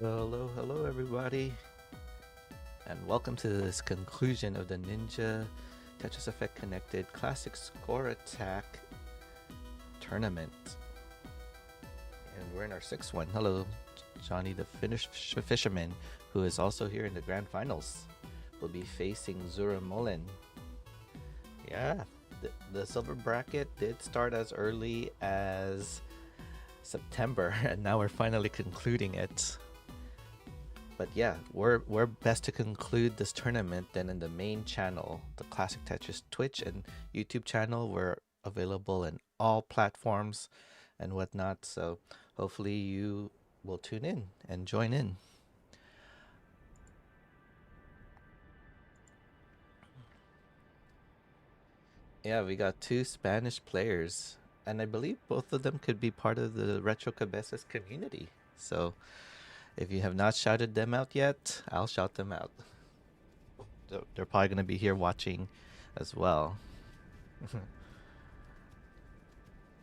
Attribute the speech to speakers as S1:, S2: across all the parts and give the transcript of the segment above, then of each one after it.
S1: Hello everybody, and welcome to this conclusion of the Ninja Tetris Effect Connected Classic Score Attack Tournament. And we're in our sixth one. Hello, Johnny the Fisherman, who is also here in the Grand Finals. Will be facing Zura Mullen. Yeah, the silver bracket did start as early as September, and now we're finally concluding it. But yeah, we're best to conclude this tournament then in the main channel, the Classic Tetris Twitch and YouTube channel. We're available in all platforms and whatnot. So hopefully you will tune in and join in. Yeah, we got two Spanish players, and I believe both of them could be part of the Retro Cabezas community. So if you have not shouted them out yet, I'll shout them out. They're probably going to be here watching as well.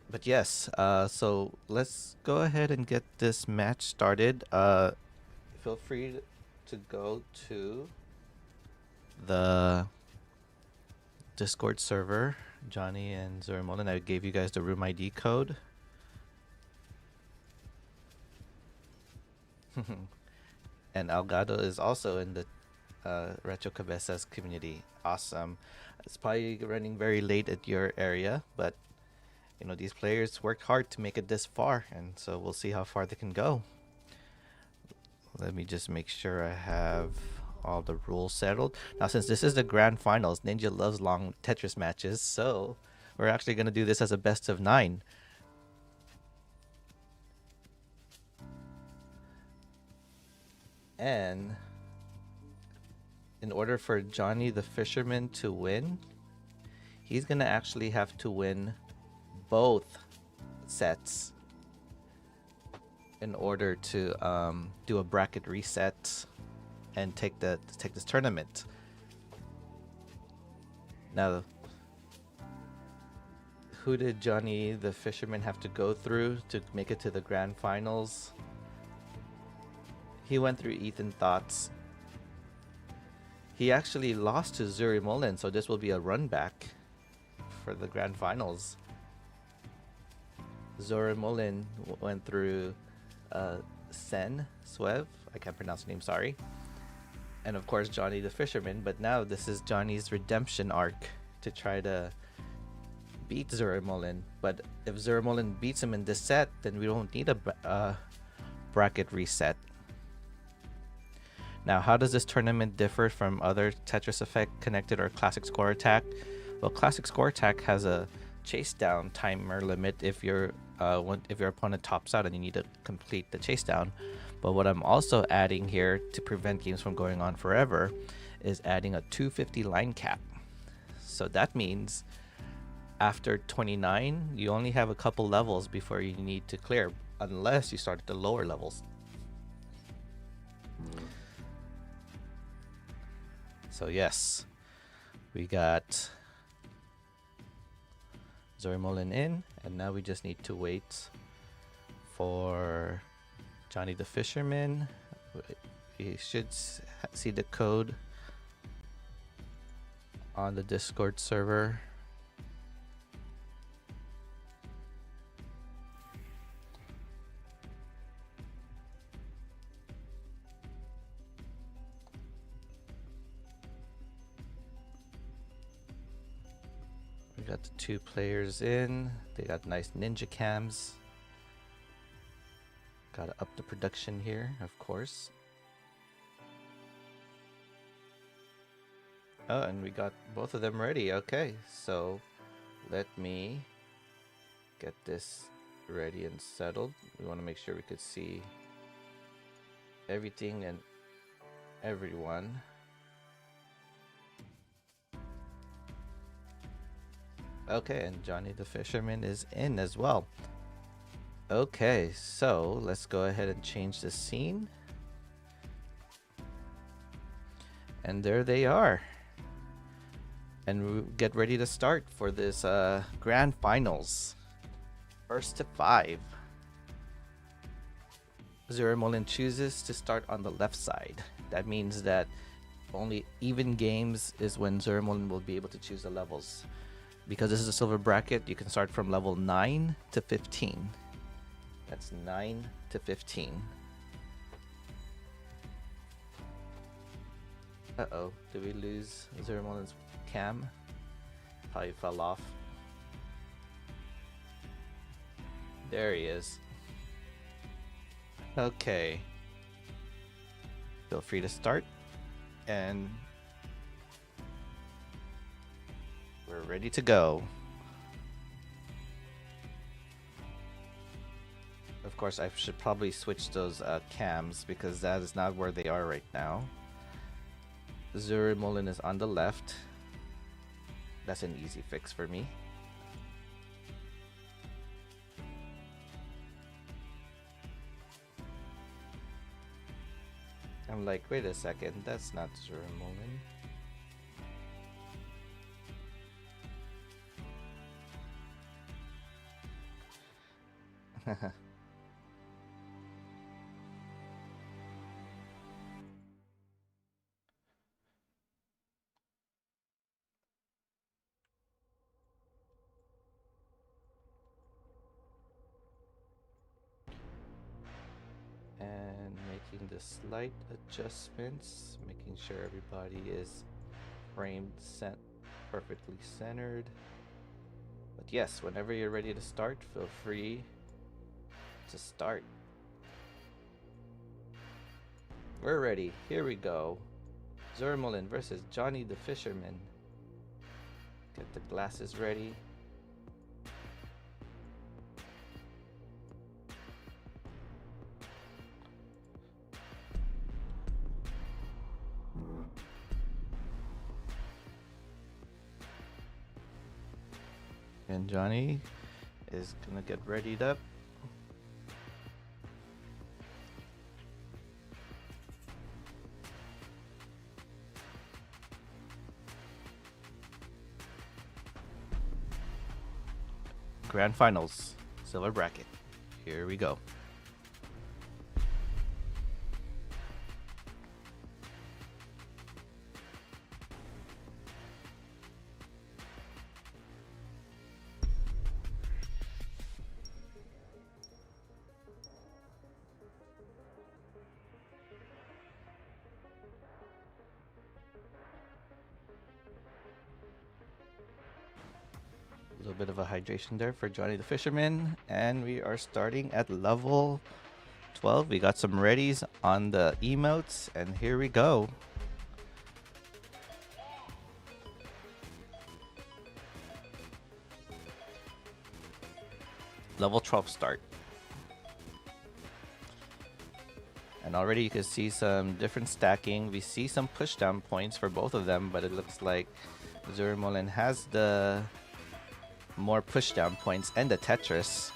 S1: But yes, so let's go ahead and get this match started. Feel free to go to the Discord server, Johnny and Zuramon, I gave you guys the room ID code. And Algado is also in the Retro Cabezas community. Awesome. It's probably running very late at your area, but you know, these players worked hard to make it this far, and so we'll see how far they can go. Let me just make sure I have all the rules settled. Now, since this is the grand finals, Ninja loves long Tetris matches, so we're actually going to do this as a best of 9. And in order for Johnny the Fisherman to win, he's going to actually have to win both sets in order to do a bracket reset and take this tournament. Now, who did Johnny the Fisherman have to go through to make it to the grand finals? He went through Ethan Thoughts. He actually lost to Zuri Mullen, so this will be a run back for the grand finals. Zora Mullen went through Sen Swev. I can't pronounce the name, sorry. And of course, Johnny the Fisherman. But now this is Johnny's redemption arc to try to beat Zora Mullen. But if Zora Mullen beats him in this set, then we don't need a bracket reset. Now, how does this tournament differ from other Tetris Effect Connected or Classic Score Attack? Well, Classic Score Attack has a chase down timer limit if your opponent tops out and you need to complete the chase down. But what I'm also adding here to prevent games from going on forever is adding a 250 line cap. So that means after 29, you only have a couple levels before you need to clear, unless you start at the lower levels. So yes, we got Zori Mullen in, and now we just need to wait for Johnny the Fisherman. You should see the code on the Discord server. We got the two players in. They got nice ninja cams. Gotta up the production here, of course. Oh, and we got both of them ready. Okay, so let me get this ready and settled. We want to make sure we could see everything and everyone. Okay, and Johnny the Fisherman is in as well. Okay, so let's go ahead and change the scene. And there they are. And we get ready to start for this grand finals. First to 5. Zurmolin chooses to start on the left side. That means that only even games is when Zurmolin will be able to choose the levels. Because this is a silver bracket, you can start from level 9 to 15. That's 9 to 15. Uh-oh, did we lose Zurmolin's cam? Probably fell off. There he is. Okay. Feel free to start. And we're ready to go. Of course, I should probably switch those cams because that is not where they are right now. Zurmolin is on the left. That's an easy fix for me. I'm like, wait a second, that's not Zurmolin. And making the slight adjustments, making sure everybody is framed, perfectly centered. But yes, whenever you're ready to start, feel free to start. We're ready. Here we go. Zurmolin versus Johnny the Fisherman. Get the glasses ready. And Johnny is gonna get readied up. Grand Finals, silver bracket. Here we go. A little bit of a hydration there for Johnny the Fisherman. And we are starting at level 12. We got some readies on the emotes. And here we go. Level 12 start. And already you can see some different stacking. We see some pushdown points for both of them. But it looks like Zurmolin has the more pushdown points and the Tetris.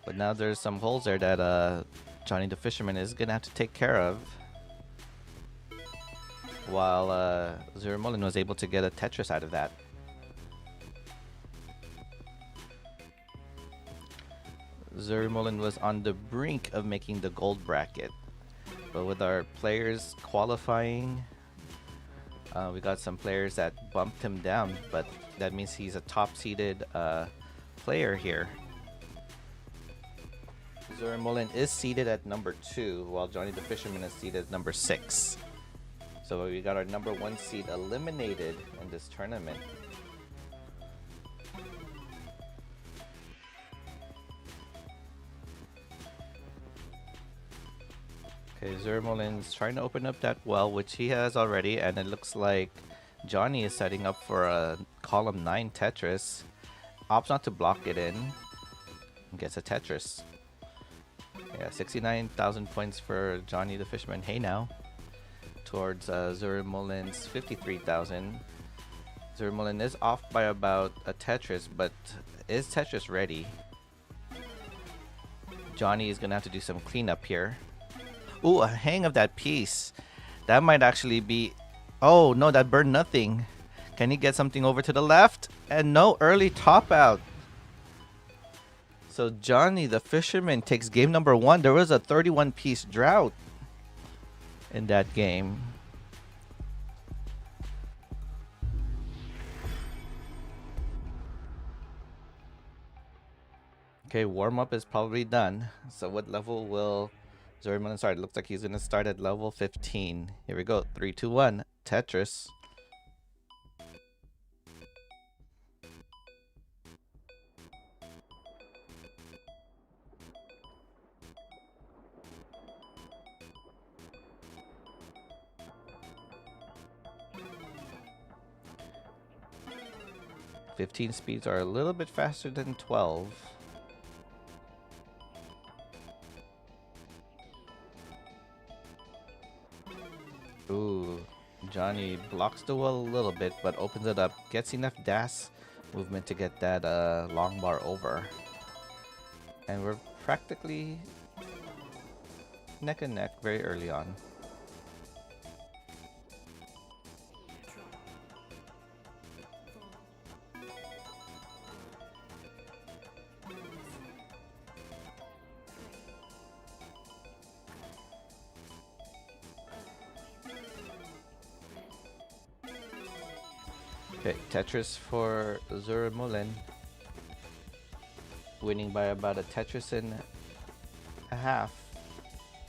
S1: But now there's some holes there that Johnny the Fisherman is gonna have to take care of, while Zurmolin was able to get a Tetris out of that. Zurmolin was on the brink of making the gold bracket, but with our players qualifying, we got some players that bumped him down, but that means he's a top-seeded player here. Zurmolin is seated at number 2, while Johnny the Fisherman is seated at number 6. So we got our number 1 seed eliminated in this tournament. Okay, Zurmolin's trying to open up that well, which he has already, and it looks like Johnny is setting up for a column 9 Tetris. Opts not to block it in. Gets a Tetris. Yeah, 69,000 points for Johnny the Fisherman. Hey now. Towards Zurmolin's 53,000. Zurmolin is off by about a Tetris, but is Tetris ready? Johnny is going to have to do some cleanup here. Ooh, a hang of that piece. That might actually be... Oh, no, that burned nothing. Can he get something over to the left? And no, early top out. So Johnny the Fisherman takes game number 1. There was a 31-piece drought in that game. Okay, warm-up is probably done. So what level will Zuriman start? It looks like he's going to start at level 15. Here we go. 3, 2, 1. Tetris. "15 speeds are a little bit faster than 12. Ooh, Johnny blocks the wall a little bit, but opens it up. Gets enough dash movement to get that long bar over. And we're practically neck and neck very early on. Okay, Tetris for Zurimullin. Winning by about a Tetris and a half.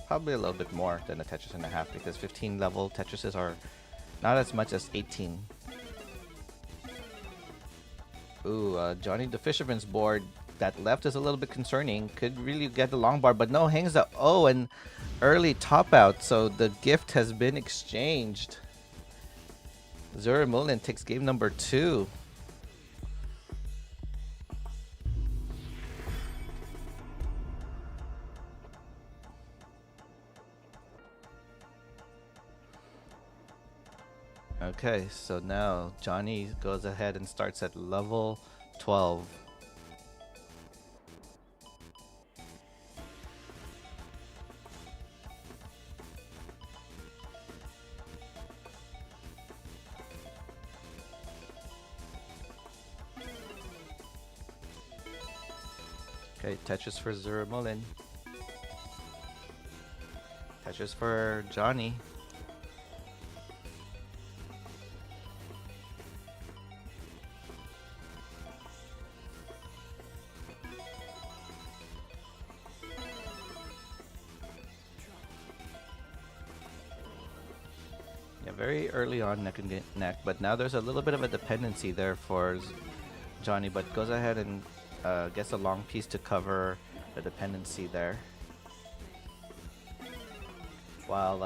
S1: Probably a little bit more than a Tetris and a half, because 15 level Tetrises are not as much as 18. Ooh, Johnny the Fisherman's board. That left is a little bit concerning. Could really get the long bar, but no, hangs the O and early top out. So the gift has been exchanged. Zurimullin takes game number 2. Okay, so now Johnny goes ahead and starts at level 12. Okay, Tetris for Zurimullin. Tetris for Johnny. Yeah, very early on neck and neck, but now there's a little bit of a dependency there for Johnny, but goes ahead and gets a long piece to cover the dependency there. While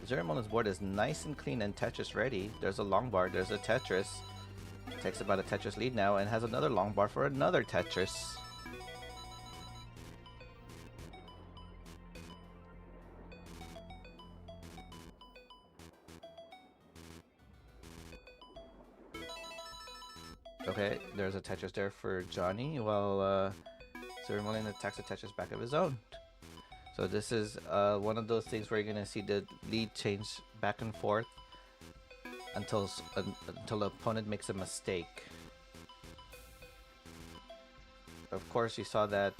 S1: Zurimullin's board is nice and clean and Tetris ready. There's a long bar, there's a Tetris. Takes about a Tetris lead now and has another long bar for another Tetris. Okay, there's a Tetris there for Johnny, while Zurimullin attacks a Tetris back of his own. So this is one of those things where you're going to see the lead change back and forth until the opponent makes a mistake. Of course, you saw that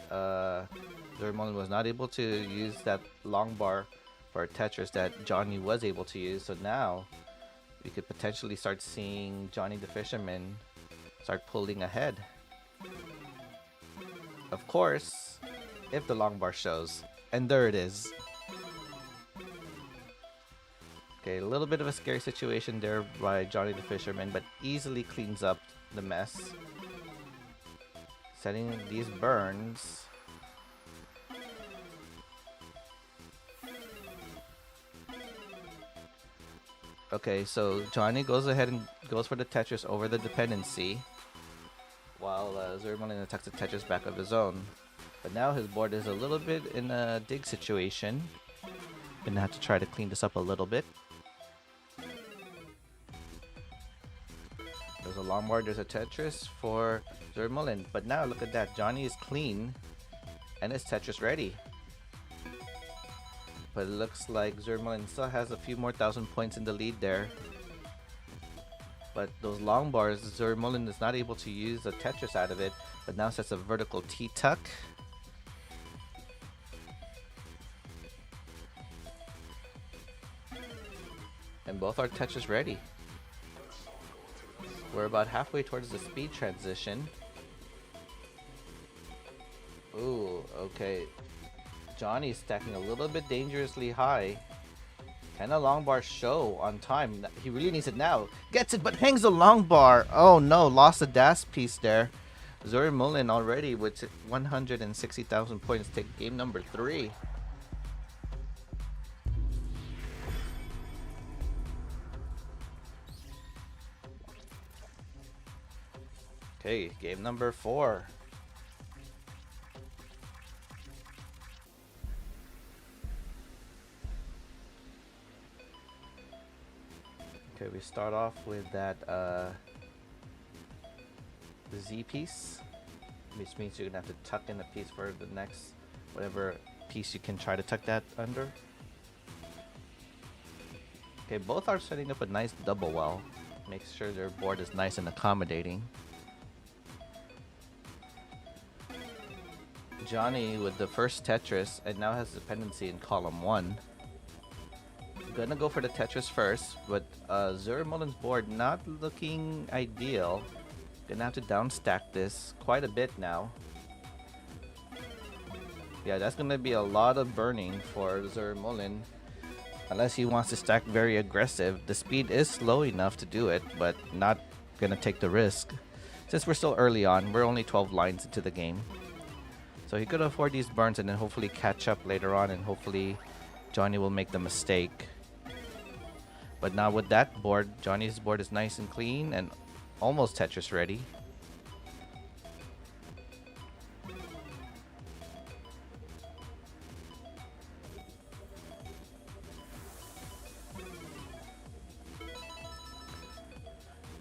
S1: Zurimullin was not able to use that long bar for a Tetris that Johnny was able to use. So now we could potentially start seeing Johnny the Fisherman start pulling ahead. Of course, if the long bar shows. And there it is. Okay, a little bit of a scary situation there by Johnny the Fisherman, but easily cleans up the mess. Setting these burns. Okay, so Johnny goes ahead and goes for the Tetris over the dependency, while Zurimullin attacks the Tetris back of his own. But now his board is a little bit in a dig situation. Gonna have to try to clean this up a little bit. There's a long board, there's a Tetris for Zurimullin. But now look at that, Johnny is clean and his Tetris ready. But it looks like Zurimullin still has a few more 1,000 points in the lead there. But those long bars, Zurimullin is not able to use the Tetris out of it, but now sets a vertical T-tuck. And both our Tetris ready. We're about halfway towards the speed transition. Ooh, okay. Johnny's stacking a little bit dangerously high. Can a long bar show on time? He really needs it now. Gets it, but hangs the long bar. Oh no, lost the dash piece there. Zuri Mullen already with 160,000 points. Take game number 3. Okay, game number 4. Okay, we start off with that Z piece, which means you're gonna have to tuck in a piece for the next whatever piece you can try to tuck that under. Okay, both are setting up a nice double well. Make sure their board is nice and accommodating. Johnny with the first Tetris and now has dependency in column 1. Gonna go for the Tetris first, but Zuri Mullen's board not looking ideal. Gonna have to downstack this quite a bit now. Yeah, that's gonna be a lot of burning for Zuri Mullen. Unless he wants to stack very aggressive. The speed is slow enough to do it, but not gonna take the risk. Since we're still early on, we're only 12 lines into the game. So he could afford these burns and then hopefully catch up later on, and hopefully Johnny will make the mistake. But now with that board, Johnny's board is nice and clean and almost Tetris ready.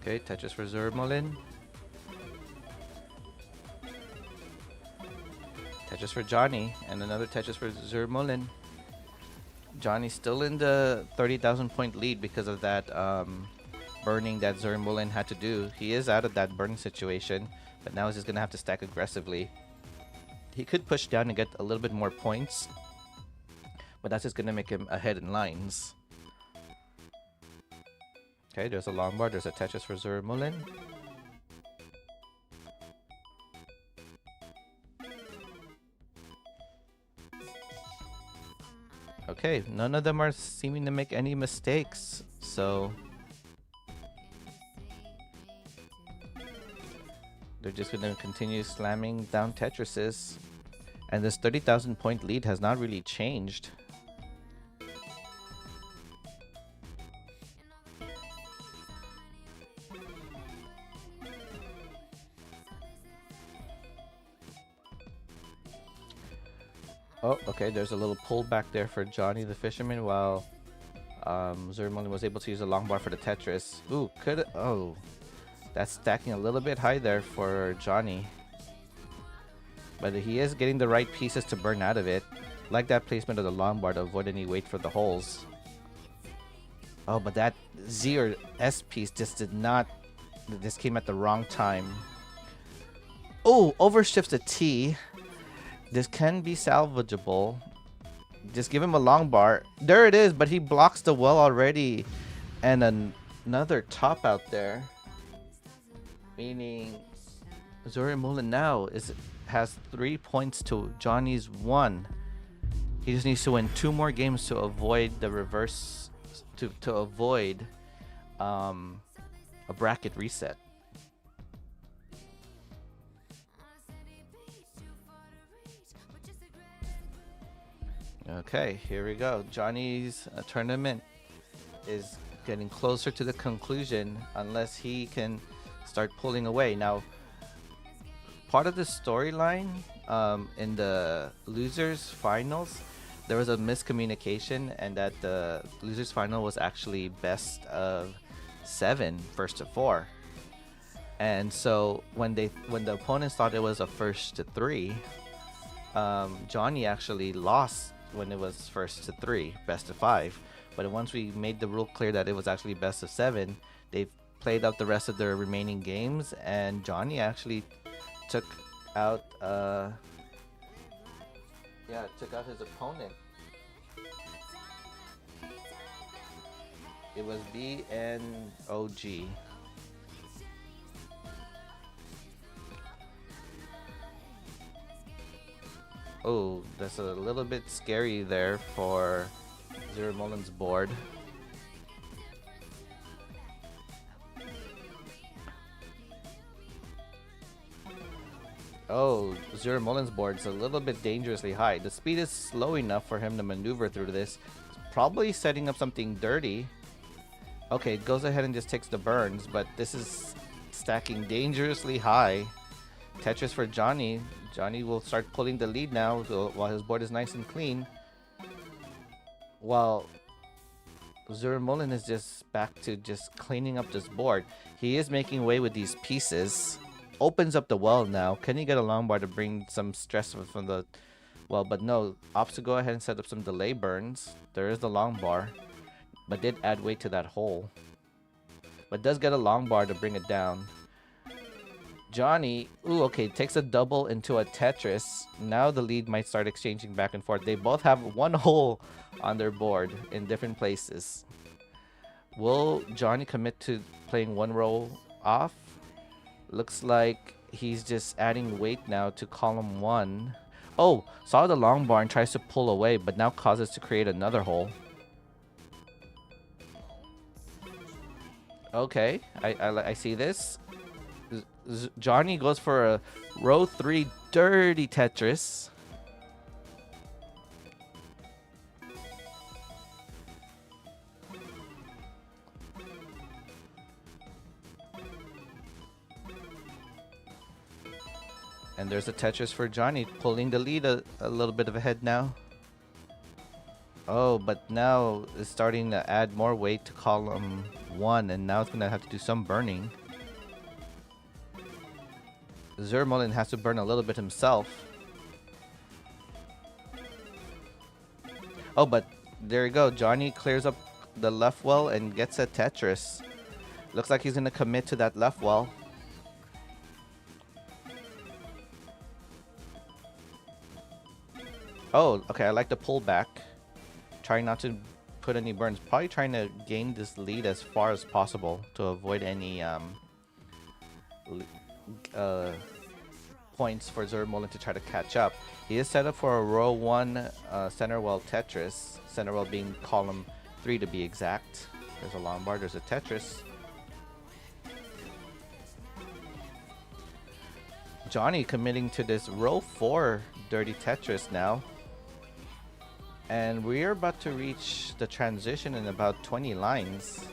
S1: Okay, Tetris for Zuri Mullen. Tetris for Johnny, and another Tetris for Zuri Mullen. Johnny's still in the 30,000 point lead because of that burning that Zuri Mullen had to do. He is out of that burn situation, but now he's just going to have to stack aggressively. He could push down and get a little bit more points, but that's just going to make him ahead in lines. Okay, there's a long bar. There's a Tetris for Zuri Mullen. Okay, none of them are seeming to make any mistakes, so they're just going to continue slamming down Tetrises. And this 30,000 point lead has not really changed. Oh, okay, there's a little pull back there for Johnny the Fisherman, while Zuri Mullen was able to use a long bar for the Tetris. Ooh, oh, that's stacking a little bit high there for Johnny. But he is getting the right pieces to burn out of it. Like that placement of the long bar to avoid any wait for the holes. Oh, but that Z or S piece just did not... This came at the wrong time. Oh, overshifts the T. This can be salvageable. Just give him a long bar. There it is, but he blocks the well already. And another top out there. Meaning Zuri Mullen now has 3 points to Johnny's 1. He just needs to win 2 more games to avoid the reverse, to avoid a bracket reset. Okay, here we go. Johnny's tournament is getting closer to the conclusion unless he can start pulling away. Now, part of the storyline in the losers finals, there was a miscommunication, and that the losers final was actually best of 7, first to 4. And so when the opponents thought it was a first to 3, Johnny actually lost when it was first to 3, best of 5. But once we made the rule clear that it was actually best of 7, they played out the rest of their remaining games, and Johnny actually took out his opponent. It was B and OG. Oh, that's a little bit scary there for Zero Mulin's board. Oh, Zero Mulin's board's a little bit dangerously high. The speed is slow enough for him to maneuver through this. Probably setting up something dirty. Okay, goes ahead and just takes the burns, but this is stacking dangerously high. Tetris for Johnny. Johnny will start pulling the lead now while his board is nice and clean. While Zero Mulin is just back to just cleaning up this board. He is making way with these pieces. Opens up the well now. Can he get a long bar to bring some stress from the well? But no, opts to go ahead and set up some delay burns. There is the long bar, but did add weight to that hole. But does get a long bar to bring it down. Johnny, ooh, okay, takes a double into a Tetris. Now the lead might start exchanging back and forth. They both have one hole on their board in different places. Will Johnny commit to playing one row off? Looks like he's just adding weight now to column 1. Oh, saw the long bar and tries to pull away, but now causes to create another hole. Okay, I see this. Johnny goes for a row 3 dirty Tetris. And there's a Tetris for Johnny, pulling the lead a little bit of ahead now. Oh, but now it's starting to add more weight to column 1, and now it's going to have to do some burning. Zero Mulin has to burn a little bit himself. Oh, but there you go. Johnny clears up the left well and gets a Tetris. Looks like he's going to commit to that left well. Oh, okay. I like the pullback. Trying not to put any burns. Probably trying to gain this lead as far as possible to avoid any points for Zero Mulin to try to catch up. He is set up for a row 1 center well Tetris. Center well being column 3 to be exact. There's a long bar. There's a Tetris. Johnny committing to this row 4 dirty Tetris now. And we're about to reach the transition in about 20 lines.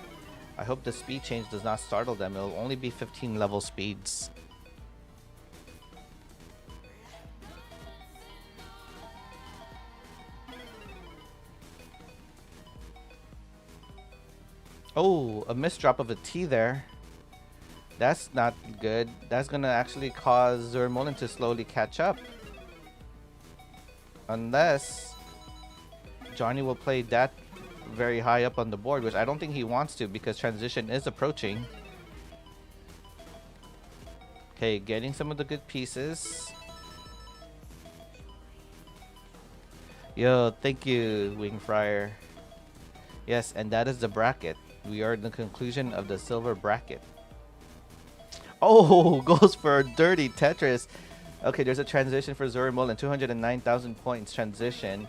S1: I hope the speed change does not startle them. It'll only be 15 level speeds. Oh, a misdrop of a T there. That's not good. That's gonna actually cause Zero Mulin to slowly catch up. Unless Johnny will play that very high up on the board, which I don't think he wants to because transition is approaching. Okay, getting some of the good pieces. Yo, thank you, Wing Fryer. Yes, and that is the bracket. We are in the conclusion of the silver bracket. Oh, goes for a dirty Tetris. Okay, there's a transition for Zero Mulin. 209,000 points transition.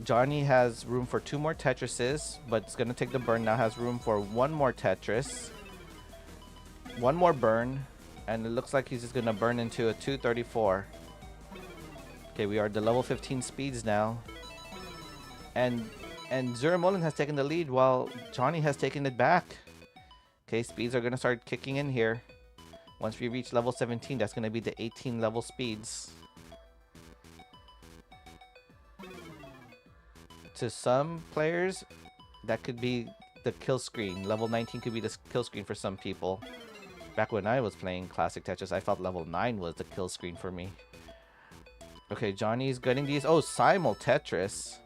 S1: Johnny has room for 2 more Tetrises, but it's going to take the burn. Now has room for 1 more Tetris. 1 more burn. And it looks like he's just going to burn into a 234. Okay, we are at the level 15 speeds now. And Zero Mulin has taken the lead while Johnny has taken it back. Okay, speeds are going to start kicking in here. Once we reach level 17, that's going to be the 18 level speeds. To some players, that could be the kill screen. Level 19 could be the kill screen for some people. Back when I was playing Classic Tetris, I felt level 9 was the kill screen for me. Okay, Johnny's getting these. Oh, Simul Tetris.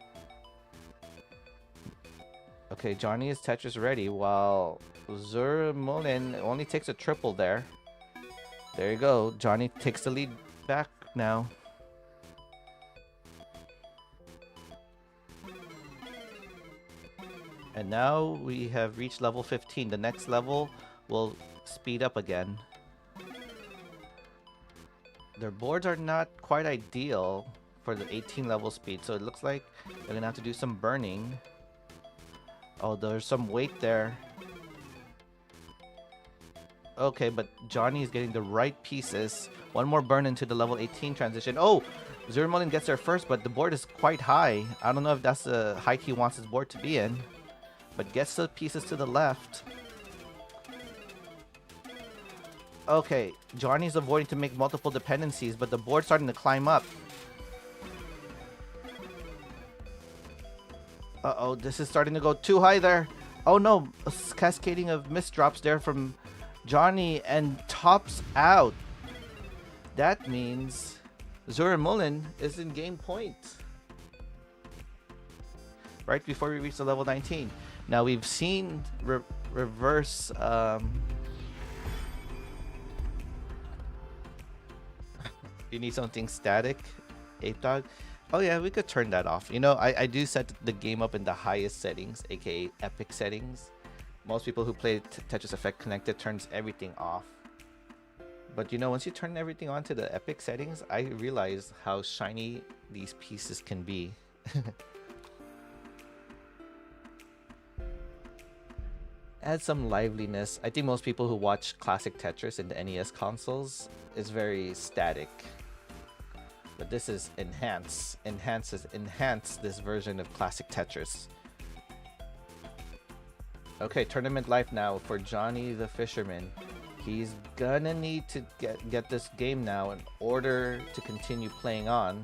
S1: Okay, Johnny is Tetris ready while Zero Mulin only takes a triple there. There you go. Johnny takes the lead back now. And now we have reached level 15. The next level will speed up again. Their boards are not quite ideal for the 18 level speed, so it looks like they're gonna have to do some burning. Oh, there's some weight there. Okay, but Johnny is getting the right pieces. One more burn into the level 18 transition. Oh, Zurimullin gets there first, but the board is quite high. I don't know if that's the height he wants his board to be in, but gets the pieces to the left. Okay, Johnny's avoiding to make multiple dependencies, but the board's starting to climb up. Uh-oh, this is starting to go too high there. Oh no, a cascading of misdrops there from Johnny and tops out. That means Zurimullin is in game point. Right before we reach the level 19. Now we've seen reverse... You need something static, Ape Dog? Oh yeah, we could turn that off. You know, I do set the game up in the highest settings, aka epic settings. Most people who play Tetris Effect Connected turns everything off. But you know, once you turn everything on to the epic settings, I realize how shiny these pieces can be. Add some liveliness. I think most people who watch classic Tetris in the NES consoles is very static. But this is enhance this version of classic Tetris. Okay, tournament life now for Johnny the Fisherman. He's gonna need to get this game now in order to continue playing on.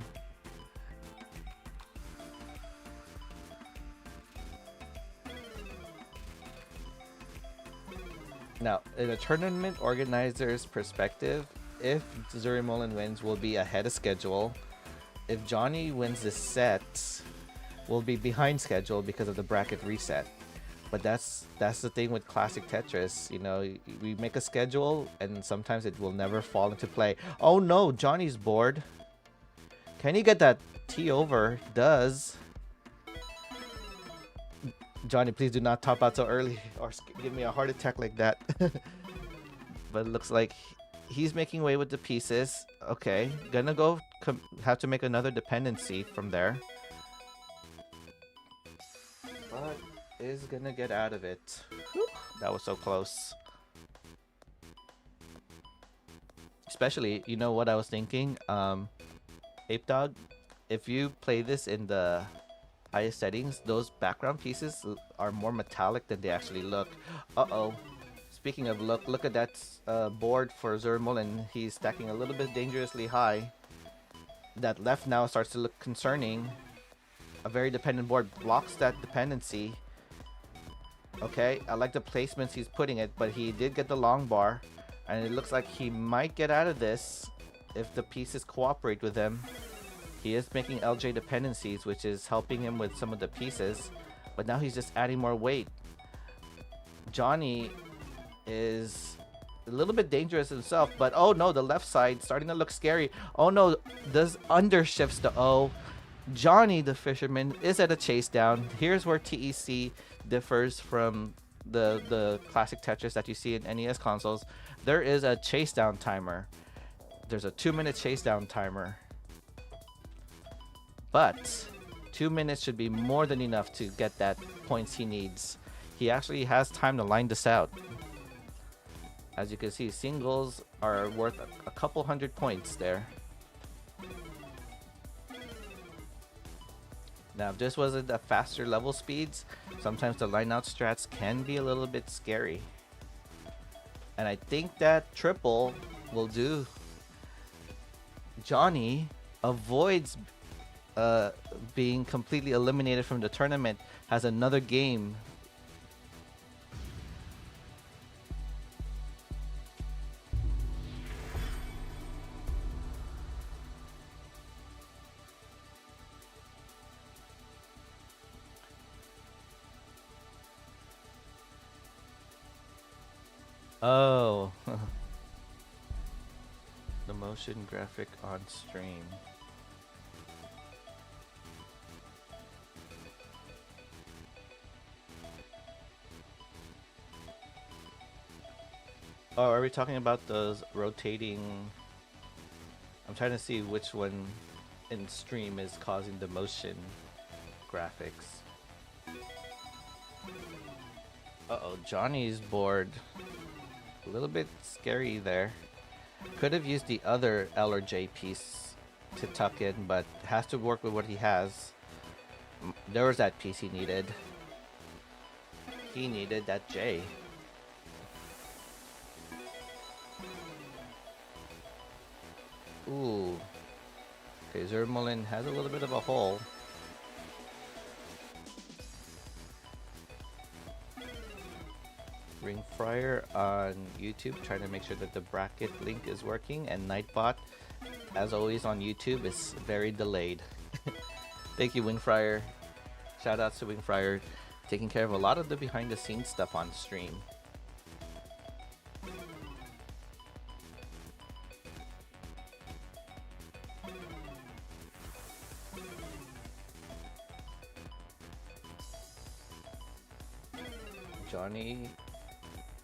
S1: Now, in a tournament organizer's perspective, if Zurimullin wins, we'll be ahead of schedule. If Johnny wins this set, we'll be behind schedule because of the bracket reset. But that's the thing with classic Tetris. You know, we make a schedule and sometimes it will never fall into play. Oh no, Johnny's bored. Can you get that T over? Does. Johnny, please do not top out so early or give me a heart attack like that. But it looks like he's making way with the pieces. Okay, gonna go have to make another dependency from there. But is gonna get out of it. Whew, that was so close. Especially, you know what I was thinking? Ape Dog, if you play this in the highest settings, those background pieces are more metallic than they actually look. Uh-oh. Speaking of look at that board for Zurimullin. He's stacking a little bit dangerously high. That left now starts to look concerning. A very dependent board blocks that dependency. Okay, I like the placements he's putting it, but he did get the long bar. And it looks like he might get out of this if the pieces cooperate with him. He is making LJ dependencies, which is helping him with some of the pieces. But now he's just adding more weight. Johnny is a little bit dangerous himself, but oh no, the left side starting to look scary. Oh no, does undershifts the O. Johnny the Fisherman is at a chase down. Here's where TEC differs from the classic Tetris that you see in NES consoles. There is a chase down timer. There's a 2-minute chase down timer. But 2 minutes should be more than enough to get that points he needs. He actually has time to line this out. As you can see, singles are worth a couple hundred points there. Now, if this wasn't a faster level speeds, sometimes the line out strats can be a little bit scary. And I think that triple will do. Johnny avoids being completely eliminated from the tournament, has another game. Oh. The motion graphic on stream. Oh, are we talking about those rotating? I'm trying to see which one in stream is causing the motion graphics. Uh-oh, Johnny's board. A little bit scary there. Could have used the other L or J piece to tuck in, but has to work with what he has. There was that piece he needed. He needed that J. Ooh. Okay, Zermolin has a little bit of a hole. Ring Fryer on YouTube, trying to make sure that the bracket link is working, and Nightbot, as always on YouTube, is very delayed. Thank you, Wing Fryer. Shout outs to Wing Fryer, taking care of a lot of the behind the scenes stuff on stream. Johnny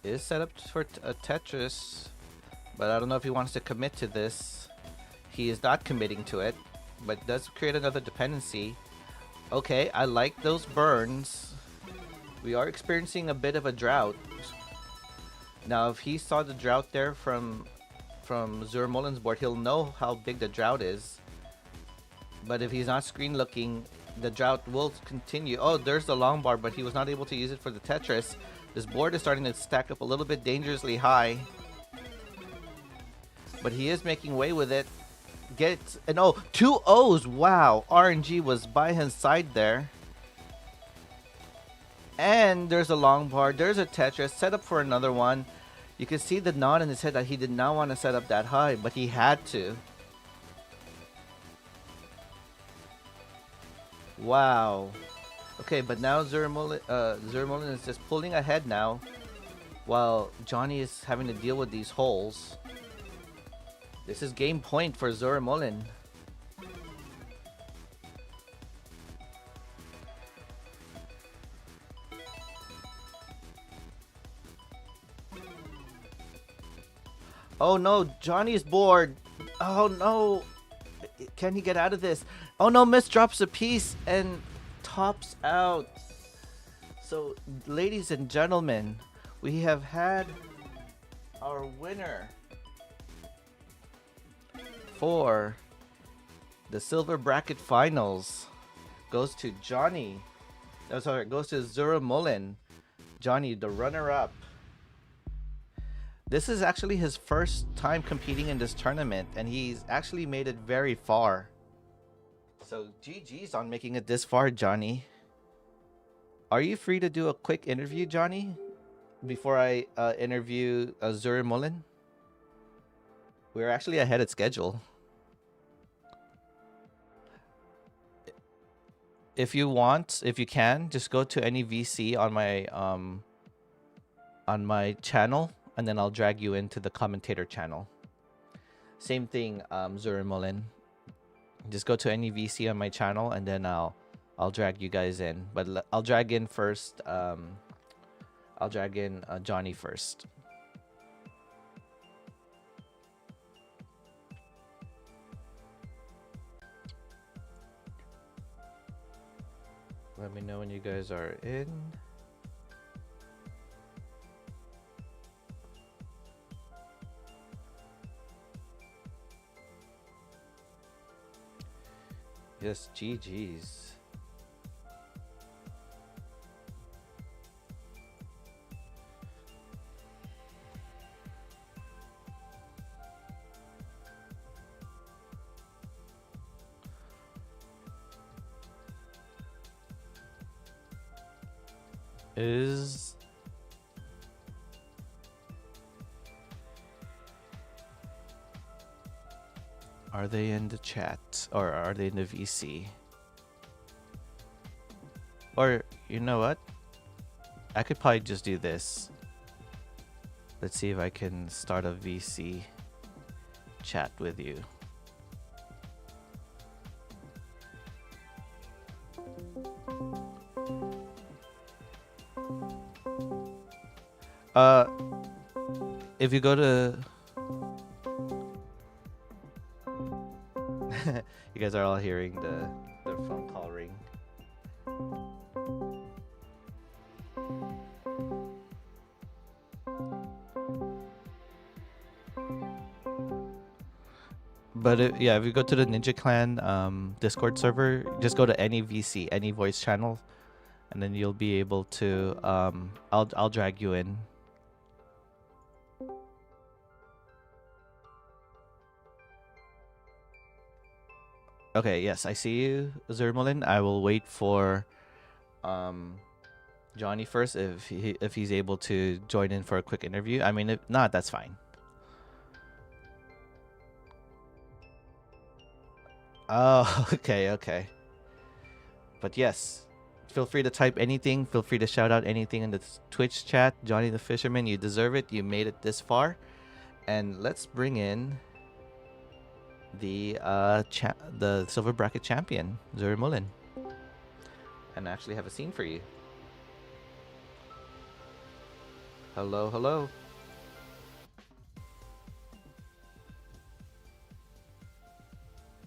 S1: is set up for a Tetris, but I don't know if he wants to commit to this. He is not committing to it, but does create another dependency. Okay, I like those burns. We are experiencing a bit of a drought. Now, if he saw the drought there from Zermolin's board, he'll know how big the drought is. But if he's not screen looking, the drought will continue. Oh, there's the long bar, but he was not able to use it for the Tetris. This board is starting to stack up a little bit dangerously high. But he is making way with it. Gets an O. 2 O's. Wow. RNG was by his side there. And there's a long bar. There's a Tetris. Set up for another one. You can see the nod in his head that he did not want to set up that high, but he had to. Wow. Okay, but now Zermolin is just pulling ahead now, while Johnny is having to deal with these holes. This is game point for Zermolin. Oh no, Johnny's bored. Oh no. Can he get out of this? Oh no, Miss drops a piece and tops out. So, ladies and gentlemen, we have had our winner for the silver bracket finals. Goes to Johnny. No, sorry, goes to Zermolin. Johnny, the runner-up. This is actually his first time competing in this tournament, and he's actually made it very far. So GG's on making it this far, Johnny. Are you free to do a quick interview, Johnny, before I interview Zermolin? We're actually ahead of schedule. If you want, if you can, just go to any VC on my channel, and then I'll drag you into the commentator channel. Same thing, Zermolin. Just go to any VC on my channel, and then I'll drag you guys in. But I'll drag in first. I'll drag in Johnny first. Let me know when you guys are in. Yes, GG's. Are they in the chat, or are they in the VC? Or, you know what? I could probably just do this. Let's see if I can start a VC chat with you. if you go to you guys are all hearing the phone call ring. But yeah, if you go to the Ninja Clan Discord server, just go to any VC, any voice channel, and then you'll be able to. I'll drag you in. Okay. Yes, I see you, Zermolin. I will wait for um Johnny first if he's able to join in for a quick interview. I mean, if not, that's fine. Oh, okay, okay. But yes, feel free to type anything. Feel free to shout out anything in the Twitch chat. Johnny the Fisherman, you deserve it. You made it this far. And let's bring in the the silver bracket champion, Zuri Mullen. And I actually have a scene for you. Hello, hello.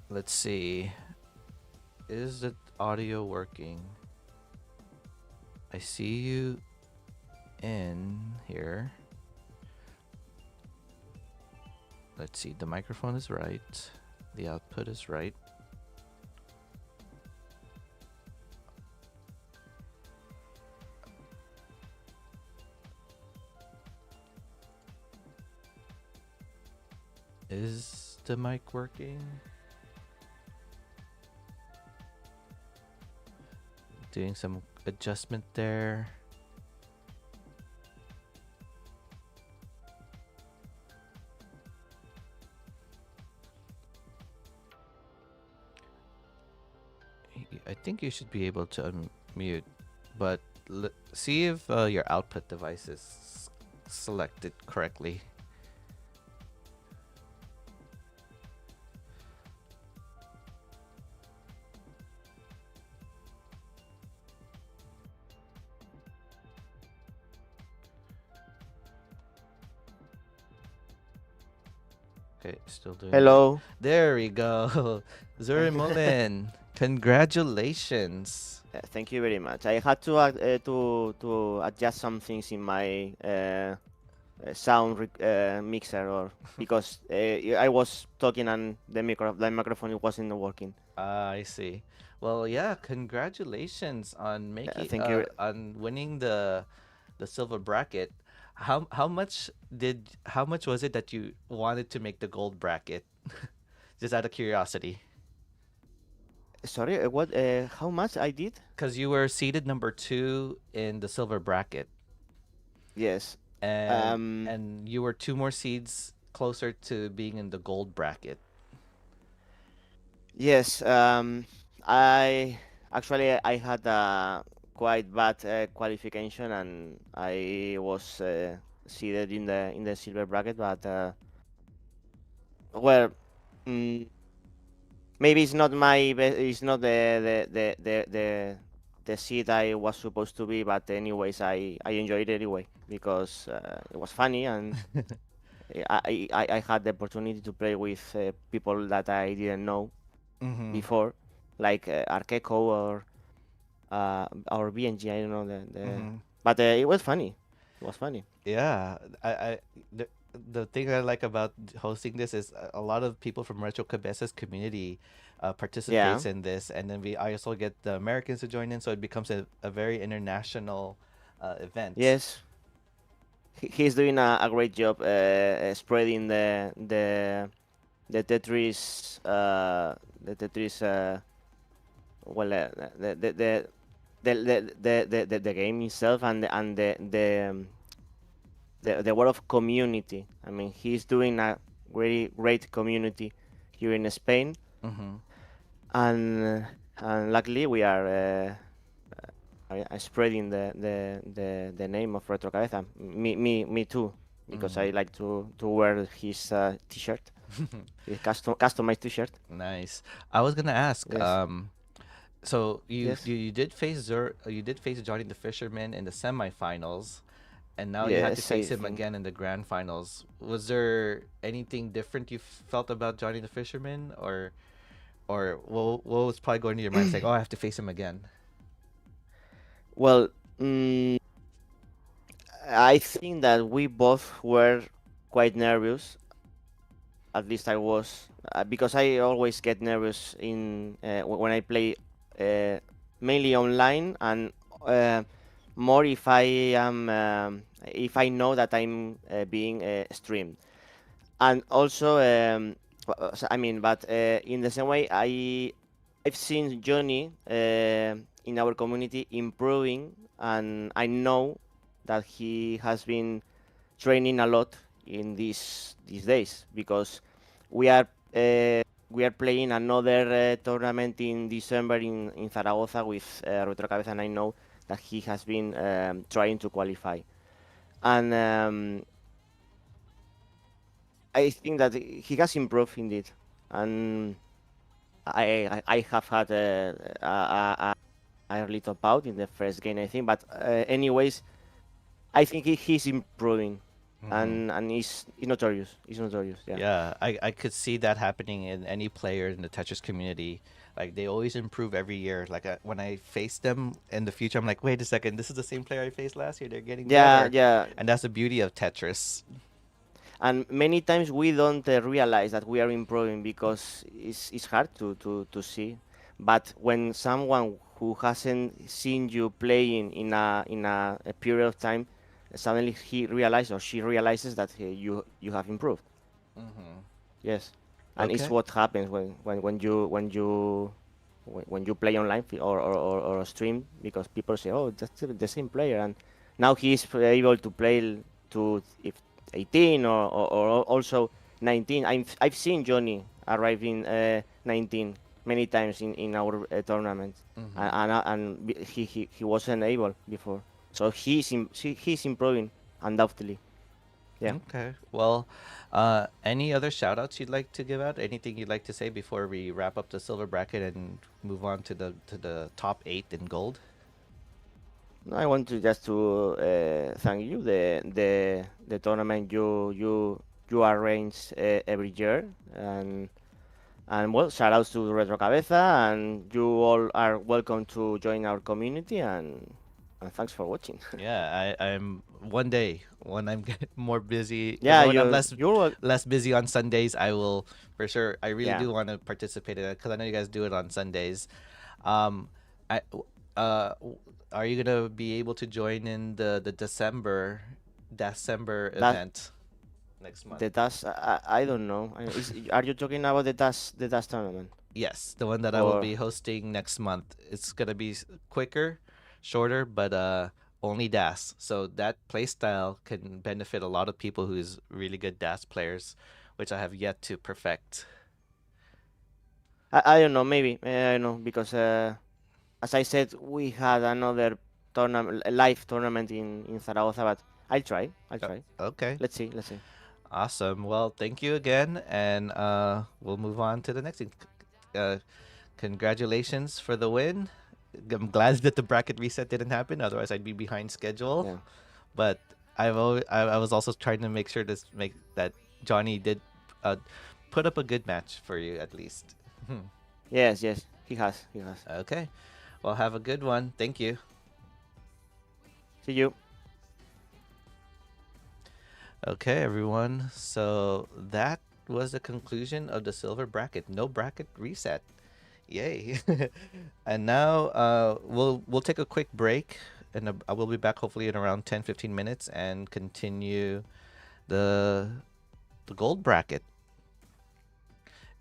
S1: Let's see. Is the audio working? I see you in here. Let's see. The microphone is right. The output is right. Is the mic working? Doing some adjustment there. I think you should be able to unmute, but see if your output device is selected correctly. Okay, still doing
S2: Hello.
S1: it. There we go. Zuri Mullen, congratulations.
S2: Thank you very much. I had to adjust some things in my sound mixer, or because I was talking and the microphone it wasn't working.
S1: I see. Well, yeah, congratulations on making
S2: Thank you.
S1: On winning the silver bracket. How much was it that you wanted to make the gold bracket? Just out of curiosity.
S2: Sorry, what? How much I did?
S1: Because you were seated number 2 in the silver bracket,
S2: Yes.
S1: and you were 2 more seeds closer to being in the gold bracket.
S2: Yes. I actually I had a quite bad qualification, and I was seated in the silver bracket, but well. Mm, Maybe it's not it's not the seat I was supposed to be, but anyways, I enjoyed it anyway because it was funny, and I had the opportunity to play with people that I didn't know before, like Arkeko or BNG. I don't know but it was funny. It was funny.
S1: Yeah, the thing I like about hosting this is a lot of people from Retro Cabezas community participates in this, and then I also get the Americans to join in, so it becomes a very international event.
S2: Yes, he's doing a great job spreading the Tetris well the game itself, and the world of community. I mean, he's doing a very great community here in Spain, and luckily we are spreading the name of Retro Cabeza. Me too, because I like to wear his t-shirt, his customized t-shirt.
S1: Nice. I was gonna ask.
S2: Yes.
S1: So you did face Johnny the Fisherman in the semifinals, and now you had to
S2: Yes, I
S1: face him
S2: think.
S1: again in the grand finals. Was there anything different you felt about Johnny the Fisherman, or what was probably going to your mind? It's like, oh, I have to face him again.
S2: Well, mm, I think that we both were quite nervous. At least I was, because I always get nervous when I play, uh, mainly online, and uh, more if I know that I'm being streamed. And also, I mean, but in the same way, I've seen Johnny in our community improving, and I know that he has been training a lot in these days, because we are we are playing another tournament in December in Zaragoza with Retrocabeza, and I know that he has been trying to qualify. And I think that he has improved indeed. And I have had a little bout in the first game, I think. But anyways, I think he's improving,
S1: Mm-hmm.
S2: and he's notorious. He's notorious. Yeah.
S1: Yeah, I could see that happening in any player in the Tetris community. Like they always improve every year. Like when I face them in the future, I'm like, wait a second, this is the same player I faced last year. They're getting
S2: Yeah,
S1: better,
S2: yeah.
S1: and that's the beauty of Tetris.
S2: And many times we don't realize that we are improving, because it's hard to see. But when someone who hasn't seen you playing in a period of time, suddenly he realizes or she realizes that you have improved.
S1: Mm-hmm.
S2: Yes, and it's
S1: Okay.
S2: what happens when you play online, or stream, because people say, oh, that's the same player, and now he's able to play to if 18, or also 19. I've seen Johnny arriving 19 many times in our tournaments,
S1: Mm-hmm.
S2: and he wasn't able before, so he's improving undoubtedly. Yeah.
S1: Okay. Well, any other shout outs you'd like to give out? Anything you'd like to say before we wrap up the silver bracket and move on to the top 8 in gold?
S2: No, I want to just to thank you, the tournament you arrange every year, and well, shout outs to Retro Cabeza, and you all are welcome to join our community, and thanks for watching.
S1: Yeah, I'm one day when I'm more busy,
S2: Yeah,
S1: when I'm
S2: you're
S1: less busy on Sundays, I will for sure. I really
S2: yeah.
S1: do want to participate in it because I know you guys do it on Sundays. Um, I uh, are you gonna be able to join in the December
S2: That
S1: event next month?
S2: the task, I don't know. Are you talking about the task tournament,
S1: Yes, the one that I will
S2: or
S1: be hosting next month. It's gonna be quicker, shorter, but only DAS. So that playstyle can benefit a lot of people who's really good DAS players, which I have yet to perfect.
S2: I don't know, maybe I don't know, because as I said, we had another tournament, a live tournament in Zaragoza, but I'll try. I'll try.
S1: Okay,
S2: Let's see. Let's see.
S1: awesome. Well, thank you again, and we'll move on to the next thing. Uh, Congratulations for the win. I'm glad that the bracket reset didn't happen. Otherwise, I'd be behind schedule.
S2: Yeah.
S1: But I was also trying to make sure to make that Johnny did uh, put up a good match for you at least.
S2: Yes. Yes. He has. He has.
S1: Okay. Well, have a good one. Thank you.
S2: See you.
S1: Okay, everyone. So that was the conclusion of the silver bracket. No bracket reset. Yay. And now we'll take a quick break and I will be back hopefully in around 10-15 minutes and continue the the gold bracket.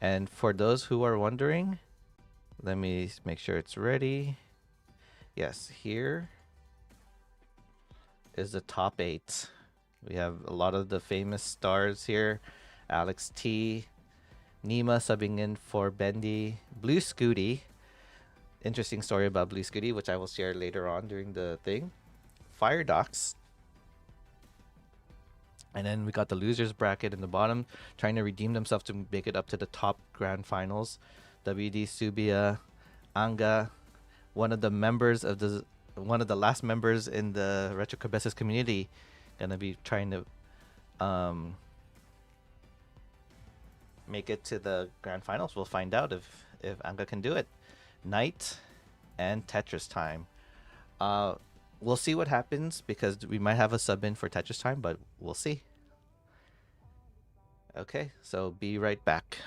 S1: And for those who are wondering, let me make sure it's ready. Yes, here is the top 8. We have a lot of the famous stars here. Alex T, Nima subbing in for Bendy, Blue Scooty. Interesting story about Blue Scooty, which I will share later on during the thing. Fire Docs. And then we got the losers bracket in the bottom, trying to redeem themselves to make it up to the top grand finals. WD Subia, Anga, one of the last members in the Retro Cabezas community, Gonna be trying to um, make it to the grand finals. We'll find out if Anga can do it. Night and Tetris time. Uh, we'll see what happens because we might have a sub in for Tetris time, but we'll see. Okay, so be right back.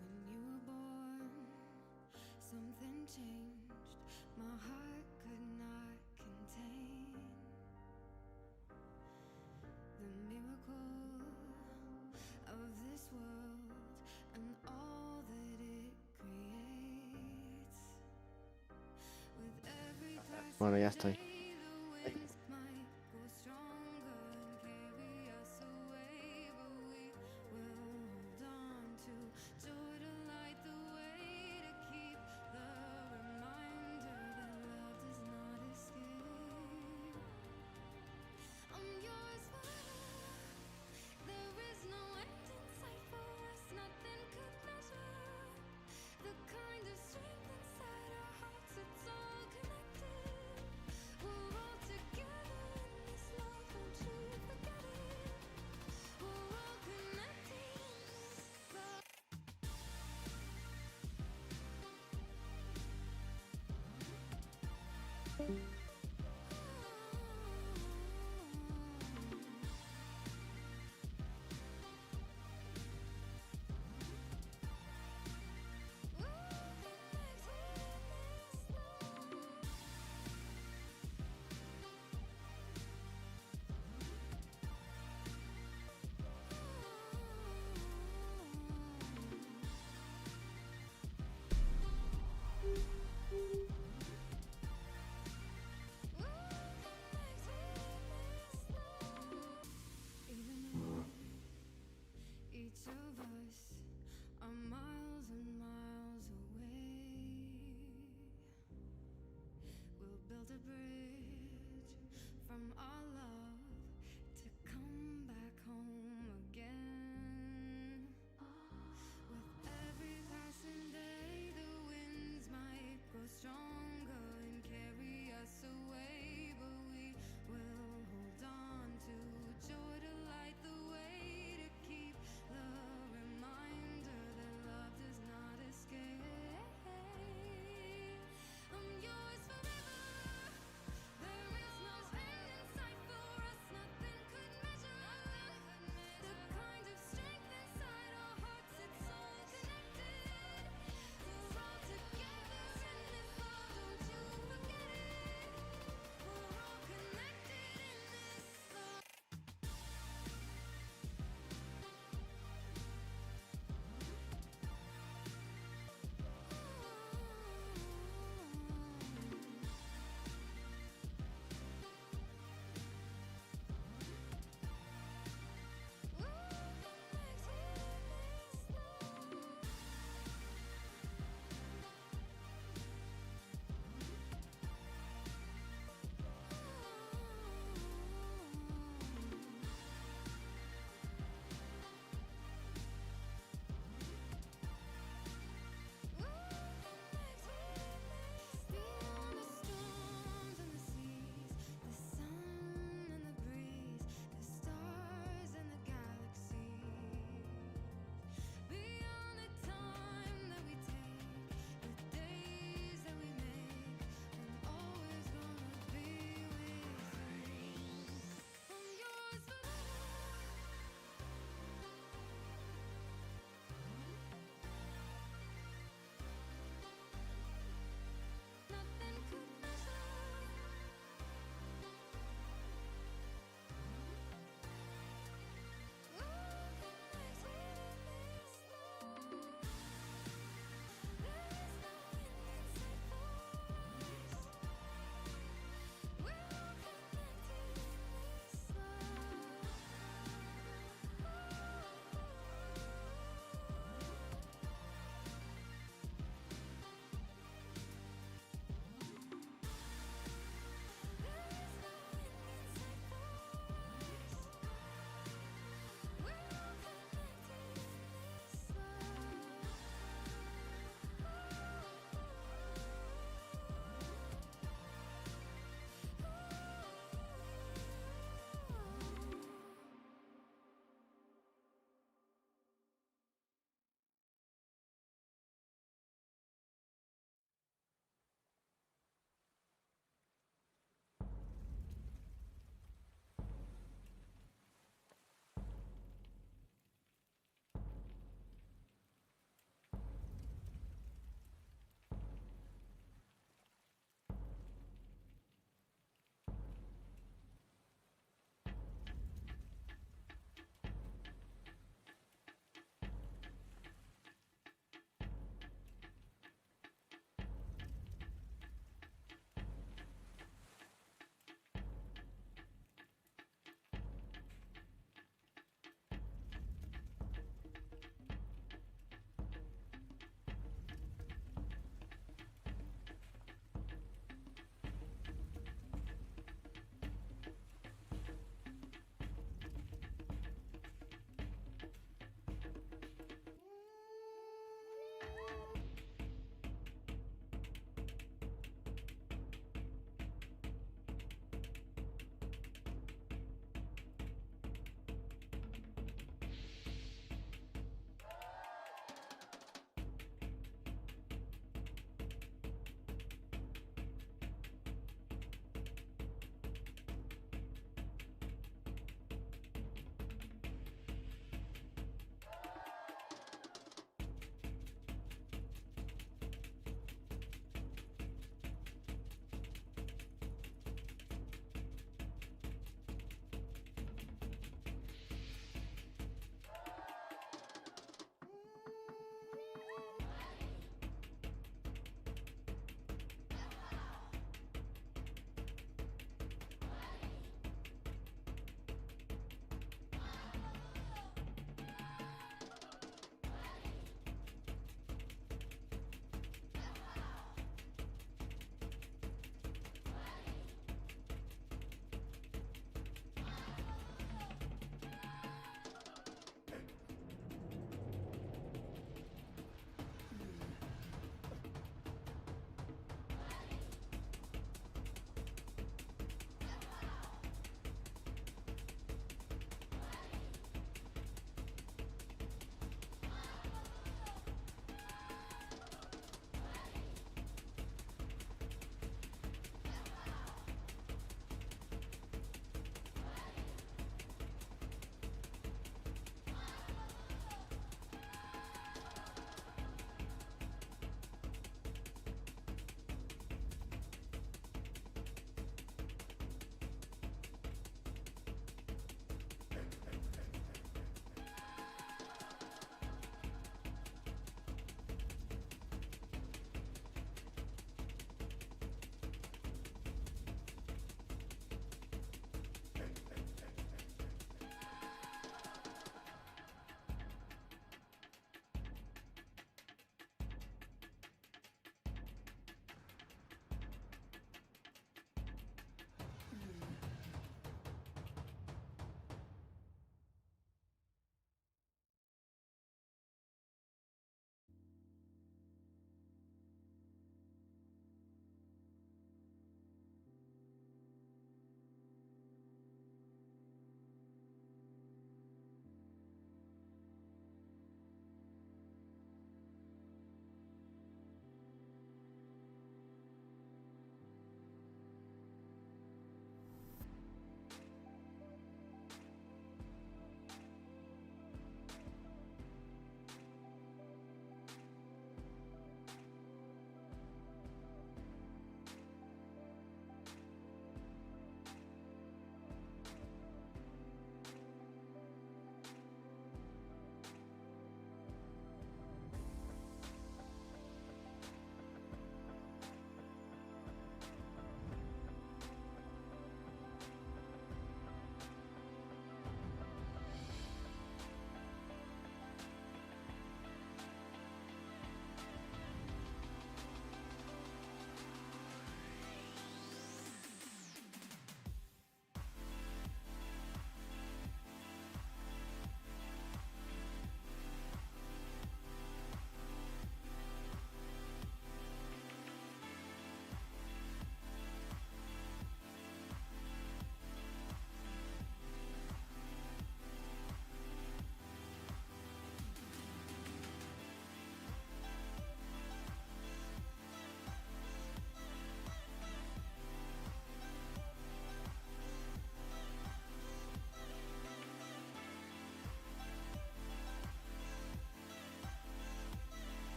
S3: When you were born, something changed. My heart could not contain the miracle of this world and all that it creates. With every
S2: Bueno, ya
S3: passing
S2: estoy.
S3: day, the winds might grow stronger and carry us away, but we will hold on to joy to light the way, to keep the reminder that love does not escape. I'm yours forever. There is no end in sight for us. Nothing could measure the kind of strength inside our hearts. It's all connected. We're all together in this love. Don't you forget it. We're all connected in this love.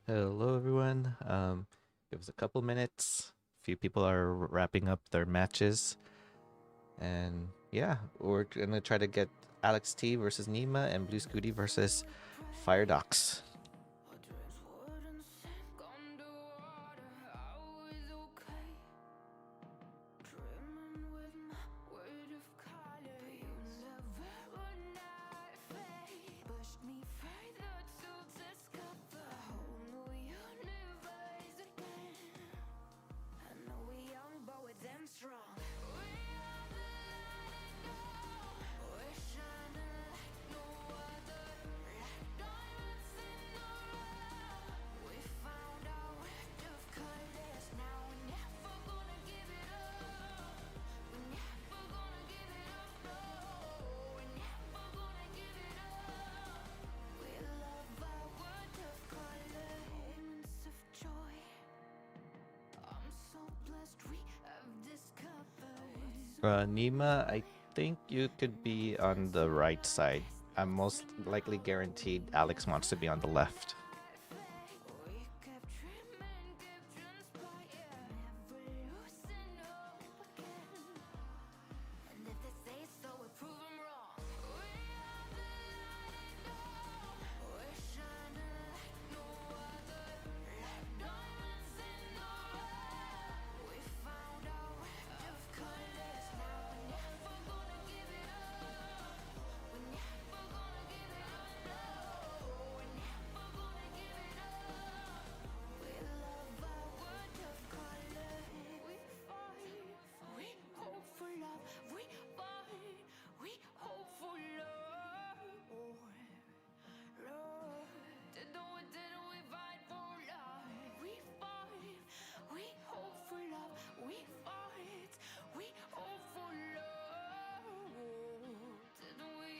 S1: Hello, everyone. It was a couple minutes. Few people are wrapping up their matches, and yeah, we're gonna try to get Alex T versus Nima and Blue Scooty versus Fire Docs.
S3: Our dreams wouldn't sink underwater. I was okay, dreaming with my word of color. You never would not fade. Pushed me further to discover a whole new universe again. I know we're young, but we're damn strong. We are the light now. We're shining like no other. Like diamonds in the rough. We found our world of colors. Now we're never gonna give it up. We're never gonna give it up. No, we're never gonna give it up. We love our world of color. Moments of joy. I'm so blessed we have discovered.
S1: Nima, I think you could be on the right side. I'm most likely guaranteed Alex wants to be on the left.
S3: We kept dreaming, kept transpiring, never losing hope again. And if they say so, we prove 'em wrong. We are the light now. We're shining like no other. Like diamonds in the rough. We found our world of colors. Now we're never gonna give it up. We're never gonna give it up. No, we're never gonna give it up. We love our world of color. We fight. We hope for love. We fight. We hope for love. Love. Didn't we fight for love? We fight. We hope for love. We fight. We hope for love. Didn't we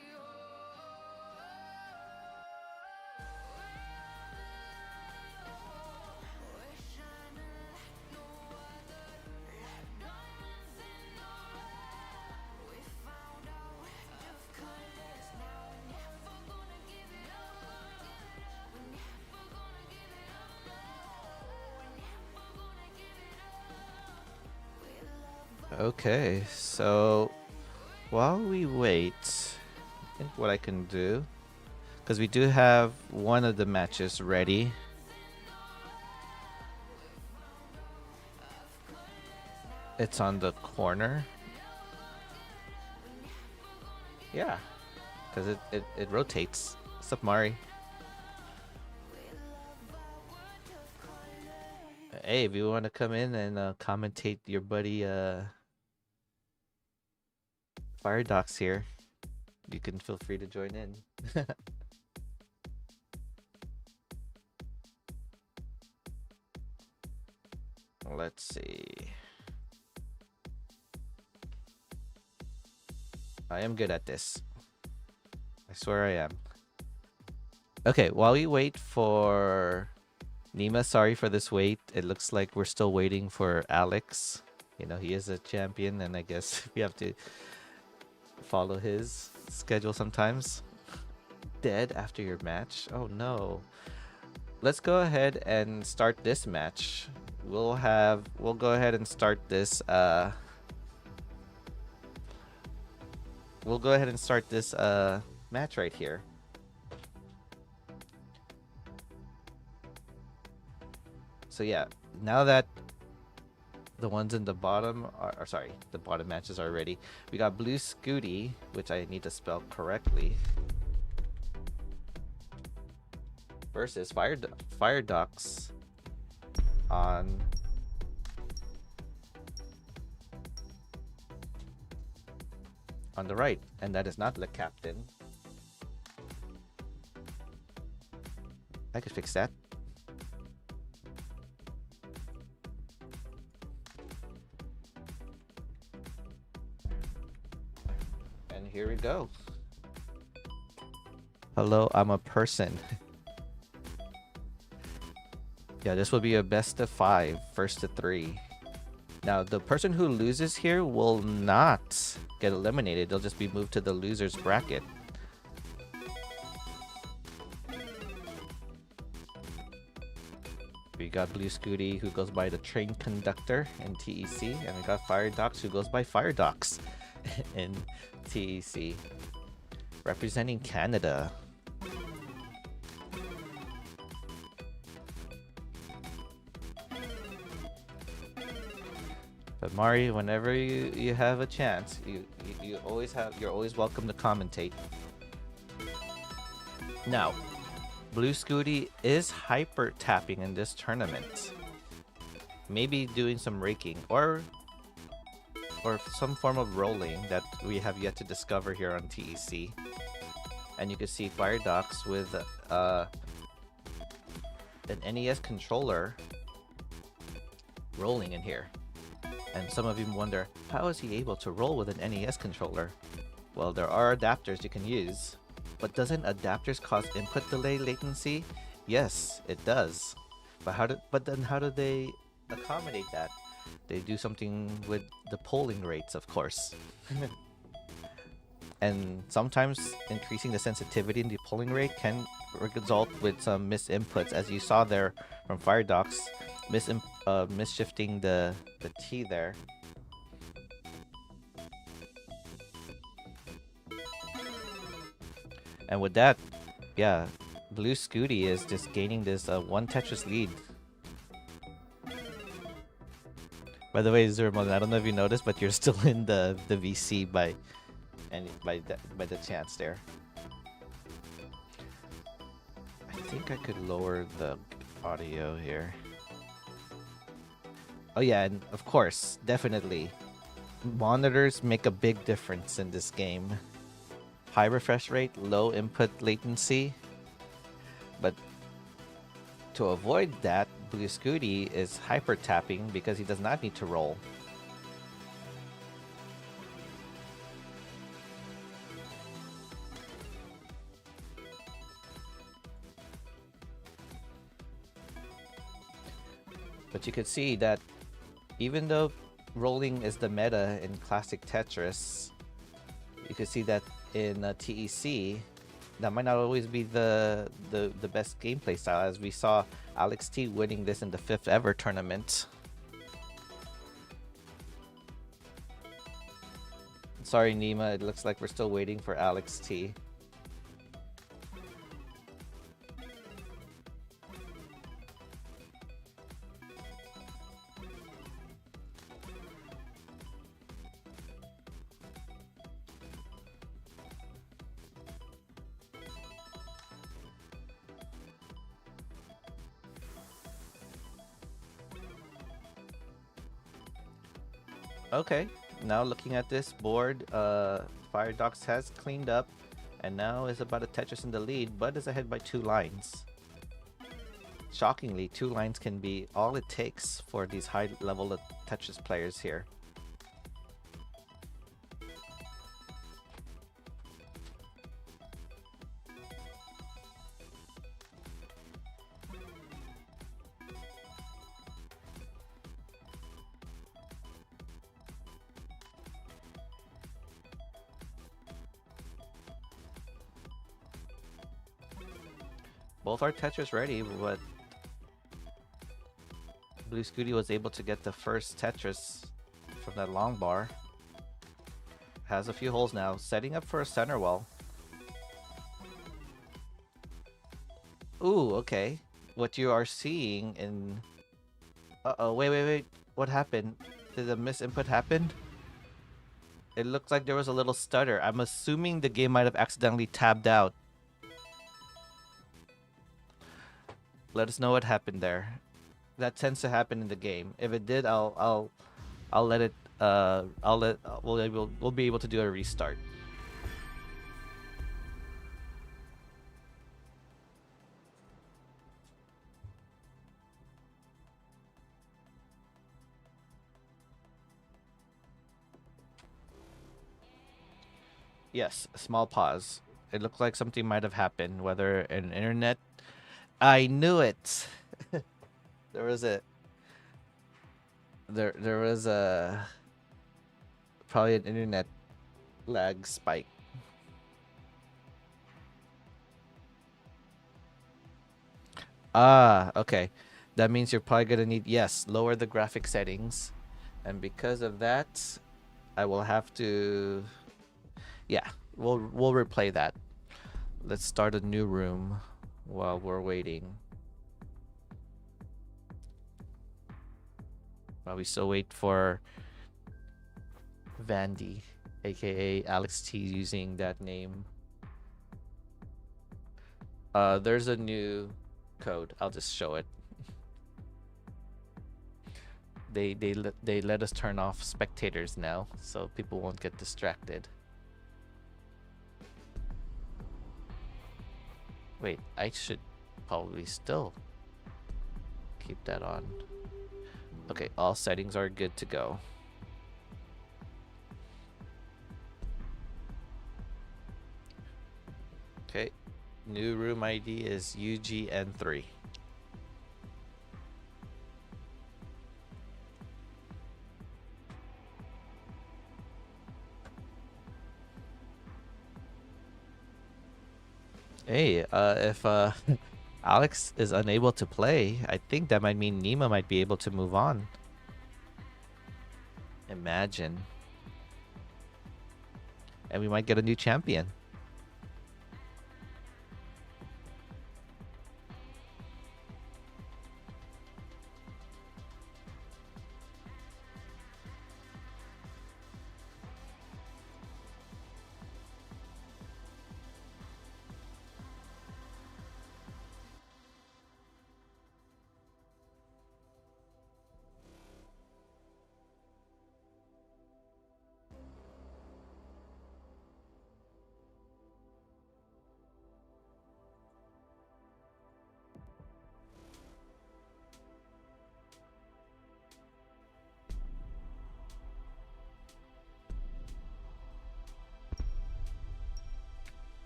S3: We're shining like no other. Like diamonds in the rough. We found our world of colors. Now we're never gonna give it up. We're never gonna give it up. No, we're never gonna give it up. We love our
S1: Okay, so while we wait, I think what I can do, because we do have one of the matches ready. It's on the corner. Yeah, because it rotates. What's up, Mari? Hey, if you want to come in and commentate your buddy Fire Docs here, you can feel free to join in. Let's see. I am good at this. I swear I am. Okay, while we wait for Nima, sorry for this wait. It looks like we're still waiting for Alex. You know, he is a champion, and I guess we have to follow his schedule sometimes. Dead after your match? Oh no. Let's go ahead and start this match. We'll go ahead and start this match right here. So yeah, now that the ones in the bottom are sorry, the bottom matches are ready. We got Blue Scooty, which I need to spell correctly, versus Fire Docs on the right, and that is not the captain. I could fix that. And here we go. Hello, I'm a person. Yeah, this will be a best of 5, first to 3. Now, the person who loses here will not get eliminated. They'll just be moved to the loser's bracket. We got Blue Scooty, who goes by the train conductor in TEC, and we got Fire Docs, who goes by Fire Docs in TEC, representing Canada. But Mari, whenever you have a chance, you're always welcome to commentate. Now, Blue Scooty is hyper tapping in this tournament. Maybe doing some raking or some form of rolling that we have yet to discover here on TEC. And you can see Fire Docs with an NES controller rolling in here. And some of you wonder, how is he able to roll with an NES controller? Well, there are adapters you can use. But doesn't adapters cause input delay latency? Yes, it does. But then how do they accommodate that? They do something with the polling rates, of course. And sometimes increasing the sensitivity in the polling rate can result with some misinputs, as you saw there from FireDocs, misshifting the T there. And with that, yeah, Blue Scooty is just gaining this one Tetris lead. By the way, Zermon, I don't know if you noticed, but you're still in the VC by the chance there. I think I could lower the audio here. Oh yeah, and of course, definitely, monitors make a big difference in this game. High refresh rate, low input latency. But to avoid that, Blue Scooty is hyper tapping because he does not need to roll. But you could see that even though rolling is the meta in classic Tetris, you could see that in TEC, that might not always be the best gameplay style, as we saw Alex T winning this in the 5th ever tournament. Sorry, Nima, it looks like we're still waiting for Alex T. Okay, now looking at this board, FireDocs has cleaned up and now is about a Tetris in the lead, but is ahead by 2 lines. Shockingly, 2 lines can be all it takes for these high level Tetris players here. Both are Tetris ready, but Blue Scooty was able to get the first Tetris from that long bar. Has a few holes now, setting up for a center well. Ooh, okay. What you are seeing in... Uh-oh, wait. What happened? Did a misinput happen? It looked like there was a little stutter. I'm assuming the game might have accidentally tabbed out. Let us know what happened there. That tends to happen in the game. If it did, we'll be able to do a restart. Yes, a small pause. It looked like something might have happened, whether an internet... I knew it. There was a probably an internet lag spike. Ah, okay. that means you're probably gonna need, yes, lower the graphic settings, and because of that, I will have to, yeah, we'll replay that. Let's start a new room while we're waiting. While we still wait for Vandy, aka Alex T, using that name. There's a new code. I'll just show it. They let us turn off spectators now, so people won't get distracted. Wait, I should probably still keep that on. Okay, all settings are good to go. Okay, new room ID is UGN3. Hey, if Alex is unable to play, I think that might mean Nima might be able to move on. Imagine. And we might get a new champion.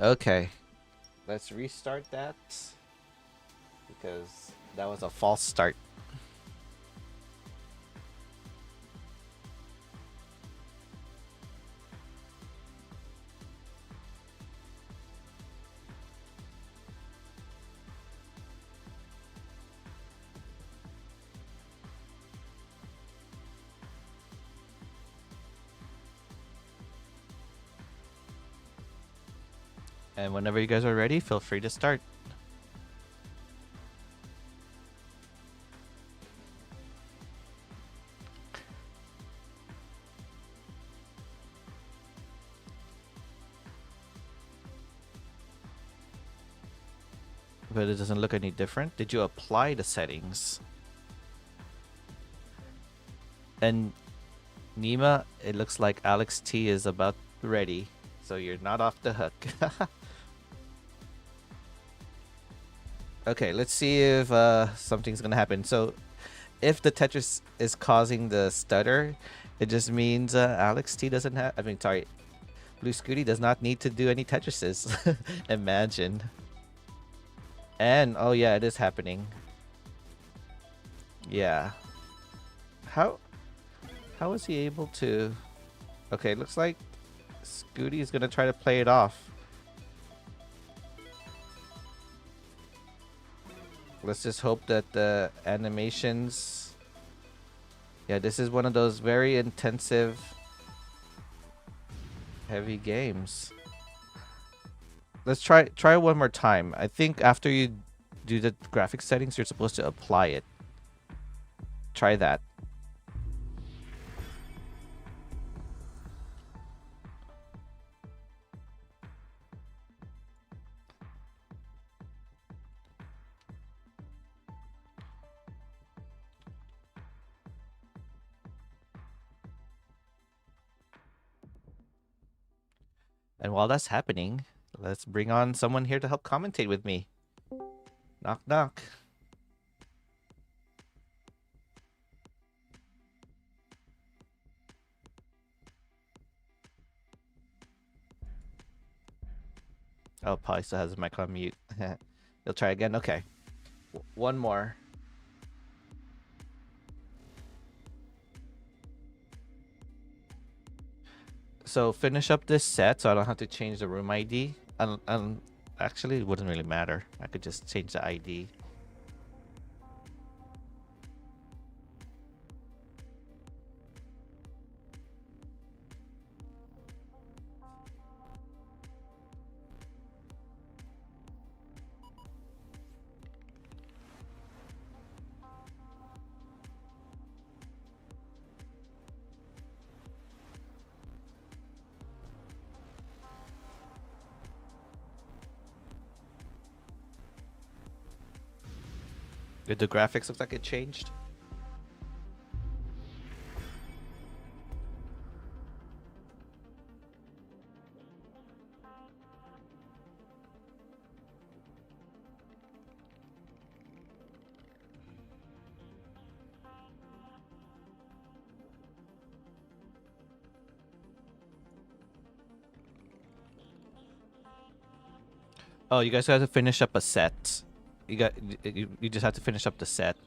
S1: Okay, let's restart that because that was a false start. And whenever you guys are ready, feel free to start. But it doesn't look any different. Did you apply the settings? And Nima, it looks like Alex T is about ready, so you're not off the hook. Okay, let's see if something's gonna happen. So, if the Tetris is causing the stutter, it just means Alex T doesn't have. I mean, sorry, Blue Scooty does not need to do any Tetrises. Imagine. And oh yeah, it is happening. Yeah. How is he able to? Okay, looks like Scooty is gonna try to play it off. Let's just hope that the animations. Yeah, this is one of those very intensive, heavy games. Let's try one more time. I think after you do the graphic settings, you're supposed to apply it. Try that. And while that's happening, let's bring on someone here to help commentate with me. Knock, knock. Oh, probably still has his mic on mute. He'll try again. Okay. One more. So finish up this set so I don't have to change the room ID. Actually, it wouldn't really matter. I could just change the ID. Did the graphics look like it changed? Oh, you guys have to finish up a set. You just have to finish up the set.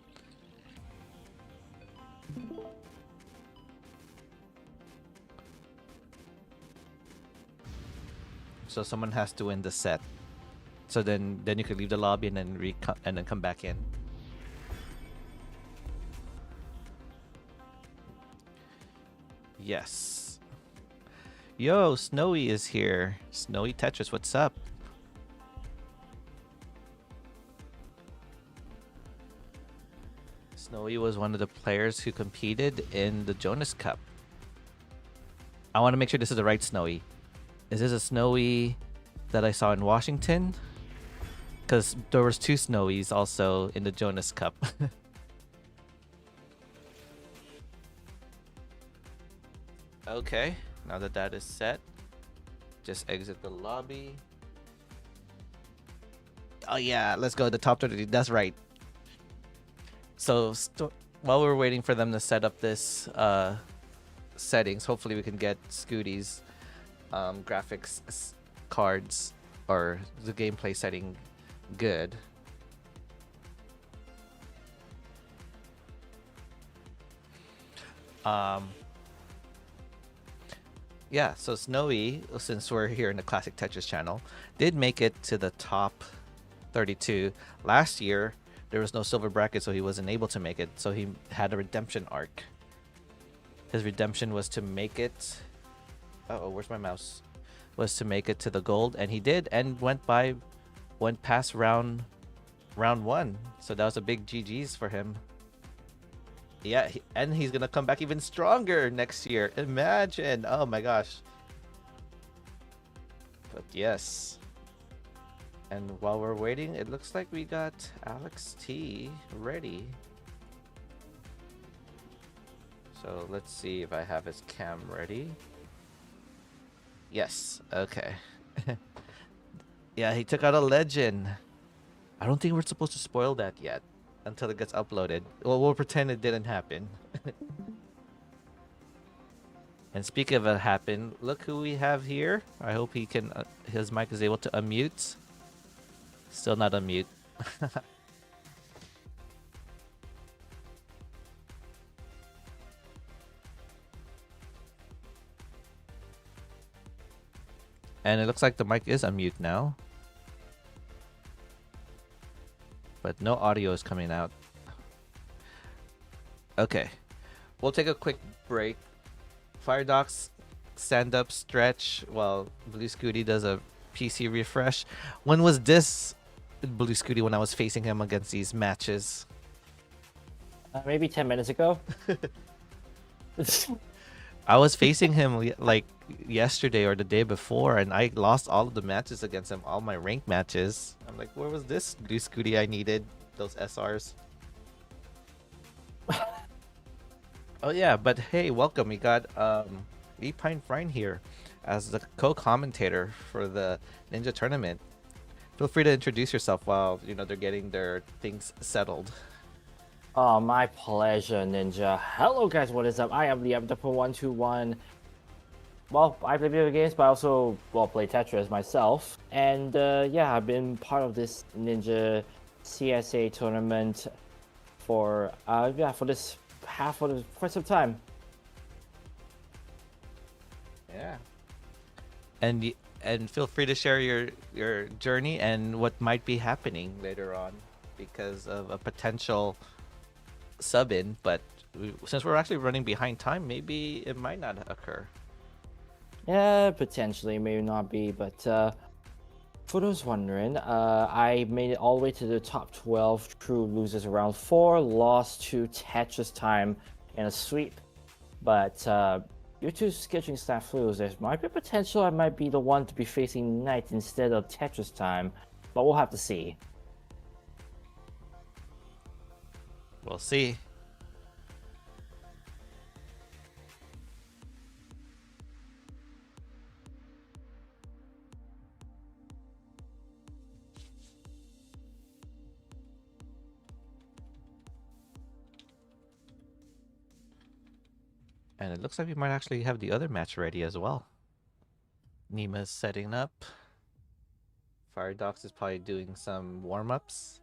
S1: So someone has to win the set. So then you could leave the lobby and then come back in. Yes. Yo, Snowy is here. Snowy Tetris, what's up? Snowy was one of the players who competed in the Jonas Cup. I want to make sure this is the right Snowy. Is this a Snowy that I saw in Washington? Because there was 2 Snowies also in the Jonas Cup. Okay, now that that is set, just exit the lobby. Oh yeah, let's go to the top 30. That's right. So while we're waiting for them to set up this settings, hopefully we can get Scooty's graphics cards or the gameplay setting good. Yeah, so Snowy, since we're here in the Classic Tetris channel, did make it to the top 32. Last year, there was no silver bracket, so he wasn't able to make it. So he had a redemption arc. His redemption was to make it... Uh-oh, where's my mouse? Was to make it to the gold, and he did, and went past round 1. So that was a big GG's for him. Yeah, and he's gonna come back even stronger next year. Imagine! Oh my gosh. But yes. And while we're waiting, it looks like we got Alex T ready. So let's see if I have his cam ready. Yes, okay. Yeah, he took out a legend. I don't think we're supposed to spoil that yet until it gets uploaded. Well, we'll pretend it didn't happen. And speaking of it happen, look who we have here. I hope he can, his mic is able to unmute. Still not unmute. And it looks like the mic is unmute now. But no audio is coming out. Okay. We'll take a quick break. Firedox, stand up, stretch, while Blue Scooty does a PC refresh. When was this Blue Scooty when I was facing him against these matches?
S4: Maybe 10 minutes ago.
S1: I was facing him like yesterday or the day before, and I lost all of the matches against him, all my ranked matches. I'm like, where was this Blue Scooty I needed? Those SRs. Oh yeah, but hey, welcome. We got Pine Frine here as the co-commentator for the Ninja tournament. Feel free to introduce yourself while they're getting their things settled.
S4: Oh, my pleasure, Ninja. Hello, guys. What is up? I am the Avatar121. Well, I play video games, but I also play Tetris myself. And yeah, I've been part of this Ninja CSA tournament for quite some time.
S1: Yeah. And feel free to share your journey and what might be happening later on because of a potential sub-in, but since we're actually running behind time, maybe it might not occur.
S4: Yeah, potentially, maybe not be, but for those wondering, I made it all the way to the top 12, true losers around 4, lost to Tetris Time in a sweep, but due to scheduling snafus, there might be potential I might be the one to be facing Knight instead of Tetris Time, but we'll have to see.
S1: We'll see. And it looks like we might actually have the other match ready as well. Nima's setting up. Firedox is probably doing some warm-ups.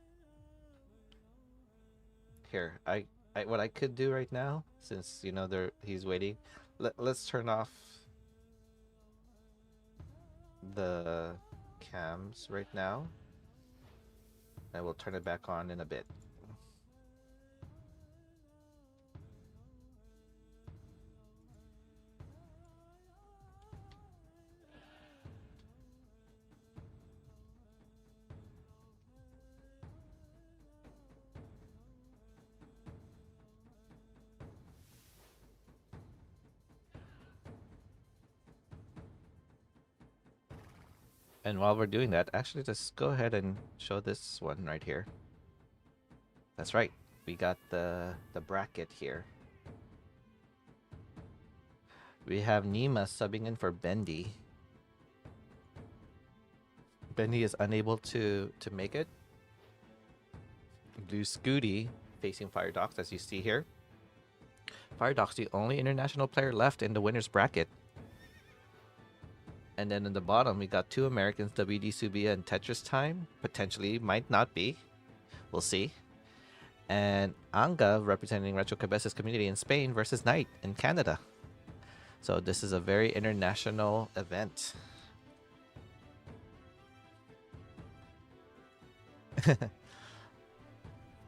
S1: Here, what I could do right now, since you know he's waiting, let's turn off the cams right now, and we'll turn it back on in a bit. And while we're doing that, actually just go ahead and show this one right here. That's right. We got the bracket here. We have Nima subbing in for Bendy. Bendy is unable to make it. Blue Scooty facing Firedox, as you see here. Firedox, the only international player left in the winner's bracket. And then in the bottom, we got two Americans, WD Subia and Tetris Time. Potentially, might not be. We'll see. And Anga representing Retro Cabezas community in Spain versus Knight in Canada. So this is a very international event.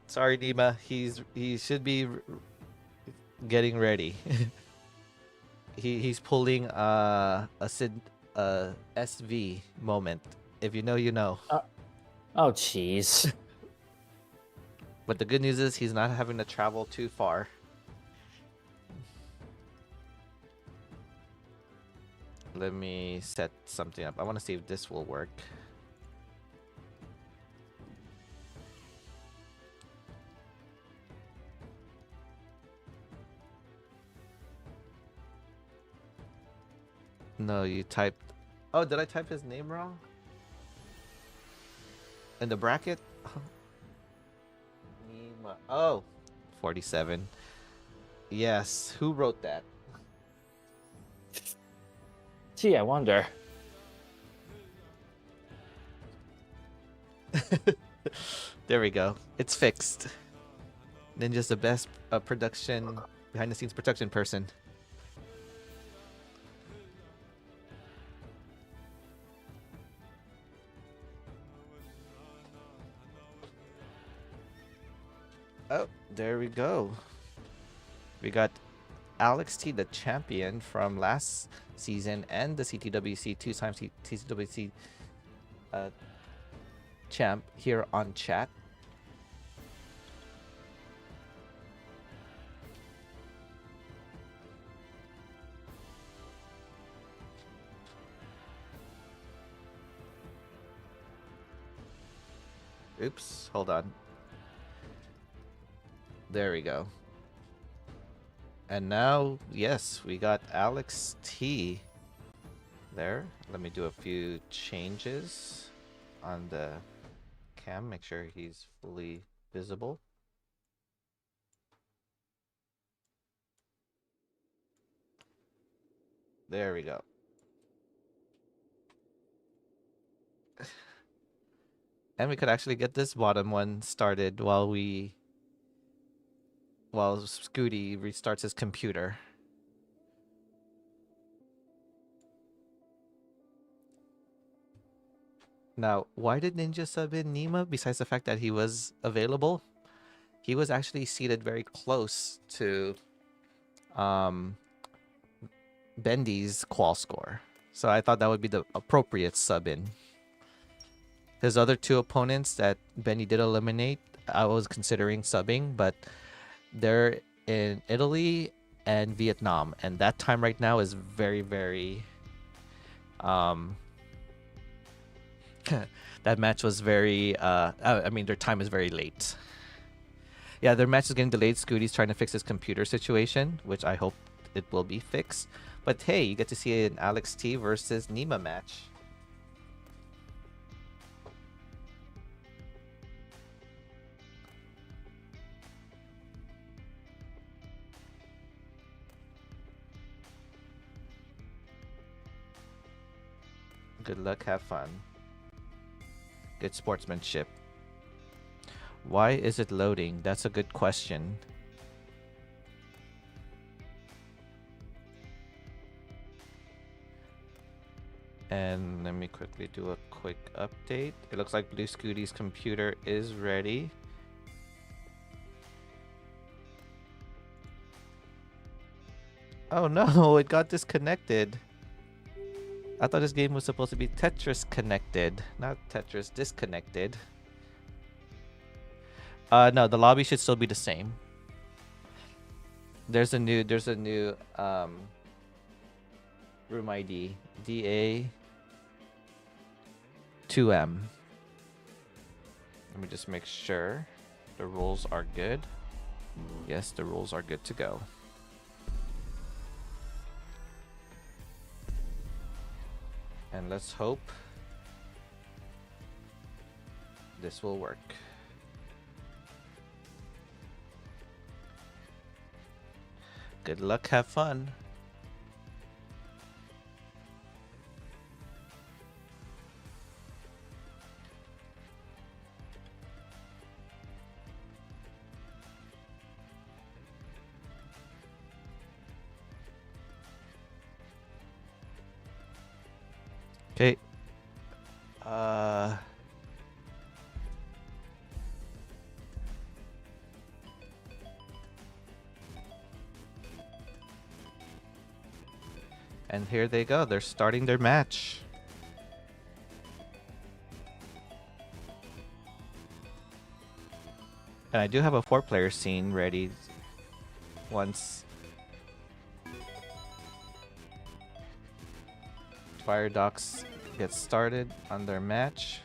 S1: Sorry, Nima. He should be getting ready. He's pulling a SV moment. If you know, you know.
S4: Oh, jeez.
S1: But the good news is he's not having to travel too far. Let me set something up. I want to see if this will work. No, you typed... Oh, did I type his name wrong? In the bracket? Nima. Oh, 47. Yes, who wrote that?
S4: Gee, I wonder.
S1: There we go. It's fixed. Ninja's the best production, behind the scenes production person. Oh, there we go. We got Alex T, the champion from last season and the CTWC, two-time CTWC champ here on chat. Oops, hold on. There we go. And now, yes, we got Alex T there. Let me do a few changes on the cam, make sure he's fully visible. There we go. And we could actually get this bottom one started while Scooty restarts his computer. Now, why did Ninja sub in Nima besides the fact that he was available? He was actually seated very close to Bendy's qual score. So I thought that would be the appropriate sub in. His other two opponents that Bendy did eliminate, I was considering subbing, but they're in Italy and Vietnam, and that time right now is very, very that match was very I mean, their time is very late. Yeah, their match is getting delayed. Scooty's trying to fix his computer situation, which I hope it will be fixed. But hey, you get to see an Alex T versus Nima match. Good luck, have fun. Good sportsmanship. Why is it loading? That's a good question. And let me quickly do a quick update. It looks like Blue Scooty's computer is ready. Oh no, it got disconnected. I thought this game was supposed to be Tetris connected, not Tetris disconnected. No, the lobby should still be the same. There's a new room ID, DA 2M. Let me just make sure the rules are good. Yes, the rules are good to go. And let's hope this will work. Good luck, have fun. Okay. And here they go. They're starting their match. And I do have a 4-player scene ready once Fire Docs gets started on their match.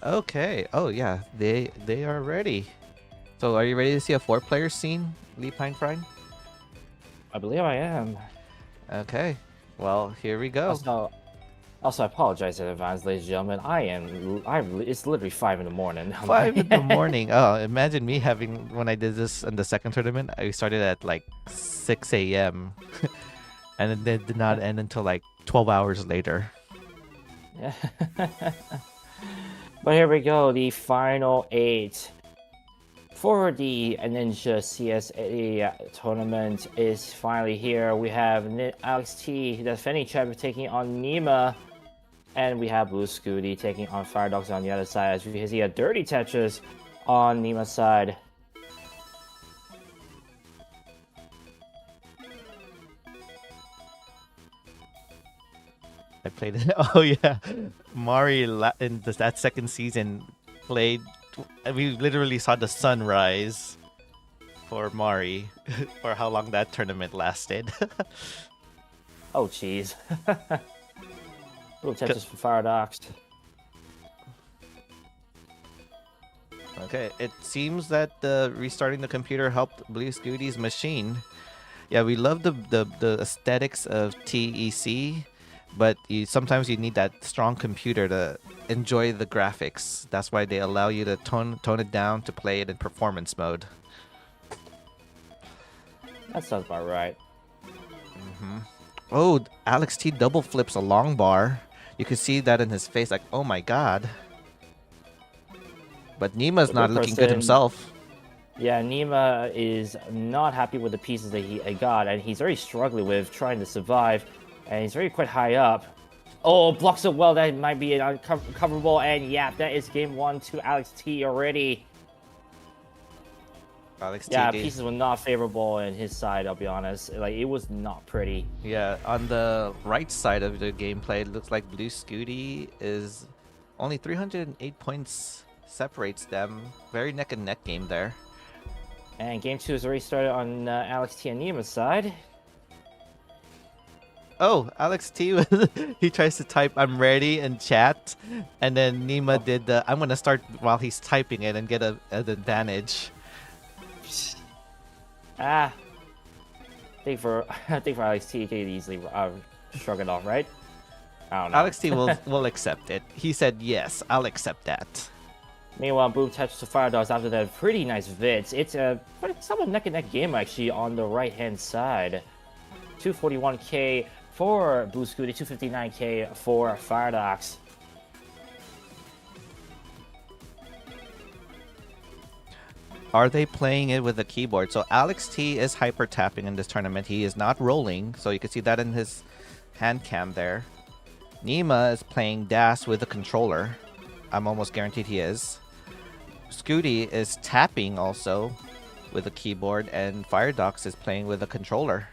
S1: Okay. Oh yeah, they are ready. So are you ready to see a 4-player scene, Lee Pine Friend?
S4: I believe I am.
S1: Okay. Well, here we go.
S4: Also, I apologize in advance, ladies and gentlemen. It's literally 5 in the morning.
S1: 5 in the morning. Oh, imagine me having, when I did this in the second tournament, I started at like 6 a.m. and it did not end until like 12 hours later.
S4: Yeah. But here we go, the final 8 for the Ninja CSA tournament is finally here. We have Alex T, the defending champion, taking on Nima. And we have Blue Scooty taking on Fire Dogs on the other side. As you can see, a Dirty Tetris on Nima's side.
S1: I played it. Oh yeah, Mari in that second season played. We literally saw the sunrise for Mari for how long that tournament lasted.
S4: Oh jeez. Little Tetris for Fire Dogs.
S1: Okay, it seems that restarting the computer helped Blue Scooty's machine. Yeah, we love the aesthetics of TEC, but sometimes you need that strong computer to enjoy the graphics. That's why they allow you to tone it down to play it in performance mode.
S4: That sounds about right.
S1: Oh, Alex T double flips a long bar. You can see that in his face, like, oh my god. But Nima's not looking good himself.
S4: Yeah, Nima is not happy with the pieces that he got, and he's very struggling with trying to survive, and he's very quite high up. Oh, blocks it well, that might be an uncoverable, and yeah, that is game 1 to Alex T already.
S1: Alex
S4: Yeah,
S1: T
S4: pieces were not favorable in his side, I'll be honest. Like, it was not pretty.
S1: Yeah, on the right side of the gameplay, it looks like Blue Scooty is only 308 points separates them. Very neck and neck game there.
S4: And game 2 has already started on Alex T and Nima's side.
S1: Oh, Alex T he tries to type "I'm ready" in chat, and then Nima did the "I'm gonna start" while he's typing it and get an advantage.
S4: Ah, I think for Alex T, he could easily shrug it off, right? I don't know.
S1: Alex T will accept it. He said yes, I'll accept that.
S4: Meanwhile, Boom touches the Fire Dogs after that pretty nice Vits. It's a somewhat neck and neck game actually on the right hand side. 241k for Blue Scooty, 259k for Fire Dogs.
S1: Are they playing it with a keyboard? So Alex T is hyper tapping in this tournament. He is not rolling, so you can see that in his hand cam there. Nima is playing DAS with a controller. I'm almost guaranteed he is. Scooty is tapping also with a keyboard, and Firedox is playing with a controller.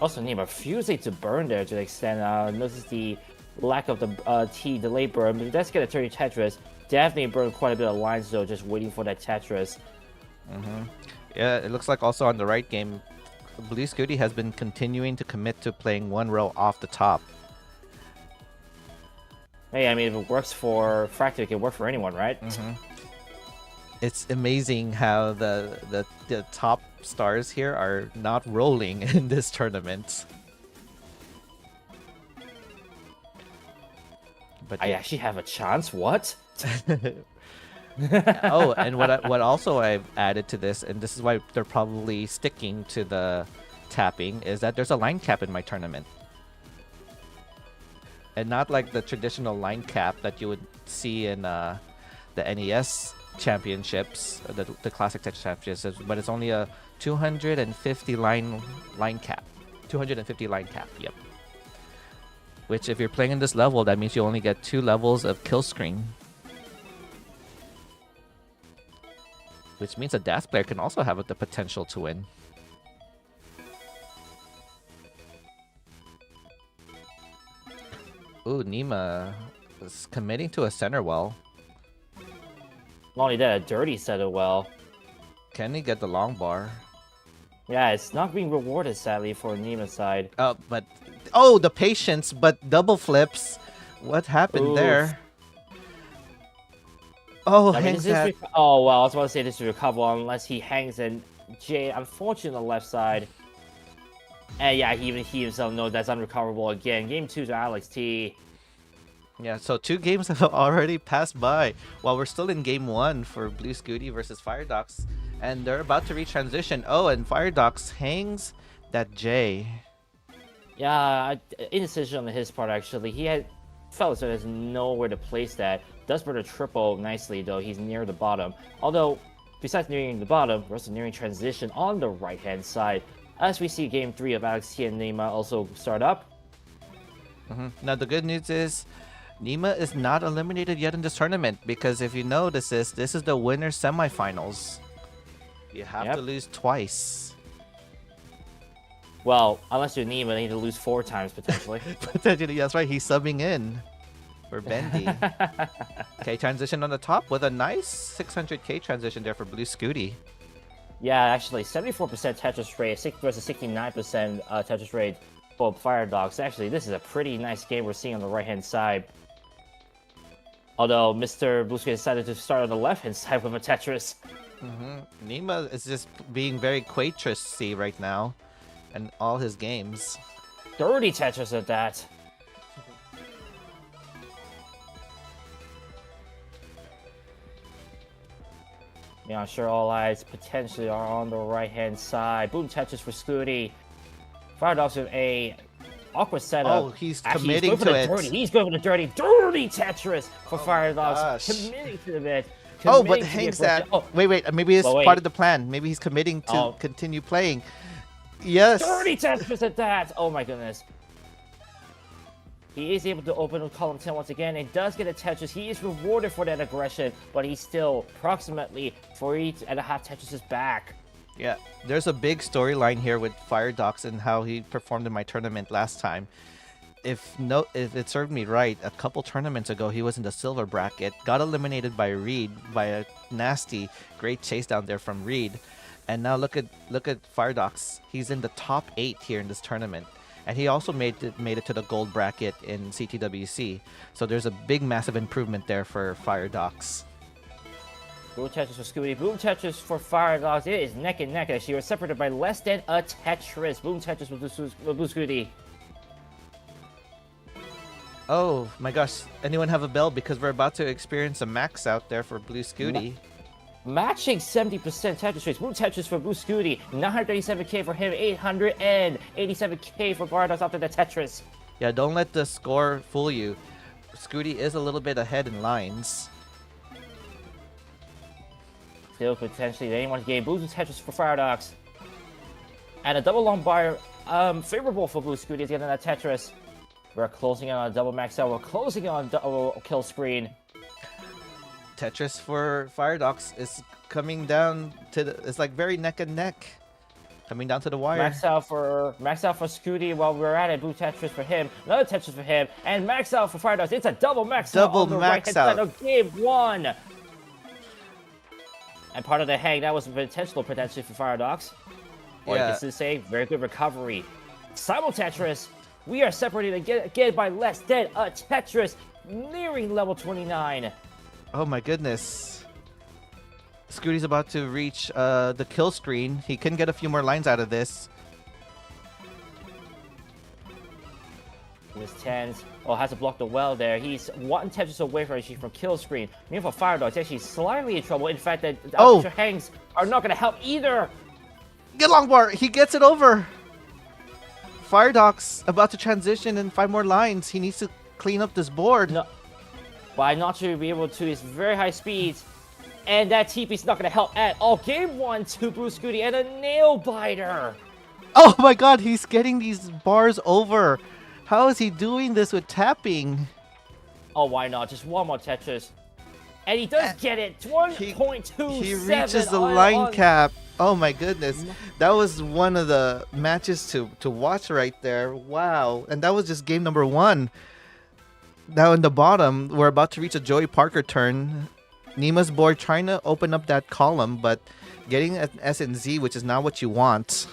S4: Also, Nima refusing to burn there to the extent. Notice the lack of the T delay burn. But let's get a 30 Tetris. Definitely burned quite a bit of lines though, just waiting for that Tetris.
S1: Yeah, it looks like also on the right game, Blue Scooty has been continuing to commit to playing one row off the top.
S4: Hey, I mean, if it works for Fractal, it can work for anyone, right?
S1: It's amazing how the top stars here are not rolling in this tournament. But
S4: I actually have a chance. What?
S1: Oh, and what also I've added to this, and this is why they're probably sticking to the tapping, is that there's a line cap in my tournament. And not like the traditional line cap that you would see in the NES championships, the classic Tetris championships, but it's only a 250 line cap. 250 line cap, yep. Which, if you're playing in this level, that means you only get 2 levels of kill screen. Which means a DAS player can also have the potential to win. Ooh, Nima is committing to a center well.
S4: Not only that, a dirty center well.
S1: Can he get the long bar?
S4: Yeah, it's not being rewarded, sadly, for Nima's side.
S1: Oh, the patience, but double flips. What happened
S4: Oof.
S1: there? Oh,
S4: I mean,
S1: hangs
S4: this
S1: that.
S4: is oh, well, I was about to say this is recoverable unless he hangs in J, unfortunately, on the left side. And yeah, he himself knows that's unrecoverable again. Game 2 to Alex T.
S1: Yeah, so 2 games have already passed by while we're still in game 1 for Blue Scooty versus Firedox. And they're about to retransition. Oh, and Firedox hangs that J.
S4: Yeah, indecision on his part, actually. He had felt so there's nowhere to place that. Does burn a triple nicely, though. He's near the bottom. Although, besides nearing the bottom, we're also nearing transition on the right-hand side. As we see game 3 of Alex T and Nima also start up.
S1: Now, the good news is Nima is not eliminated yet in this tournament, because if you notice this is the winner semifinals. You have to lose twice.
S4: Well, unless you're Nima, they need to lose 4 times, potentially.
S1: Potentially, that's right. He's subbing in for Bendy. Okay, transition on the top with a nice 600k transition there for Blue Scooty.
S4: Yeah, actually, 74% Tetris rate, 6 versus 69% Tetris rate for Fire Dogs. Actually, this is a pretty nice game we're seeing on the right-hand side. Although Mr. Blue Scooty decided to start on the left-hand side with a Tetris.
S1: Nima is just being very Quatrus-y right now in all his games.
S4: Dirty Tetris at that. Yeah, I'm sure all eyes potentially are on the right-hand side. Boom Tetris for Scooty. Fire Dogs with a awkward setup.
S1: Oh, he's
S4: Actually,
S1: committing
S4: he's going
S1: to
S4: for the
S1: it.
S4: dirty. He's going for the dirty Tetris for Fire Dogs.
S1: gosh.
S4: Committing to the bit.
S1: Oh,
S4: Committing
S1: but
S4: to the
S1: hangs
S4: approach.
S1: that.
S4: Oh,
S1: Wait. Maybe it's
S4: But wait.
S1: part of the plan. Maybe he's committing to continue playing. Yes.
S4: dirty Tetris at that. Oh my goodness. He is able to open column 10 once again and does get a Tetris. He is rewarded for that aggression, but he's still approximately 4.5 Tetris back.
S1: Yeah, there's a big storyline here with Firedox and how he performed in my tournament last time. If it served me right, a couple tournaments ago, he was in the silver bracket, got eliminated by Reed by a nasty, great chase down there from Reed. And now look at Firedox. He's in the top 8 here in this tournament. And he also made it to the gold bracket in CTWC. So there's a big massive improvement there for Firedox.
S4: Boom Tetris for Scooty, Boom Tetris for Fire Dogs. It is neck and neck. She was separated by less than a Tetris. Boom Tetris with Blue Scooty.
S1: Oh my gosh, anyone have a bell? Because we're about to experience a max out there for Blue Scooty.
S4: Matching 70% Tetris rates. Boom Tetris for Blue Scooty. 937k for him. 887k for Fire Dogs after the Tetris.
S1: Yeah, don't let the score fool you. Scooty is a little bit ahead in lines.
S4: Still potentially anyone's game. Blue Tetris for Fire Dogs. And a double long bar favorable for Blue Scooty at the end of that Tetris. We're closing on a double max out. We're closing on double kill screen.
S1: Tetris for Firedox is coming down to it's like very neck and neck. Coming down to the wire.
S4: Max out for Scooty while we're at it. Blue Tetris for him. Another Tetris for him. And max out for Firedox. It's a double max out on the right-hand side of game 1. And part of the hang, that was potentially for Firedox. Or
S1: Yeah.
S4: you can say, very good recovery. Simul Tetris. We are separated again by less than a Tetris. Nearing level 29.
S1: Oh my goodness. Scooty's about to reach the kill screen. He can get a few more lines out of this.
S4: Miss Tens. Oh, has to block the well there. He's one Tetris away from kill screen. Meanwhile, Firedogs actually slightly in trouble. In fact, the extra hangs are not going to help either.
S1: Get long bar. He gets it over. Firedox about to transition in 5 more lines. He needs to clean up this board.
S4: No, but not to be able to. It's very high speeds. And that TP's not going to help at all. Game 1 to Blue Scooty and a nail biter.
S1: Oh my god, he's getting these bars over. How is he doing this with tapping?
S4: Oh, why not? Just one more Tetris. And he does get it. 1.27.
S1: He reaches the line cap. Oh my goodness. That was one of the matches to watch right there. Wow. And that was just game number 1. Now in the bottom, we're about to reach a Joey Parker turn. Nima's board trying to open up that column, but getting an S and Z, which is not what you want.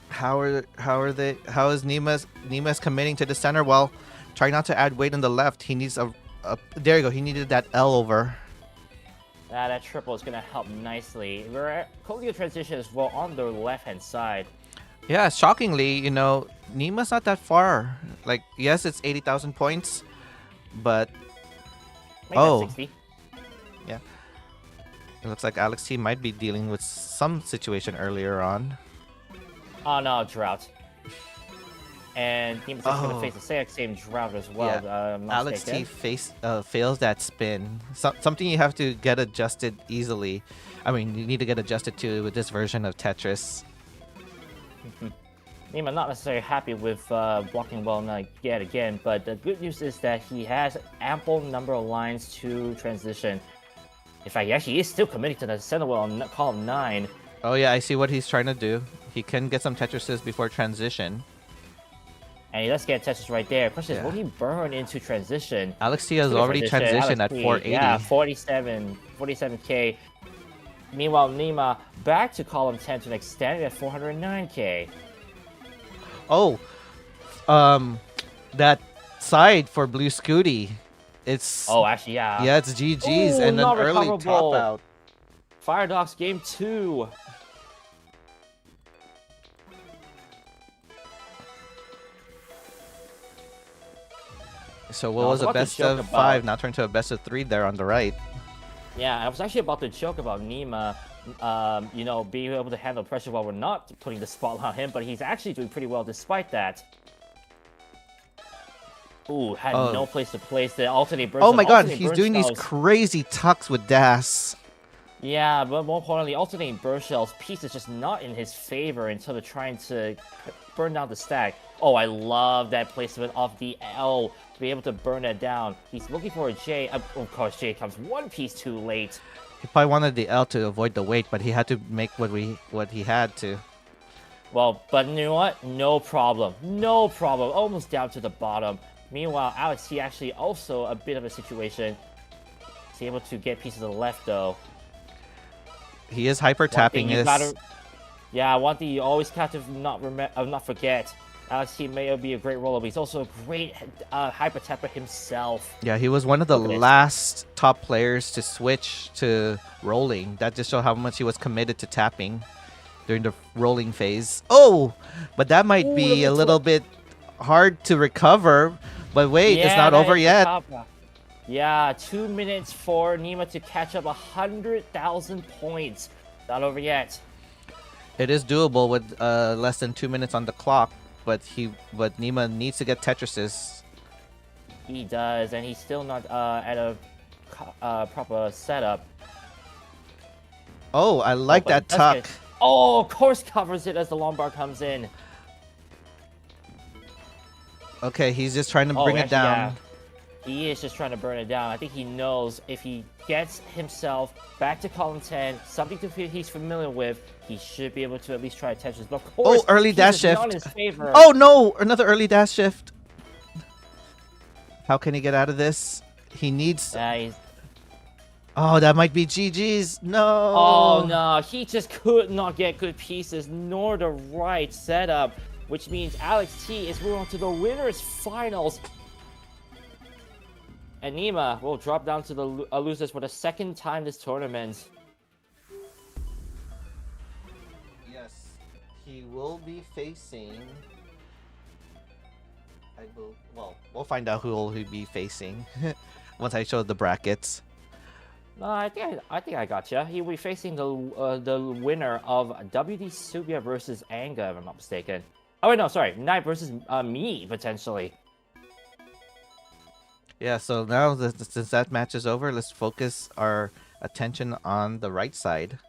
S1: How is Nima's committing to the center? Well, try not to add weight on the left. He needs there you go. He needed that L over.
S4: That triple is going to help nicely. We're at Codio transition as well on the left-hand side.
S1: Yeah, shockingly, Nima's not that far. Like, yes, it's 80,000 points, but
S4: Maybe that's 60.
S1: yeah. It looks like Alex T might be dealing with some situation earlier on.
S4: Oh no, drought. And Nima's going to face the same drought as well.
S1: Yeah. Alex T fails that spin. Something you have to get adjusted easily. I mean, you need to get adjusted to with this version of Tetris.
S4: Nima not necessarily happy with blocking well yet again, but the good news is that he has ample number of lines to transition. In fact, he actually is still committing to the center well on column 9.
S1: Oh yeah, I see what he's trying to do. He can get some Tetrises before transition.
S4: And he does get Tetris right there. Question is, will he burn into transition?
S1: Alex T has already transitioned at 480.
S4: Yeah, 47k. Meanwhile, Nima back to column 10 to an extended at 409k.
S1: Oh, that side for Blue Scooty. It's
S4: Actually, yeah.
S1: Yeah, it's GG's and an early top out.
S4: Firedogs game 2.
S1: So what was a best of 5 now turned to a best of 3 there on the right.
S4: Yeah, I was actually about to joke about Nima, being able to handle pressure while we're not putting the spotlight on him, but he's actually doing pretty well despite that. Ooh, had no place to place the alternate burst.
S1: Oh my god, he's doing these crazy tucks with Das.
S4: Yeah, but more importantly, alternating burst shells piece is just not in his favor until they're trying to burn down the stack. Oh, I love that placement of the L to be able to burn that down. He's looking for a J. Of course, J comes one piece too late.
S1: He probably wanted the L to avoid the weight, but he had to make what he had to.
S4: Well, but you know what? No problem. No problem. Almost down to the bottom. Meanwhile, Alex T actually also a bit of a situation. He's able to get pieces to the left though.
S1: He is hyper
S4: One thing
S1: tapping
S4: you
S1: this.
S4: gotta, yeah, one thing you always have to not forget. Alex T may be a great roller, but he's also a great hyper tapper himself.
S1: Yeah, he was one of the
S4: Look at this.
S1: last top players to switch to rolling. That just showed how much he was committed to tapping during the rolling phase. Oh, but that might
S4: Ooh,
S1: be a
S4: level
S1: little bit hard to recover. But wait, it's
S4: Yeah,
S1: not
S4: that
S1: over
S4: is the
S1: yet.
S4: top. Yeah, 2 minutes for Nima to catch up 100,000 points. Not over yet.
S1: It is doable with less than 2 minutes on the clock, but Nima needs to get Tetrises.
S4: He does, and he's still not at a proper setup.
S1: Oh, I like
S4: but
S1: that
S4: that's
S1: tuck.
S4: good. Oh, of course covers it as the long bar comes in.
S1: Okay, he's just trying to
S4: Oh,
S1: bring it
S4: actually,
S1: down.
S4: yeah. He is just trying to burn it down. I think he knows if he gets himself back to column 10, something he's familiar with, he should be able to at least try Tetris. But of course,
S1: early dash
S4: pieces not
S1: shift.
S4: in his favor.
S1: Oh no, another early dash shift. How can he get out of this? He needs.
S4: He's...
S1: Oh, that might be GG's. No.
S4: Oh no, he just could not get good pieces, nor the right setup, which means Alex T is moving on to the winners finals. And Nima will drop down to the losers for the second time this tournament.
S1: Yes, he will be facing. Well, we'll find out who will he be facing once I show the brackets.
S4: No, I think I gotcha. He will be facing the winner of WD Subia versus Anga, if I'm not mistaken. Oh wait, no, sorry, Knight versus me potentially.
S1: Yeah, so now since that match is over, let's focus our attention on the right side.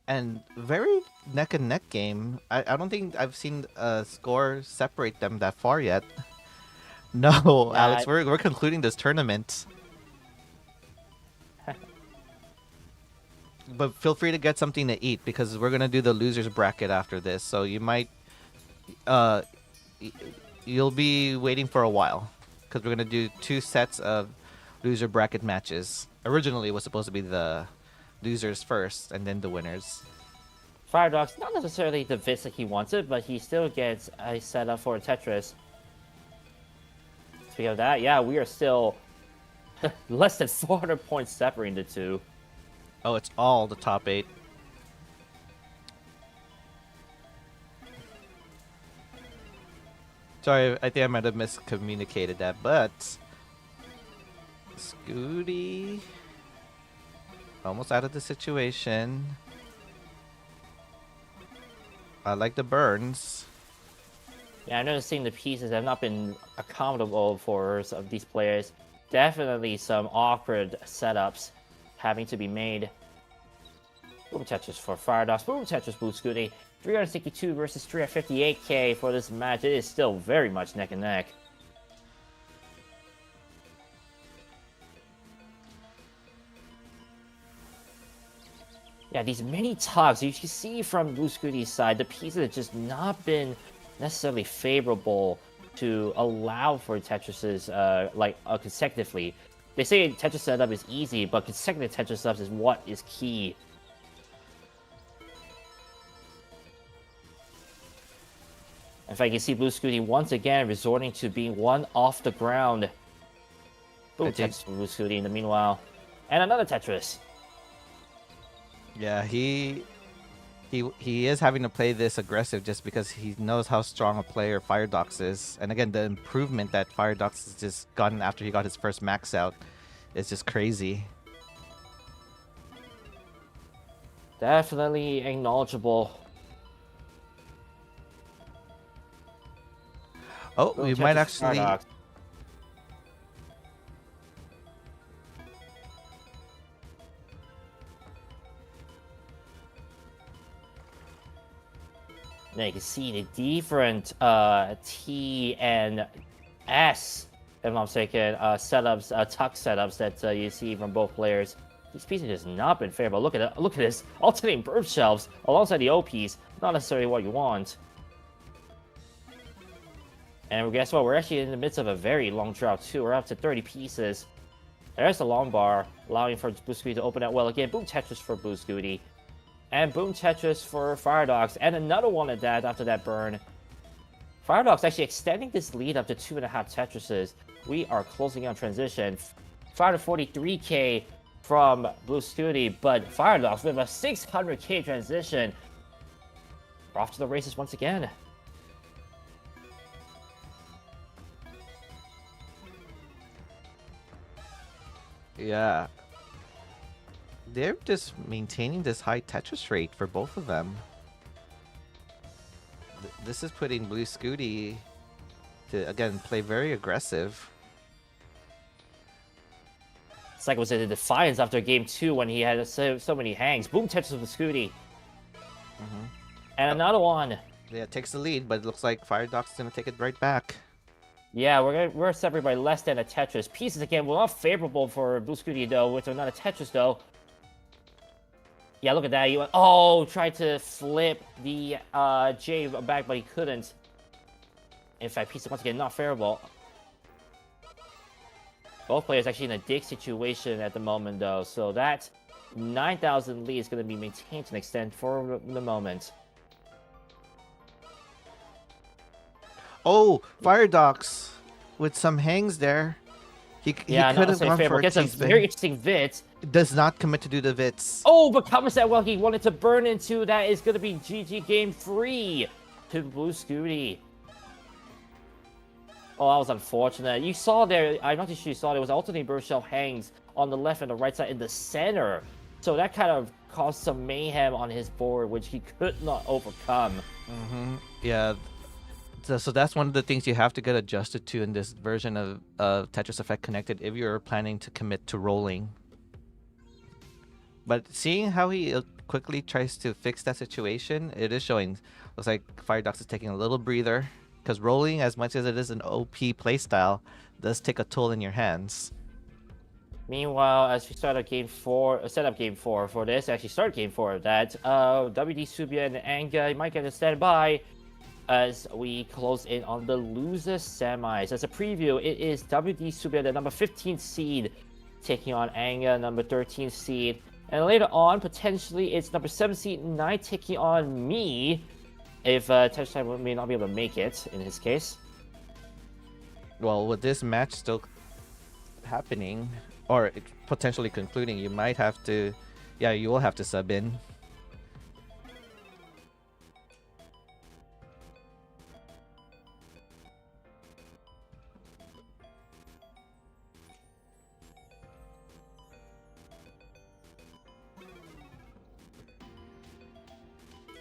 S1: And very neck and neck game. I don't think I've seen a score separate them that far yet. No,
S4: Yeah,
S1: Alex, we're concluding this tournament. But feel free to get something to eat because we're gonna do the losers bracket after this. So you might, you'll be waiting for a while because we're gonna do 2 sets of loser bracket matches. Originally, it was supposed to be the losers first and then the winners.
S4: Firedox, not necessarily the Vits that he wanted, but he still gets a setup for a Tetris. Speaking of that, yeah, we are still less than 400 points separating the two.
S1: Oh, it's all the top 8. Sorry, I think I might have miscommunicated that, but Scooty almost out of the situation. I like the burns.
S4: Yeah, I'm noticing the pieces have not been accommodable for some of these players. Definitely some awkward setups having to be made. Boom Tetris for Firedox, Boom Tetris Blue Scooty. 362 versus 358k for this match. It is still very much neck and neck. Yeah, these many tugs, you can see from Blue Scooty's side, the pieces have just not been necessarily favorable to allow for Tetrises consecutively. They say Tetris setup is easy, but consecutive Tetris setups is what is key. In fact, you see Blue Scooty once again resorting to being one off the ground. Boom, Tetris from Blue Scooty in the meanwhile. And another Tetris.
S1: Yeah, he is having to play this aggressive just because he knows how strong a player Firedox is. And again, the improvement that Firedox has just gotten after he got his first max out is just crazy.
S4: Definitely acknowledgeable.
S1: Oh,
S4: Boom,
S1: we might
S4: Tetris
S1: actually...
S4: Firedox. Now you can see the different T and S, if I'm not mistaken, setups, tuck setups that you see from both players. These pieces has not been fair, but look at it. Look at this alternating bird shelves alongside the OPs. Not necessarily what you want. And guess what? We're actually in the midst of a very long drought too. We're up to 30 pieces. There's the long bar, allowing for Blue Scooty to open up well again. Boom Tetris for Blue Scooty. And Boom Tetris for Fire Dogs. And another one at that after that burn. Fire Dogs actually extending this lead up to 2.5 Tetrises. We are closing on transition. 543k from Blue Scooty, but Fire Dogs with a 600k transition. We're off to the races once again.
S1: Yeah. They're just maintaining this high Tetris rate for both of them. This is putting Blue Scooty to, again, play very aggressive.
S4: It's like it was a defiance after game 2 when he had so many hangs. Boom Tetris with Scooty. And another one.
S1: Yeah, it takes the lead, but it looks like Fire Dog's gonna take it right back.
S4: Yeah, we're separated by less than a Tetris. Pieces again, well, not favorable for Blue Scooty though, with another Tetris though. Yeah, look at that. You tried to flip the J back, but he couldn't. In fact, pieces once again not favorable. Both players actually in a dig situation at the moment though, so that 9,000 lead is going to be maintained to an extent for the moment.
S1: Oh, Fire Dogs with some hangs there. He could have gone for a
S4: Gets a
S1: T-spin.
S4: very interesting vit.
S1: Does not commit to do the Vits.
S4: Oh, but covers that well. He wanted to burn into that. Is going to be GG game 3 to Blue Scooty. Oh, that was unfortunate. You saw there, I'm not too sure you saw there was alternate burst shell hangs on the left and the right side in the center. So that kind of caused some mayhem on his board, which he could not overcome.
S1: Yeah. So that's one of the things you have to get adjusted to in this version of Tetris Effect Connected if you're planning to commit to rolling. But seeing how he quickly tries to fix that situation, it is showing. Looks like Fire Dogs is taking a little breather. Because rolling, as much as it is an OP playstyle, does take a toll in your hands.
S4: Meanwhile, as we start game 4, set up game 4 for this, actually start game 4 of that, WD Subia and Anga might get a standby as we close in on the loser semis. As a preview, it is WD Subia, the number 15 seed, taking on Anga, number 13 seed. And later on, potentially, it's number 7 seed, Knight, taking on me, if Touch Time may not be able to make it, in his case.
S1: Well, with this match still happening, or potentially concluding, you might have to... Yeah, you will have to sub in.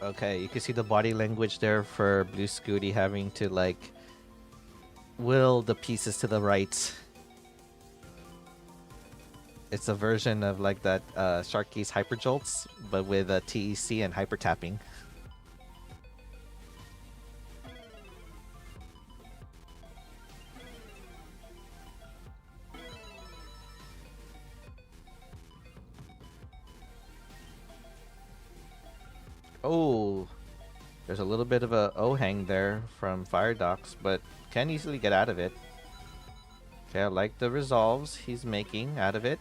S1: Okay, you can see the body language there for Blue Scooty having to, like, will the pieces to the right. It's a version of, like, that Sharky's Hyper Jolts, but with TEC and Hyper Tapping. Oh, there's a little bit of a O-hang there from Fire Dogs, but can easily get out of it. Okay, I like the resolves he's making out of it.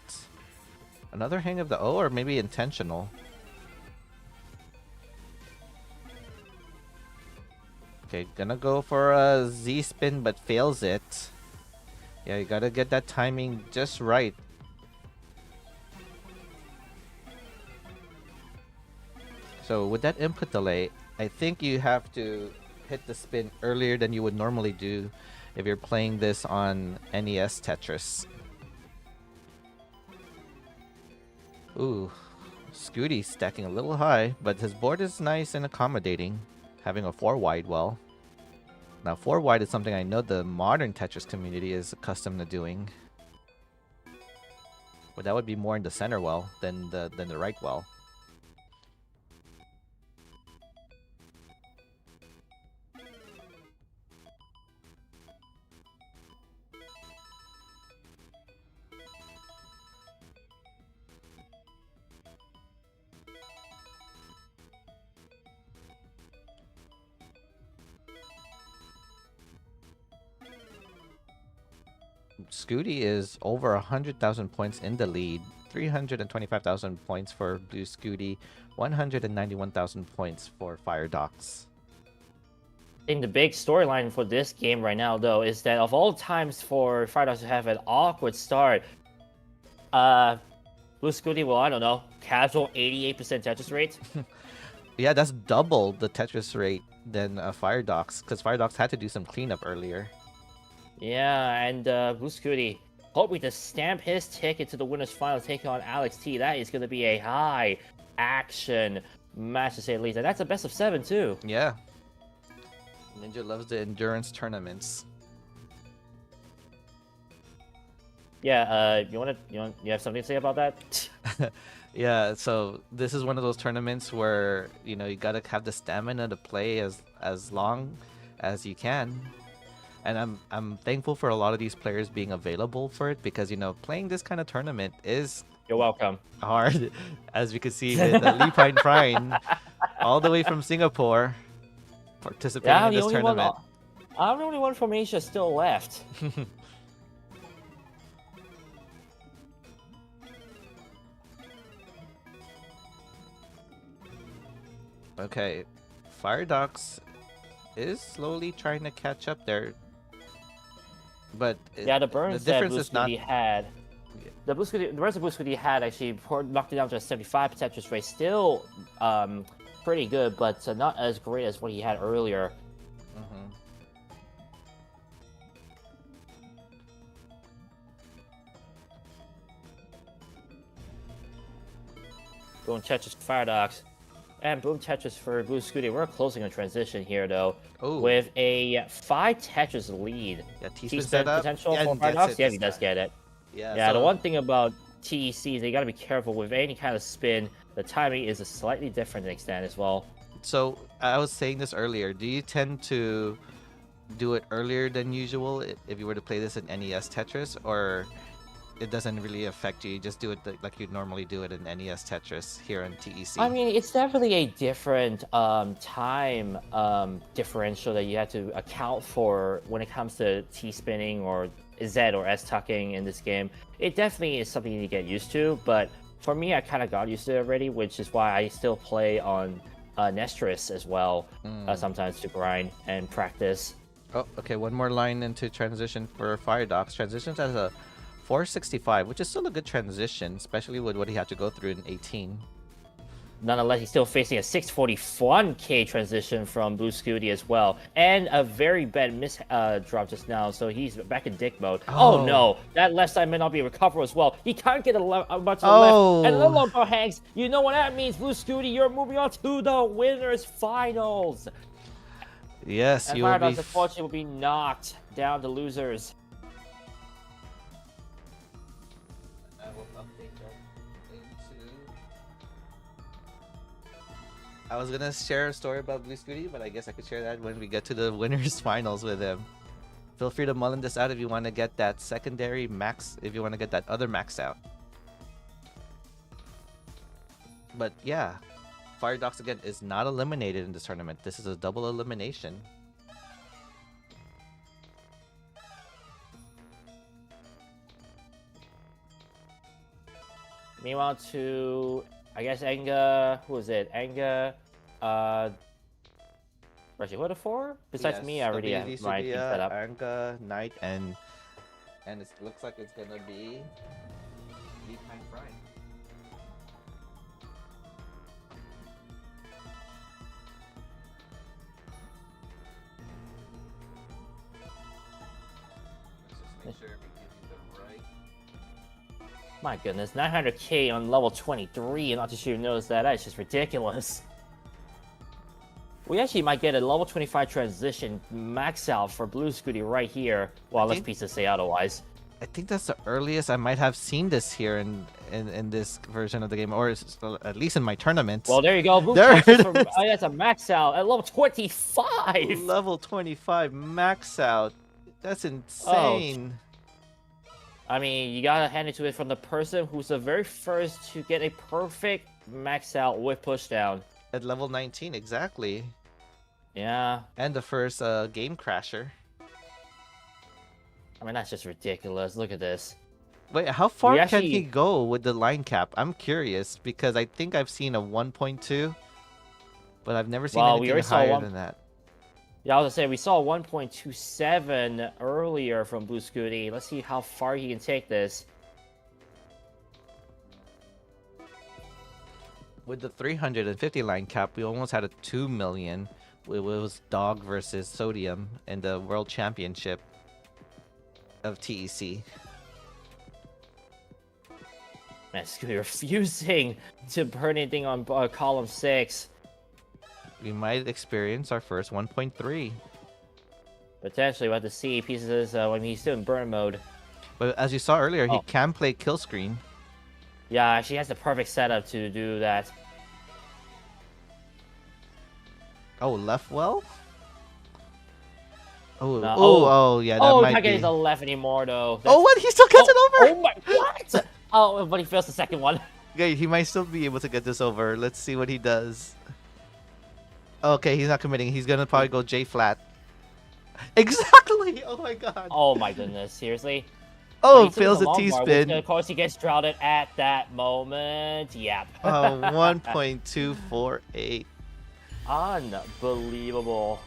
S1: Another hang of the O, or maybe intentional. Okay, gonna go for a Z-spin, but fails it. Yeah, you gotta get that timing just right. So with that input delay, I think you have to hit the spin earlier than you would normally do if you're playing this on NES Tetris. Ooh, Scooty's stacking a little high, but his board is nice and accommodating, having a 4-wide well. Now 4-wide is something I know the modern Tetris community is accustomed to doing. But that would be more in the center well than the right well. Scooty is over 100,000 points in the lead. 325,000 points for Blue Scooty. 191,000 points for Fire Docs.
S4: I think the big storyline for this game right now, though, is that of all times for Fighters to have an awkward start, Blue Scooty, well, I don't know, casual 88% Tetris rate.
S1: Yeah, that's double the Tetris rate than Fire Docs, because Fire Docs had to do some cleanup earlier.
S4: Yeah, and Blue Scooty hoping to stamp his ticket to the winners final, taking on Alex T. That is going to be a high action match to say the least, and that's a best of 7 too.
S1: Yeah. Ninja loves the endurance tournaments.
S4: Yeah, you have something to say about that?
S1: Yeah, so this is one of those tournaments where you gotta have the stamina to play as long as you can, and I'm thankful for a lot of these players being available for it, because playing this kind of tournament is
S4: You're welcome.
S1: hard, as we could see with Lee Pine Prine, all the way from Singapore, participating
S4: Yeah,
S1: in this tournament.
S4: I'm the only one from Asia still left.
S1: Okay, Fire Docs is slowly trying to catch up there, but
S4: Yeah, the burns that
S1: difference
S4: Blue
S1: is not.
S4: Scooty had. The rest of Blue Scooty had actually knocked it down to a 75 Tetris rate. Still, pretty good, but not as great as what he had earlier.
S1: Mhm.
S4: Boom Tetris Fire Docs. And Boom Tetris for Blue Scooty. We're closing a transition here, though,
S1: Ooh.
S4: with a 5 Tetris lead.
S1: Yeah,
S4: T-spin
S1: setup.
S4: potential
S1: Yeah,
S4: for
S1: and
S4: Fire
S1: gets
S4: Docs?
S1: it
S4: Yeah,
S1: this
S4: he does
S1: time.
S4: get it.
S1: Yeah,
S4: Yeah, the
S1: so-
S4: one thing about TEC is they gotta be careful with any kind of spin. The timing is a slightly different extent as well.
S1: So I was saying this earlier. Do you tend to do it earlier than usual if you were to play this in NES Tetris, or it doesn't really affect you? You just do it like you'd normally do it in NES Tetris here in TEC.
S4: I mean, it's definitely a different time differential that you have to account for when it comes to T-spinning or Z or S tucking in this game. It definitely is something you need to get used to, but for me, I kind of got used to it already, which is why I still play on Nestris as well, sometimes to grind and practice.
S1: Oh, okay. One more line into transition for Fire Docs. Transitions as a 465, which is still a good transition, especially with what he had to go through in 18.
S4: Nonetheless, he's still facing a 641k transition from Blue Scooty as well, and a very bad miss drop just now, so he's back in dick mode. Oh, no, that left side may not be recoverable as well. He can't get much to the left, and the logo hangs. You know what that means, Blue Scooty? You're moving on to the winners finals.
S1: Yes,
S4: And
S1: you will
S4: Fire
S1: be.
S4: Dogs, unfortunately, will be knocked down to losers.
S1: I will update that into. I was gonna share a story about Blue Scooty, but I guess I could share that when we get to the winners finals with him. Feel free to mullin this out if you want to get that secondary max, if you want to get that other max out. But yeah, Fire Docs again is not eliminated in this tournament. This is a double elimination.
S4: Meanwhile, to I guess Anga, who is it? Anga, actually, who are the 4? Besides me, I already have my team set up.
S1: Anka, Knight, and it looks like it's gonna be Deep Pine Prime. Let's just make sure we give you the right.
S4: My goodness, 900k on level 23, and not too sure you noticed that. That's just ridiculous. We actually might get a level 25 transition max out for Blue Scooty right here. Well, let's pieces say otherwise.
S1: I think that's the earliest I might have seen this here in this version of the game, or at least in my tournaments.
S4: Well, there you go. Blue
S1: There it
S4: from,
S1: is.
S4: that's a max out at level 25.
S1: Level 25 max out. That's insane.
S4: I mean, you gotta hand it to it from the person who's the very first to get a perfect max out with pushdown.
S1: At level 19, exactly.
S4: Yeah.
S1: And the first game crasher.
S4: I mean, that's just ridiculous. Look at this.
S1: Wait, how far can he
S4: actually-
S1: go with the line cap? I'm curious because I think I've seen a 1.2, but I've never seen
S4: Well, we
S1: anything
S4: already saw
S1: higher
S4: one-
S1: than that.
S4: Yeah, I was gonna say we saw 1.27 earlier from Blue Scooty. Let's see how far he can take this.
S1: With the 350 line cap, we almost had a 2 million. It was Dog versus Sodium in the World Championship of TEC.
S4: Man, Scooty refusing to burn anything on column 6.
S1: We might experience our first 1.3.
S4: Potentially, we'll have to see pieces when he's still in burn mode.
S1: But as you saw earlier, he
S4: Oh.
S1: can play kill screen.
S4: Yeah, she has the perfect setup to do that.
S1: Oh, left well? Oh,
S4: No,
S1: oh, yeah, that
S4: Oh, he
S1: might
S4: can't get
S1: be.
S4: to the left anymore, though.
S1: Oh, what? He still gets it over?
S4: Oh my, what? Oh, but he fails the second one.
S1: Okay, he might still be able to get this over. Let's see what he does. Okay, he's not committing. He's gonna probably go J flat. Exactly! Oh my god.
S4: Oh my goodness, seriously?
S1: Oh,
S4: But he's
S1: fails
S4: in
S1: the
S4: long bar, which,
S1: T-spin.
S4: of course, he gets shrouded at that moment. Yep.
S1: Oh, 1.248.
S4: Unbelievable.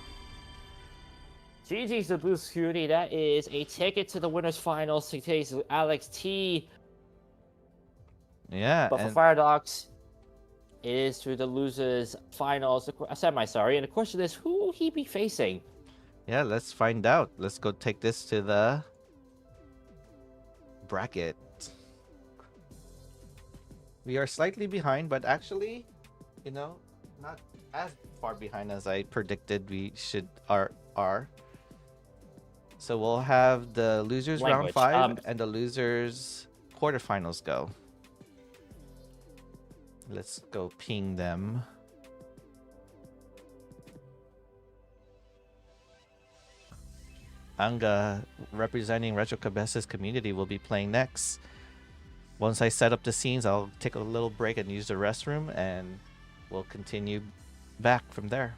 S4: GG's to Blue Scooty. That is a ticket to the winners finals to today's Alex T.
S1: Yeah,
S4: But for
S1: and
S4: Firedox, it is to the losers finals. Semi-sorry. And the question is, who will he be facing?
S1: yeah, let's find out. Let's go take this to the bracket. We are slightly behind, but actually, you know, not as far behind as I predicted we should are. So we'll have the losers round
S4: Language,
S1: 5 and the losers quarterfinals go. Let's go ping them. Anga, representing Retro Cabezas community, will be playing next. Once I set up the scenes, I'll take a little break and use the restroom, and we'll continue back from there.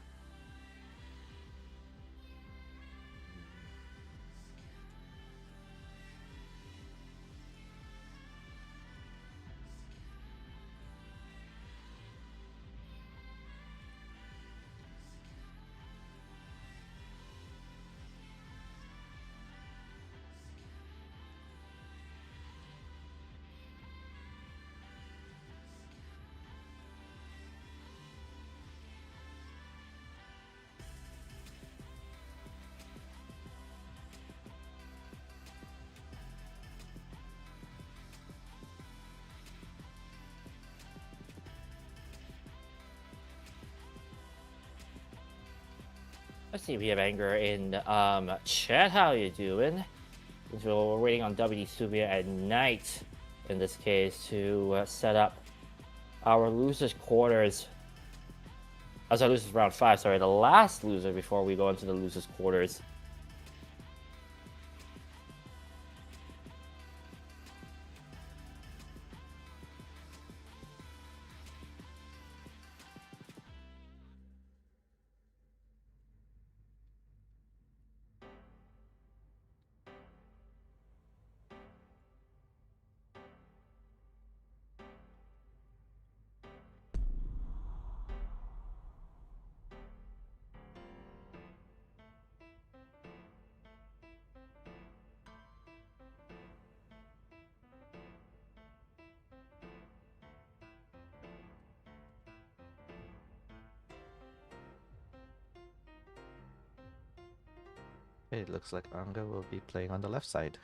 S4: Let's see if we have anger in chat. How you doing? So we're waiting on WD Studio at night, in this case, to set up our losers quarters. Oh, sorry, losers round 5. Sorry, the last loser before we go into the losers quarters.
S1: Okay, it looks like Anga will be playing on the left side.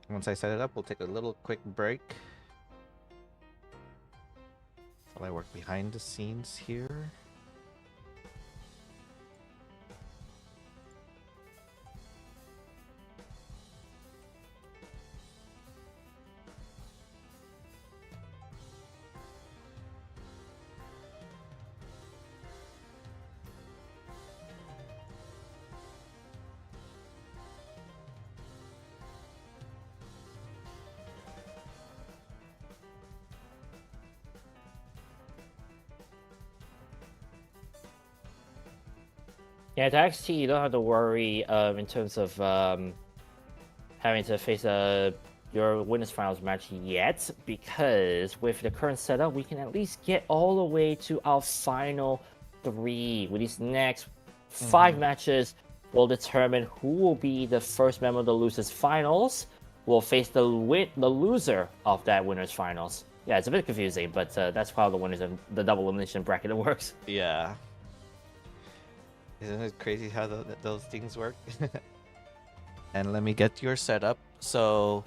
S1: Once I set it up, we'll take a little quick break. While I work behind the scenes here.
S4: Yeah, to XT, you don't have to worry in terms of having to face your winners finals match yet, because with the current setup, we can at least get all the way to our final 3. With these next 5 matches, will determine who will be the first member of the losers finals. Will face the loser of that winners finals. Yeah, it's a bit confusing, but that's how the winners of the double elimination bracket works.
S1: Yeah. Isn't it crazy how those things work? And let me get your setup. So,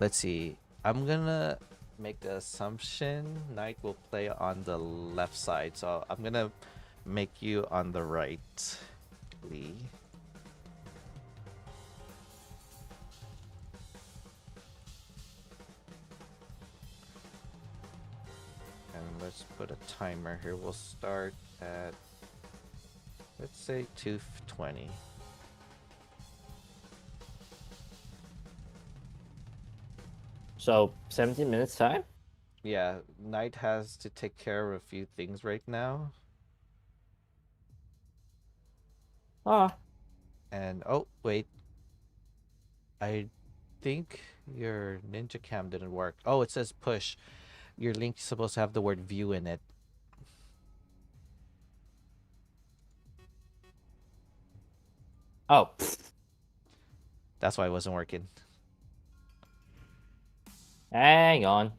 S1: let's see. I'm gonna make the assumption Knight will play on the left side. So I'm gonna make you on the right, Lee. And let's put a timer here. We'll start at, let's say, 2:20.
S4: So 17 minutes time.
S1: Yeah, Knight has to take care of a few things right now.
S4: Ah,
S1: And oh, wait. I think your Ninja Cam didn't work. Oh, it says push. Your link's supposed to have the word view in it.
S4: oh,
S1: That's why it wasn't working.
S4: hang on.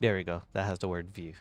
S1: There we go. That has the word view.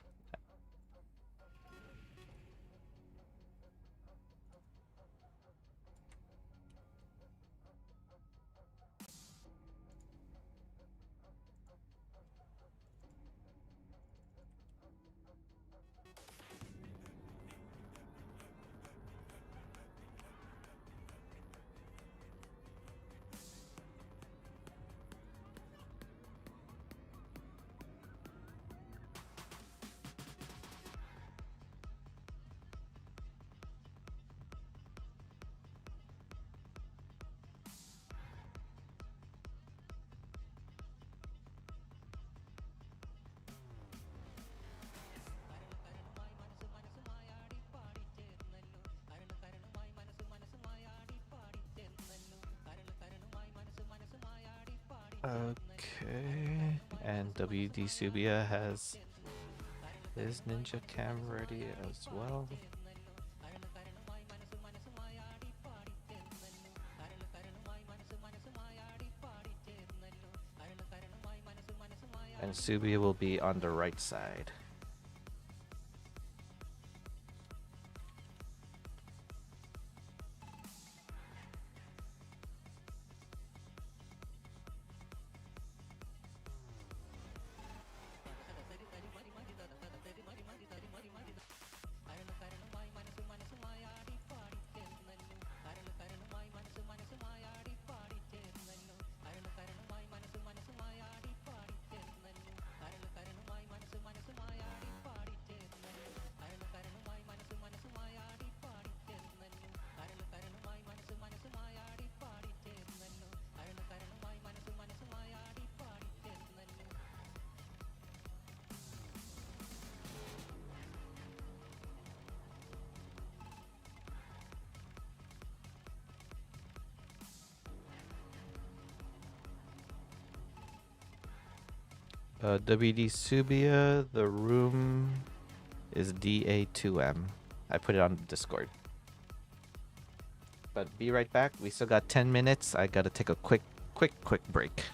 S1: Okay. And WD Subia has his Ninja Cam ready as well. And Subia will be on the right side. WD Subia, the room is DA2M. I put it on Discord. But be right back. We still got 10 minutes. I gotta take a quick break.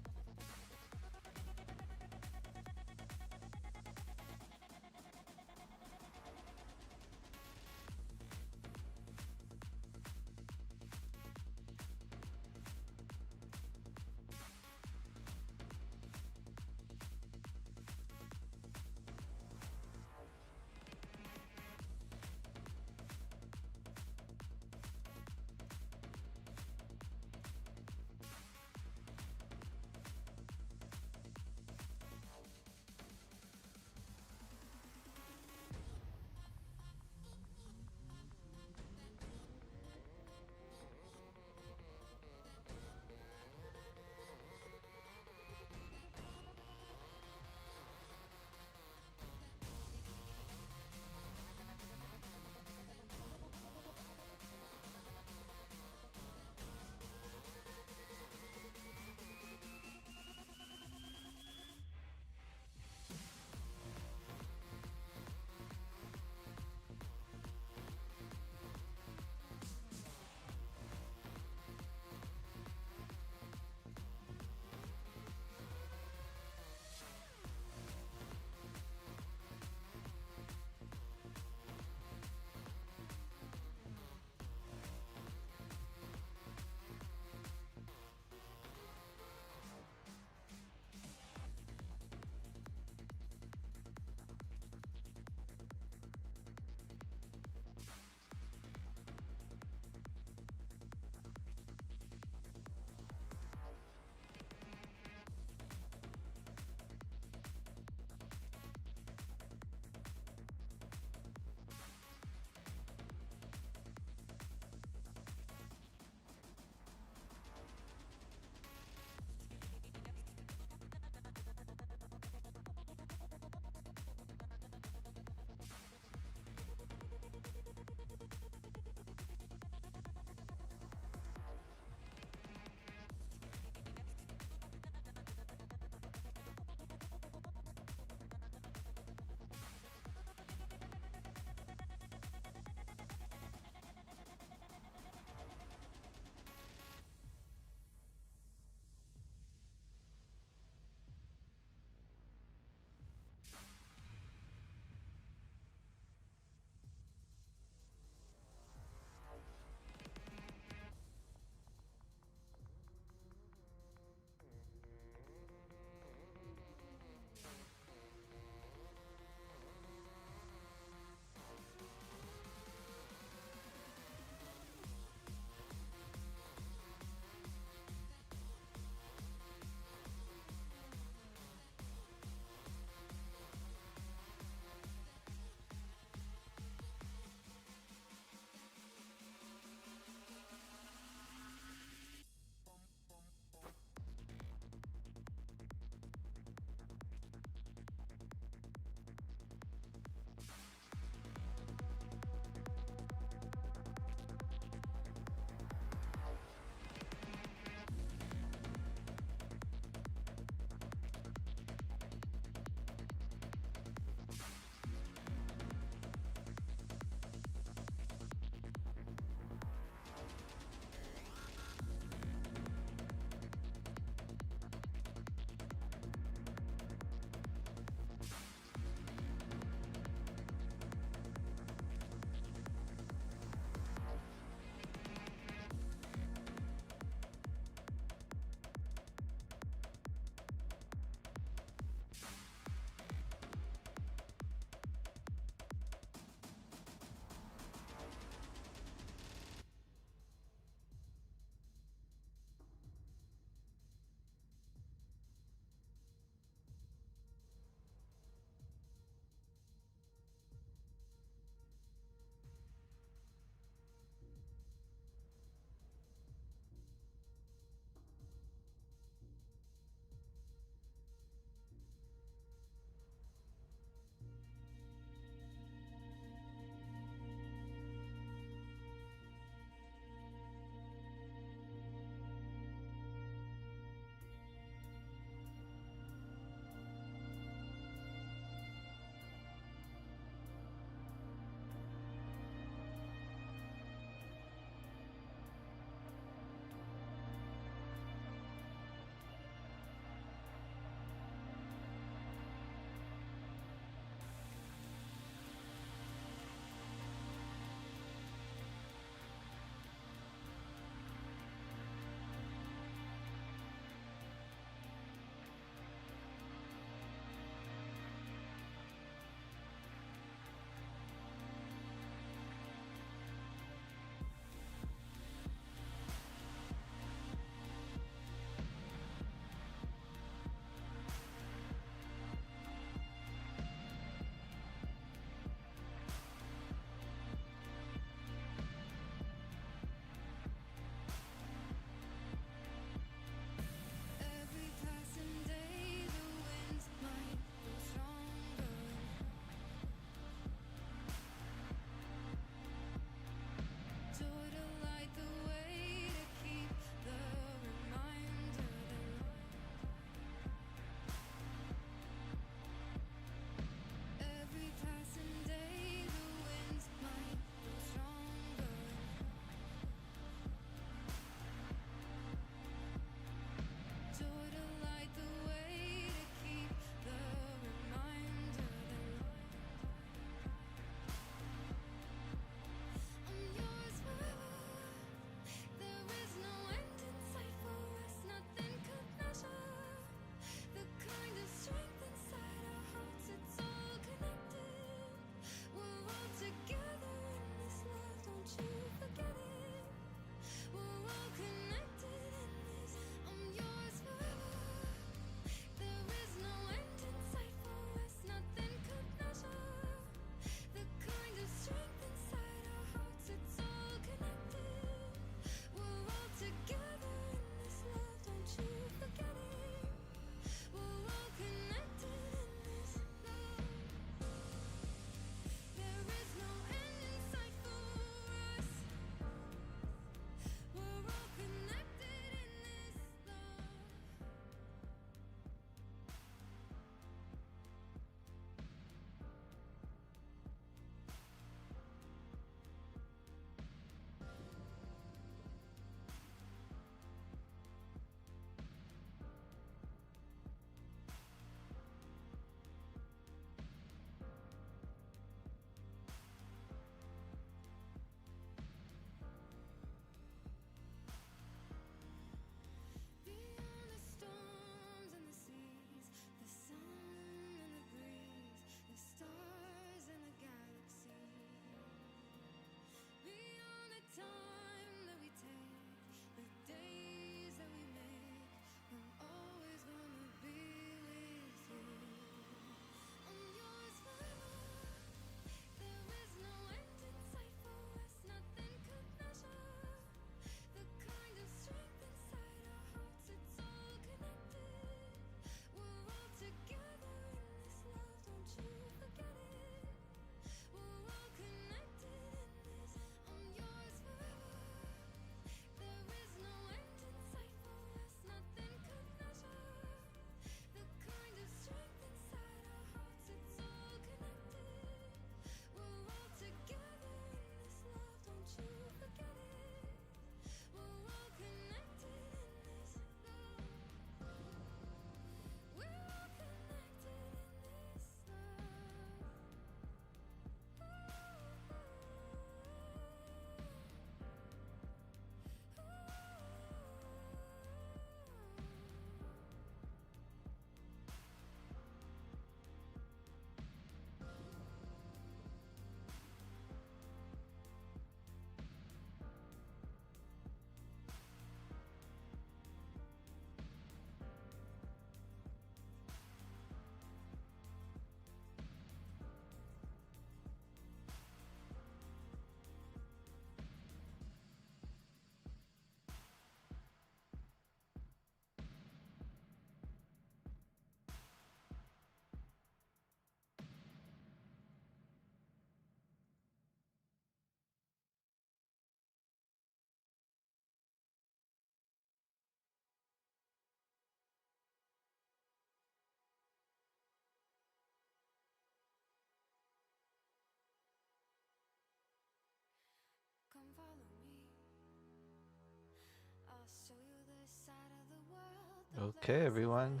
S1: Okay, everyone.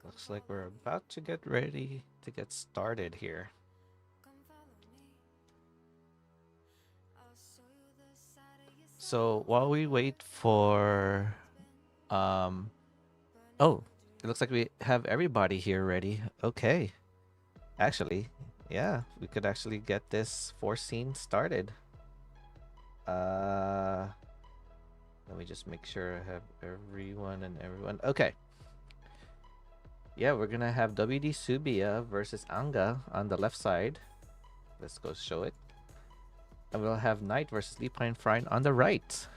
S1: Looks like we're about to get ready to get started here. So while we wait for oh, it looks like we have everybody here ready. Okay. Actually, yeah, we could actually get this 4 scene started. Let me just make sure I have everyone and everyone. Okay. Yeah, we're gonna have WD Subia versus Anga on the left side. Let's go show it. And we'll have Knight versus Lipine Frine on the right.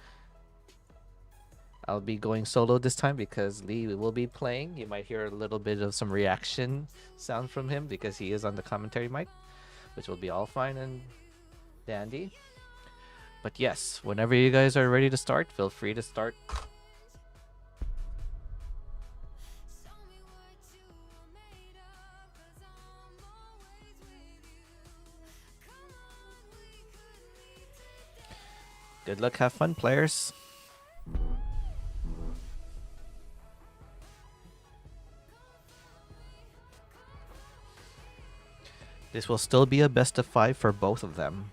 S1: I'll be going solo this time because Lee will be playing. You might hear a little bit of some reaction sound from him because he is on the commentary mic, which will be all fine and dandy. But yes, whenever you guys are ready to start, feel free to start. Good luck, have fun, players. This will still be a best of 5 for both of them.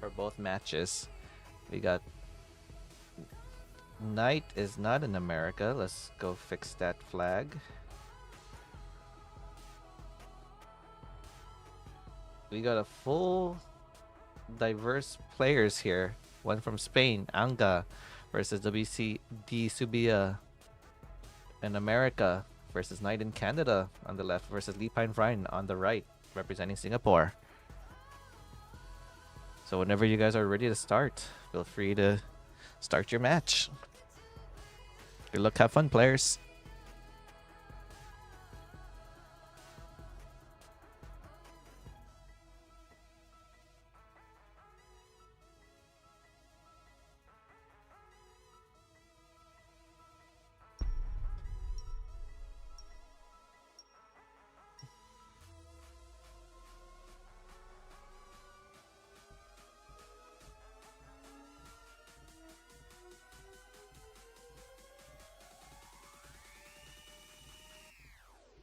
S1: For both matches. We got Knight is not in America. Let's go fix that flag. We got a full diverse players here. One from Spain, Anga versus WCD Subia in America versus Knight in Canada on the left versus Lipine Frine on the right representing Singapore. So whenever you guys are ready to start, feel free to start your match. Good luck, have fun, players.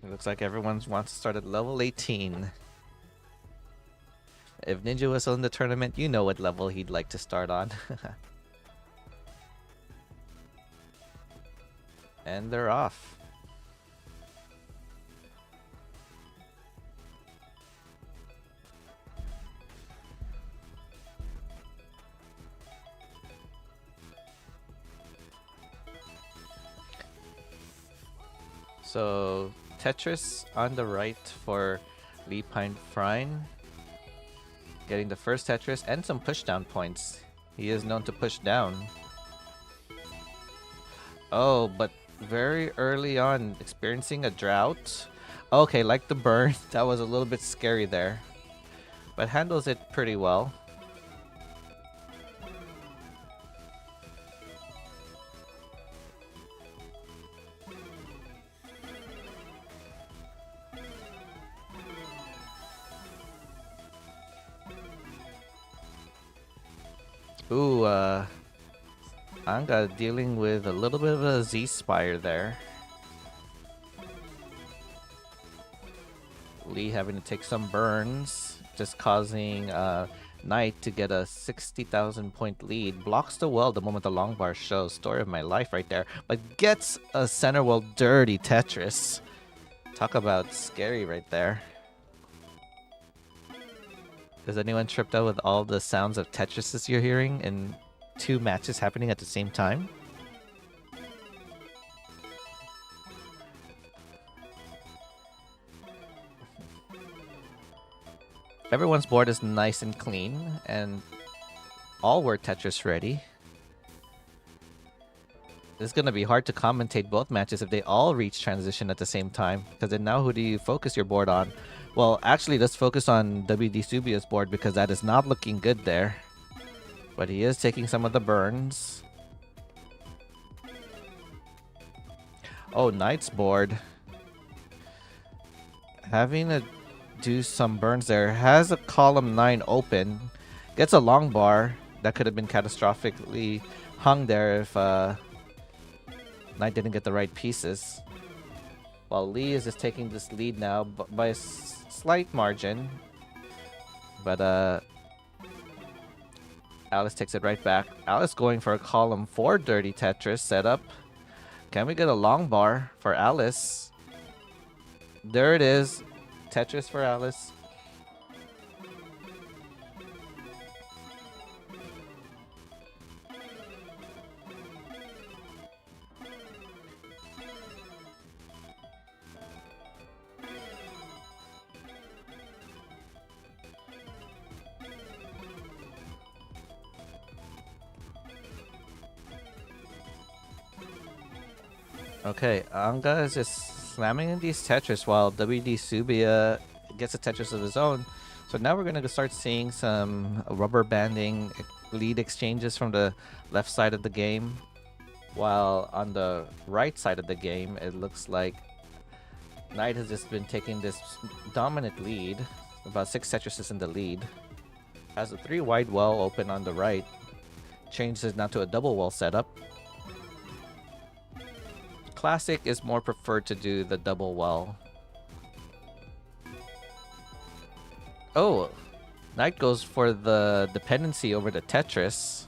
S1: It looks like everyone wants to start at level 18. If Ninja was in the tournament, you know what level he'd like to start on. And they're off. So Tetris on the right for Lipine Frine. Getting the first Tetris and some pushdown points. He is known to push down. Oh, but very early on, experiencing a drought. Okay, like the burn. That was a little bit scary there. But handles it pretty well. Ooh, Anga dealing with a little bit of a Z-Spire there. Lee having to take some burns, just causing Knight to get a 60,000 point lead. Blocks the well the moment the long bar shows. Story of my life right there. But gets a center well dirty Tetris. Talk about scary right there. Is anyone tripped out with all the sounds of Tetrises you're hearing in 2 matches happening at the same time? Everyone's board is nice and clean, and all were Tetris ready. It's going to be hard to commentate both matches if they all reach transition at the same time, because then now who do you focus your board on? Well, actually, let's focus on WD Subia's board because that is not looking good there. But he is taking some of the burns. Oh, Knight's board. Having to do some burns there. Has a column 9 open. Gets a long bar. That could have been catastrophically hung there if Knight didn't get the right pieces. While Lee is just taking this lead now by a slight margin. But Alice takes it right back. Alice going for a column 4 dirty Tetris setup. Can we get a long bar for Alice? There it is. Tetris for Alice. Okay, Anga is just slamming in these Tetris while WD Subia gets a Tetris of his own. So now we're going to start seeing some rubber banding lead exchanges from the left side of the game. While on the right side of the game, it looks like Knight has just been taking this dominant lead. About 6 Tetrises in the lead. Has a 3 wide well open on the right. Changes it now to a double well setup. Classic is more preferred to do the double well. Oh, Knight goes for the dependency over the Tetris.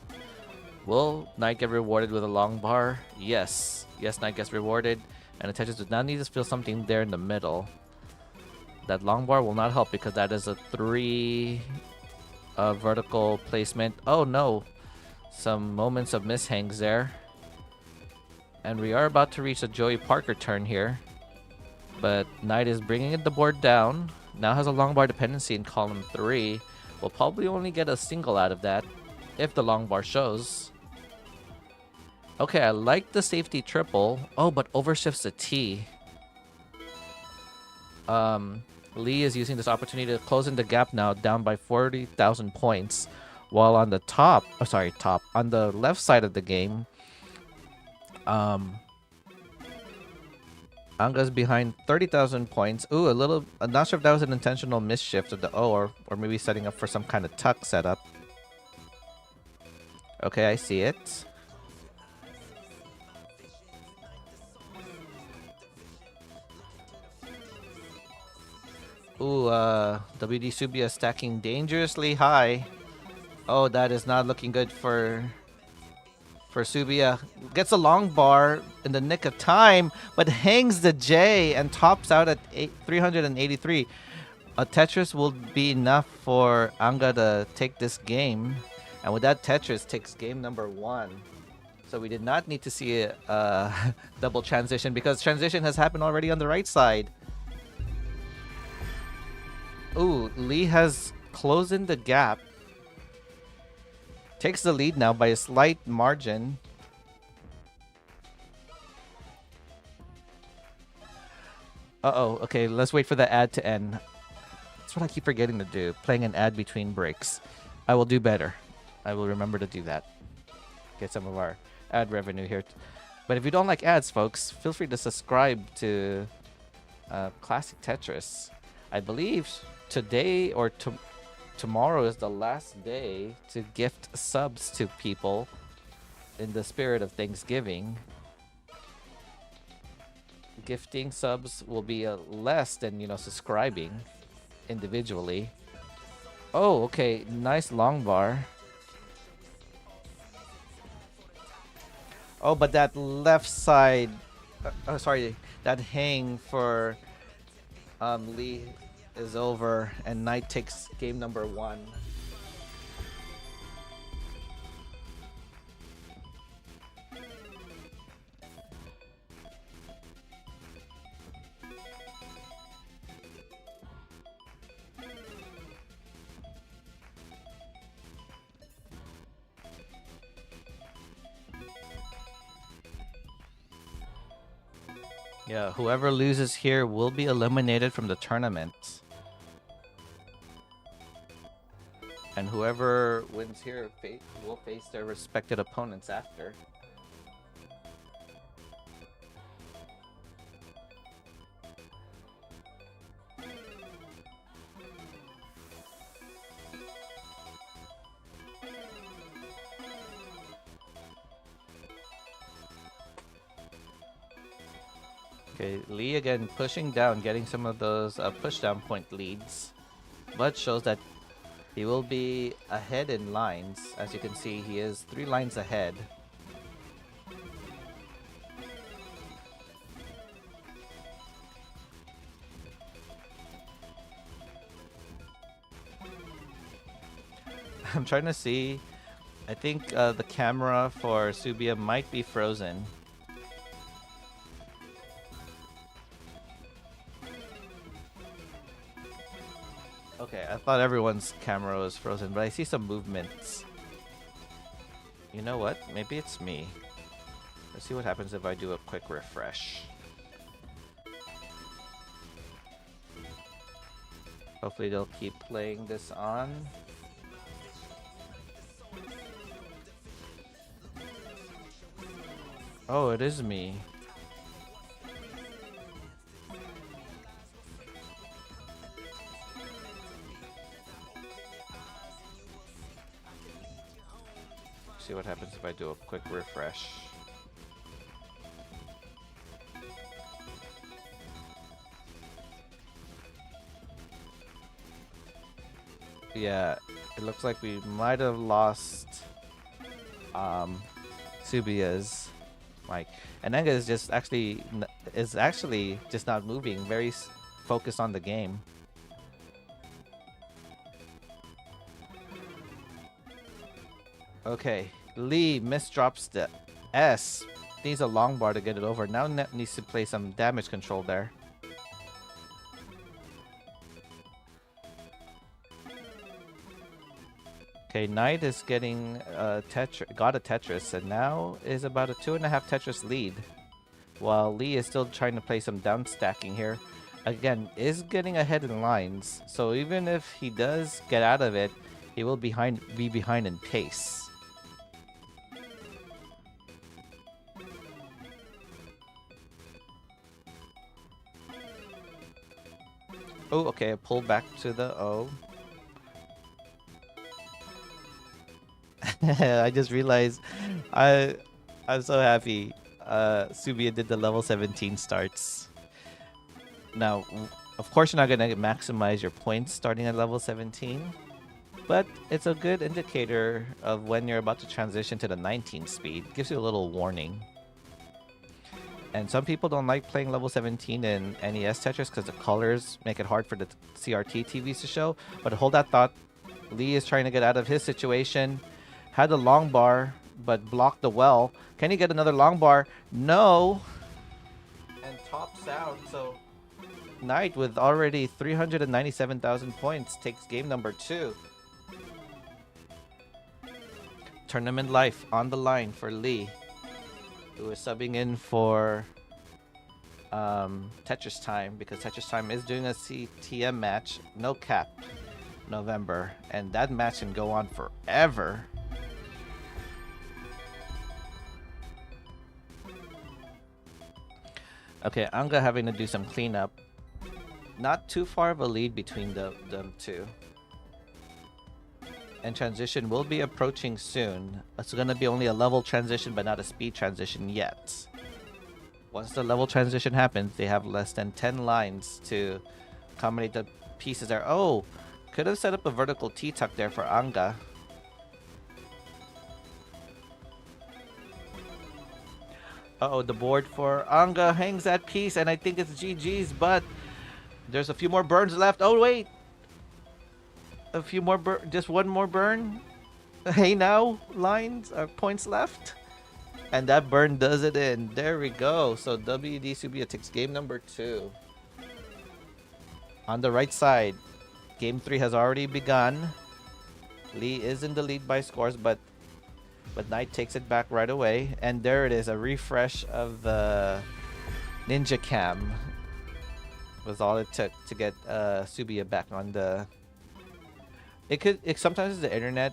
S1: Will Knight get rewarded with a long bar? Yes. Yes, Knight gets rewarded. And the Tetris does not need to feel something there in the middle. That long bar will not help because that is a 3 vertical placement. Oh no. Some moments of mishangs there. And we are about to reach a Joey Parker turn here. But Knight is bringing the board down. Now has a long bar dependency in column 3. We'll probably only get a single out of that if the long bar shows. Okay, I like the safety triple. Oh, but overshifts the T. Lee is using this opportunity to close in the gap now, down by 40,000 points. While on the on the left side of the game, Anga's behind 30,000 points. Ooh, I'm not sure if that was an intentional misshift of the O or maybe setting up for some kind of tuck setup. Okay, I see it. Ooh, WD Subia stacking dangerously high. Oh, that is not looking good for Subia. Gets a long bar in the nick of time, but hangs the J and tops out at 383. A Tetris will be enough for Anga to take this game. And with that, Tetris takes game number 1. So we did not need to see a double transition because transition has happened already on the right side. Ooh, Lee has closed in the gap. Takes the lead now by a slight margin. Uh-oh, okay, let's wait for the ad to end. That's what I keep forgetting to do, playing an ad between breaks. I will do better. I will remember to do that. Get some of our ad revenue here. But if you don't like ads, folks, feel free to subscribe to Classic Tetris. I believe today or tomorrow is the last day to gift subs to people in the spirit of Thanksgiving. Gifting subs will be less than, subscribing individually. Oh, okay. Nice long bar. Oh, but that left side... that hang for Lee is over, and Knight takes game number 1. Yeah, whoever loses here will be eliminated from the tournament. And whoever wins here will face their respected opponents after. Okay, Lee again pushing down, getting some of those push down point leads, but shows that he will be ahead in lines. As you can see, he is 3 lines ahead. I'm trying to see. I think the camera for Subia might be frozen. Okay, I thought everyone's camera was frozen, but I see some movements. You know what? Maybe it's me. Let's see what happens if I do a quick refresh. Hopefully they'll keep playing this on. Oh, it is me. See what happens if I do a quick refresh. Yeah, it looks like we might have lost Subia's mic. And Enga is just actually just not moving, very focused on the game. Okay, Lee misdrops the S. Needs a long bar to get it over. Now Net needs to play some damage control there. Okay, Knight is getting got a Tetris, and now is about a 2.5 Tetris lead. While Lee is still trying to play some down stacking here. Again, is getting ahead in lines, so even if he does get out of it, he will be behind in pace. Oh, okay, a pull back to the O. I just realized I'm so happy Subia did the level 17 starts. Now, of course you're not going to maximize your points starting at level 17, but it's a good indicator of when you're about to transition to the 19 speed. Gives you a little warning. And some people don't like playing level 17 in NES Tetris because the colors make it hard for the CRT TVs to show. But hold that thought. Lee is trying to get out of his situation. Had the long bar, but blocked the well. Can he get another long bar? No. And tops out. So Knight, with already 397,000 points, takes game number 2. Tournament life on the line for Lee, who is subbing in for Tetris Time, because Tetris Time is doing a CTM match, no cap, November, and that match can go on forever. Okay, Anga having to do some cleanup. Not too far of a lead between them two. And transition will be approaching soon. It's going to be only a level transition, but not a speed transition yet. Once the level transition happens, they have less than 10 lines to accommodate the pieces there. Oh, could have set up a vertical T-tuck there for Anga. Uh-oh, the board for Anga hangs that piece, and I think it's GG's, but there's a few more burns left. Oh, wait. A few more just one more burn. Hey now, lines are points left. And that burn does it in. There we go. So WD Subia takes game number 2. On the right side, game 3 has already begun. Lee is in the lead by scores, but Knight takes it back right away. And there it is, a refresh of the Ninja Cam. Was all it took to get Subia back on the... It sometimes is the internet.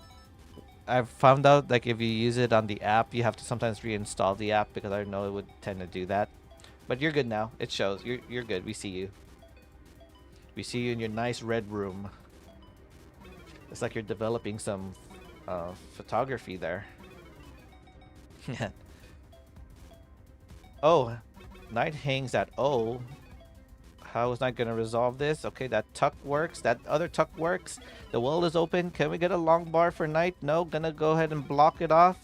S1: I've found out, like, if you use it on the app, you have to sometimes reinstall the app, because I know it would tend to do that. But you're good now. It shows. You're good. We see you. We see you in your nice red room. It's like you're developing some photography there. Oh, Knight hangs at O. How is Knight gonna resolve this? Okay, that tuck works. That other tuck works. The well is open. Can we get a long bar for Knight? No, gonna go ahead and block it off.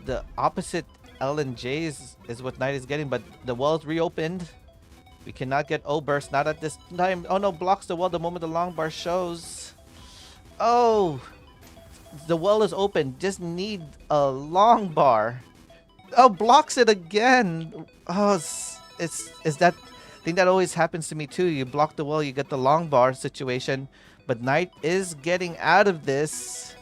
S1: The opposite L and J's is what Knight is getting, but the well is reopened. We cannot get O burst, not at this time. Oh no, blocks the well the moment the long bar shows. Oh, the well is open. Just need a long bar. Oh, blocks it again. Oh, it's that thing that always happens to me too. You block the well, you get the long bar situation, but Knight is getting out of this.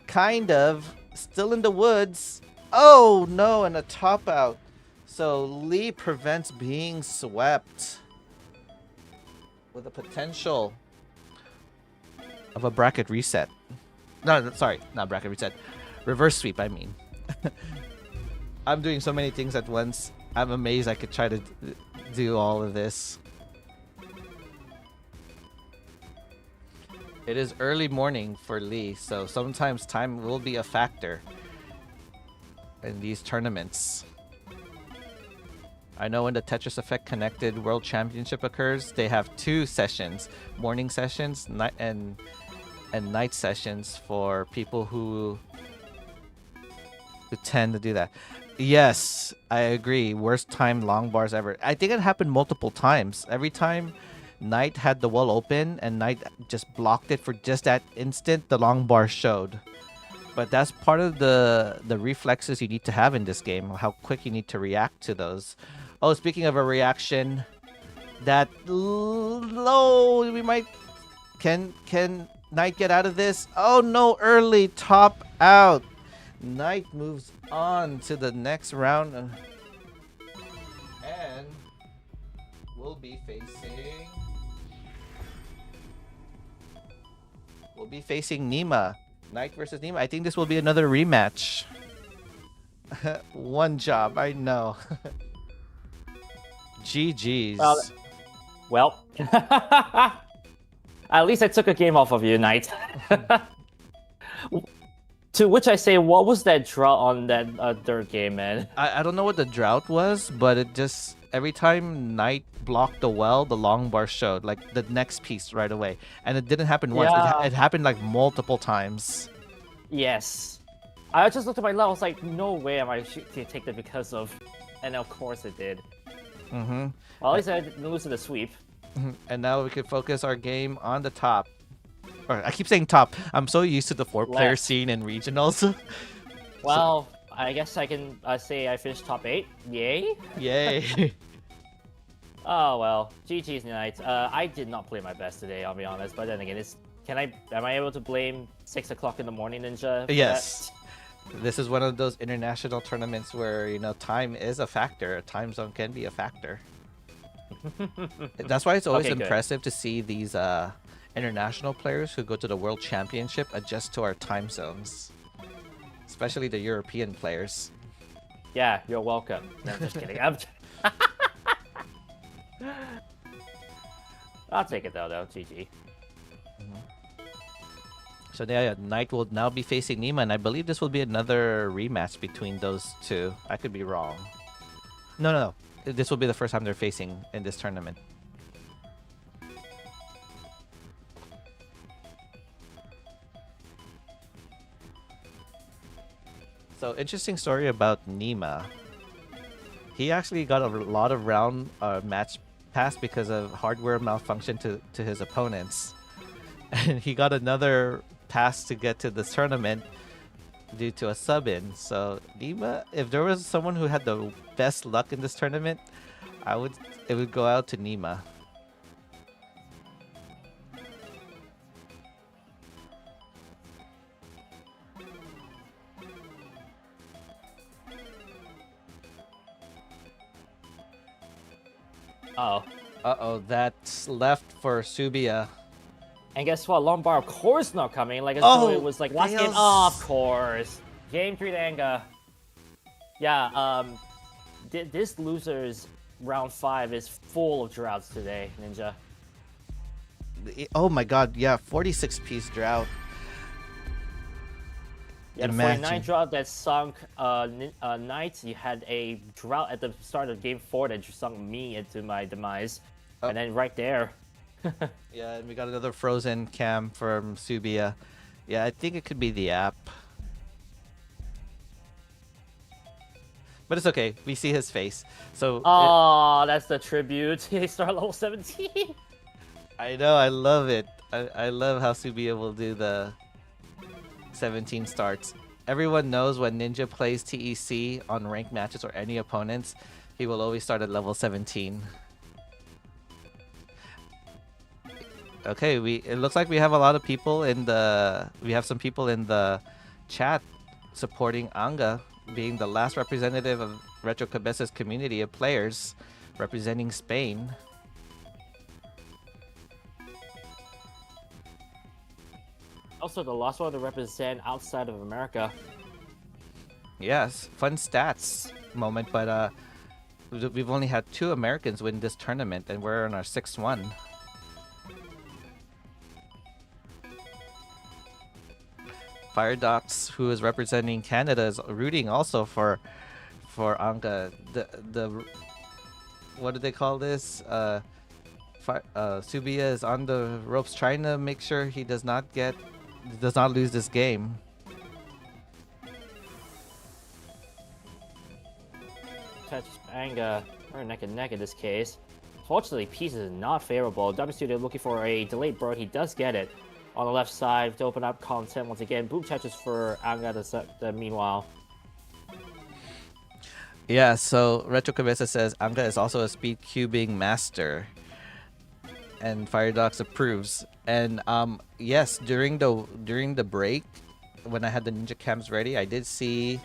S1: Kind of. Still in the woods. Oh no, and a top out. So Lee prevents being swept with a potential of a bracket reset. No, sorry, not bracket reset. Reverse sweep, I mean. I'm doing so many things at once. I'm amazed I could try to do all of this. It is early morning for Lee, so sometimes time will be a factor in these tournaments. I know when the Tetris Effect Connected World Championship occurs, they have 2 sessions, morning sessions and night sessions for people who tend to do that. Yes, I agree. Worst time long bars ever. I think it happened multiple times. Every time Knight had the well open and Knight just blocked it for just that instant, the long bar showed. But that's part of the reflexes you need to have in this game, how quick you need to react to those. Oh, speaking of a reaction, that low, we might... Can Knight get out of this? Oh no, early top out. Knight moves on to the next round. And we'll be facing Nima. Knight versus Nima. I think this will be another rematch. One job, I know. GG's.
S4: Well, at least I took a game off of you, Knight. To which I say, what was that drought on that third game, man?
S1: I don't know what the drought was, but it just... Every time Knight blocked the well, the long bar showed, like the next piece right away. And it didn't happen once.
S4: Yeah.
S1: It happened like multiple times.
S4: Yes. I just looked at my level, I was like, no way am I to take that because of... And of course it did.
S1: Mm-hmm.
S4: Well, at least I didn't lose to the sweep.
S1: And now we can focus our game on the top. Or, I keep saying top. I'm so used to the 4-player
S4: Left.
S1: scene in regionals.
S4: Well, I guess I can say I finished top 8. Yay.
S1: Yay.
S4: Oh well, GG's Knight. I did not play my best today, I'll be honest. But then again, am I able to blame 6 o'clock in the morning Ninja? For
S1: Yes. This is one of those international tournaments where, you know, time is a factor. Time zone can be a factor. That's why it's always
S4: Okay, good.
S1: impressive to see these international players who go to the World Championship adjust to our time zones. Especially the European players.
S4: Yeah, you're welcome. No, I'm just kidding. I'll take it though, GG.
S1: So yeah, Knight will now be facing Nima, and I believe this will be another rematch between those two. I could be wrong. No. This will be the first time they're facing in this tournament. So interesting story about Nima. He actually got a lot of round match pass because of hardware malfunction to his opponents. And he got another pass to get to this tournament due to a sub-in. So Nima, if there was someone who had the best luck in this tournament, it would go out to Nima. Uh-oh, that's left for Subia.
S4: And guess what? Lombard, of course, not coming. Like, as
S1: Oh,
S4: though it was like last game.
S1: fails.
S4: Oh, of course. Game 3 to Anga. Yeah, this loser's round 5 is full of droughts today, Ninja.
S1: Oh my god, yeah, 46-piece drought.
S4: Yeah, the 49
S1: Imagine.
S4: drought that sunk Knight. You had a drought at the start of game 4 that sunk me into my demise.
S1: Oh.
S4: And then right there.
S1: Yeah, and we got another frozen cam from Subia. Yeah, I think it could be the app. But it's okay. We see his face. So
S4: Oh, that's the tribute. He started level 17.
S1: I know, I love it. I love how Subia will do the 17 starts. Everyone knows when Ninja plays TEC on ranked matches or any opponents, he will always start at level 17. Okay, it looks like we have a lot of people in the some people in the chat supporting Anga, being the last representative of Retro Cabeza's community of players representing Spain.
S4: Also, the last one to represent outside of America.
S1: Yes, fun stats moment, but we've only had 2 Americans win this tournament, and we're on our 6th one. Firedox, who is representing Canada, is rooting also for Anga. The what do they call this? Subia is on the ropes, trying to make sure he does not lose this game.
S4: Touch Anga, or neck and neck in this case. Fortunately, pieces is not favorable. W Studio looking for a delayed bird. He does get it. On the left side to open up content once again. Boom touches for Anga the meanwhile.
S1: Yeah, so Retro Cabeza says Anga is also a speed cubing master. And Firedox approves. And yes, during the break, when I had the ninja cams ready, I did see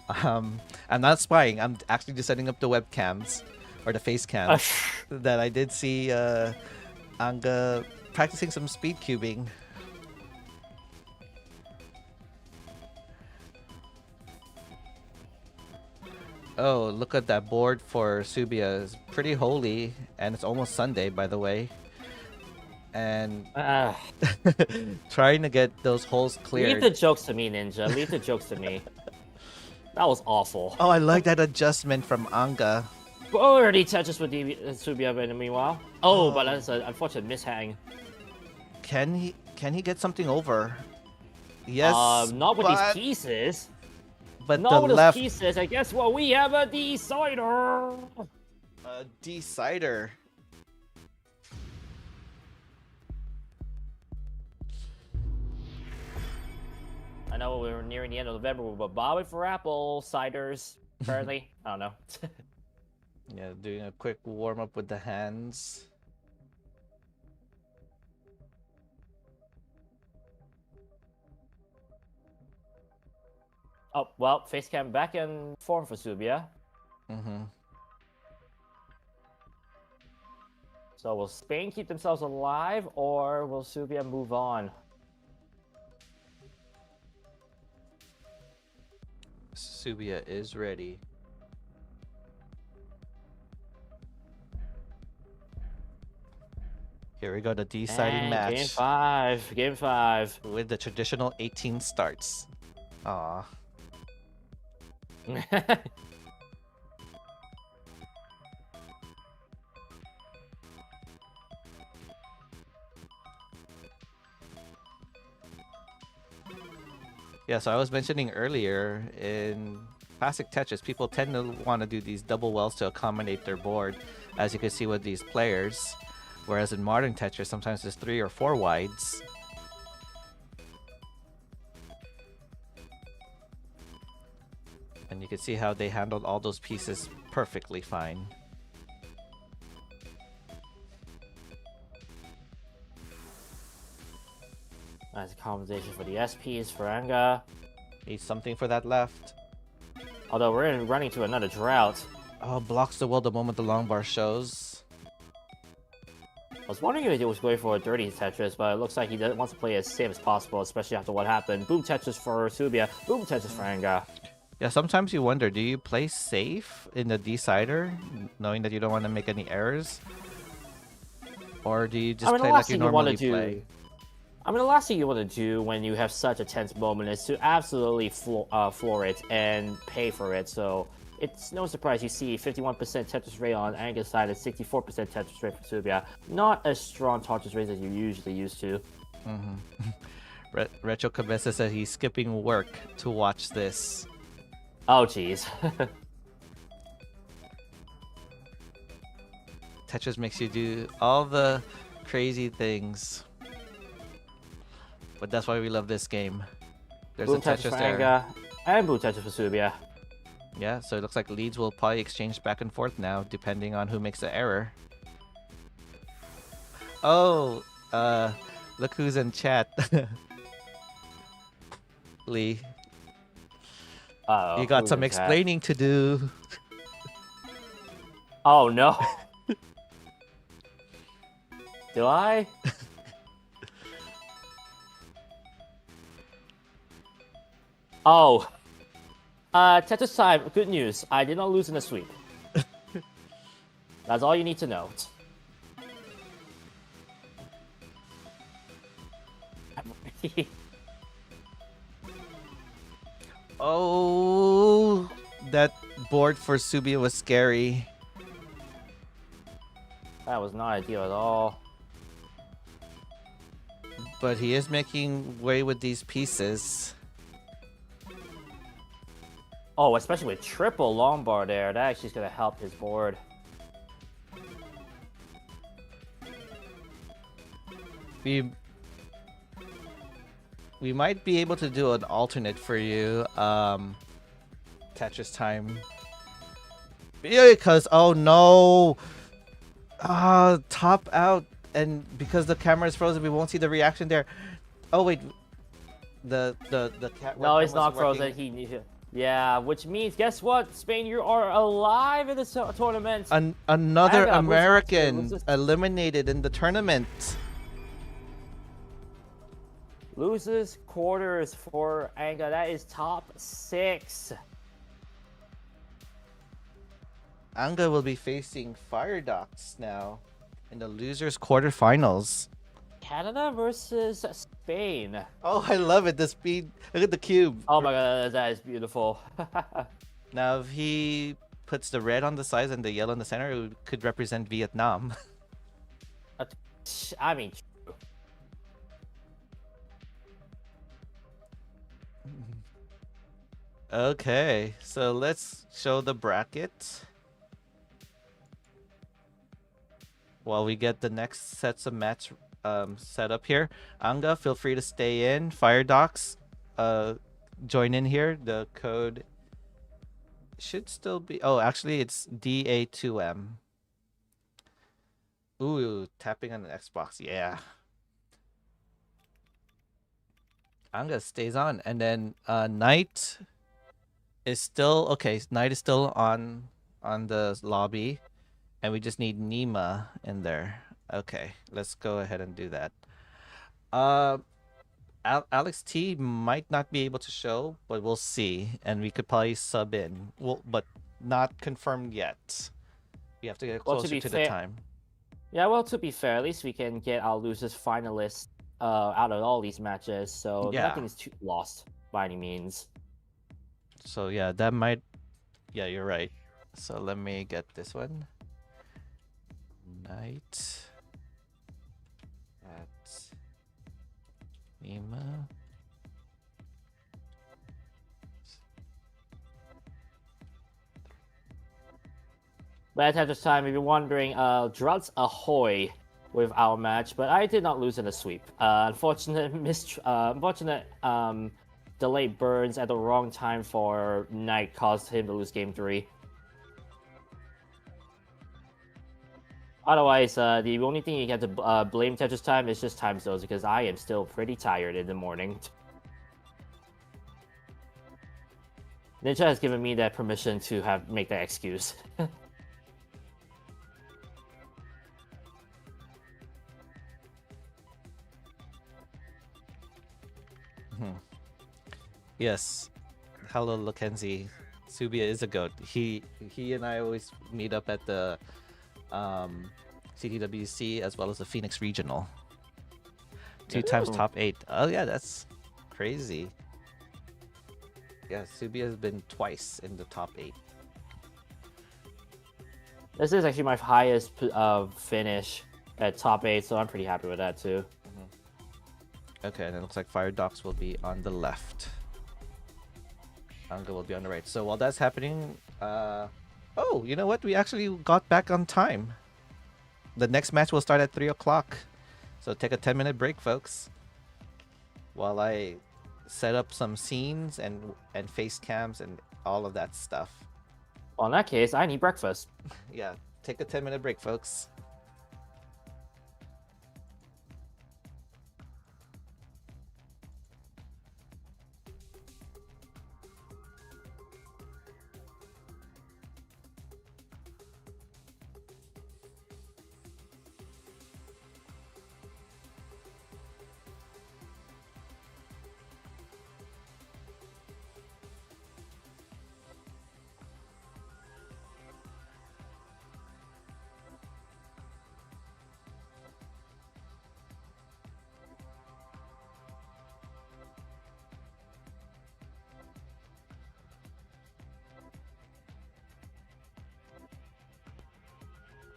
S1: I'm not spying, I'm actually just setting up the webcams or the face cams that I did see Anga practicing some speed cubing. Oh, look at that board for Subia. It's pretty holy, and it's almost Sunday, by the way. And trying to get those holes cleared.
S4: Leave the jokes to me, Ninja. Leave the jokes to me. That was awful.
S1: Oh, I like that adjustment from Anga.
S4: Already touches with Subia in the meanwhile. Oh, but that's an unfortunate mishang.
S1: Can he get something over? Yes.
S4: Not with these pieces.
S1: But
S4: not
S1: the
S4: with
S1: left
S4: these pieces. I guess what we have a decider.
S1: A decider.
S4: I know we're nearing the end of November, but Bobby for Apple ciders. Apparently, I don't know.
S1: Yeah, doing a quick warm up with the hands.
S4: Oh, well, face cam back in form for Subia.
S1: Mm-hmm.
S4: So will Spain keep themselves alive, or will Subia move on?
S1: Subia is ready. Here we go, the deciding match.
S4: Game 5.
S1: With the traditional 18 starts. Aw. Yeah, so I was mentioning earlier, in classic Tetris, people tend to want to do these double wells to accommodate their board, as you can see with these players. Whereas in modern Tetris, sometimes there's 3 or 4 wides. And you can see how they handled all those pieces perfectly fine.
S4: Nice accommodation for the SPs for Anga.
S1: Needs something for that left.
S4: Although we're running to another drought.
S1: Oh, blocks the wall the moment the long bar shows.
S4: I was wondering if he was going for a dirty Tetris, but it looks like he wants to play as safe as possible, especially after what happened. Boom Tetris for Subia, boom Tetris for Anga.
S1: Yeah, sometimes you wonder, do you play safe in the decider, knowing that you don't want to make any errors? Or do you just play like you normally play?
S4: I mean, the last thing you want to do when you have such a tense moment is to absolutely floor it and pay for it. So it's no surprise you see 51% Tetris rate on Angus side and 64% Tetris rate for Subia. Not as strong Tetris rates as you're usually used to.
S1: Retro Cabeza said he's skipping work to watch this.
S4: Oh, jeez.
S1: Tetris makes you do all the crazy things. But that's why we love this game. There's
S4: Boom
S1: a
S4: Tetris
S1: Tetris
S4: for
S1: there.
S4: Anga and Boom Tetris for Subia.
S1: Yeah, so it looks like leads will probably exchange back and forth now, depending on who makes the error. Oh, look who's in chat. Lee,
S4: Uh-oh,
S1: you got
S4: who's
S1: some
S4: in chat?
S1: explaining to do.
S4: Oh, no. Do I? Oh. Tetris time. Good news. I did not lose in the sweep. That's all you need to know.
S1: Oh, that board for Subia was scary.
S4: That was not ideal at all.
S1: But he is making way with these pieces.
S4: Oh, especially with triple long bar there. That actually is going to help his board.
S1: We might be able to do an alternate for you, Tetris time. Because, oh no! Top out, and because the camera is frozen, we won't see the reaction there. Oh wait, the cat.
S4: No,
S1: webcam
S4: he's not
S1: was working.
S4: frozen. Yeah, which means, guess what? Spain, you are alive in this tournament.
S1: Another
S4: Anga,
S1: American
S4: loses-
S1: eliminated in the tournament.
S4: Loses quarters for Anga. That is top 6.
S1: Anga will be facing Firedox now in the losers quarterfinals.
S4: Canada versus Spain.
S1: Oh, I love it. The speed. Look at the cube.
S4: Oh my god, that is beautiful.
S1: Now, if he puts the red on the sides and the yellow in the center, it could represent Vietnam.
S4: I mean,
S1: Okay, so let's show the bracket. While we get the next sets of match set up here. Anga, feel free to stay in. Firedox, join in here. The code should still be... Oh, actually, it's DA2M. Ooh, tapping on the Xbox. Yeah. Anga stays on. And then Knight is still... Okay, Knight is still on the lobby. And we just need Nima in there. Okay, let's go ahead and do that. Alex T might not be able to show, but we'll see. And we could probably sub in. But not confirmed yet. We have to get
S4: Well,
S1: closer to the time.
S4: Yeah, well, to be fair, at least we can get our losers finalists out of all these matches, so
S1: Yeah.
S4: nothing is too lost by any means.
S1: So yeah, that might... Yeah, you're right. So let me get this one. Knight at Nima.
S4: But at this time, if you're wondering, Druts ahoy with our match, but I did not lose in a sweep. Unfortunate delayed burns at the wrong time for Knight caused him to lose game 3. Otherwise, the only thing you get to blame Tetris time is just time zones, because I am still pretty tired in the morning. Ninja has given me that permission to make that excuse.
S1: Yes. Hello, Mackenzie. Subia is a goat. He and I always meet up at the CTWC as well as the Phoenix Regional. 2 times
S4: Ooh.
S1: top 8. Oh yeah, that's crazy. Yeah, Subi has been twice in the top 8.
S4: This is actually my highest finish at top 8, so I'm pretty happy with that too.
S1: Okay, and it looks like Fire Docs will be on the left. Anga will be on the right. So while that's happening, oh, you know what? We actually got back on time. The next match will start at 3 o'clock. So take a 10-minute break, folks. While I set up some scenes and face cams and all of that stuff.
S4: Well, in that case, I need breakfast.
S1: Yeah, take a 10-minute break, folks.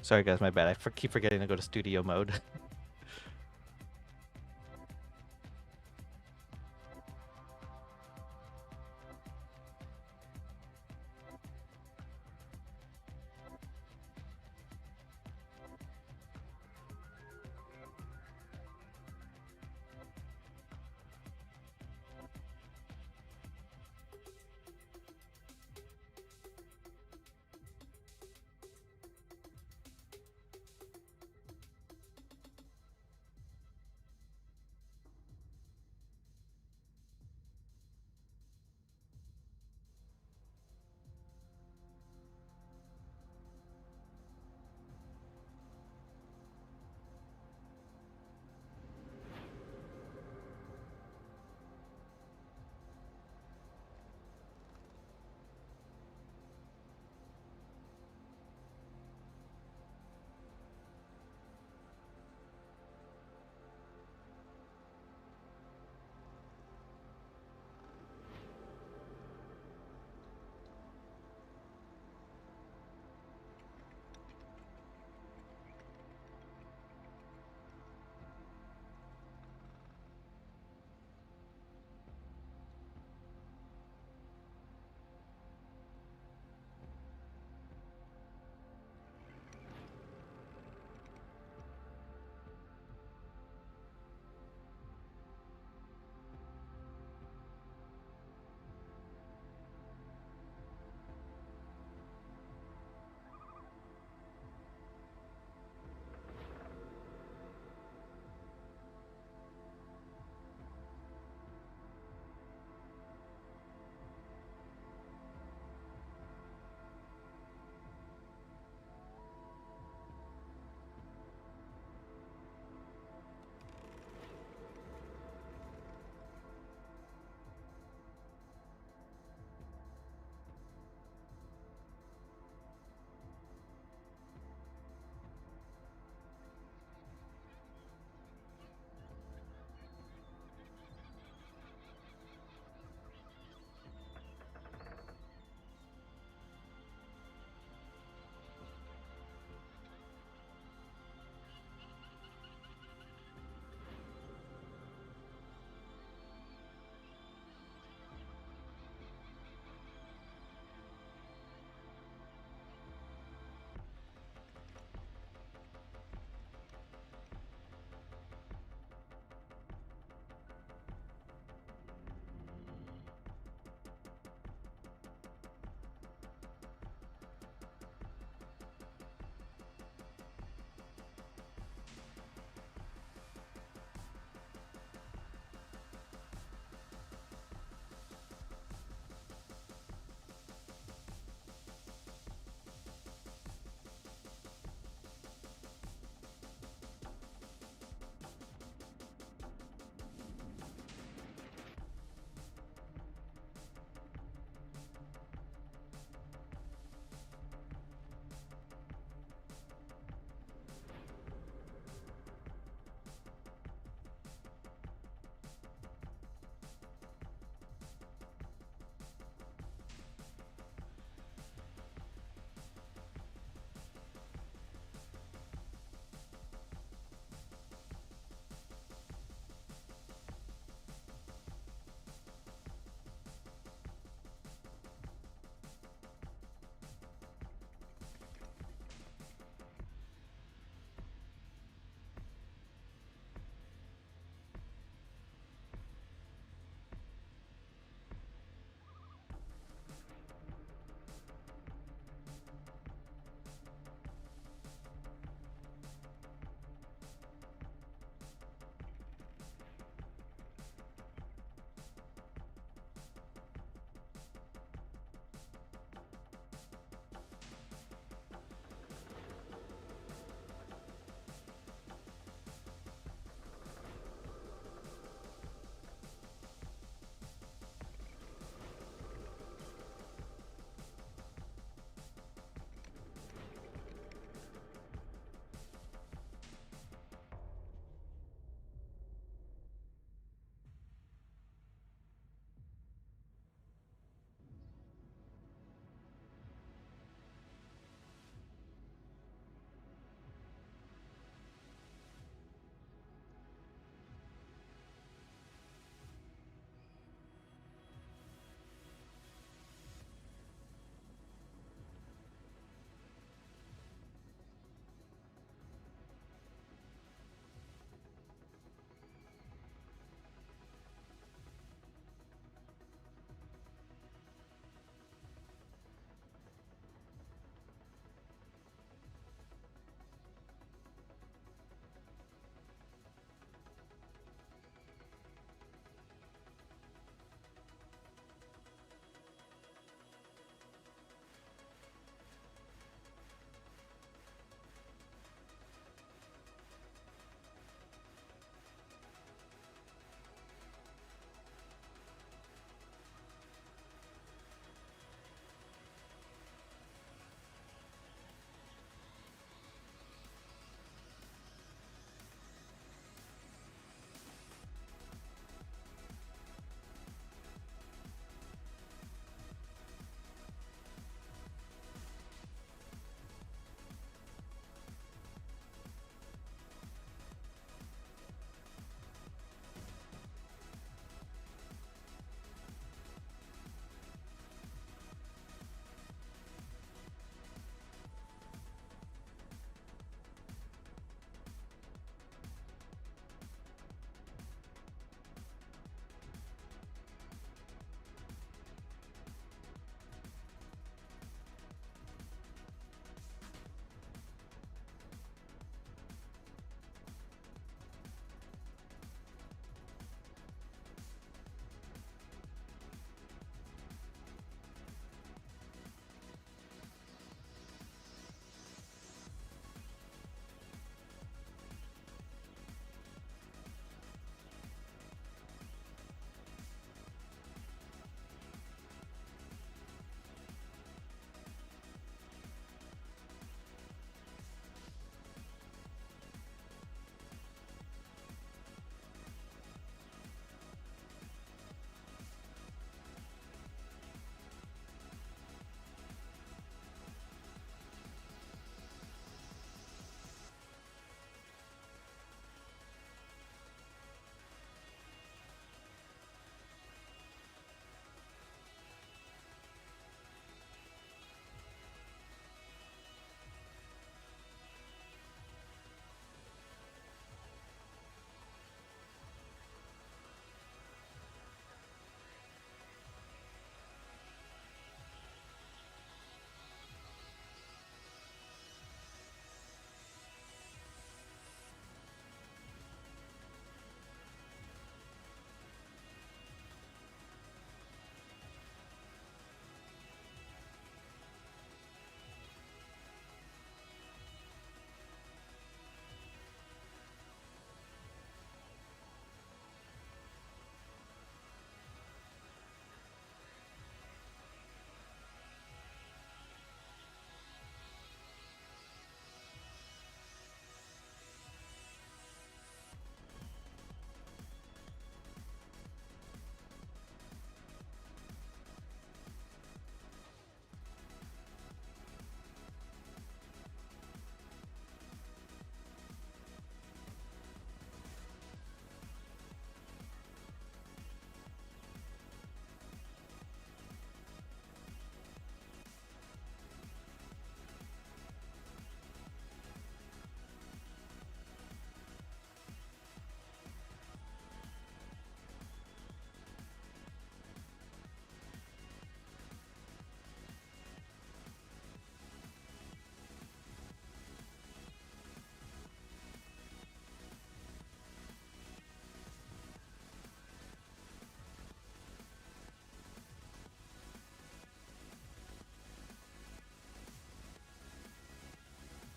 S1: Sorry guys, my bad. I keep forgetting to go to studio mode.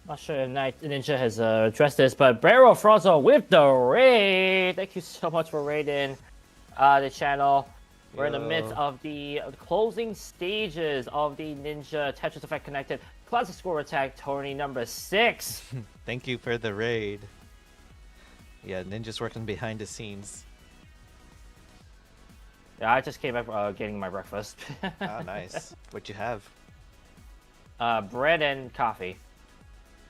S4: Not sure if Night Ninja has addressed this, but Barrel Frontal with the raid. Thank you so much for raiding the channel. We're in the midst
S1: Yo.
S4: of the closing stages of the Ninja Tetris Effect Connected Classic Score Attack Tourney number 6.
S1: Thank you for the raid. Yeah, Ninja's working behind the scenes.
S4: Yeah, I just came back getting my breakfast.
S1: Oh, nice. What you have?
S4: Bread and coffee.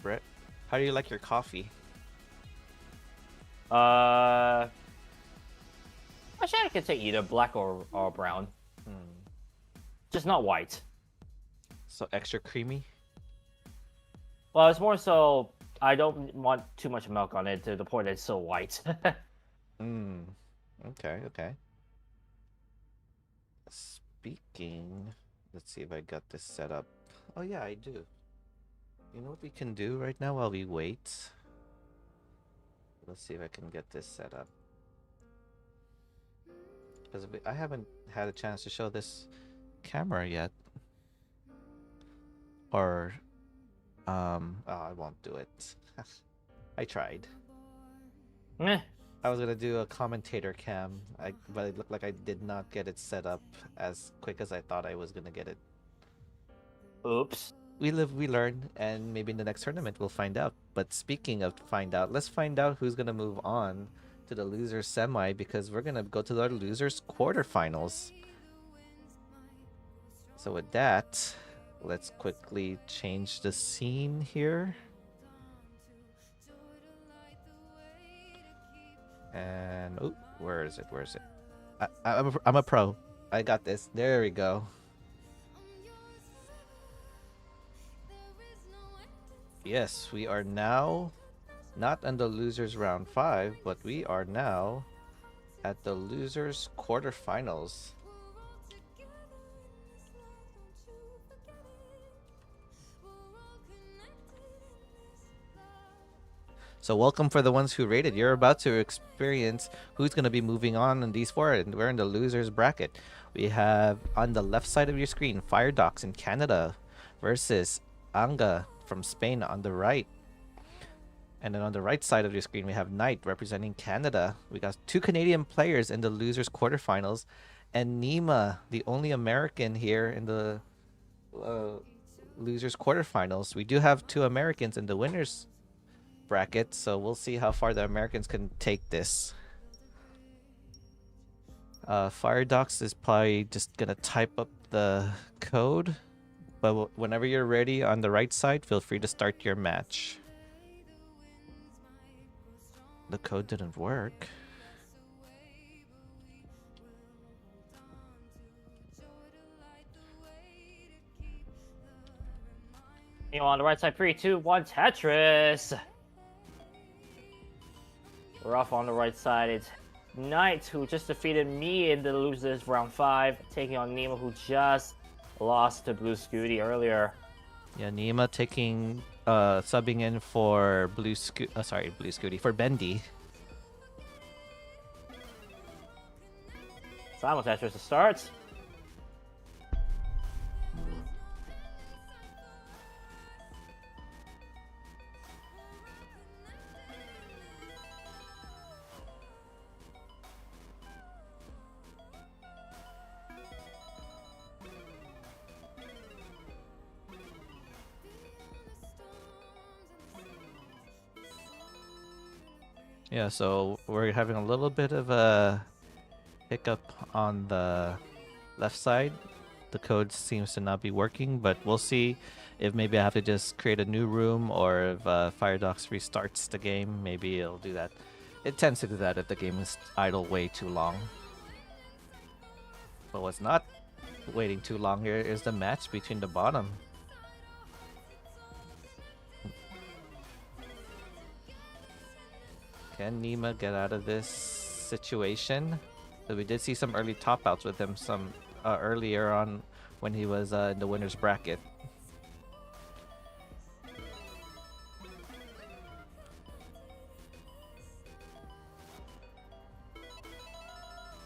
S1: Brett, how do you like your coffee?
S4: Actually, I could say either black or brown. Just not white.
S1: So extra creamy?
S4: Well, it's more so I don't want too much milk on it to the point that it's so white.
S1: Okay, okay. Speaking, let's see if I got this set up. Oh yeah, I do. You know what we can do right now while we wait? Let's see if I can get this set up. Because I haven't had a chance to show this camera yet. Or, oh, I won't do it. I tried.
S4: Meh.
S1: I was gonna do a commentator cam, but it looked like I did not get it set up as quick as I thought I was gonna get it.
S4: Oops.
S1: We live, we learn, and maybe in the next tournament we'll find out. But speaking of find out, let's find out who's gonna move on to the losers semi, because we're gonna go to the losers quarterfinals. So with that, let's quickly change the scene here. And oh, where is it? Where is it? I'm a pro. I got this. There we go. Yes, we are now not on the losers round 5, but we are now at the losers quarterfinals. So welcome for the ones who rated. You're about to experience who's going to be moving on in these four, and we're in the losers bracket. We have on the left side of your screen Fire Docs in Canada versus Anga from Spain on the right. And then on the right side of your screen we have Knight representing Canada. We got 2 Canadian players in the losers quarterfinals, and Nima, the only American here in the losers quarterfinals. We do have 2 Americans in the winners bracket, so we'll see how far the Americans can take this. Fire Docs is probably just gonna type up the code, but whenever you're ready on the right side, feel free to start your match. The code didn't work.
S4: You know, on the right side, 3, 2, 1, Tetris. We're off on the right side. It's Knight, who just defeated me in the losers round 5, taking on Nima, who just lost to Blue Scooty earlier.
S1: Yeah, Nima taking subbing in for Blue Scooty for Bendy.
S4: Simon Tetris to start.
S1: Yeah, so we're having a little bit of a hiccup on the left side. The code seems to not be working, but we'll see if maybe I have to just create a new room, or if Firedox restarts the game, maybe it'll do that. It tends to do that if the game is idle way too long. But what's not waiting too long here is the match between the bottom. Can Nima get out of this situation? So we did see some early top outs with him earlier on when he was in the winner's bracket.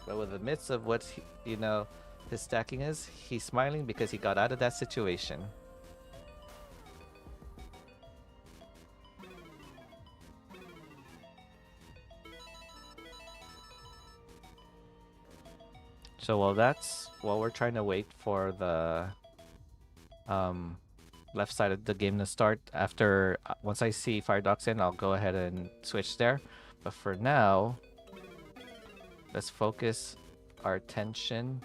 S1: But with the midst of what his stacking is, he's smiling because he got out of that situation. So while we're trying to wait for the left side of the game to start. After once I see Firedox in, I'll go ahead and switch there. But for now, let's focus our attention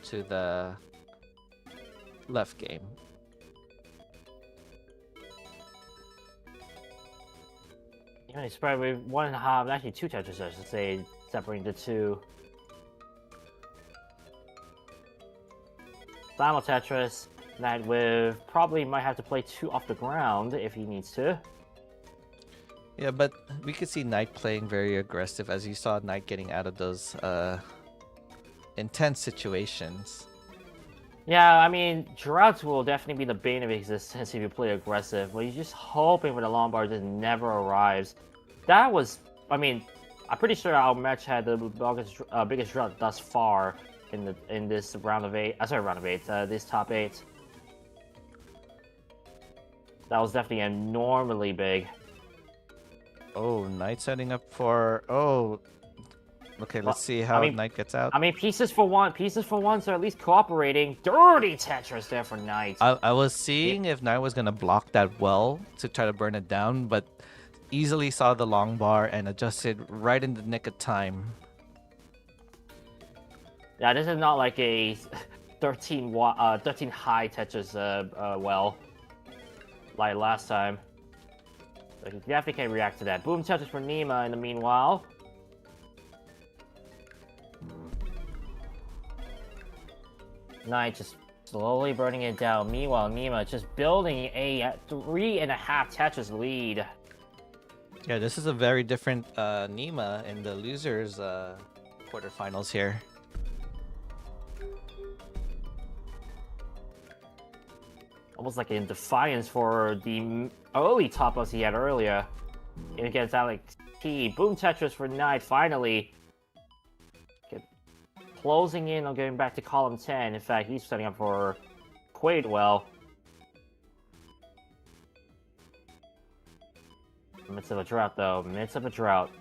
S1: to the left game.
S4: Yeah, it's probably 1.5, actually 2 Tetris, I should say, separating the two. Final Tetris, Knight with probably might have to play 2 off the ground if he needs to.
S1: Yeah, but we could see Knight playing very aggressive, as you saw Knight getting out of those intense situations.
S4: Yeah, I mean, droughts will definitely be the bane of existence if you play aggressive, but you're just hoping for the Lombard just never arrives. That was, I mean, I'm pretty sure our match had the biggest drought thus far in this round of 8. This top 8. That was definitely enormously big.
S1: Oh, Knight setting up for... Oh, okay, let's see how Knight gets out.
S4: I mean, pieces for one, so at least cooperating. Dirty Tetris there for Knight.
S1: I was seeing if Knight was going to block that well to try to burn it down, but easily saw the long bar and adjusted right in the nick of time.
S4: Yeah, this is not like a 13 high Tetris well, like last time. So he definitely can react to that. Boom Tetris for Nima in the meanwhile. Knight just slowly burning it down. Meanwhile, Nima just building a 3.5 Tetris lead.
S1: Yeah, this is a very different Nima in the losers quarterfinals here.
S4: Almost like in defiance for the early top-ups he had earlier against Alex T. Boom Tetris for Knight finally. Closing in on going back to column 10. In fact, he's setting up for Quaid well. Midst of a drought, though. Midst of a drought.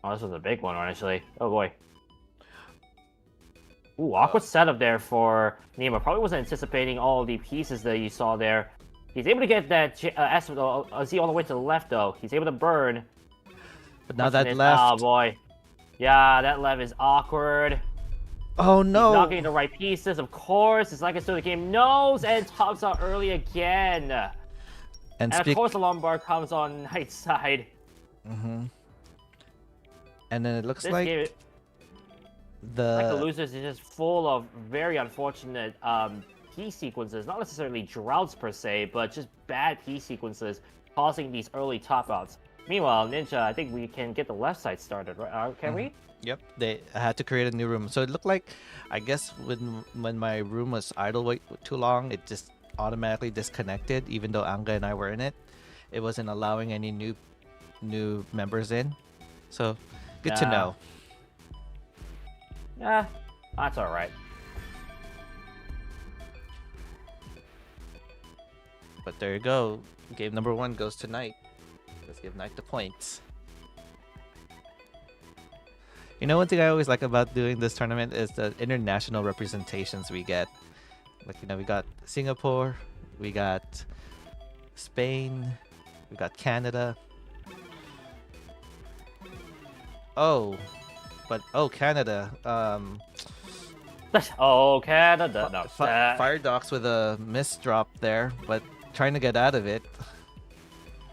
S4: Oh, this was a big one, honestly. Oh, boy. Ooh, awkward setup there for Nima. Probably wasn't anticipating all the pieces that you saw there. He's able to get that Z all the way to the left, though. He's able to burn.
S1: But now that left...
S4: Oh, boy. Yeah, that left is awkward.
S1: Oh, no.
S4: He's not getting the right pieces, of course. It's like it's still the game knows, and tops out early again. And of course, the Lombard comes on Knight's side.
S1: Mm-hmm. And then it looks
S4: this
S1: like...
S4: Game, the losers is just full of very unfortunate piece sequences. Not necessarily droughts per se, but just bad piece sequences causing these early top-outs. Meanwhile, Ninja, I think we can get the left side started, right? Can we?
S1: Yep, they had to create a new room. So it looked like, I guess when my room was idle way too long, it just automatically disconnected, even though Anga and I were in it. It wasn't allowing any new members in. So, good to know.
S4: Yeah, that's alright.
S1: But there you go. Game number 1 goes to Knight. Let's give Knight the points. You know, one thing I always like about doing this tournament is the international representations we get. Like, you know, we got Singapore, we got Spain, we got Canada. Oh, but Canada.
S4: Oh, Canada. No,
S1: Firedox with a misdrop there, but trying to get out of it.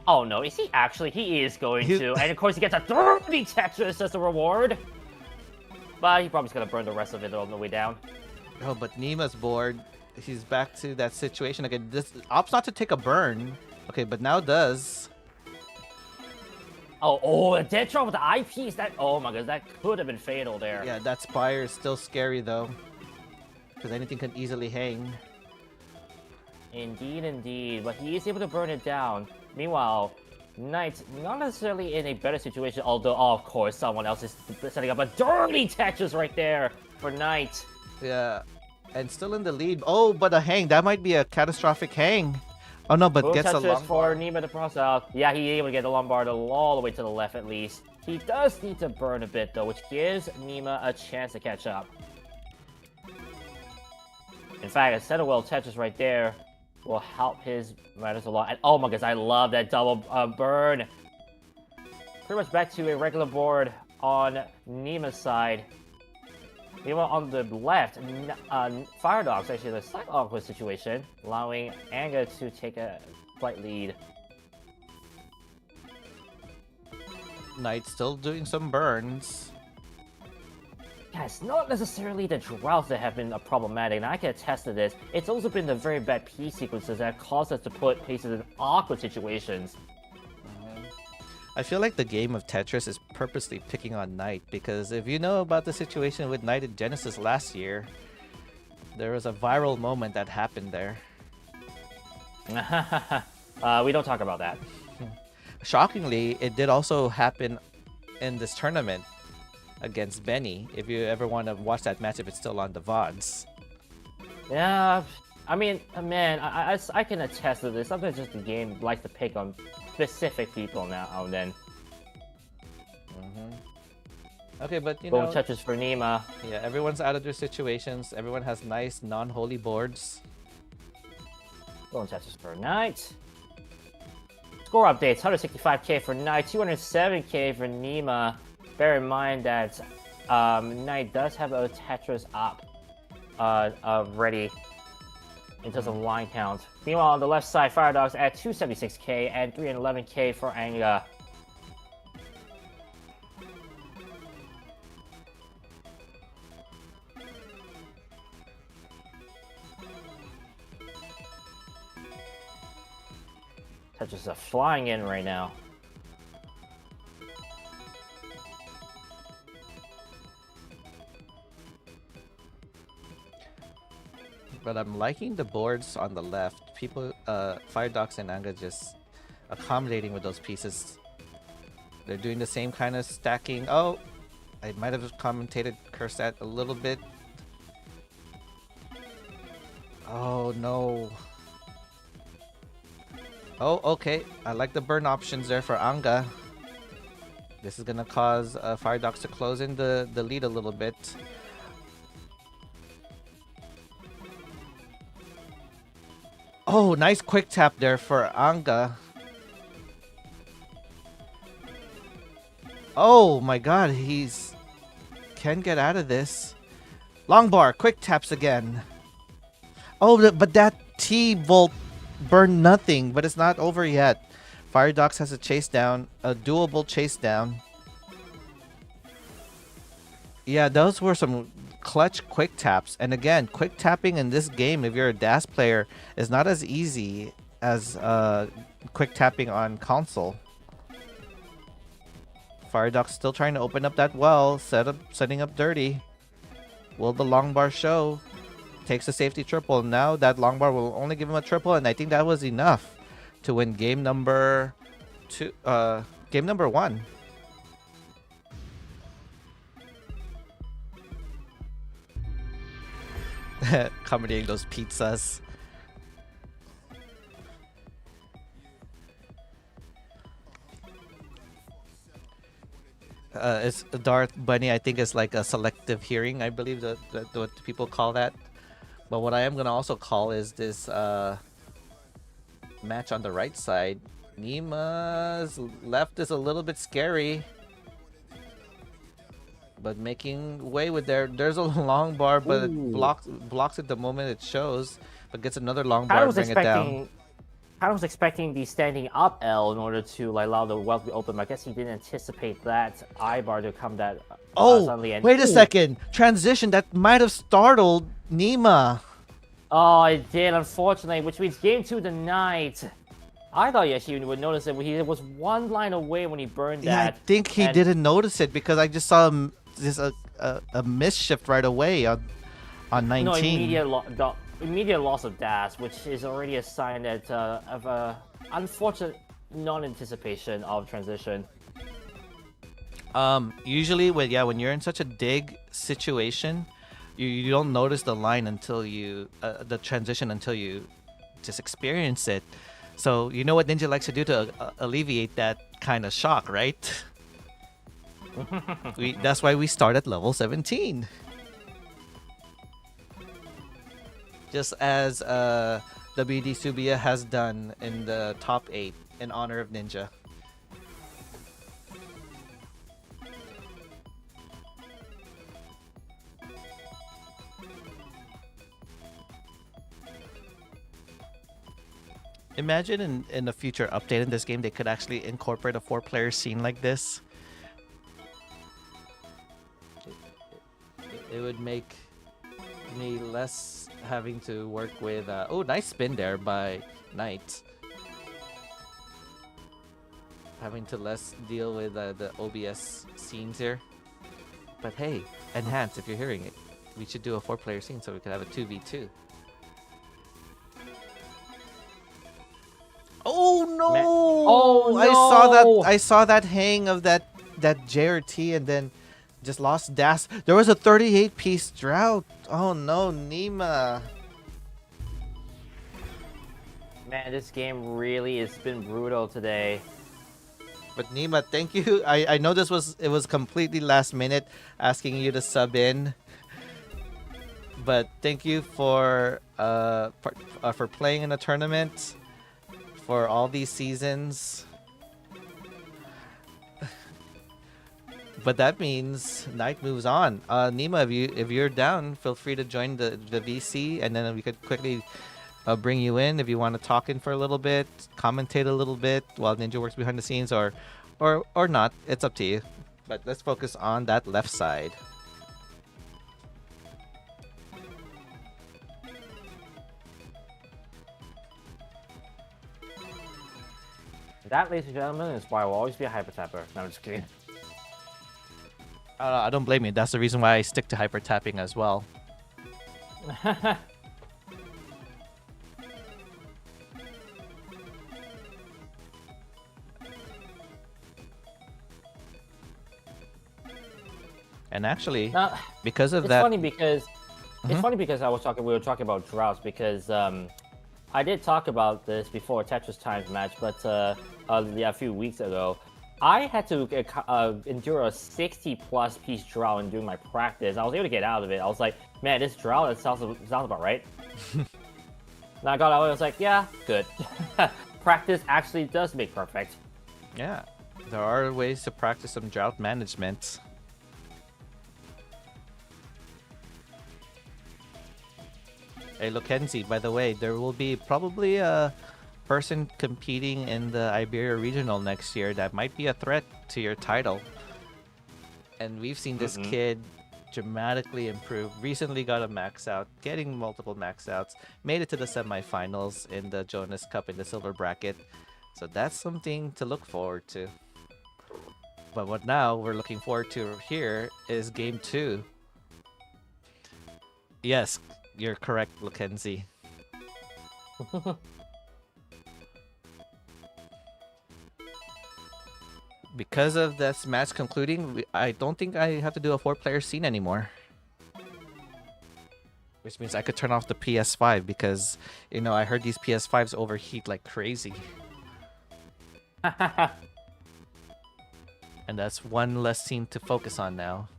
S4: Oh no, is he actually? He is going to. And of course he gets a 30 Tetris as a reward. But he probably's gonna burn the rest of it on the way down.
S1: Oh, but Nima's bored. He's back to that situation again. This opts not to take a burn. Okay, but now does.
S4: Oh, a dead drop with the eyepiece. That, oh my god, that could have been fatal there.
S1: Yeah, that spire is still scary though, because anything can easily hang.
S4: Indeed, indeed. But he is able to burn it down. Meanwhile, Knight not necessarily in a better situation, although, of course, someone else is setting up a dirty Tetris right there for Knight.
S1: Yeah, and still in the lead. Oh, but a hang. That might be a catastrophic hang. Oh no, but
S4: Boom
S1: gets a
S4: Tetris
S1: Lombard.
S4: for Nima to cross out. Yeah, he's able to get the Lombard all the way to the left at least. He does need to burn a bit though, which gives Nima a chance to catch up. In fact, a set of well Tetris right there will help his riders a lot. And oh my goodness, I love that double burn. Pretty much back to a regular board on Nima's side. Meanwhile, on the left, Fire Dog's actually in a slight awkward situation, allowing Anga to take a slight lead.
S1: Knight still doing some burns.
S4: Yeah, it's not necessarily the droughts that have been problematic, and I can attest to this. It's also been the very bad P sequences that caused us to put pieces in awkward situations.
S1: I feel like the game of Tetris is purposely picking on Knight, because if you know about the situation with Knight in Genesis last year, there was a viral moment that happened there.
S4: We don't talk about that.
S1: Shockingly, it did also happen in this tournament against Benny. If you ever want to watch that match, if it's still on the VODs.
S4: Yeah, I mean, man, I can attest to this. Sometimes just the game likes to pick on specific people now and then.
S1: Okay, but you
S4: Boom
S1: know,
S4: touches for Nima.
S1: yeah, everyone's out of their situations. Everyone has nice non-holy boards.
S4: Boom touches for Knight. Score updates: 165k for Knight, 207k for Nima. Bear in mind that Knight does have a Tetris up ready in terms of line count. Meanwhile, on the left side, Fire Dogs at 276k and 311k for Anga. Tetris are flying in right now.
S1: But I'm liking the boards on the left. People, Fire Dogs and Anga just accommodating with those pieces. They're doing the same kind of stacking. Oh, I might have commentated curse that a little bit. Oh no. Oh, okay. I like the burn options there for Anga. This is gonna cause Fire Dogs to close in the lead a little bit. Oh, nice quick tap there for Anga. Oh my god, he's can get out of this. Long bar, quick taps again. Oh, but that T-Volt burned nothing, but it's not over yet. Fire Dogs has a chase down, a doable chase down. Yeah, those were some clutch quick taps. And again, quick tapping in this game, if you're a DAS player, is not as easy as quick tapping on console. Fire Dogs still trying to open up that well, setting up dirty. Will the long bar show? Takes a safety triple. Now that long bar will only give him a triple, and I think that was enough to win game number 1. Accommodating those pizzas. It's Darth Bunny. I think is like a selective hearing. I believe that what people call that. But what I am gonna also call is this match on the right side. Nima's left is a little bit scary, but making way with there's a long bar, but it blocks it the moment it shows, but gets another long bar to bring it down.
S4: I was expecting the standing up L in order to like allow the well to be open, but I guess he didn't anticipate that I bar to come that suddenly. And
S1: wait a second! Transition that might have startled Nima.
S4: Oh, it did, unfortunately, which means game 2 tonight. I thought he would notice it. He was one line away when he burned that.
S1: Yeah, I think he didn't notice it because I just saw him a misshift right away on 19.
S4: No, immediate loss of dash, which is already a sign that of a unfortunate non-anticipation of transition.
S1: Usually when you're in such a dig situation, you don't notice the line until the transition until you just experience it. So you know what Ninja likes to do to alleviate that kind of shock, right? That's why we start at level 17. Just as WD Subia has done in the top 8 in honor of Ninja. Imagine in a future update in this game, they could actually incorporate a 4-player scene like this. It would make me less having to work with... oh, nice spin there by Knight. Having to less deal with the OBS scenes here. But hey, Enhance, if you're hearing it, we should do a 4-player scene so we could have a 2v2. Oh no!
S4: Oh,
S1: I saw that hang of that JRT and then just lost Das. There was a 38-piece drought. Oh no, Nima.
S4: Man, this game really has been brutal today.
S1: But Nima, thank you. I know it was completely last minute asking you to sub in. But thank you for playing in a tournament for all these seasons. But that means Knight moves on. Nima, if you're down, feel free to join the VC, and then we could quickly bring you in if you want to talk in for a little bit, commentate a little bit while Ninja works behind the scenes, or not. It's up to you. But let's focus on that left side.
S4: That, ladies and gentlemen, is why I will always be a hyper tapper. No, I'm just kidding.
S1: I don't blame you. That's the reason why I stick to hyper tapping as well. And actually, because of that,
S4: funny because it's funny because we were talking about droughts because I did talk about this before Tetris Times match, but a few weeks ago, I had to endure a 60+ piece drought in doing my practice. I was able to get out of it. I was like, man, this drought, it sounds about right. And I got out, I was like, yeah, good. Practice actually does make perfect.
S1: Yeah, there are ways to practice some drought management. Hey, Lukenzi, by the way, there will be probably a person competing in the Iberia Regional next year that might be a threat to your title. And we've seen this kid dramatically improve. Recently got a max out, getting multiple max outs, made it to the semifinals in the Jonas Cup in the silver bracket. So that's something to look forward to. But what now we're looking forward to here is game 2. Yes, you're correct, Lukenzi. Because of this match concluding, I don't think I have to do a 4-player scene anymore. Which means I could turn off the PS5 because, you know, I heard these PS5s overheat like crazy. And that's one less scene to focus on now.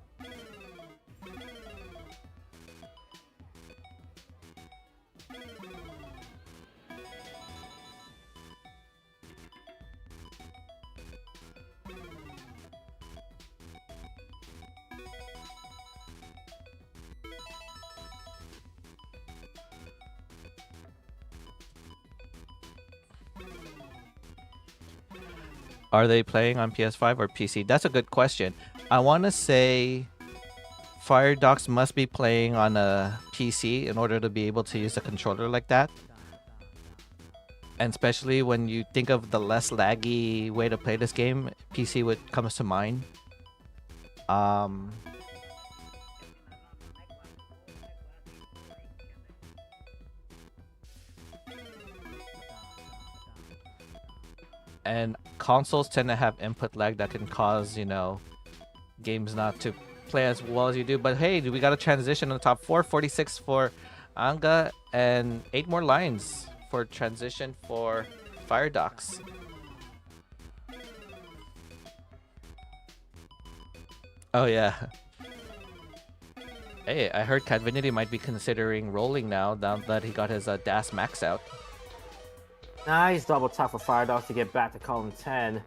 S1: Are they playing on PS5 or PC? That's a good question. I want to say Fire Docs must be playing on a PC in order to be able to use a controller like that. And especially when you think of the less laggy way to play this game, PC comes to mind. And consoles tend to have input lag that can cause, you know, games not to play as well as you do. But hey, we got a transition on the top 4, 46 for Anga, and 8 more lines for transition for Fire Docs. Oh yeah. Hey, I heard Cadvinity might be considering rolling now that he got his DAS max out.
S4: Nice double tap for Fire Dog to get back to column 10.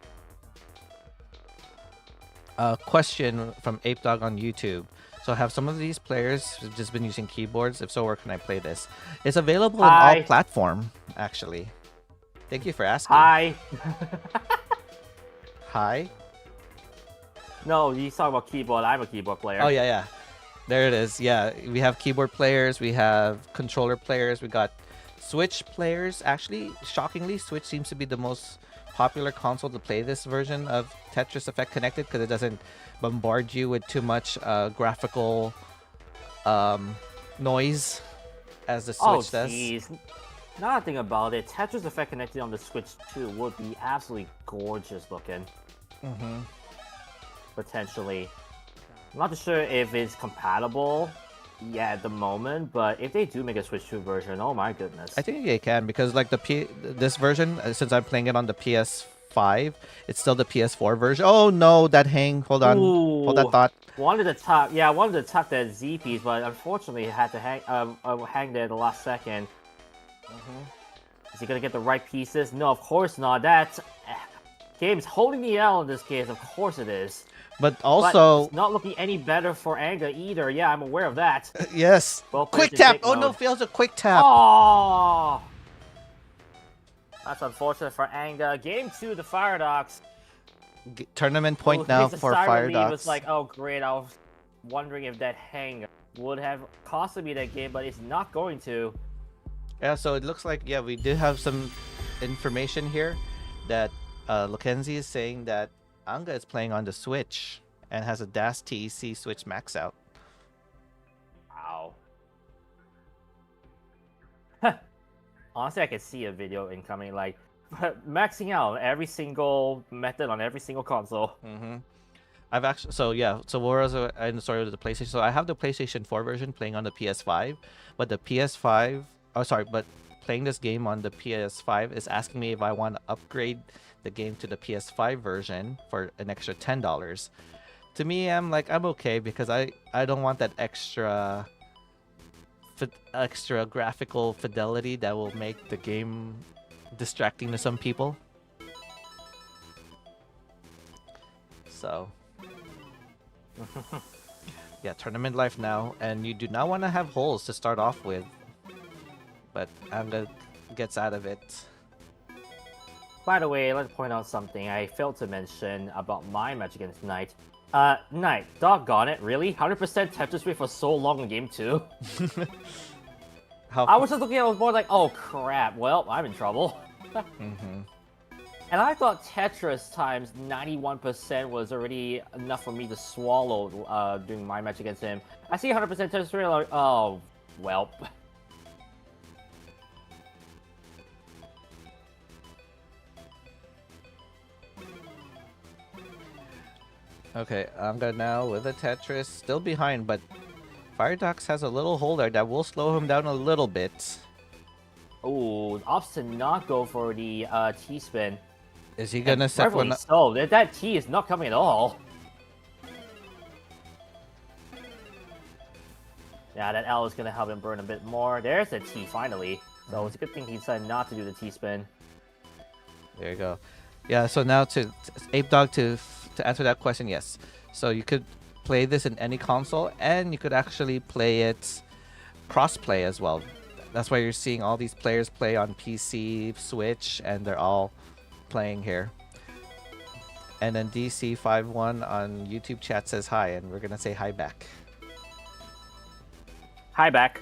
S1: Question from Ape Dog on YouTube. So have some of these players just been using keyboards? If so, where can I play this? It's available in all
S4: Hi.
S1: platform, actually. Thank you for asking.
S4: Hi.
S1: Hi?
S4: No, you talking about keyboard. I'm a keyboard player.
S1: Oh, yeah. There it is. Yeah, we have keyboard players. We have controller players. We got Switch players. Actually, shockingly, Switch seems to be the most popular console to play this version of Tetris Effect Connected because it doesn't bombard you with too much graphical noise as the Switch does.
S4: Jeez. Now that I think about it, Tetris Effect Connected on the Switch 2 would be absolutely gorgeous looking.
S1: Mm-hmm.
S4: Potentially. I'm not too sure if it's compatible at the moment, but if they do make a Switch 2 version, oh my goodness.
S1: I think they can because like this version, since I'm playing it on the PS5, it's still the PS4 version. Oh no, that hang. Hold on. Hold that
S4: Ooh.
S1: thought.
S4: Wanted to tuck that Z piece, but unfortunately had to hang there at the last second. Is he gonna get the right pieces? No, of course not. That game's holding the L in this case. Of course it is.
S1: But
S4: But
S1: also,
S4: it's not looking any better for Anga either. Yeah, I'm aware of that.
S1: yes.
S4: Well,
S1: Quick
S4: PlayStation
S1: tap.
S4: Take
S1: Oh no,
S4: mode.
S1: fails a quick tap.
S4: Oh, that's unfortunate for Anga. Game 2, the Fire Dogs.
S1: Tournament point
S4: Ooh,
S1: now
S4: his
S1: for
S4: sigh
S1: Fire
S4: relief
S1: Dogs.
S4: was like, oh great, I was wondering if that hang would have costed me that game, but it's not going to.
S1: Yeah, so it looks like, yeah, we do have some information here that Luckenzie is saying that Anga is playing on the Switch and has a DAS TEC Switch max out.
S4: Wow. Honestly, I can see a video incoming, like, maxing out every single method on every single console.
S1: Mm-hmm. I've actually, so yeah, so whereas in the story of the PlayStation, so I have the PlayStation 4 version playing on the PS5, but the PS5, but playing this game on the PS5 is asking me if I want to upgrade the game to the PS5 version for an extra $10. To me, I'm like, I'm okay because I don't want that extra graphical fidelity that will make the game distracting to some people. So yeah, tournament life now, and you do not want to have holes to start off with, but Anga gets out of it.
S4: By the way, let's point out something I failed to mention about my match against Knight. Knight, doggone it, really? 100% Tetris rate for so long in game 2? I was just looking at it, I was more like, oh crap, well, I'm in trouble.
S1: Mm-hmm.
S4: And I thought Tetris times 91% was already enough for me to swallow during my match against him. I see 100% Tetris rate, like, oh, well.
S1: Okay, Anga now with a Tetris, still behind, but Firedox has a little holder that will slow him down a little bit.
S4: Ooh, opts to not go for the T-spin.
S1: Is he gonna set one up?
S4: So that T is not coming at all. Yeah, that L is gonna help him burn a bit more. There's the T finally. So it's a good thing he decided not to do the T-spin.
S1: There you go. Yeah, so now to Ape Dog to answer that question, yes. So you could play this in any console, and you could actually play it cross-play as well. That's why you're seeing all these players play on PC, Switch, and they're all playing here. And then DC51 on YouTube chat says hi, and we're gonna say hi back.
S4: Hi back.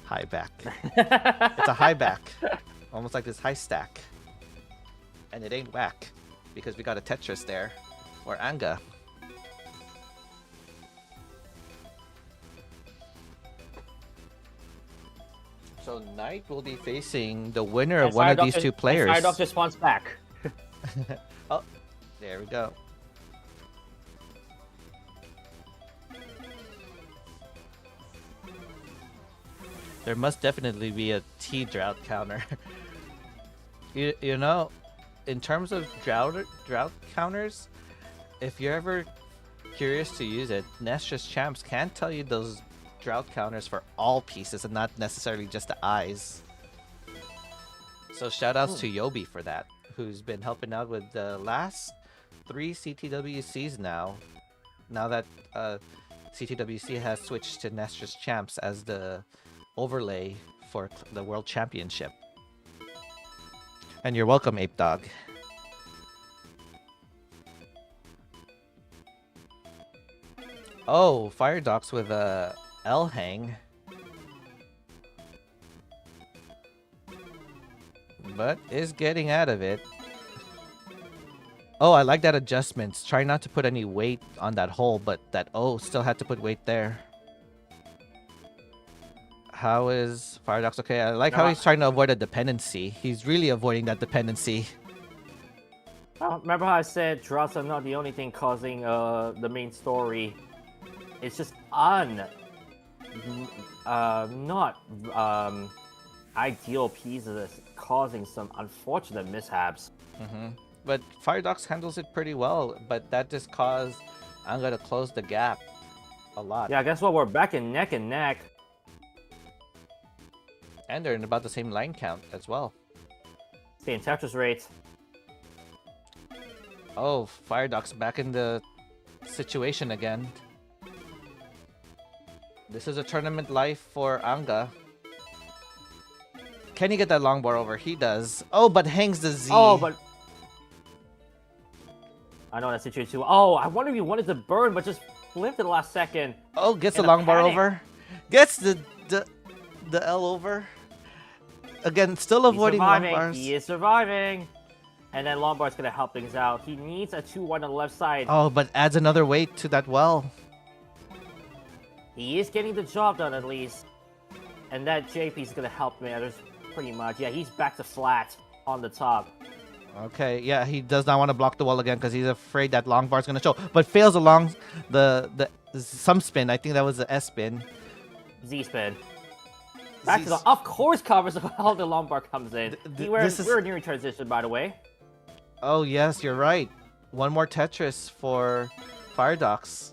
S1: Hi back. It's a high back, almost like this high stack. And it ain't whack, because we got a Tetris there, or Anga. So Knight will be facing the winner of one of these two players.
S4: Fire Doctor spawns back.
S1: Oh, there we go. There must definitely be a T drought counter. you know, in terms of drought counters, if you're ever curious to use it. Nestra's champs can tell you those drought counters for all pieces and not necessarily just the eyes. So shoutouts to Yobi for that, who's been helping out with the last 3 CTWCs now. Now that CTWC has switched to Nestra's champs as the overlay for the World Championship. And you're welcome, Ape Dog. Oh, Fire Docs with a L hang. But is getting out of it. Oh, I like that adjustments. Try not to put any weight on that hole, but that still had to put weight there. How is Fire Docs okay? I like how he's trying to avoid a dependency. He's really avoiding that dependency.
S4: Remember how I said droughts are not the only thing causing the main story. It's just not ideal pieces that's causing some unfortunate mishaps.
S1: But Fire Docs handles it pretty well, but that just caused Anga to close the gap a lot.
S4: Yeah, guess what? We're back in neck and neck.
S1: And they're in about the same line count as well.
S4: Same Tetris rates.
S1: Oh, Fire Docs back in the situation again. This is a tournament life for Anga. Can he get that long bar over? He does. Oh, but hangs the Z.
S4: Oh, but I know that situation too. Oh, I wonder if he wanted to burn, but just flipped at the last second.
S1: Oh, gets the
S4: in a
S1: long bar
S4: panic.
S1: over. Gets the L over. Again, still
S4: He's
S1: avoiding long
S4: surviving.
S1: bars.
S4: He is surviving. And then long bar's gonna help things out. He needs a 2-1 on the left side.
S1: Oh, but adds another weight to that well.
S4: He is getting the job done at least. And that JP is gonna help matters pretty much. Yeah, he's back to flat on the top.
S1: Okay, yeah, he does not want to block the wall again because he's afraid that long bar is going to show. But fails along the some spin. I think that was the S spin.
S4: Z spin. Back to the of course covers how the long bar comes in. We're nearing transition, by the way.
S1: Oh, yes, you're right. One more Tetris for Fire Docs.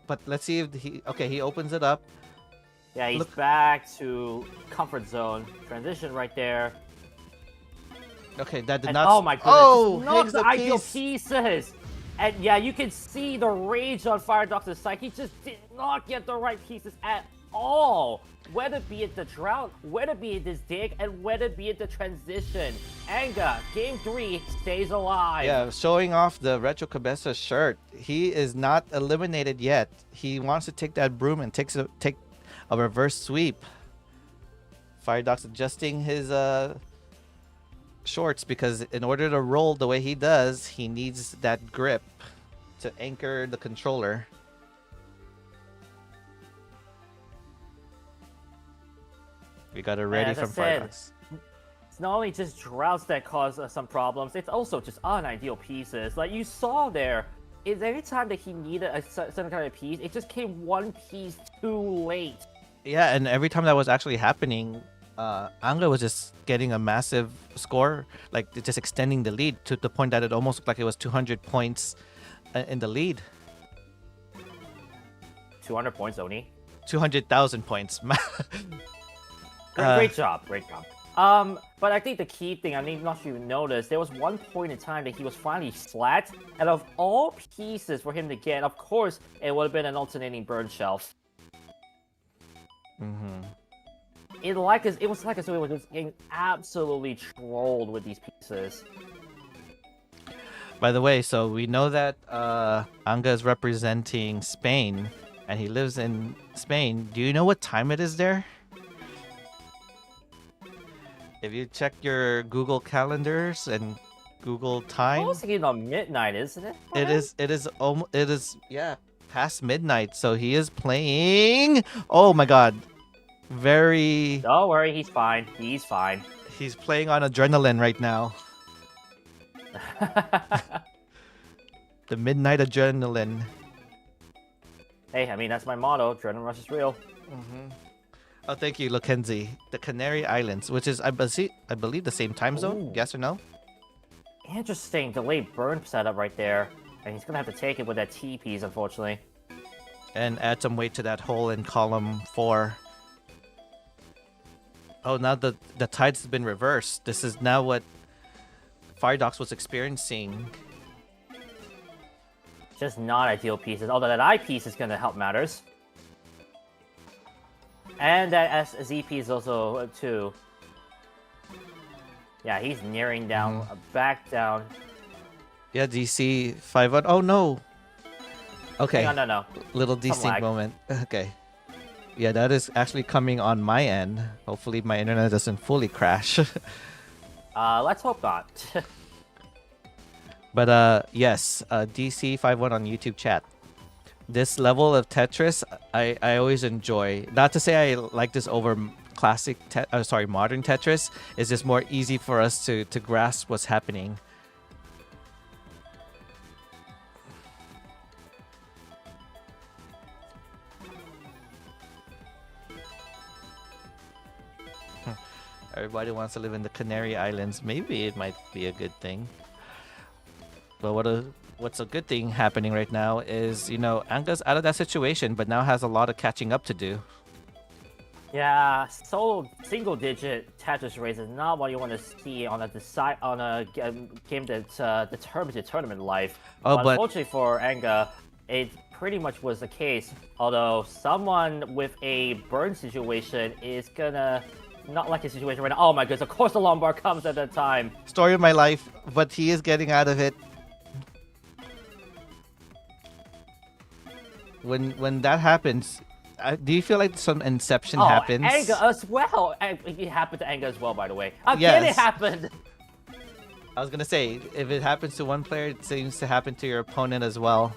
S1: But let's see if he... Okay, he opens it up.
S4: Yeah, he's back to comfort zone. Transition right there.
S1: Okay, that did
S4: And,
S1: not...
S4: oh my goodness,
S1: Oh,
S4: not
S1: hangs
S4: the
S1: the
S4: ideal
S1: piece.
S4: pieces. And yeah, you can see the rage on Fire Docs' side. He just did not get the right pieces at all. Whether be it the drought, whether be it this dig, and whether be it the transition. Anga, game 3, stays alive.
S1: Yeah, showing off the Retro Cabeza shirt. He is not eliminated yet. He wants to take that broom and take a reverse sweep. Fire Docs adjusting his shorts because in order to roll the way he does, he needs that grip to anchor the controller. We got it ready
S4: as I
S1: from Fire
S4: said,
S1: Docs.
S4: It's not only just droughts that cause some problems, it's also just unideal pieces. Like you saw there, is every time that he needed a certain kind of piece, it just came one piece too late.
S1: Yeah, and every time that was actually happening, Anga was just getting a massive score, like just extending the lead to the point that it almost looked like it was 200 points in the lead.
S4: 200 points, Oni.
S1: 200,000 points.
S4: Great job, great job. But I think the key thing, I'm not sure you noticed, there was one point in time that he was finally flat, and of all pieces for him to get, of course, it would have been an alternating burn shelf. It was like as though it was getting absolutely trolled with these pieces.
S1: By the way, so we know that Anga is representing Spain, and he lives in Spain. Do you know what time it is there? If you check your Google calendars and Google time,
S4: I was thinking on midnight, isn't it?
S1: it is past midnight. So he is playing. Oh my God, very.
S4: Don't worry, he's fine. He's fine.
S1: He's playing on adrenaline right now. The midnight adrenaline.
S4: Hey, I mean, that's my motto. Adrenaline rush is real.
S1: Oh, thank you, Lakenzie. The Canary Islands, which is I believe the same time zone.
S4: Ooh.
S1: Yes or no?
S4: Interesting delayed burn setup right there. And he's gonna have to take it with that T piece, unfortunately.
S1: And add some weight to that hole in column 4. Oh, now the tides have been reversed. This is now what Firedox was experiencing.
S4: Just not ideal pieces. Although that I piece is gonna help matters. And that Z piece also too. Yeah, he's nearing down, back down.
S1: Yeah, DC 5-1. Oh no. Okay.
S4: No.
S1: Little
S4: Some
S1: desync
S4: lag.
S1: moment. Okay. Yeah, that is actually coming on my end. Hopefully my internet doesn't fully crash.
S4: Let's hope not.
S1: But yes, DC 5-1 on YouTube chat. This level of Tetris, I always enjoy. Not to say I like this over classic, modern Tetris. It's just more easy for us to grasp what's happening. Everybody wants to live in the Canary Islands. Maybe it might be a good thing. But what's a good thing happening right now is, Anga's out of that situation, but now has a lot of catching up to do.
S4: Yeah, single-digit Tetris race is not what you want to see on a game that determines your tournament life.
S1: Oh, but
S4: unfortunately for Anga, it pretty much was the case. Although someone with a burn situation is gonna not like his situation right now. Oh my goodness! Of course, the long bar comes at that time.
S1: story of my life, but he is getting out of it. When that happens, do you feel like some inception happens?
S4: Anga as well. It happened to Anga as well, by the way. Again,
S1: Yes.
S4: it happened.
S1: I was gonna say, if it happens to one player, it seems to happen to your opponent as well.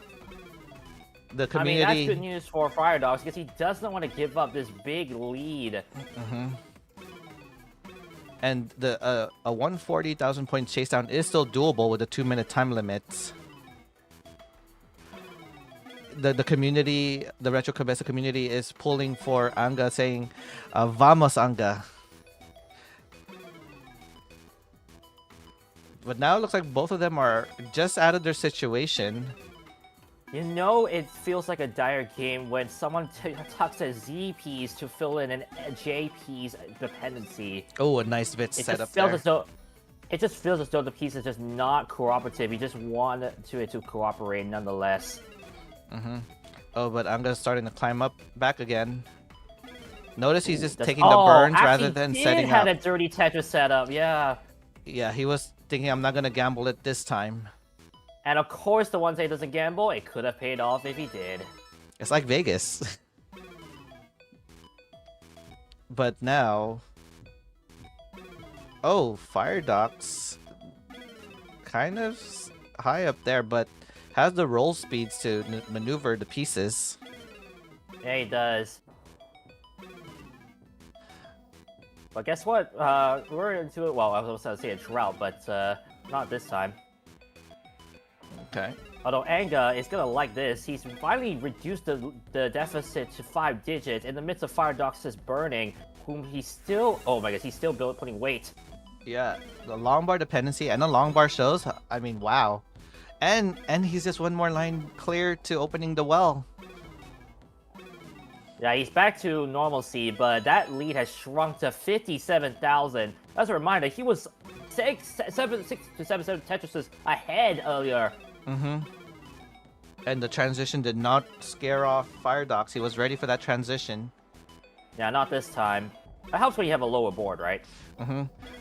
S1: The community.
S4: I mean, that's good news for Firedox because he does not want to give up this big lead.
S1: And a 140,000 point chase down is still doable with a 2-minute time limit. The community, the Retro Cabeza community is pulling for Anga, saying, "Vamos, Anga." But now it looks like both of them are just out of their situation.
S4: It feels like a dire game when someone tucks a Z piece to fill in a J piece dependency.
S1: Oh, a nice bit
S4: It
S1: set
S4: just
S1: up
S4: feels
S1: there.
S4: as though it just feels as though the piece is just not cooperative. You just want it to cooperate nonetheless.
S1: Oh, but Anga's starting to climb up back again. Notice he's just
S4: Just-
S1: taking the burns
S4: actually
S1: rather than setting
S4: had
S1: up.
S4: a dirty Tetris setup, yeah.
S1: Yeah, he was thinking, I'm not gonna gamble it this time.
S4: And of course, the one say doesn't gamble. It could have paid off if he did.
S1: It's like Vegas. But now... Oh, Firedox. Kind of high up there, but has the roll speeds to maneuver the pieces.
S4: Yeah, he does. But guess what? We're into it. Well, I was going to say a drought, but not this time.
S1: Okay.
S4: Although Anga is gonna like this, he's finally reduced the deficit to 5 digits in the midst of Firedox's burning, whom he's still... Oh my gosh, he's still putting weight.
S1: Yeah, the long bar dependency and the long bar shows. I mean, wow. And he's just one more line clear to opening the well.
S4: Yeah, he's back to normalcy, but that lead has shrunk to 57,000. As a reminder, he was 6 to 7 Tetrises ahead earlier.
S1: And the transition did not scare off Firedox. He was ready for that transition.
S4: Yeah, not this time. It helps when you have a lower board, right?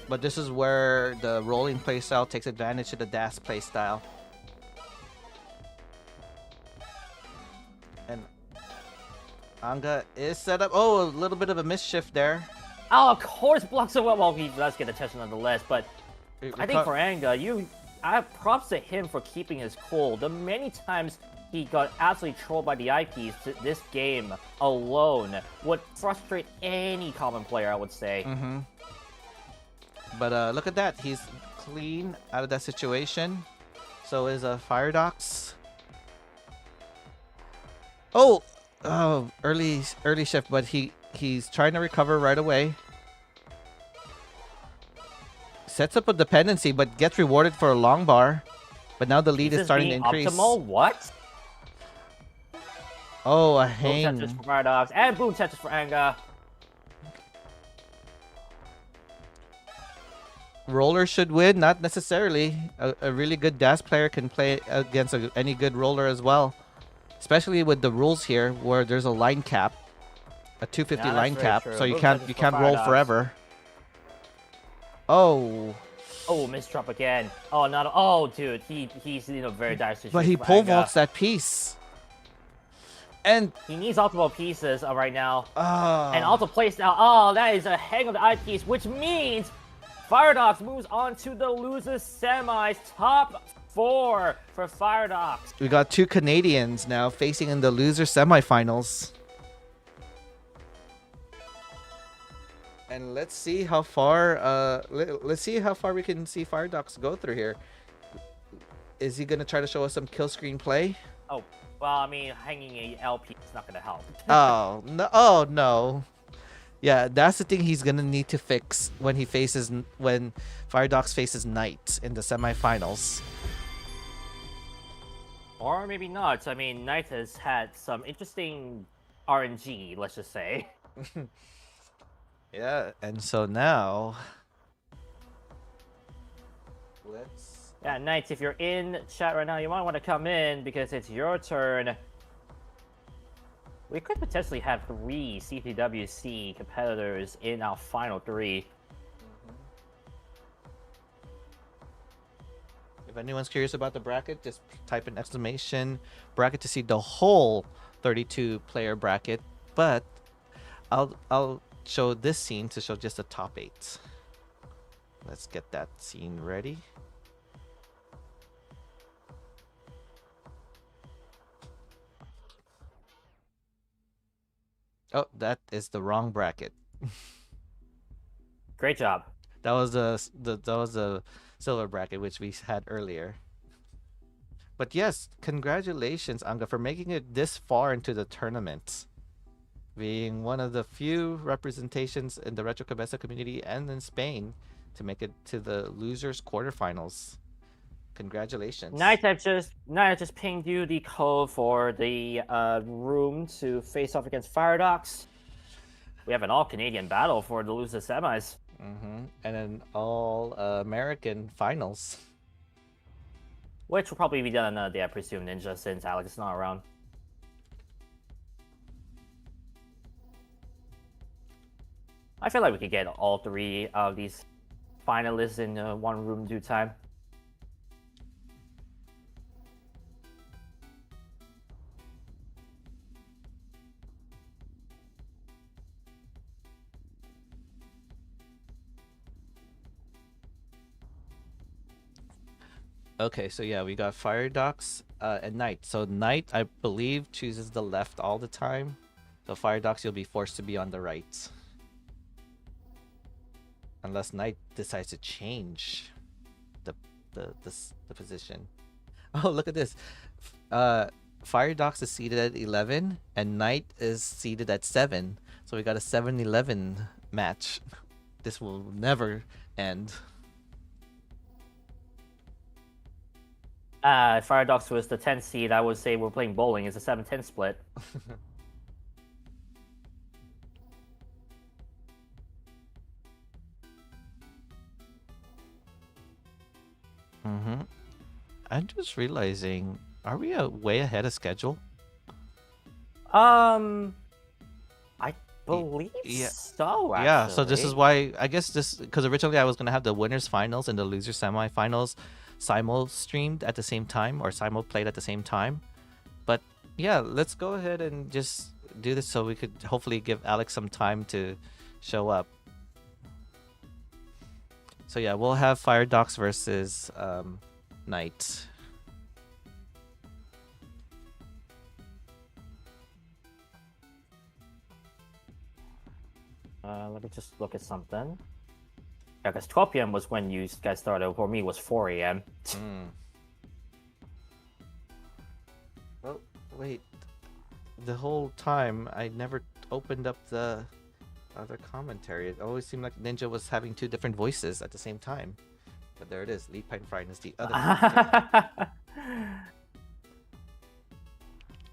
S1: But this is where the rolling playstyle takes advantage of the dash playstyle. And Anga is set up. Oh, a little bit of a misshift there.
S4: Oh, of course, blocks it well. Well, he does get attention nonetheless, but I think for Anga, I props to him for keeping his cool. The many times he got absolutely trolled by the IPs, this game alone would frustrate any common player, I would say.
S1: But look at that. He's clean out of that situation. So is Firedox. Oh, early shift, but he's trying to recover right away. Sets up a dependency, but gets rewarded for a long bar. But now the lead is
S4: this
S1: starting to
S4: being
S1: increase.
S4: optimal? What?
S1: Oh, a
S4: Boom
S1: hang.
S4: Tetris for Paradox and Boom Tetris for Anga.
S1: Roller should win, not necessarily. A really good dash player can play against any good roller as well. Especially with the rules here, where there's a line cap, a 250
S4: Yeah,
S1: line
S4: that's very
S1: cap,
S4: true.
S1: so you
S4: Boom
S1: can't
S4: Tetris
S1: you
S4: for
S1: can't roll
S4: Paradox.
S1: forever. Oh,
S4: Oh, misdrop again. Oh, not. Oh, dude, he's in a very dire situation.
S1: but he
S4: for
S1: pole
S4: Anga.
S1: vaults that piece, and
S4: He needs optimal pieces right now.
S1: ah,
S4: And also place now. Oh, that is a hang of the eye piece, which means Firedox moves on to the losers semis. Top 4 for Firedox.
S1: we got 2 Canadians now facing in the loser semifinals. And let's see how far let's see how far we can see Firedox go through here. Is he gonna try to show us some kill screen play?
S4: Oh, well, I mean, hanging a LP is not gonna help.
S1: Oh no! Oh no! Yeah, that's the thing he's gonna need to fix when Firedox faces Knight in the semifinals.
S4: Or maybe not. I mean, Knight has had some interesting RNG, let's just say.
S1: Yeah, and so now let's.
S4: Yeah, Knight, if you're in chat right now, you might want to come in because it's your turn. We could potentially have 3 CPWC competitors in our final 3.
S1: If anyone's curious about the bracket, just type in exclamation bracket to see the whole 32 player bracket. But I'll show this scene to show just the top 8. Let's get that scene ready. Oh, that is the wrong bracket.
S4: Great job.
S1: That was the silver bracket which we had earlier. But yes, congratulations, Anga, for making it this far into the tournament. Being one of the few representations in the Retro Cabeza community and in Spain to make it to the losers quarterfinals. Congratulations.
S4: Knight, I just pinged you the code for the room to face off against Firedox. We have an all-Canadian battle for the loser semis.
S1: And an all American finals.
S4: Which will probably be done another day, I presume, Ninja, since Alex is not around. I feel like we could get all 3 of these finalists in one room due time.
S1: Okay, so yeah, we got Firedox and Knight. So Knight, I believe, chooses the left all the time. So Firedox, you'll be forced to be on the right. Unless Knight decides to change the position. Oh, look at this. Firedox is seated at 11 and Knight is seated at 7. So we got a 7-11 match. This will never end.
S4: If Firedox was the 10th seed, I would say we're playing bowling. It's a 7-10 split.
S1: I'm just realizing, are we way ahead of schedule?
S4: I believe
S1: yeah.
S4: so, actually.
S1: Yeah, so this is why, I guess this, because originally I was going to have the winners finals and the loser semifinals simul streamed at the same time, or simul played at the same time. But yeah, let's go ahead and just do this so we could hopefully give Alex some time to show up. So yeah, we'll have Firedox versus Knight.
S4: Let me just look at something. Yeah, because 12 p.m. was when you guys started. For me, it was 4 a.m.
S1: Oh, wait. The whole time, I never opened up the other commentary. It always seemed like Ninja was having 2 different voices at the same time. But there it is. Lee Pine Frying is the other thing.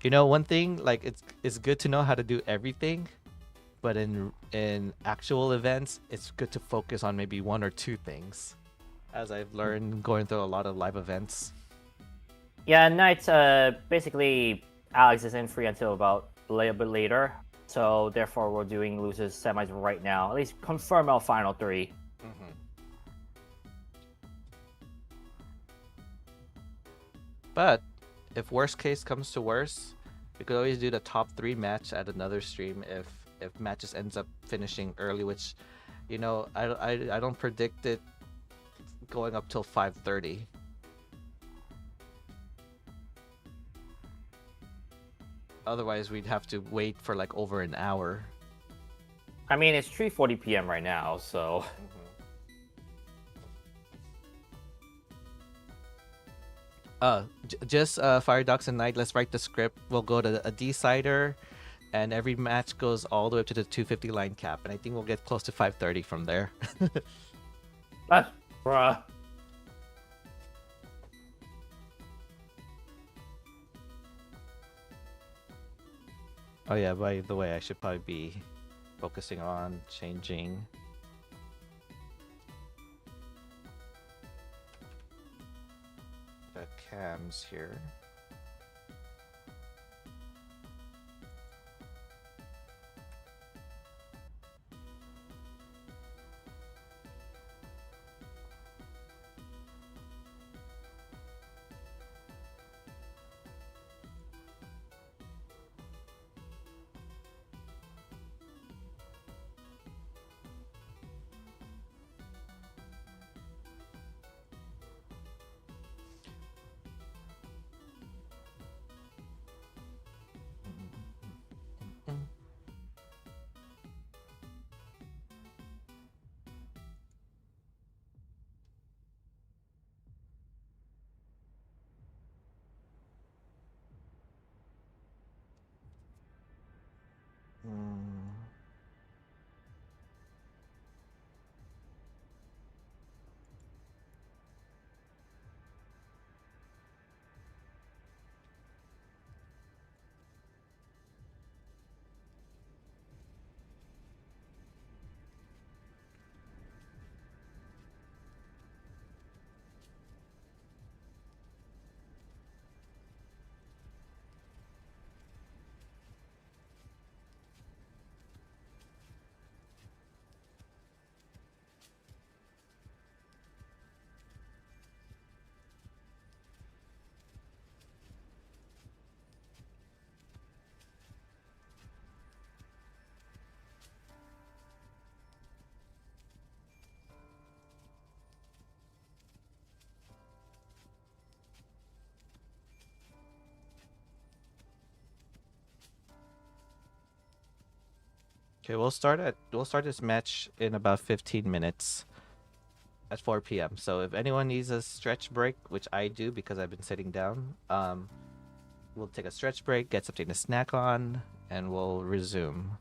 S1: You know, one thing, like it's good to know how to do everything, but in actual events, it's good to focus on maybe one or two things, as I've learned going through a lot of live events.
S4: Yeah, night. Basically, Alex isn't free until about a little bit later, so therefore we're doing losers semis right now. At least confirm our final three.
S1: Mm-hmm. But if worst case comes to worst, we could always do the top 3 match at another stream if matches ends up finishing early, which, you know, I don't predict it going up till 5:30. Otherwise, we'd have to wait for like over an hour.
S4: I mean, it's 3:40 p.m. right now, so
S1: Just Fire Dogs and Night. Let's write the script. We'll go to a decider, and every match goes all the way up to the 250 line cap, and I think we'll get close to 5:30 from there.
S4: bruh.
S1: Oh yeah, by the way, I should probably be focusing on changing the cams here. Okay, we'll start this match in about 15 minutes at 4 p.m. So if anyone needs a stretch break, which I do because I've been sitting down, we'll take a stretch break, get something to snack on, and we'll resume.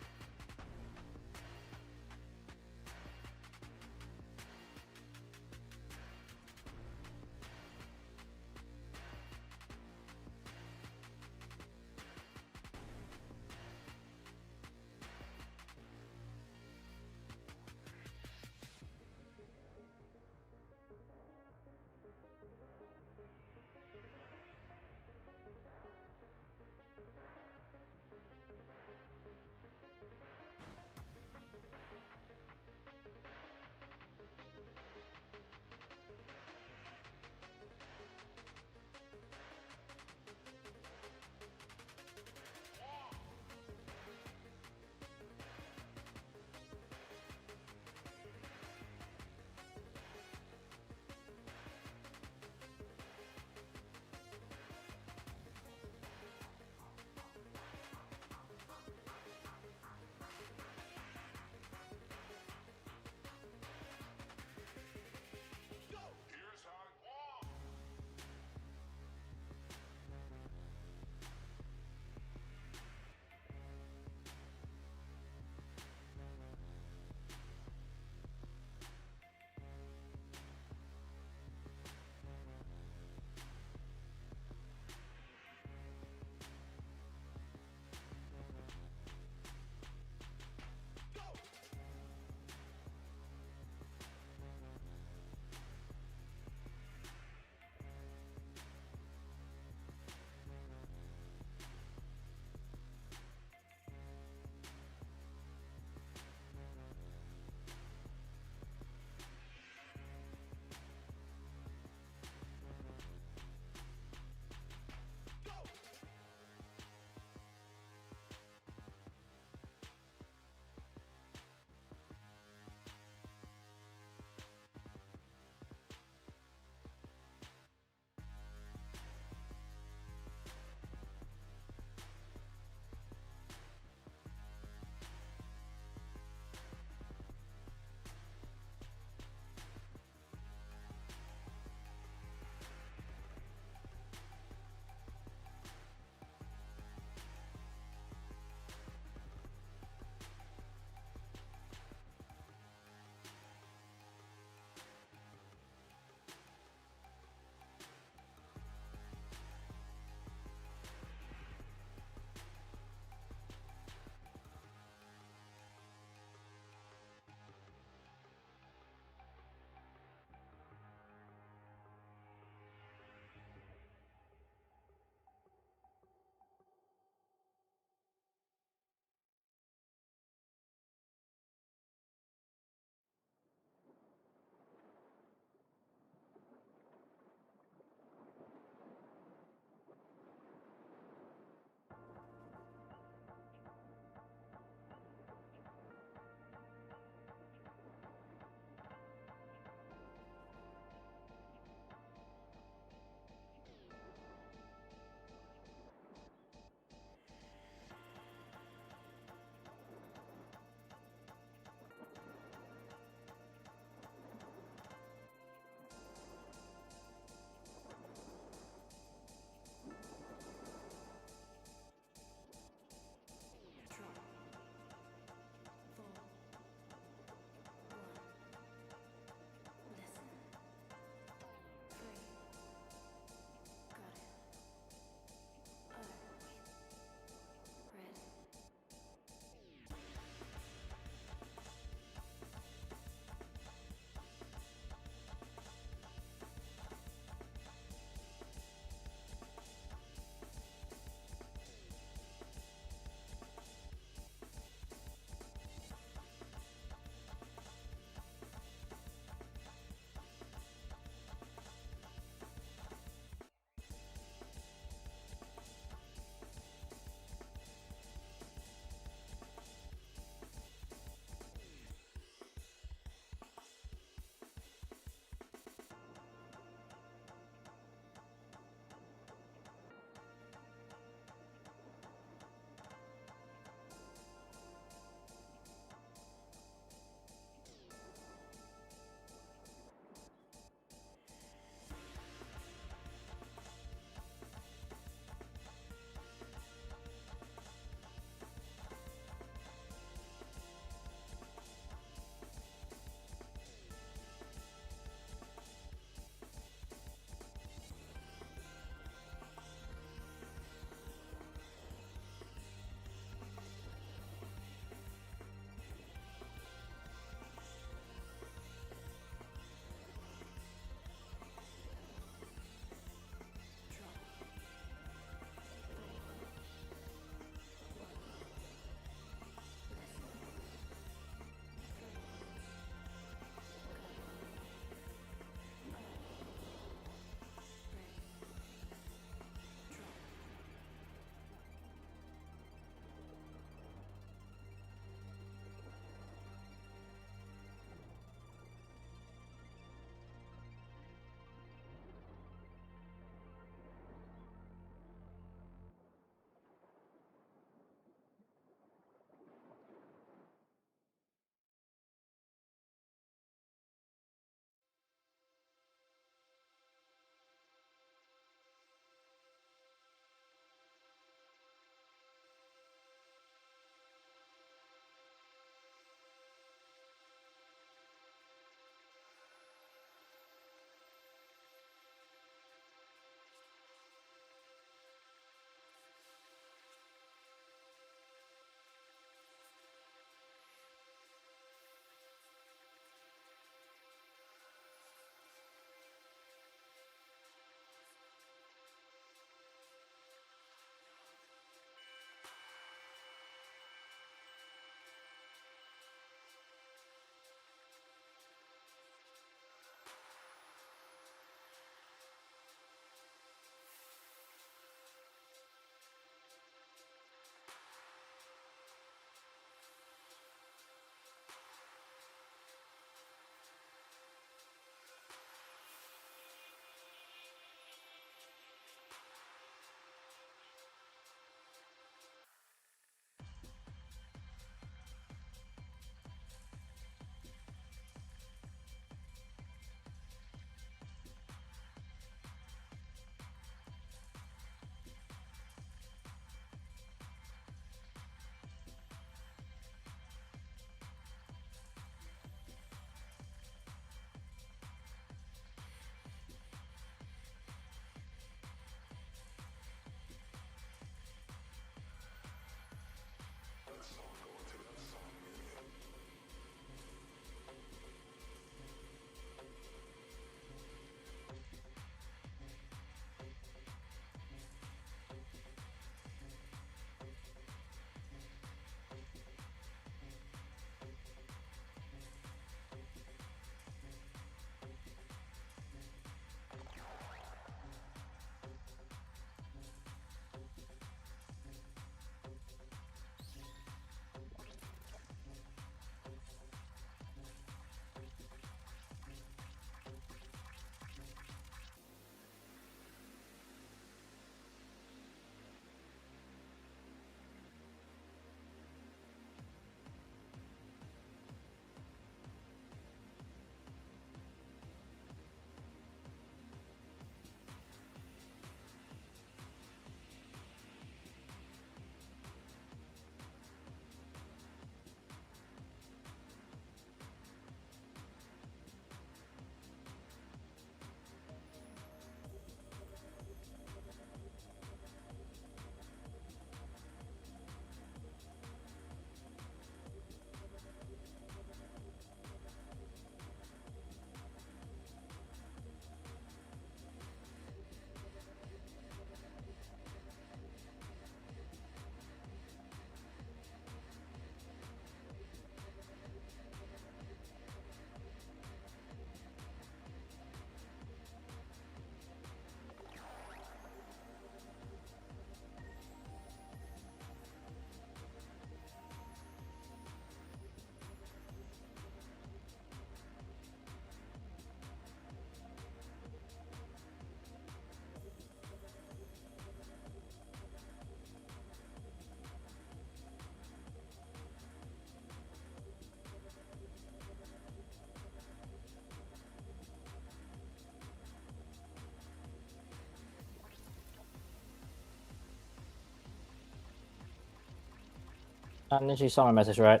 S4: Ninja, you saw my message, right?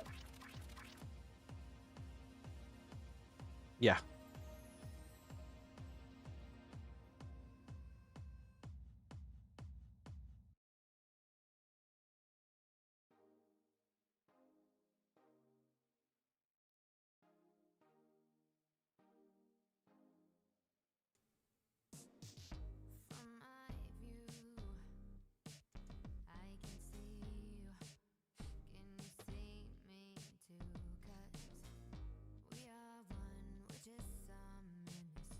S1: Yeah.
S3: From my view, I can see you. Can you see me too? 'Cause we are one, we're just some in this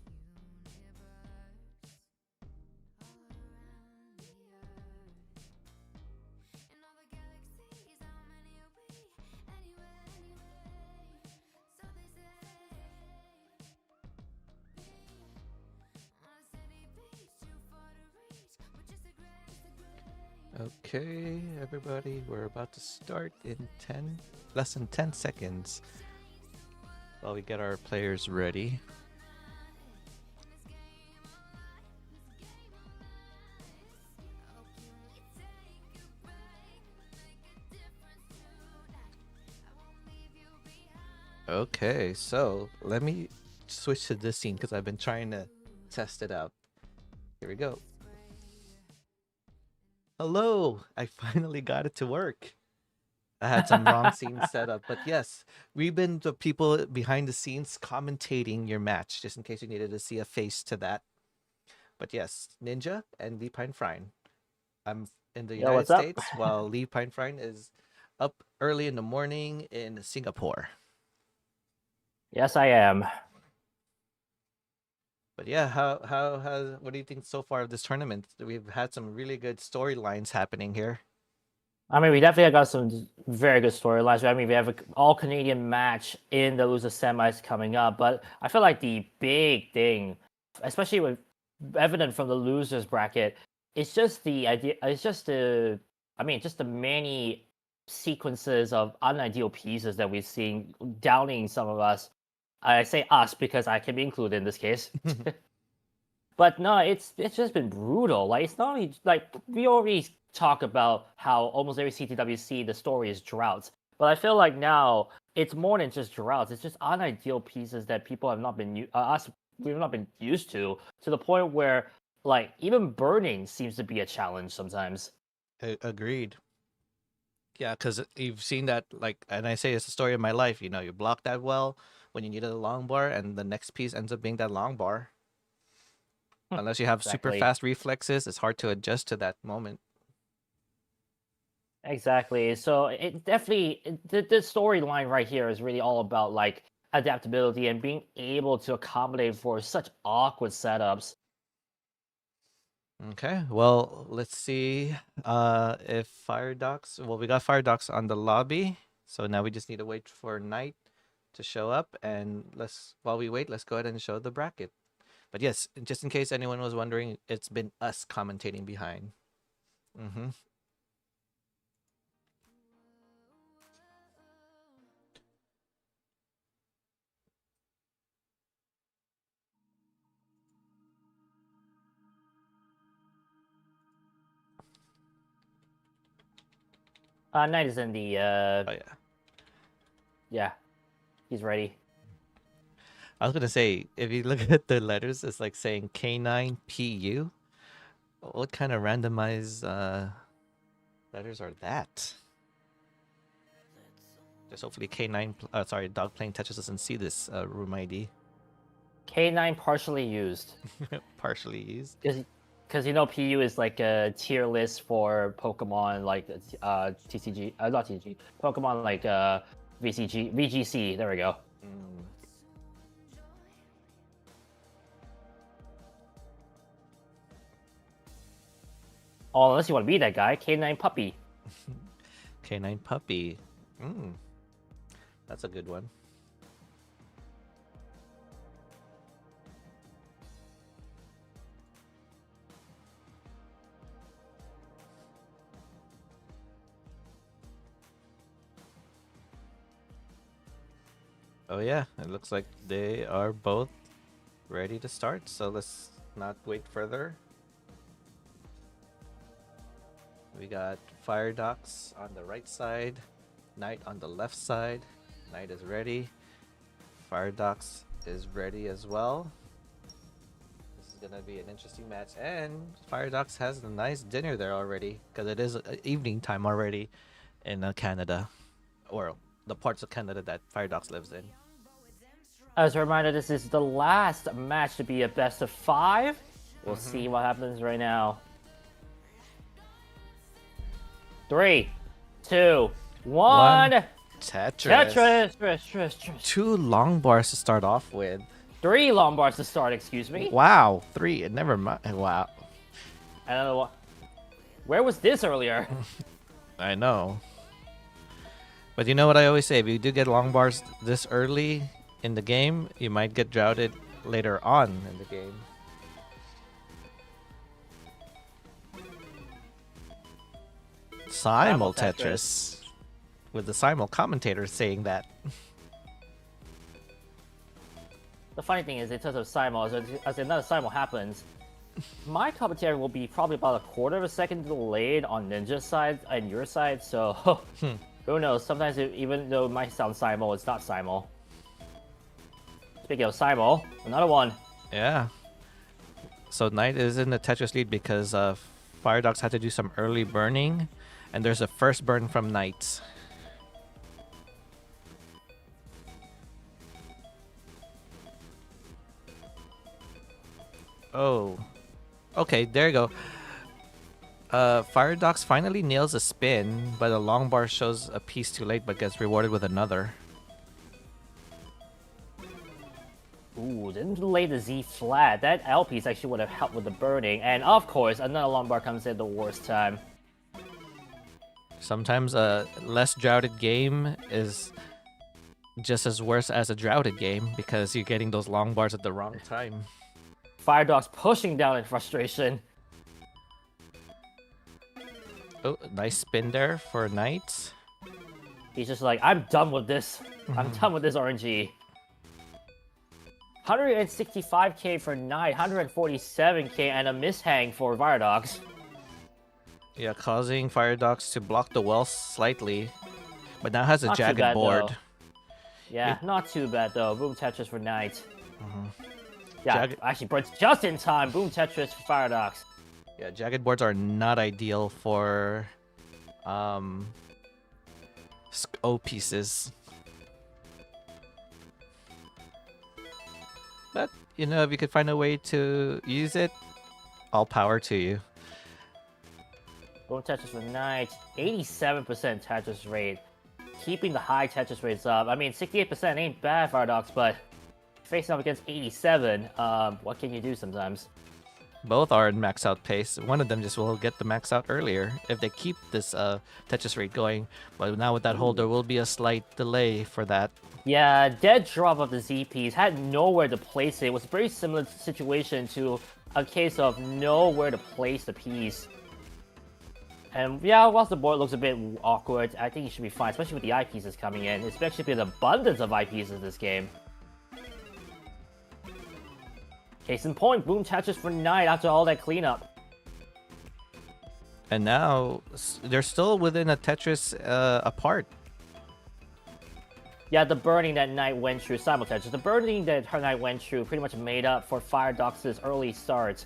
S3: universe, all around the earth. In all the galaxies, how many are we? Anyway, so they say. On a steady pace, too far to reach. We're just a grace.
S1: Okay, everybody, we're about to start in 10, less than 10 seconds while we get our players ready. Okay, so let me switch to this scene because I've been trying to test it out. Here we go. Hello! I finally got it to work. I had some wrong scenes set up, but yes, we've been the people behind the scenes commentating your match, just in case you needed to see a face to that. But yes, Ninja and Lee Pine Frine. I'm in the
S4: Yo,
S1: United
S4: what's up?
S1: States while Lee Pine Frine is up early in the morning in Singapore.
S4: Yes, I am.
S1: But yeah, what do you think so far of this tournament? We've had some really good storylines happening here.
S4: I mean, we definitely got some very good storylines. I mean, we have an all Canadian match in the loser semis coming up, but I feel like the big thing, especially with evident from the losers bracket, it's just the idea. It's just the, I mean, just the many sequences of unideal pieces that we've seen downing some of us. I say us because I can be included in this case. But no, it's just been brutal. Like it's not only like we already talk about how almost every CTWC the story is droughts, but I feel like now it's more than just droughts. It's just unideal pieces that people have not been us we've not been used to the point where like even burning seems to be a challenge sometimes.
S1: Agreed. Yeah, because you've seen that, like, and I say it's the story of my life. You know, you block that well when you needed a long bar, and the next piece ends up being that long bar. Unless you have super
S4: Exactly.
S1: fast reflexes, it's hard to adjust to that moment.
S4: Exactly. So it definitely the storyline right here is really all about like adaptability and being able to accommodate for such awkward setups.
S1: Okay, well, let's see if Fire Docs. Well, we got Fire Docs on the lobby, so now we just need to wait for Night to show up, and while we wait, let's go ahead and show the bracket. But yes, just in case anyone was wondering, it's been us commentating behind. Mm-hmm.
S4: Knight is in the
S1: Oh yeah.
S4: yeah, he's ready.
S1: I was gonna say, if you look at the letters, it's like saying K9PU. What kind of randomized letters are that? Just hopefully K9, sorry, Dog Playing Tetris doesn't see this room ID.
S4: K9 partially used.
S1: Partially used.
S4: Because you know PU is like a tier list for Pokemon like TCG, not TCG, Pokemon like VGC. There we go.
S1: Mm.
S4: Oh, unless you want to be that guy, K9 Puppy.
S1: K9 Puppy. Mm. That's a good one. Oh yeah, it looks like they are both ready to start, so let's not wait further. We got Fire Docs on the right side Knight on the left side. Knight is ready. Firedox is ready as well. This is gonna be an interesting match, and Firedox has a nice dinner there already, because it is evening time already in Canada, or the parts of Canada that Firedox lives in.
S4: As a reminder, this is the last match to be a best of 5. We'll see what happens right now. 3, 2, 1.
S1: Tetris.
S4: Tetris.
S1: 2 long bars to start off with.
S4: 3 long bars to start, excuse me.
S1: Wow, 3. Never mind. Wow.
S4: I don't know what. Where was this earlier?
S1: I know. But you know what I always say? If you do get long bars this early in the game, you might get droughted later on in the game. Simul Tetris. With the simul commentator saying that.
S4: The funny thing is, in terms of simul, as another simul happens, my commentary will be probably about a quarter of a second delayed on Ninja's side and your side, so who knows? Sometimes even though it might sound simul, it's not simul. Speaking of simul, another one.
S1: Yeah. So Knight is in the Tetris lead because Firedox had to do some early burning, and there's a first burn from Knight. Oh. Okay, there you go. Firedox finally nails a spin, but a long bar shows a piece too late but gets rewarded with another.
S4: Ooh, didn't lay the Z flat. That L piece actually would have helped with the burning. And of course, another long bar comes in at the worst time.
S1: Sometimes a less droughted game is just as worse as a droughted game because you're getting those long bars at the wrong time.
S4: Firedox pushing down in frustration.
S1: Oh, nice spin there for Knight.
S4: He's just like, I'm done with this. I'm done with this RNG. 165k for Knight, 147k, and a mishang for Firedox.
S1: Yeah, causing Firedox to block the well slightly, but now has a
S4: Not too
S1: jagged
S4: bad,
S1: board.
S4: though. Yeah, not too bad though. Boom Tetris for Knight. Yeah, actually, but just in time. Boom Tetris for Firedox.
S1: Yeah, jagged boards are not ideal for O pieces. But, you know, if you could find a way to use it, all power to you.
S4: Boom Tetris for Knight. 87% Tetris rate. Keeping the high Tetris rates up. I mean, 68% ain't bad, Firedox, but facing up against 87, what can you do sometimes?
S1: Both are in max out pace. One of them just will get the max out earlier if they keep this Tetris rate going. But now with that hold, there will be a slight delay for that.
S4: Yeah, dead drop of the Z piece, had nowhere to place it. It was a very similar situation to a case of nowhere to place the piece. And yeah, whilst the board looks a bit awkward, I think it should be fine, especially with the eyepieces coming in. Especially with an abundance of eyepieces this game. Case in point, Boom Tetris for Knight after all that cleanup.
S1: And now they're still within a Tetris apart.
S4: Yeah, the burning that Knight went through, Simul Tetris, the burning that her Knight went through pretty much made up for Firedox's early start.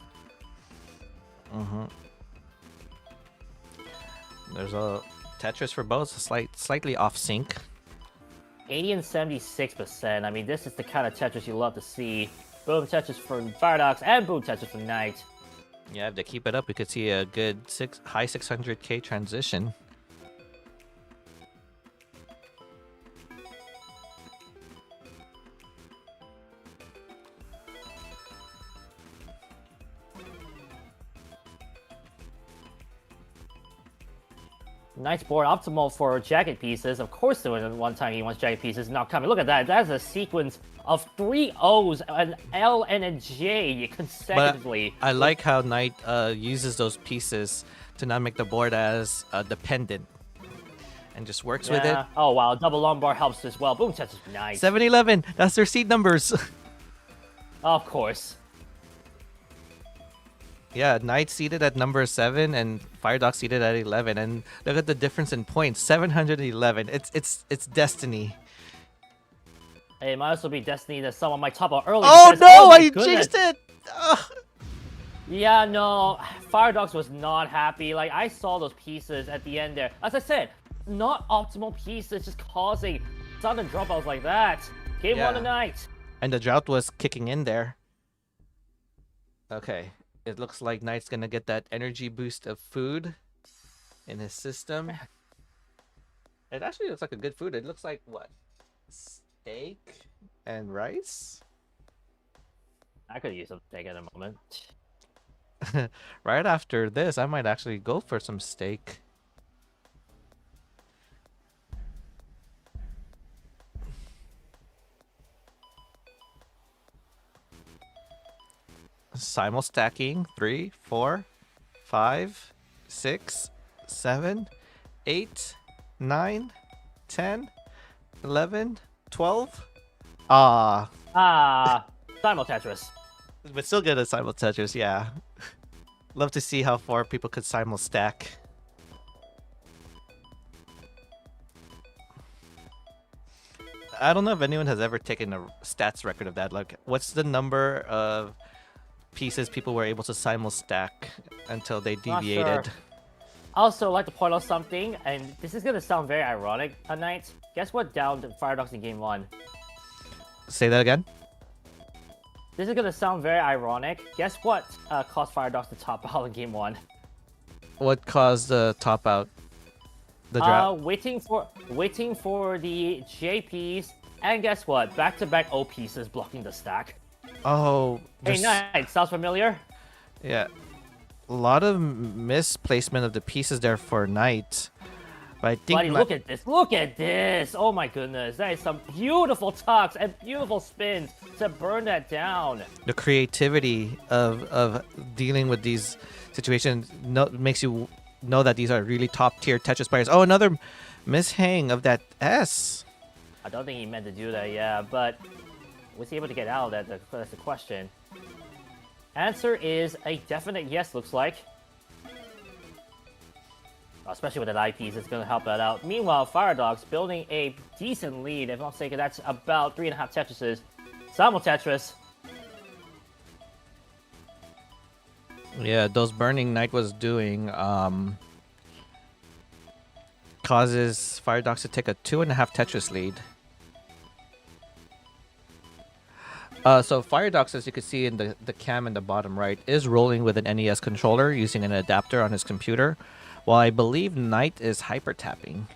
S1: There's a Tetris for both, slightly off sync.
S4: 80 and 76%. I mean, this is the kind of Tetris you love to see. Boom Tetris for Firedox and Boom Tetris for Knight.
S1: Yeah, if they keep it up, we could see a good high 600k transition.
S4: Knight's board optimal for jacket pieces. Of course, there was one time he wants jacket pieces not coming. Look at that. That's a sequence of 3 O's, an L, and a J consecutively.
S1: But I like how Knight uses those pieces to not make the board as dependent and just works with it.
S4: Oh, wow. Double long bar helps as well. Boom Tetris for Knight.
S1: 7-11. That's their seed numbers.
S4: Of course.
S1: Yeah, Knight seated at number 7 and Firedox seated at 11. And look at the difference in points. 711. It's destiny.
S4: It might also be destiny that someone might top out early.
S1: Oh
S4: because,
S1: no,
S4: oh my
S1: I
S4: goodness.
S1: jinxed it. Ugh.
S4: Yeah, no, Firedox was not happy. Like, I saw those pieces at the end there. As I said, not optimal pieces just causing sudden dropouts like that. Game 1
S1: Yeah.
S4: tonight.
S1: And the drought was kicking in there. Okay. It looks like Knight's gonna get that energy boost of food in his system. It actually looks like a good food. It looks like what? Steak and rice?
S4: I could use some steak at a moment.
S1: Right after this, I might actually go for some steak. Simul stacking 3, 4, 5, 6, 7, 8, 9, 10, 11, 12. Ah,
S4: Simul Tetris.
S1: but still good at simul Tetris, yeah. Love to see how far people could simul stack. I don't know if anyone has ever taken a stats record of that. Like, what's the number of pieces people were able to simul stack until they
S4: Not
S1: deviated?
S4: sure. I also like to point out something, and this is gonna sound very ironic tonight. Guess what downed Firedox in game 1?
S1: Say that again.
S4: This is gonna sound very ironic. Guess what caused Firedox to top out in game 1?
S1: What caused the top out? The draft.
S4: Waiting for the JPs, and guess what? Back-to-back O pieces blocking the stack.
S1: Oh,
S4: Hey,
S1: there's-
S4: Knight, sounds familiar?
S1: yeah. A lot of misplacement of the pieces there for Knight. But I think
S4: Buddy, look at this. Look at this. Oh my goodness. That is some beautiful tucks and beautiful spins to burn that down.
S1: the creativity of dealing with these situations makes you know that these are really top tier Tetris players. Oh, another mishang of that S.
S4: I don't think he meant to do that, yeah, but was he able to get out of that? That's the question. Answer is a definite yes, looks like. Especially with that eyepiece, it's going to help that out. Meanwhile, Firedox building a decent lead. If I'm not mistaken, that's about 3.5 Tetrises. Simul Tetris.
S1: Yeah, those burning Knight was doing causes Firedox to take a 2.5 Tetris lead. So Firedox, as you can see in the cam in the bottom right, is rolling with an NES controller using an adapter on his computer, while I believe Knight is hyper tapping.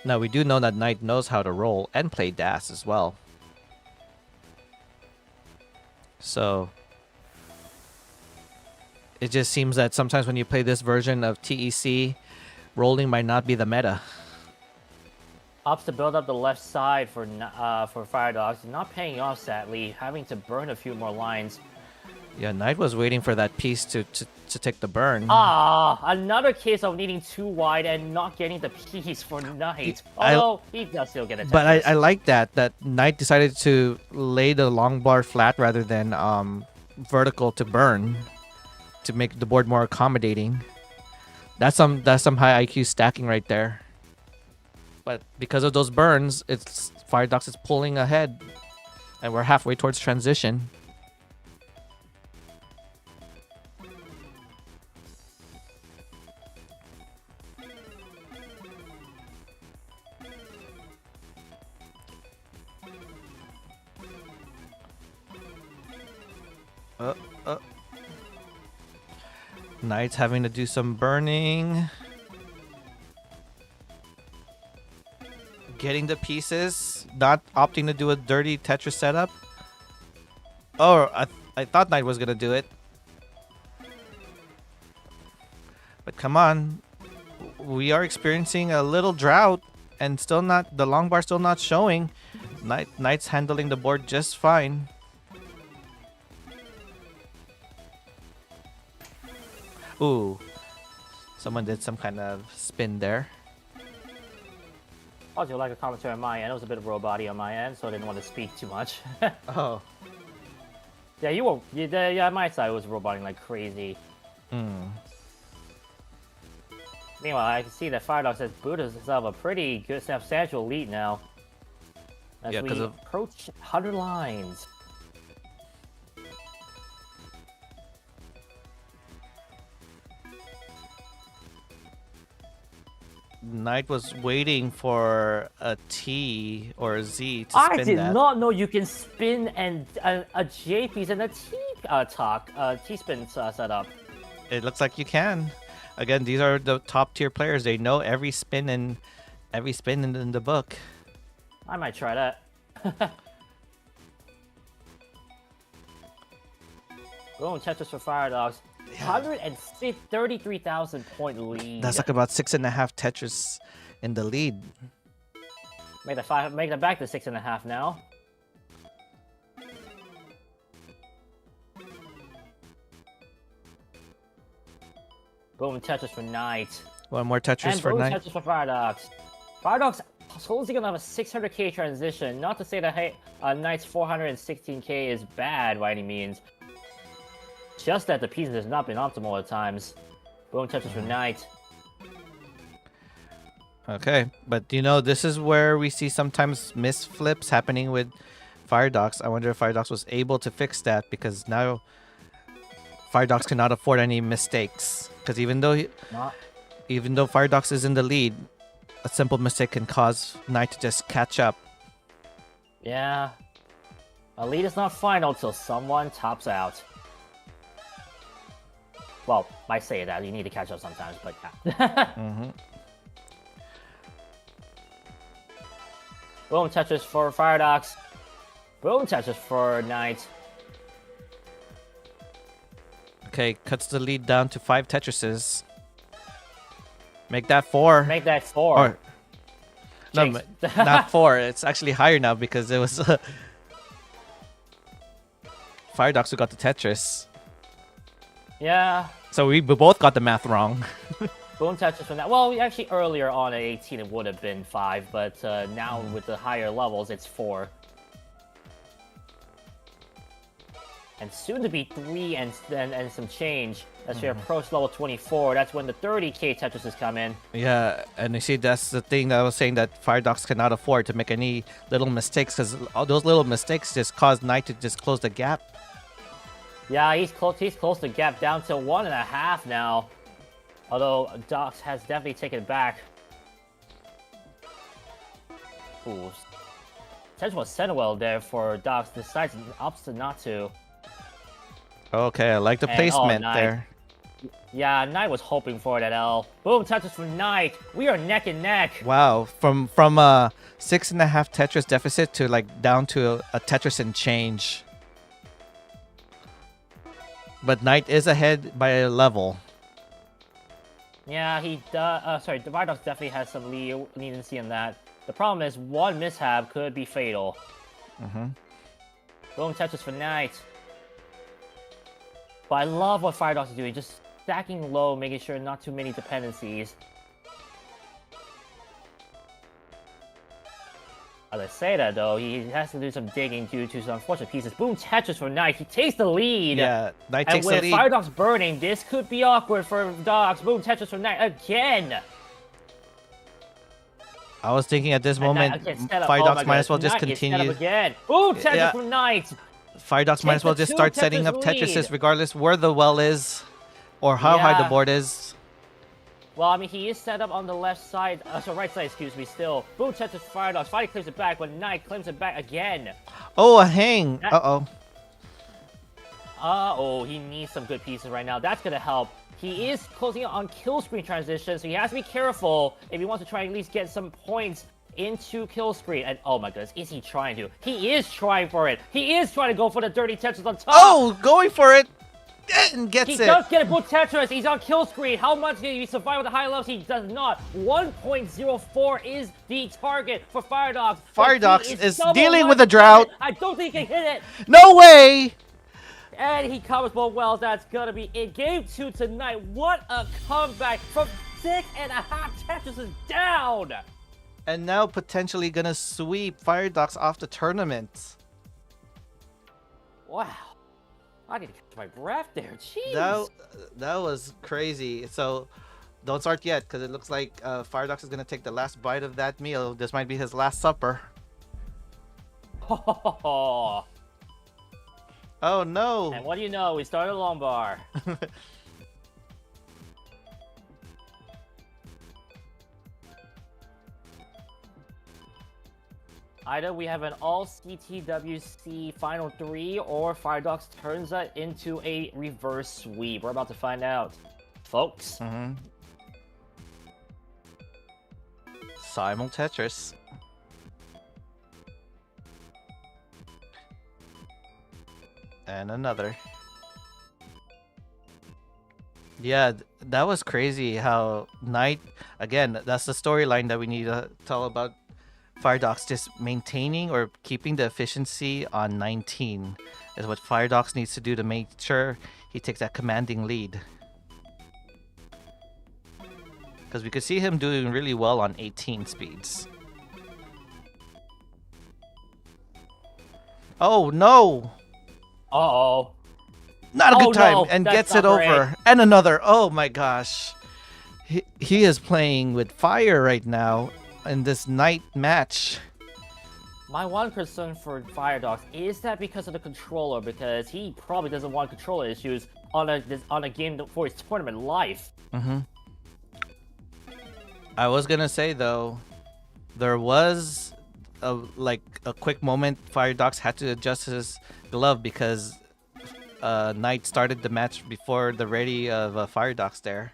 S1: Now we do know that Knight knows how to roll and play DAS as well. So it just seems that sometimes when you play this version of TEC, rolling might not be the meta.
S4: Opts to build up the left side for Firedox. Not paying off, sadly. Having to burn a few more lines.
S1: Yeah, Knight was waiting for that piece to take the burn.
S4: Another case of needing too wide and not getting the piece for Knight.
S1: I-
S4: Although, he does still get a
S1: But
S4: Tetris.
S1: I like that Knight decided to lay the long bar flat rather than vertical to burn, to make the board more accommodating. That's some high IQ stacking right there. But because of those burns, it's Firedox is pulling ahead, and we're halfway towards transition. Knight's having to do some burning. Getting the pieces, not opting to do a dirty Tetris setup. Oh, I thought Knight was gonna do it. But come on. We are experiencing a little drought and still not, the long bar still not showing. Knight's handling the board just fine. Ooh. Someone did some kind of spin there.
S4: Also, like a commentary on my end. It was a bit of robot on my end, so I didn't want to speak too much.
S1: Oh.
S4: Yeah, you were. Yeah, my side was roboting like crazy.
S1: Hmm.
S4: Meanwhile, I can see that Firedogs has booted himself a pretty good, substantial lead now. As
S1: Yeah,
S4: we
S1: 'cause of-
S4: approach 100 lines.
S1: Knight was waiting for a T or a Z to
S4: I
S1: spin
S4: did
S1: that.
S4: not know you can spin and a J piece and a T T spin setup.
S1: It looks like you can. Again, these are the top tier players. They know every spin in the book.
S4: I might try that. Boom, Tetris for Firedogs. 133,000 point lead.
S1: That's like about 6.5 Tetris in the lead.
S4: Make that back to 6.5 now. Boom, Tetris for Knight.
S1: One more Tetris
S4: And
S1: for
S4: boom,
S1: Knight.
S4: Tetris for Firedogs. Firedogs supposedly gonna have a 600k transition. Not to say that hey, Knight's 416k is bad by any means. Just that the pieces has not been optimal at times. Boom, Tetris for Knight.
S1: Okay, but you know, this is where we see sometimes misflips happening with Firedogs. I wonder if Firedogs was able to fix that, because now Firedogs cannot afford any mistakes. Because even though Firedogs is in the lead, a simple mistake can cause Knight to just catch up.
S4: Yeah. A lead is not final till someone tops out. Well, I say that, you need to catch up sometimes, but yeah.
S1: Mm-hmm.
S4: Boom, Tetris for Firedogs. Boom, Tetris for Knight.
S1: Okay, cuts the lead down to 5 Tetrises. Make that 4.
S4: Make that 4.
S1: Or, no,
S4: Jinx.
S1: not 4. It's actually higher now because it was Firedogs who got the Tetris.
S4: Yeah.
S1: So we both got the math wrong.
S4: Boom, Tetris for Knight. Well, actually, earlier on at 18, it would have been 5, but now with the higher levels, it's 4. And soon to be 3 and some change. As we approach level 24, that's when the 30k Tetrises come in.
S1: Yeah, and you see, that's the thing that I was saying, that Firedogs cannot afford to make any little mistakes, because all those little mistakes just cause Knight to just close the gap.
S4: Yeah, he's close the gap down to 1.5 now. Although Docs has definitely taken it back. Ooh. Potential Sentinel there for Docs. Decides opposite not to.
S1: Okay, I like the
S4: And,
S1: placement
S4: Knight.
S1: there.
S4: Yeah, Knight was hoping for that L. Boom, Tetris for Knight. We are neck and neck.
S1: Wow, from a 6.5 Tetris deficit to like down to a Tetris and change. But Knight is ahead by a level.
S4: Yeah, he does. Sorry, the Vidox definitely has some leniency in that. The problem is one mishap could be fatal. Boom, Tetris for Knight. But I love what Firedogs is doing, just stacking low, making sure not too many dependencies. As I say that though, he has to do some digging due to some unfortunate pieces. Boom, Tetris for Knight. He takes the lead.
S1: Yeah, Knight
S4: And
S1: takes the
S4: with
S1: lead.
S4: Firedogs burning, this could be awkward for Dogs. Boom, Tetris for Knight again.
S1: I was thinking at this
S4: And
S1: moment,
S4: Knight gets set up.
S1: Firedogs
S4: Oh my
S1: might as well
S4: goodness,
S1: just
S4: Knight gets set up
S1: continue.
S4: again. Boom, Tetris
S1: Yeah.
S4: for Knight.
S1: Firedogs might
S4: Take
S1: as well
S4: the
S1: just
S4: two
S1: start setting
S4: Tetris
S1: up Tetrises
S4: lead.
S1: regardless where the well is or how high the
S4: Yeah.
S1: board is.
S4: Well, I mean, he is set up on the left side, so right side, excuse me, still. Boom, Tetris for Firedogs. Finally claims it back, but Knight claims it back again.
S1: Oh, a hang.
S4: That-
S1: Uh-oh.
S4: Uh-oh, he needs some good pieces right now. That's gonna help. He is closing out on kill screen transition, so he has to be careful if he wants to try and at least get some points into kill screen. And oh my goodness, is he trying to? He is trying for it. He is trying to go for the dirty Tetris on top.
S1: Oh, going for it. And gets
S4: He
S1: it.
S4: does get a good Tetris. He's on kill screen. How much can he survive with the high levels? He does not. 1.04 is the target for Firedogs. But he
S1: Firedogs is
S4: double
S1: dealing
S4: one
S1: with a drought.
S4: I don't think he can hit it.
S1: No way.
S4: And he covers both wells. That's gonna be in game 2 tonight. What a comeback from 6.5 Tetris is down.
S1: And now potentially gonna sweep Firedogs off the tournament.
S4: Wow. I need to catch my breath there. Jeez.
S1: That was crazy. So don't start yet, because it looks like Firedox is gonna take the last bite of that meal. This might be his last supper.
S4: Oh,
S1: Oh no!
S4: and what do you know? We started a long bar. Either we have an all CTWC final 3 or Firedox turns that into a reverse sweep. We're about to find out. Folks.
S1: Mm-hmm. Simul Tetris. And another. Yeah, that was crazy how Knight, again, that's the storyline that we need to tell about Firedox. Just maintaining or keeping the efficiency on 19 is what Firedox needs to do to make sure he takes that commanding lead. Because we could see him doing really well on 18 speeds. Oh no!
S4: Uh-oh.
S1: Not a
S4: Oh,
S1: good time,
S4: no,
S1: and
S4: that's
S1: gets it
S4: not great.
S1: over. And another. Oh my gosh. He is playing with fire right now in this night match.
S4: My one concern for Firedox is that because of the controller, because he probably doesn't want controller issues on a game for his tournament life.
S1: Mm-hmm. I was gonna say though, there was a quick moment Firedox had to adjust his glove because Knight started the match before the ready of Firedox there.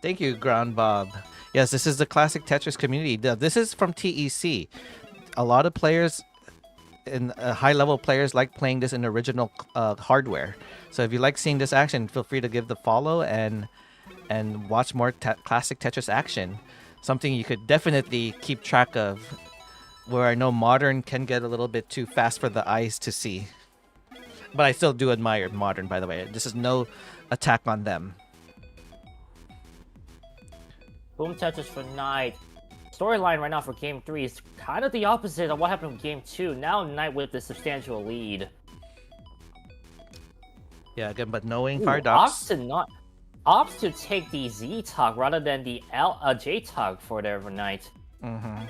S1: Thank you, Ground Bob. Yes, this is the classic Tetris community. This is from TEC. A lot of players, high-level players, like playing this in original hardware. So if you like seeing this action, feel free to give the follow and watch more classic Tetris action. Something you could definitely keep track of, where I know modern can get a little bit too fast for the eyes to see. But I still do admire modern, by the way. This is no attack on them.
S4: Boom Tetris for Knight. Storyline right now for Game 3 is kind of the opposite of what happened in Game 2. Now Knight with the substantial lead.
S1: Yeah, again, but knowing
S4: Ooh,
S1: Firedox...
S4: opts to take the Z tug rather than the J tug for their Knight.
S1: Mm-hmm.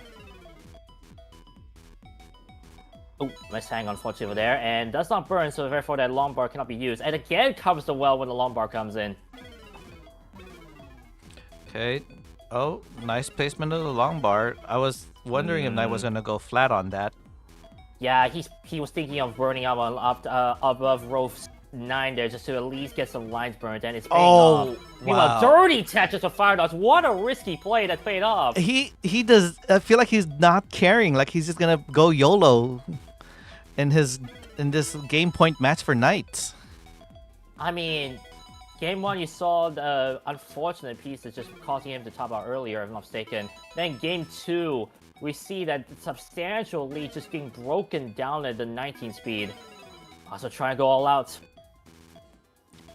S4: Oh, nice hang unfortunately over there, and does not burn, so therefore that long bar cannot be used. And again covers the well when the long bar comes in.
S1: Okay. Oh, nice placement of the long bar. I was wondering if Knight was gonna go flat on that.
S4: Yeah, he was thinking of burning up above row 9 there just to at least get some lines burned, and it's paying off. Meanwhile, dirty Tetris to Firedox. What a risky play that paid off.
S1: He does. I feel like he's not caring. Like he's just gonna go YOLO in this game point match for Knight.
S4: I mean, Game 1 you saw the unfortunate pieces just causing him to top out earlier, if I'm not mistaken. Then Game 2, we see that substantial lead just being broken down at the 19 speed. Also trying to go all out.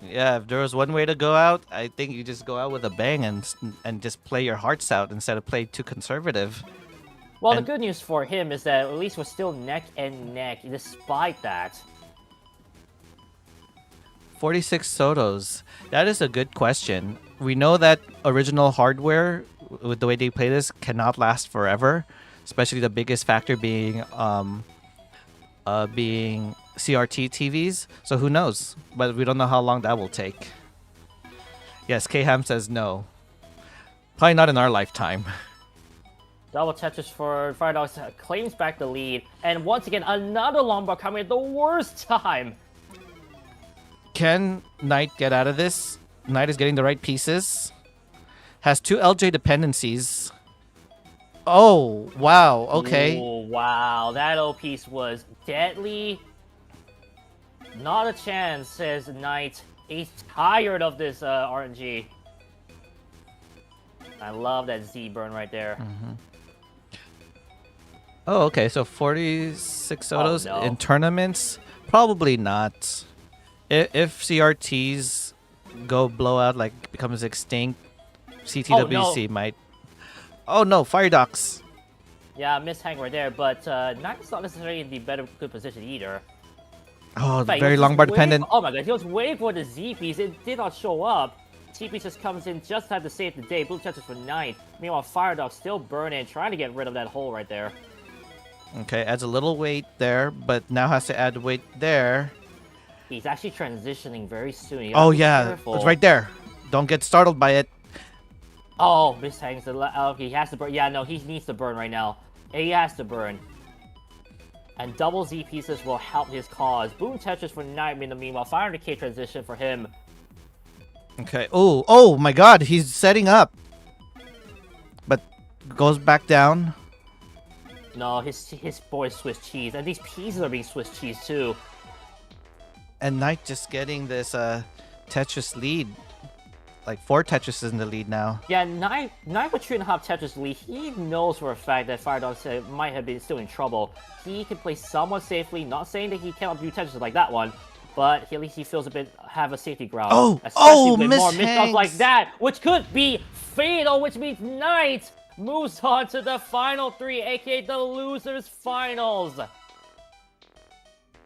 S1: Yeah, if there was one way to go out, I think you just go out with a bang and just play your hearts out instead of play too conservative.
S4: Well, the good news for him is that at least we're still neck and neck despite that.
S1: 46 Sotos. That is a good question. We know that original hardware, with the way they play this, cannot last forever. Especially the biggest factor being CRT TVs. So who knows? But we don't know how long that will take. Yes, K-Ham says no. Probably not in our lifetime.
S4: Double Tetris for Firedox claims back the lead. And once again, another long bar coming at the worst time.
S1: Can Knight get out of this? Knight is getting the right pieces. Has 2 LJ dependencies. Oh, wow. Okay.
S4: Ooh, wow. That O piece was deadly. Not a chance, says Knight. He's tired of this RNG. I love that Z burn right there.
S1: Mm-hmm. Oh, okay. So 46 Sotos
S4: no.
S1: in tournaments? Probably not. If CRTs go blowout, like becomes extinct, CTWC might. Oh no, Firedox.
S4: Yeah, miss hang right there, but Knight's not necessarily in the good position either.
S1: Oh,
S4: In fact, he
S1: very
S4: was
S1: long
S4: just
S1: bar
S4: waiting
S1: dependent.
S4: oh my god, he was waiting for the Z piece. It did not show up. T piece just comes in just in time to save the day. Blue touches for 9. Meanwhile, Fire Dog still burning, trying to get rid of that hole right there.
S1: Okay, adds a little weight there, but now has to add weight there.
S4: He's actually transitioning very soon. You
S1: Oh
S4: gotta be
S1: yeah,
S4: careful.
S1: it's right there. Don't get startled by it.
S4: Oh, miss hangs the okay, he has to burn. Yeah, no, he needs to burn right now. He has to burn. And double Z pieces will help his cause. Boom Tetris for Night in the meanwhile. Fire Decay transition for him.
S1: Okay. Oh my God, he's setting up. But goes back down.
S4: No, his boy's Swiss cheese. And these pieces are being Swiss cheese too.
S1: And Knight just getting this Tetris lead. Like 4 Tetris in the lead now.
S4: Yeah, Knight with 3.5 Tetris lead, he knows for a fact that Fire Dog might have been still in trouble. He can play somewhat safely, not saying that he cannot do Tetris like that one, but at least he feels have a safety ground.
S1: Oh,
S4: especially with
S1: Miss
S4: more misstocks like
S1: Hanks.
S4: that, which could be fatal, which means Knight moves on to the final 3, aka the losers finals.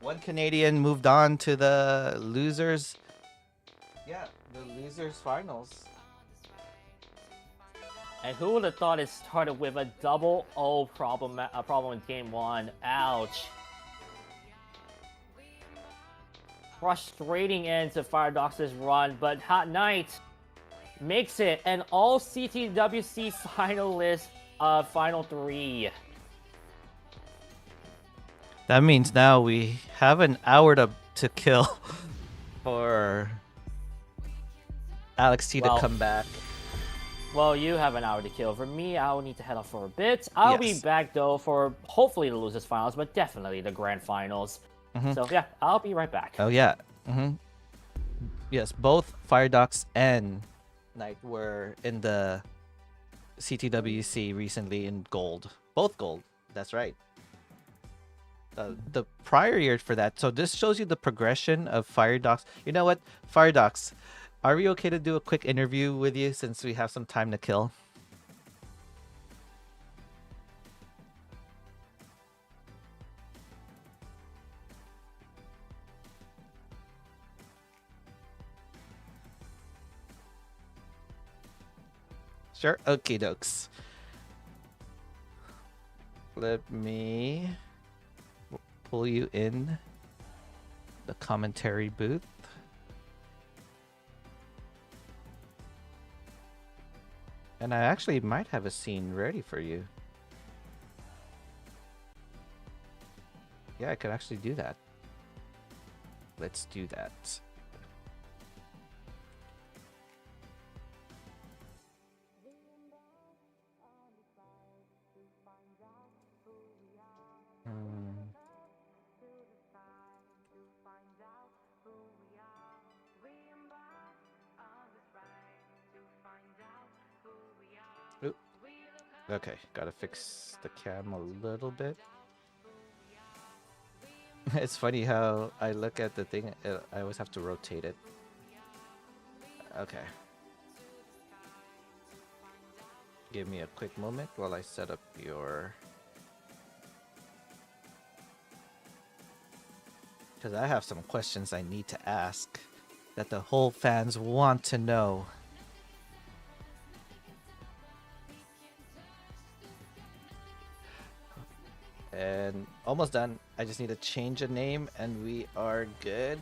S1: One Canadian moved on to the losers. Yeah, the losers finals.
S4: And who would have thought it started with a double O problem in game 1? Ouch. Frustrating end to Fire Dog's run, but Hot Knight makes it an all CTWC finalist of Final 3.
S1: That means now we have an hour to kill for Alex T to come back.
S4: Well, you have an hour to kill. For me, I'll need to head off for a bit. I'll be back, though, for hopefully the losers finals, but definitely the grand finals. So, yeah, I'll be right back.
S1: Oh, yeah. Yes, both Fire Dogs and Knight were in the CTWC recently in gold. Both gold. That's right. The prior year for that. So this shows you the progression of Fire Dogs. You know what? Fire Dogs, are we okay to do a quick interview with you since we have some time to kill? Sure. Okie dokes. Let me pull you in the commentary booth. And I actually might have a scene ready for you. Yeah, I could actually do that. Let's do that. Oop. Okay, gotta fix the cam a little bit. It's funny how I look at the thing, I always have to rotate it. Okay. Give me a quick moment while I set up your... Because I have some questions I need to ask that the whole fans want to know. And almost done. I just need to change a name and we are good.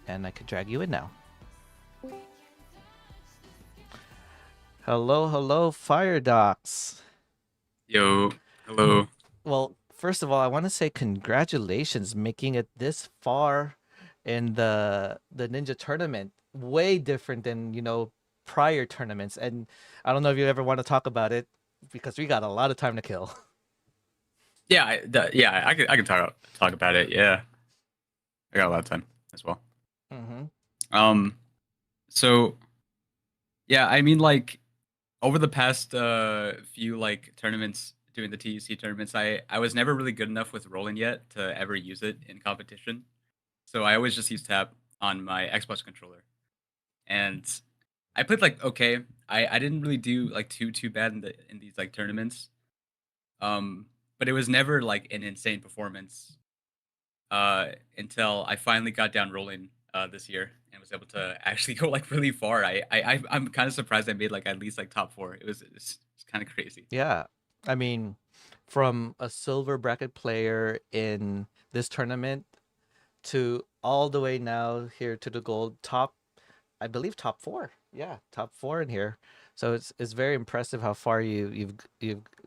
S1: And I could drag you in now. Hello, Fire Docs.
S5: Yo, hello.
S1: Well, first of all, I want to say congratulations making it this far in the Ninja tournament. Way different than, prior tournaments. And I don't know if you ever want to talk about it because we got a lot of time to kill.
S5: Yeah, I can talk about it. Yeah, I got a lot of time as well. So yeah, I mean, like over the past few tournaments, doing the TEC tournaments, I was never really good enough with rolling yet to ever use it in competition. So I always just use tap on my Xbox controller, and I played like okay. I didn't really do like too bad in these like tournaments. Um, but it was never like an insane performance until I finally got down rolling this year and was able to actually go like really far. I'm kind of surprised I made like at least like top four. It's kind of crazy.
S1: Yeah. I mean, from a silver bracket player in this tournament to all the way now here to the gold top, I believe top four. Yeah, top four in here. So it's very impressive how far you've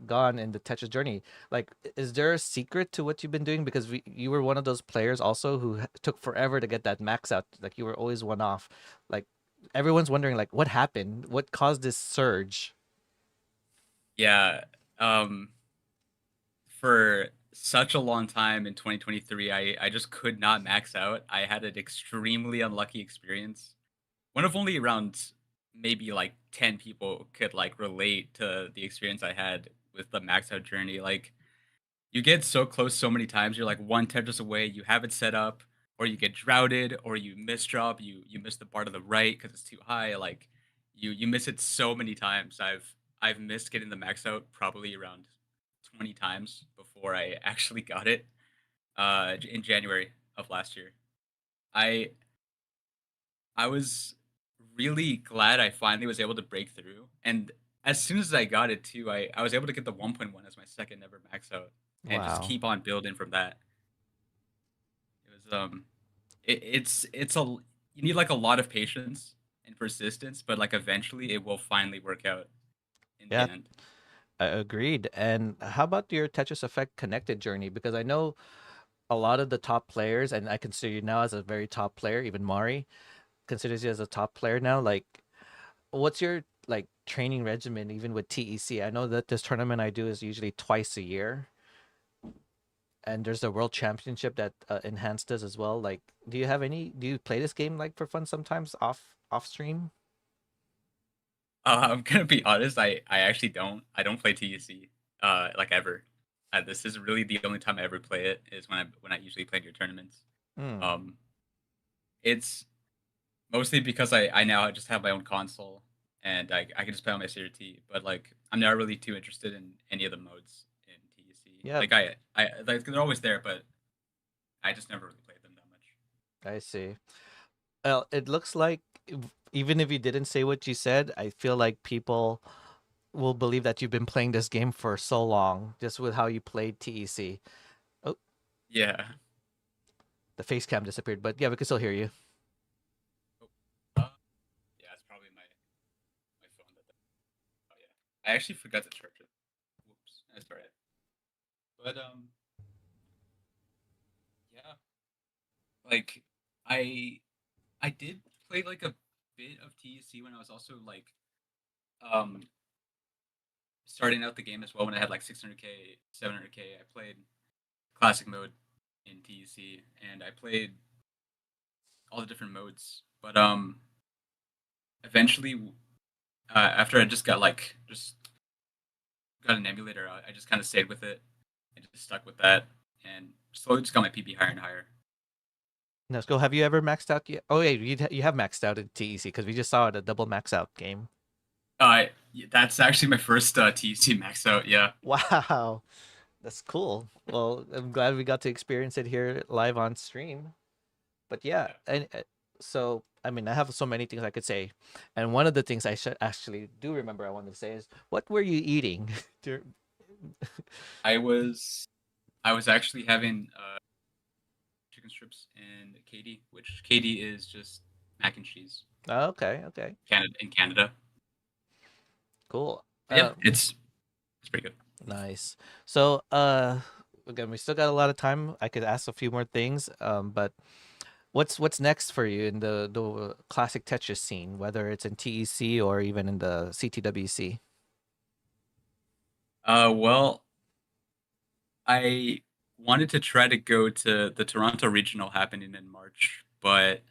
S1: gone in the Tetris journey. Like, is there a secret to what you've been doing? Because you were one of those players also who took forever to get that max out. Like you were always one off. Like everyone's wondering like what happened? What caused this surge?
S5: Yeah. Um, for such a long time in 2023, I just could not max out. I had an extremely unlucky experience. One of only around maybe like 10 people could like relate to the experience I had with the max out journey. Like you get so close so many times, you're like one Tetris away, you have it set up, or you get droughted, or you miss drop, you miss the bar to the right because it's too high. Like you miss it so many times. I've missed getting the max out probably around 20 times before I actually got it in January of last year. I I was really glad I finally was able to break through, and as soon as I got it too, I was able to get the 1.1 as my second ever max out, and just
S1: Wow.
S5: keep on building from that. It was it's you need like a lot of patience and persistence, but like eventually it will finally work out in the
S1: Yeah,
S5: end.
S1: I agreed. And how about your Tetris Effect connected journey? Because I know a lot of the top players, and I consider you now as a very top player. Even Mari considers you as a top player now. Like, what's your like training regimen, even with TEC? I know that this tournament I do is usually twice a year, and there's a world championship that enhanced this as well. Like, do you have any? Do you play this game like for fun sometimes off stream?
S5: I'm gonna be honest, I actually don't play TEC like ever. This is really the only time I ever play it is when I usually play in your tournaments.
S1: Hmm.
S5: Um, it's mostly because I now just have my own console and I can just play on my CRT. But like I'm not really too interested in any of the modes in TEC.
S1: Yeah,
S5: Like I like they're always there, but I just never really played them that much.
S1: I see. Well, it looks like even if you didn't say what you said, I feel like people will believe that you've been playing this game for so long, just with how you played TEC. Oh,
S5: Yeah.
S1: the face cam disappeared, but yeah, we can still hear you.
S5: Oh, yeah, it's probably my phone that. Oh yeah, I actually forgot to charge it. Whoops, that's alright. But yeah, like I I did play like a bit of TEC when I was also like um starting out the game as well when I had like 600k, 700k. I played classic mode in TEC and I played all the different modes. But eventually after I just got an emulator, I just kind of stayed with it and just stuck with that and slowly just got my PB higher and higher.
S1: Let's go. Have you ever maxed out yet? Oh, yeah, you have maxed out in TEC because we just saw it a double max out game.
S5: That's actually my first TEC max out. Yeah.
S1: Wow, that's cool. Well, I'm glad we got to experience it here live on stream. But yeah,
S5: Yeah.
S1: and so I mean, I have so many things I could say, and one of the things I should actually do remember I wanted to say is, what were you eating?
S5: I was I was actually having chicken strips and KD, which KD is just mac and cheese.
S1: Oh, okay, okay,
S5: Canada in Canada.
S1: cool.
S5: But yeah, it's pretty good.
S1: Nice. So, again, we still got a lot of time. I could ask a few more things, but what's next for you in the classic Tetris scene, whether it's in TEC or even in the CTWC?
S5: Well, I wanted to try to go to the Toronto regional happening in March, but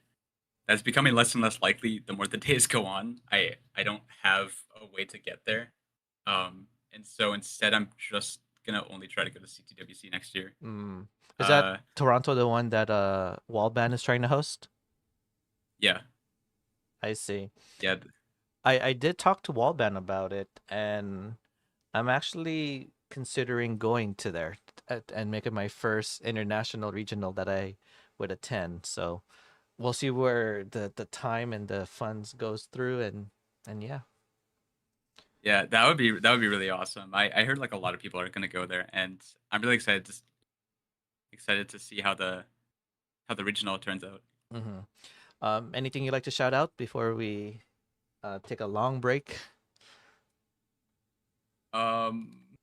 S5: that's becoming less and less likely the more the days go on. I don't have a way to get there. And so instead I'm just gonna only try to go to CTWC next year.
S1: Mm. Is that
S5: Uh
S1: Toronto the one that Wallband is trying to host?
S5: yeah.
S1: I see.
S5: Yeah.
S1: I did talk to Wallband about it, and I'm actually considering going to there and making my first international regional that I would attend. So we'll see where the time and the funds goes through, and yeah.
S5: Yeah, that would be really awesome. I heard like a lot of people are gonna go there, and I'm really excited to see how the regional turns out.
S1: Hmm. Anything you'd like to shout out before we take a long break?
S5: Um,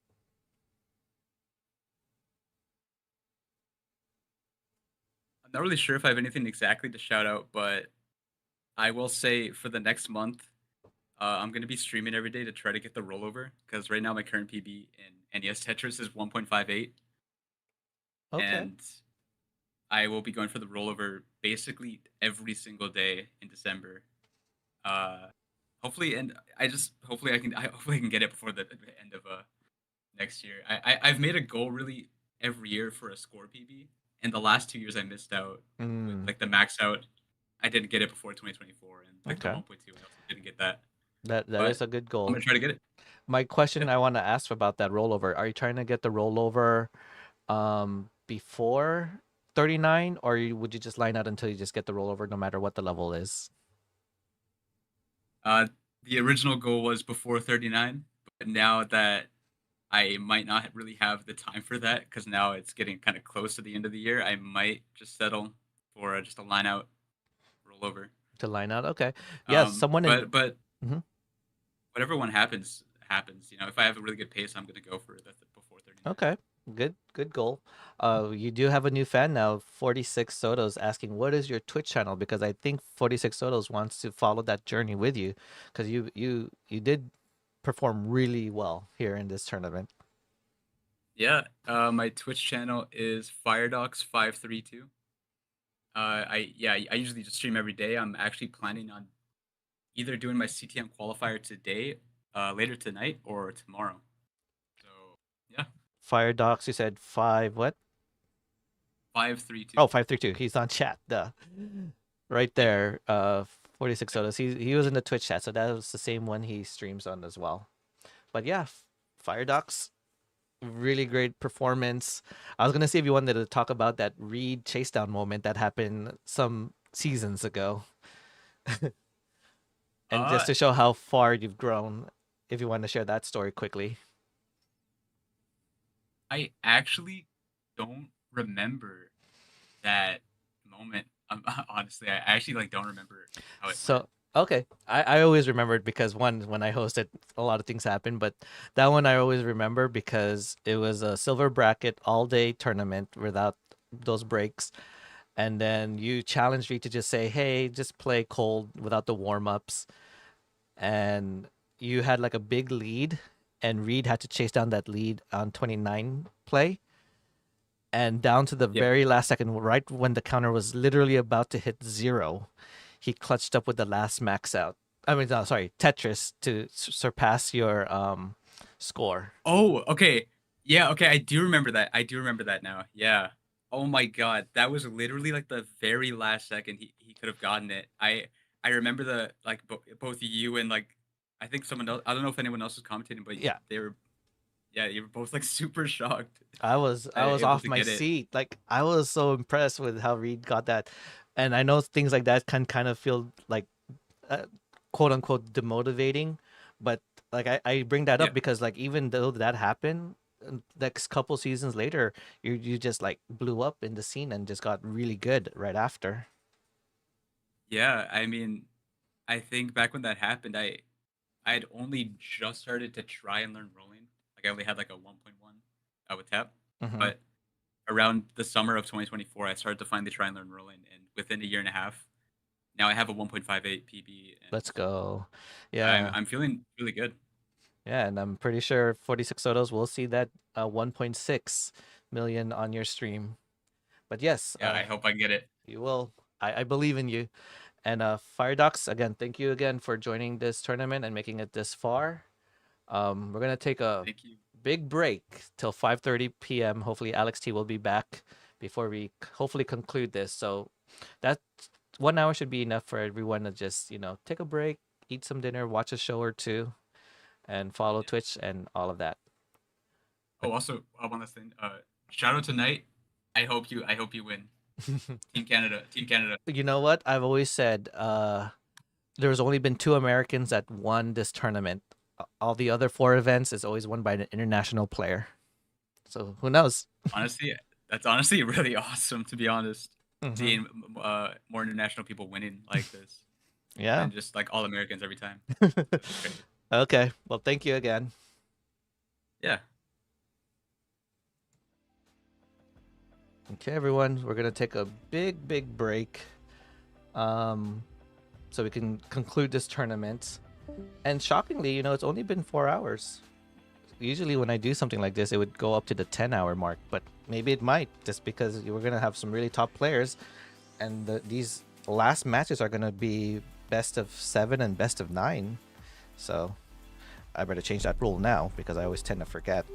S5: I'm not really sure if I have anything exactly to shout out, but I will say for the next month, I'm gonna be streaming every day to try to get the rollover because right now my current PB in NES Tetris is 1.58,
S1: Okay.
S5: and I will be going for the rollover basically every single day in December. Uh, hopefully, and I just hopefully I can get it before the end of next year. I've made a goal really every year for a score PB, and the last 2 years I missed out with
S1: Mm,
S5: like the max out. I didn't get it before 2024, and like the
S1: okay.
S5: 1.2, I also didn't get that.
S1: That
S5: But
S1: is a good
S5: I'm
S1: goal.
S5: gonna try to get it.
S1: My question
S5: Yeah.
S1: I want to ask about that rollover. Are you trying to get the rollover before 39, or would you just line out until you just get the rollover no matter what the level is?
S5: Uh, the original goal was before 39, but now that I might not really have the time for that because now it's getting kind of close to the end of the year, I might just settle for just a line out rollover.
S1: To line out? Okay. Yes, someone in.
S5: But
S1: Mhm.
S5: whatever one happens. You know, if I have a really good pace, I'm gonna go for the before 39.
S1: Okay. Good goal. You do have a new fan now, 46 Sotos, asking what is your Twitch channel, because I think 46 Sotos wants to follow that journey with you, because you did perform really well here in this tournament.
S5: Yeah, my Twitch channel is Firedox532. I usually just stream every day. I'm actually planning on either doing my CTM qualifier today, later tonight, or tomorrow. So yeah,
S1: Fire Docs, you said five what?
S5: 532.
S1: Oh, 532. He's on chat. Duh. Right
S5: Yeah,
S1: there. 46 Sotos. He was in the Twitch chat, so that was the same one he streams on as well. But yeah, Fire Docs, really great performance. I was gonna see if you wanted to talk about that Reed chase down moment that happened some seasons ago, and just
S5: uh,
S1: to show how far you've grown, if you want to share that story quickly.
S5: I actually don't remember that moment. Honestly, I actually like don't remember how it went.
S1: So okay, I always remember it because one, when I hosted, a lot of things happened, but that one I always remember because it was a silver bracket all day tournament without those breaks, and then you challenged me to just say, hey, just play cold without the warm ups, and you had like a big lead, and Reed had to chase down that lead on 29 play, and down to the
S5: Yeah.
S1: very last second, right when the counter was literally about to hit zero, he clutched up with the last max out. I mean, no, sorry, Tetris to surpass your score.
S5: Oh, okay. Yeah, okay. I do remember that. I do remember that now. Yeah. Oh my god, that was literally like the very last second he could have gotten it. I remember the like both you and like I think someone else. I don't know if anyone else was commentating, but
S1: Yeah,
S5: they were yeah, you were both like super shocked
S1: I was
S5: able
S1: off
S5: to
S1: my
S5: get it.
S1: seat. Like I was so impressed with how Reed got that, and I know things like that can kind of feel like uh, quote unquote demotivating, but like I bring that
S5: Yeah.
S1: up because like even though that happened, next couple seasons later, you just like blew up in the scene and just got really good right after.
S5: Yeah, I mean, I think back when that happened, I had only just started to try and learn rolling. Like I only had like a 1.1 with tap,
S1: Hmm.
S5: but around the summer of 2024, I started to finally try and learn rolling, and within a year and a half, now I have a 1.58 PB, and
S1: Let's go.
S5: I'm
S1: Yeah.
S5: I'm feeling really good.
S1: Yeah, and I'm pretty sure 46 Sotos will see that 1.6 million on your stream. But yes,
S5: Yeah, I hope I can get it.
S1: you will. I believe in you. And Firedox, again, thank you again for joining this tournament and making it this far. We're gonna take a
S5: Thank you.
S1: big break till 5:30 p.m. Hopefully, Alex T will be back before we hopefully conclude this. So that 1 hour should be enough for everyone to just take a break, eat some dinner, watch a show or two, and follow
S5: Yeah.
S1: Twitch and all of that.
S5: Oh, also, one last thing. Shout out to Knight. I hope you win. Team Canada. Team Canada.
S1: You know what? I've always said there's only been 2 Americans that won this tournament. All the other 4 events is always won by an international player. So who knows?
S5: Honestly, that's honestly really awesome. To be honest,
S1: Mhm.
S5: seeing more international people winning like this
S1: Yeah.
S5: than just like all Americans every time. That's great.
S1: Okay. Well, thank you again.
S5: Yeah.
S1: Okay, everyone, we're gonna take a big break, so we can conclude this tournament. And shockingly, it's only been 4 hours. Usually, when I do something like this, it would go up to the 10-hour mark, but maybe it might, just because we're gonna have some really top players, and these last matches are gonna be best of 7 and best of 9. So I better change that rule now because I always tend to forget.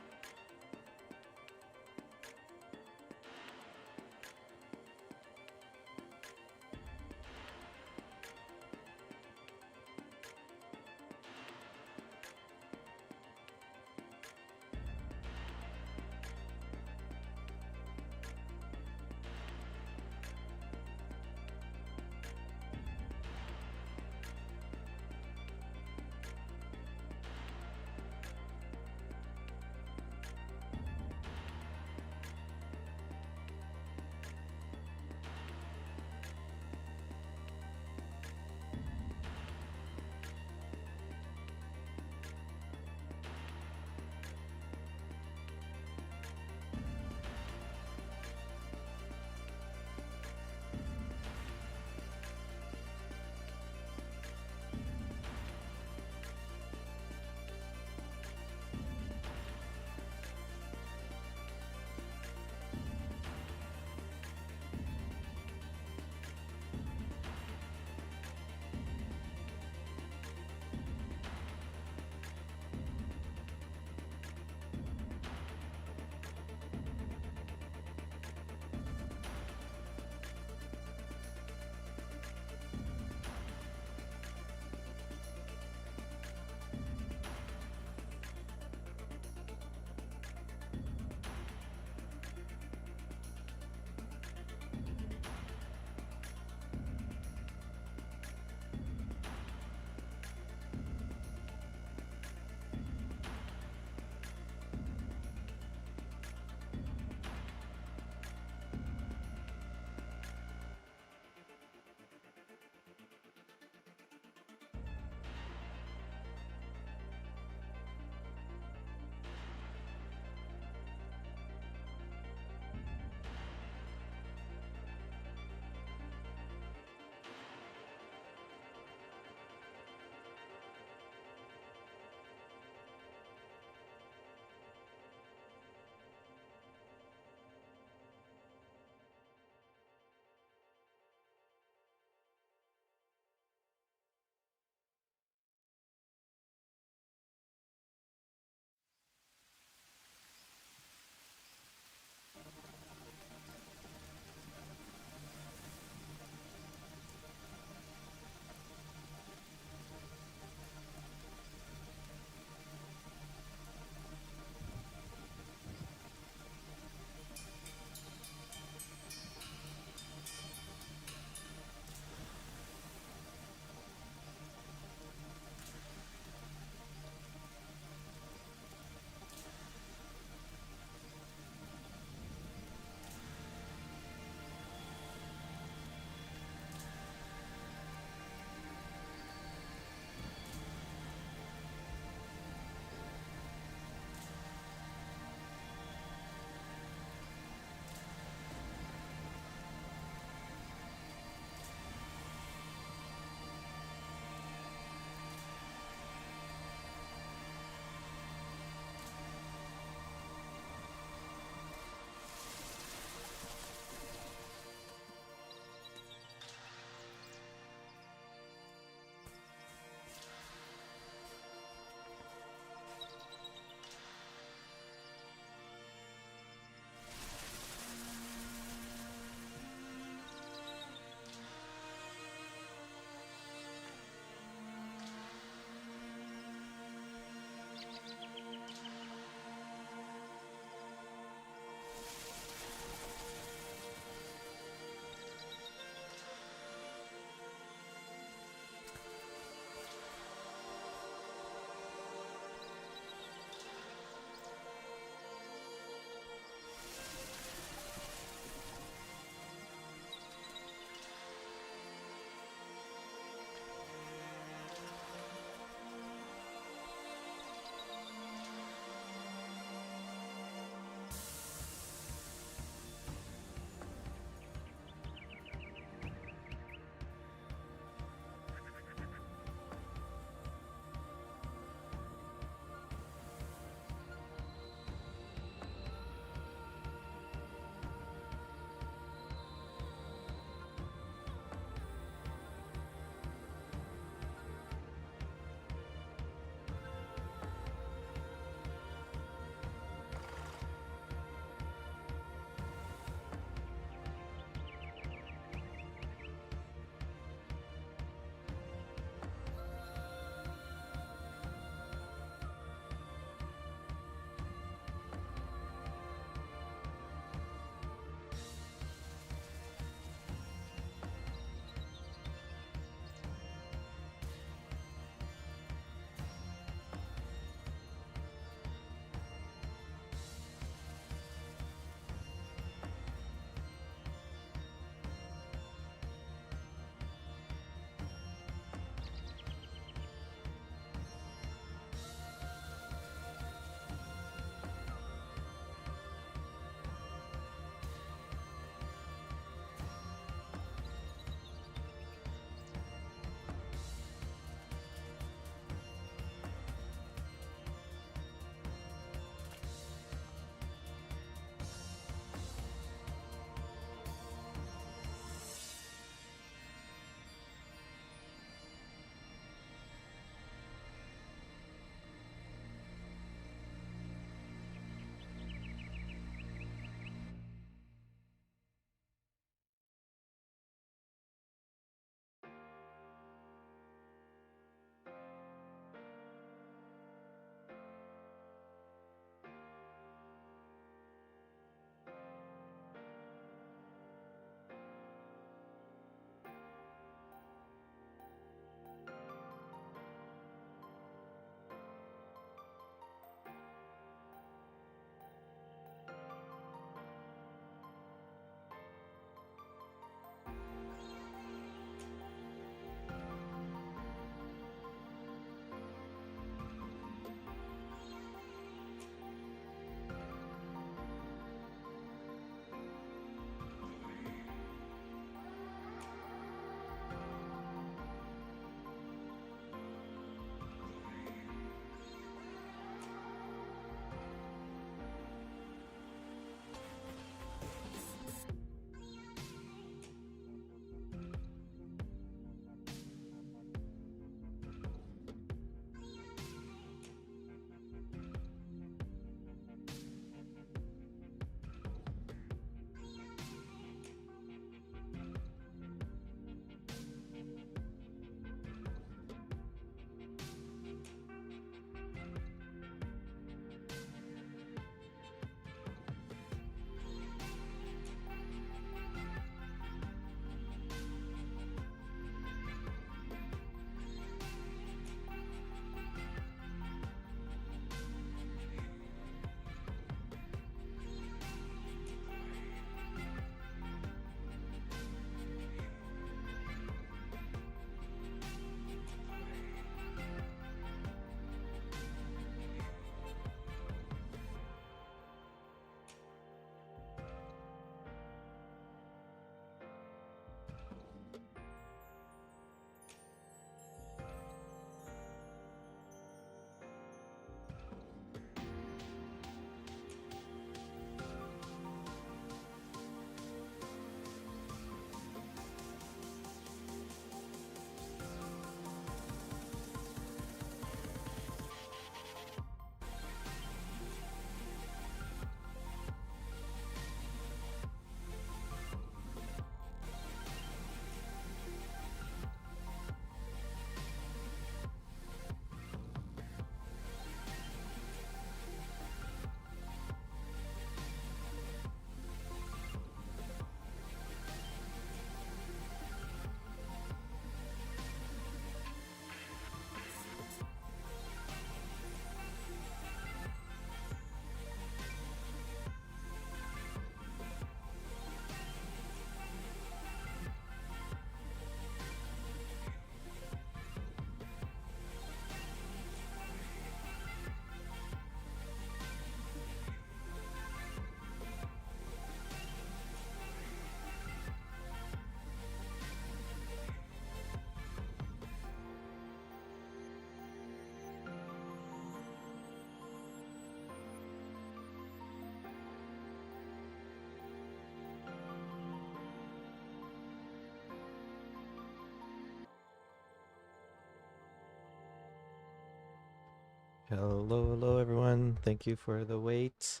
S1: Hello, everyone. Thank you for the wait.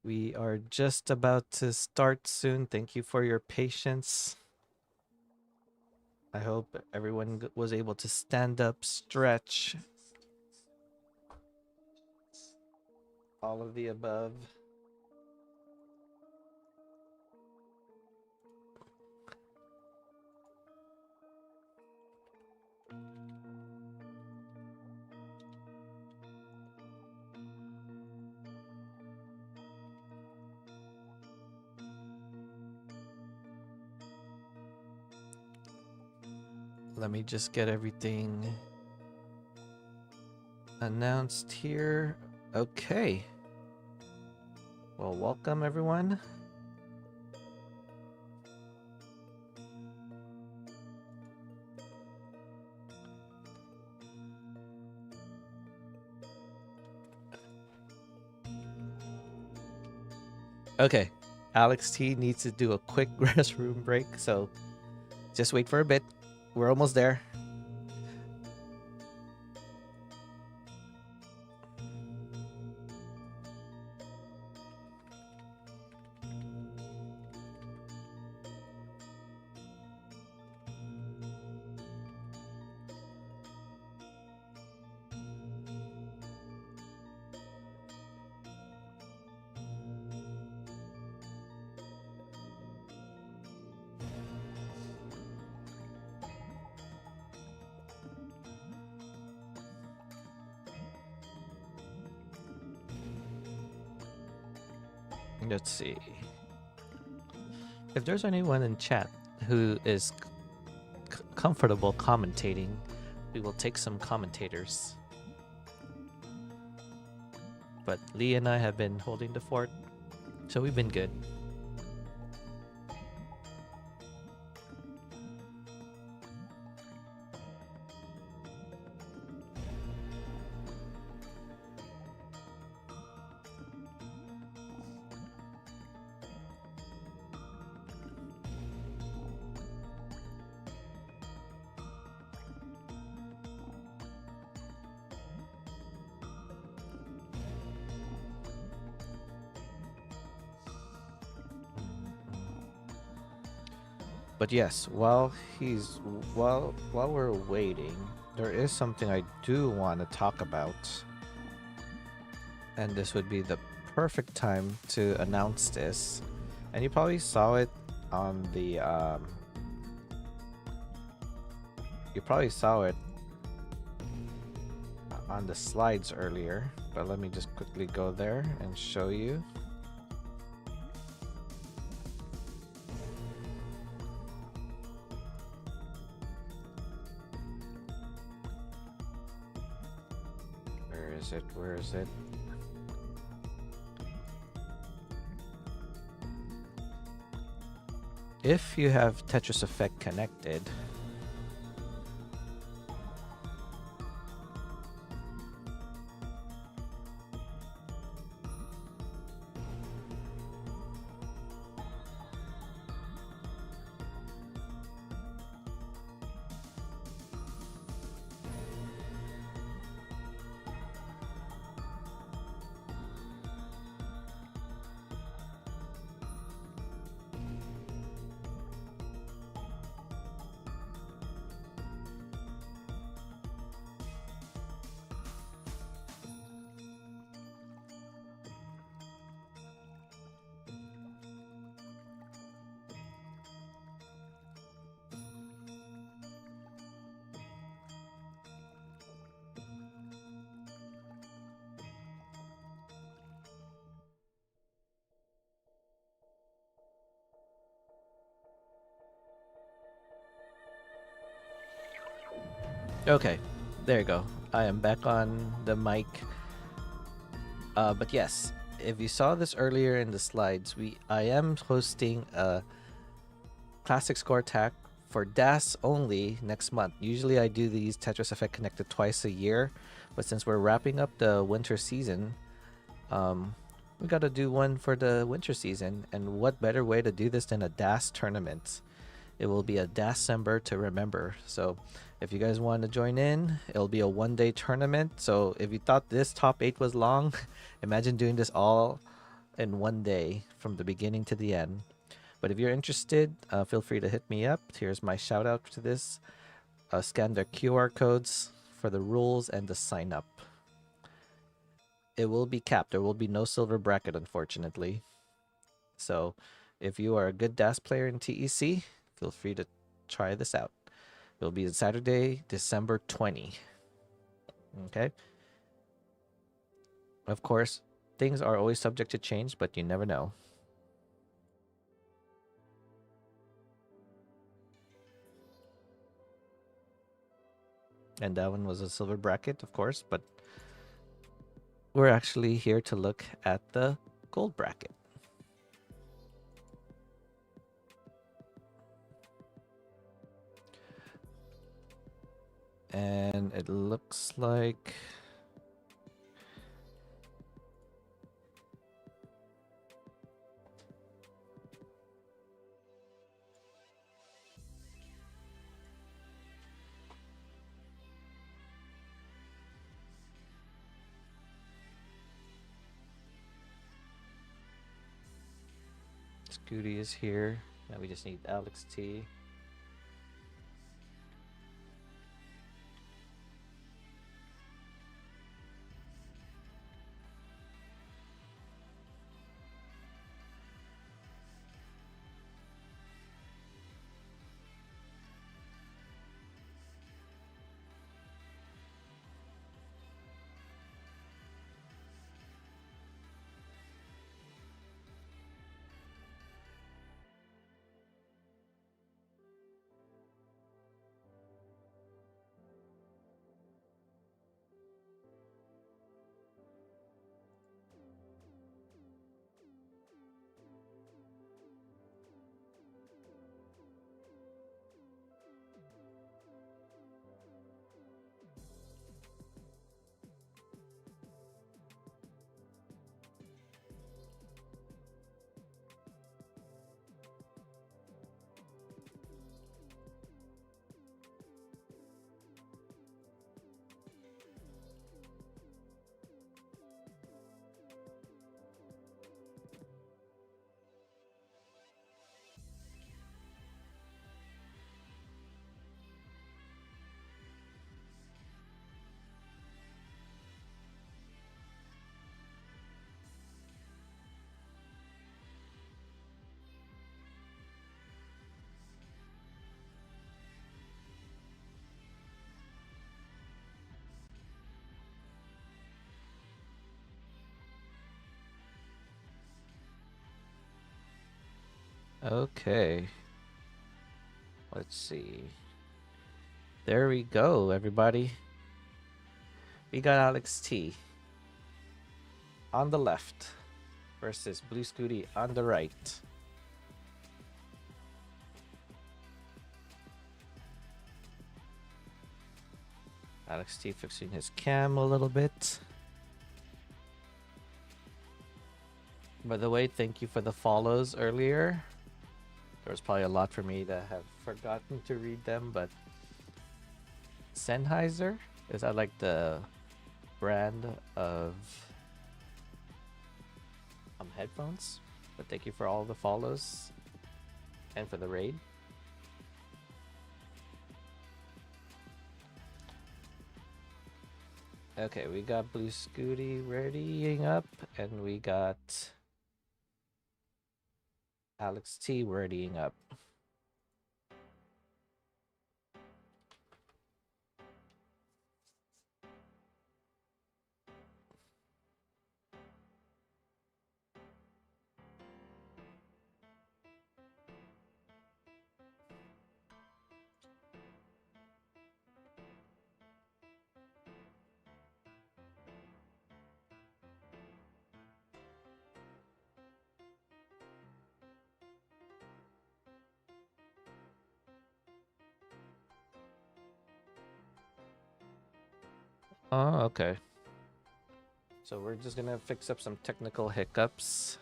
S1: We are just about to start soon. Thank you for your patience. I hope everyone was able to stand up, stretch, all of the above. Let me just get everything announced here. Okay. Well, welcome everyone. Okay. Alex T needs to do a quick restroom break, so just wait for a bit. We're almost there. Let's see. If there's anyone in chat who is comfortable commentating, we will take some commentators. But Lee and I have been holding the fort, so we've been good. But yes, while we're waiting, there is something I do want to talk about. And this would be the perfect time to announce this. And you probably saw it on the on the slides earlier, but let me just quickly go there and show you. Where is it? If you have Tetris Effect connected, okay, there you go. I am back on the mic. But yes, if you saw this earlier in the slides, I am hosting a classic score attack for DAS only next month. Usually I do these Tetris Effect Connected twice a year, but since we're wrapping up the winter season, we got to do one for the winter season. And what better way to do this than a DAS tournament? It will be a December to remember. So If you guys want to join in, it'll be a 1-day tournament. So if you thought this top 8 was long, imagine doing this all in 1 day from the beginning to the end. But if you're interested, feel free to hit me up. Here's my shout out to this. Scan their QR codes for the rules and to sign up. It will be capped. There will be no silver bracket, unfortunately. So if you are a good DAS player in TEC, feel free to try this out. It'll be Saturday, December 20. Okay. Of course, things are always subject to change, but you never know. And that one was a silver bracket, of course, but we're actually here to look at the gold bracket. And it looks like Scooty is here. Now we just need Alex T. Okay. Let's see. There we go, everybody. We got Alex T on the left versus Blue Scooty on the right. Alex T fixing his cam a little bit. By the way, thank you for the follows earlier. There was probably a lot for me to have forgotten to read them, but Sennheiser? Is that like the brand of headphones? But thank you for all the follows and for the raid. Okay, we got Blue Scooty readying up, and we got Alex T readying up. Oh, okay. So we're just gonna fix up some technical hiccups.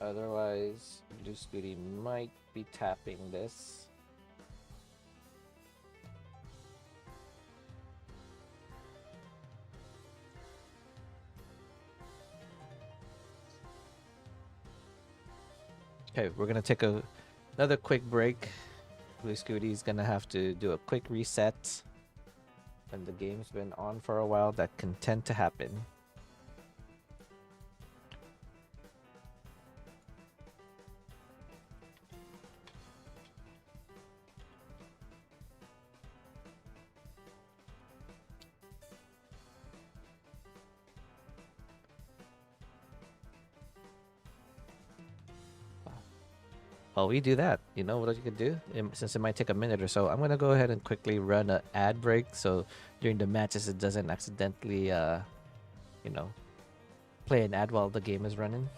S1: Otherwise, Blue Scooty might be tapping this. Okay, we're gonna take another quick break. Blue Scooty's gonna have to do a quick reset. When the game's been on for a while, that can tend to happen. While we do that, you know what you could do? Since it might take a minute or so, I'm gonna go ahead and quickly run an ad break so during the matches it doesn't accidentally, you know, play an ad while the game is running.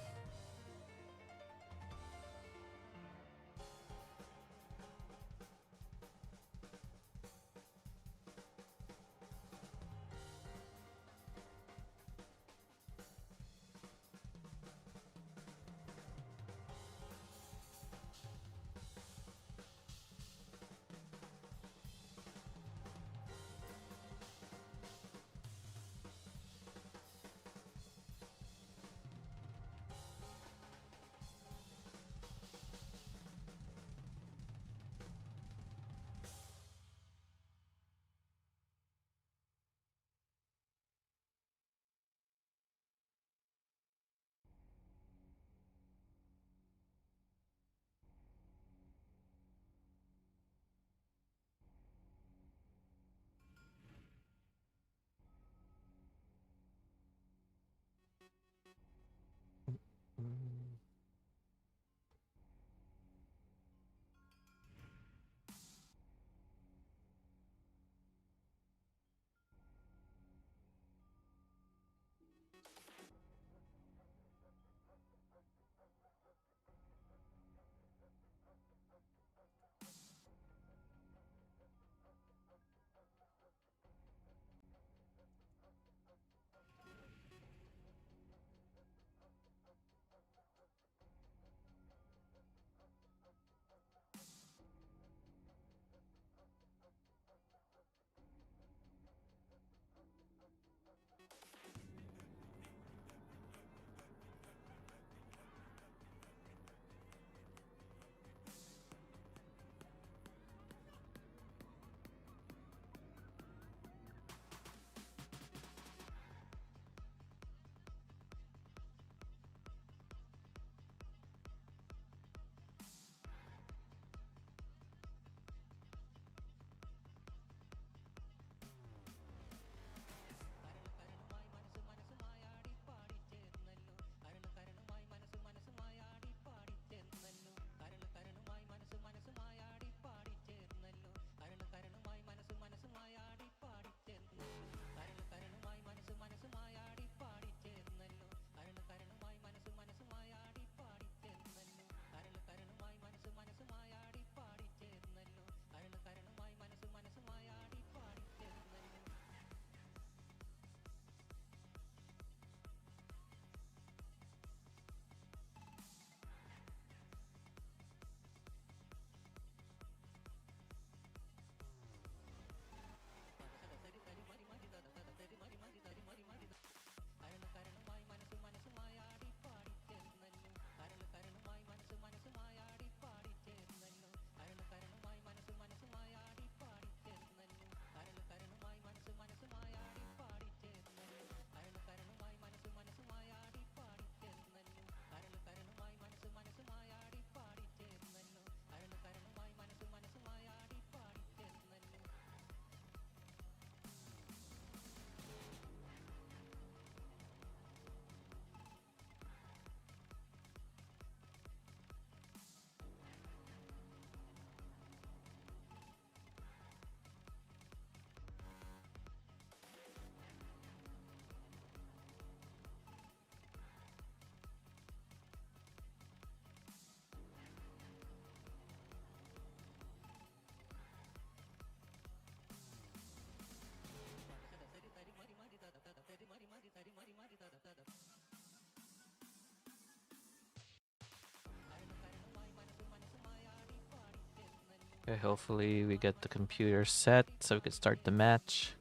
S1: Okay, hopefully we get the computer set so we can start the match.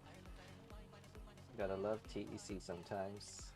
S1: Gotta love TEC sometimes.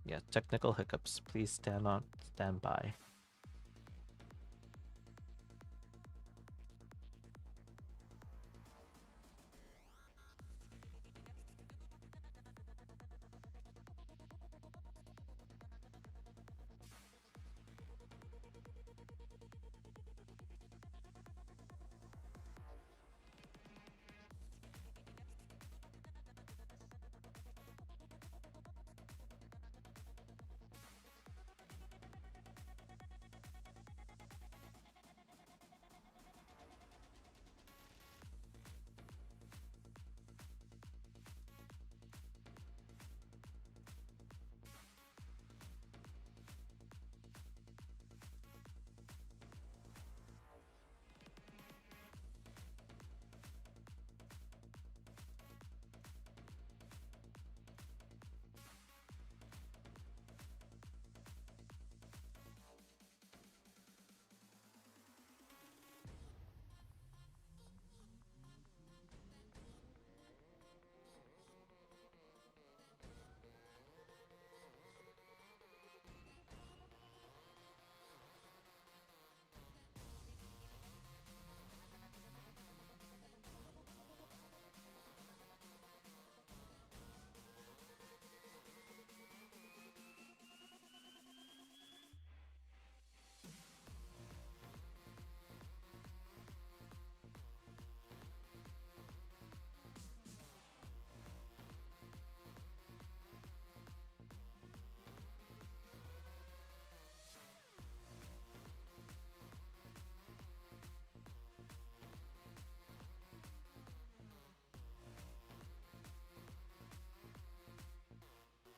S1: Yeah, technical hiccups. Please stand by.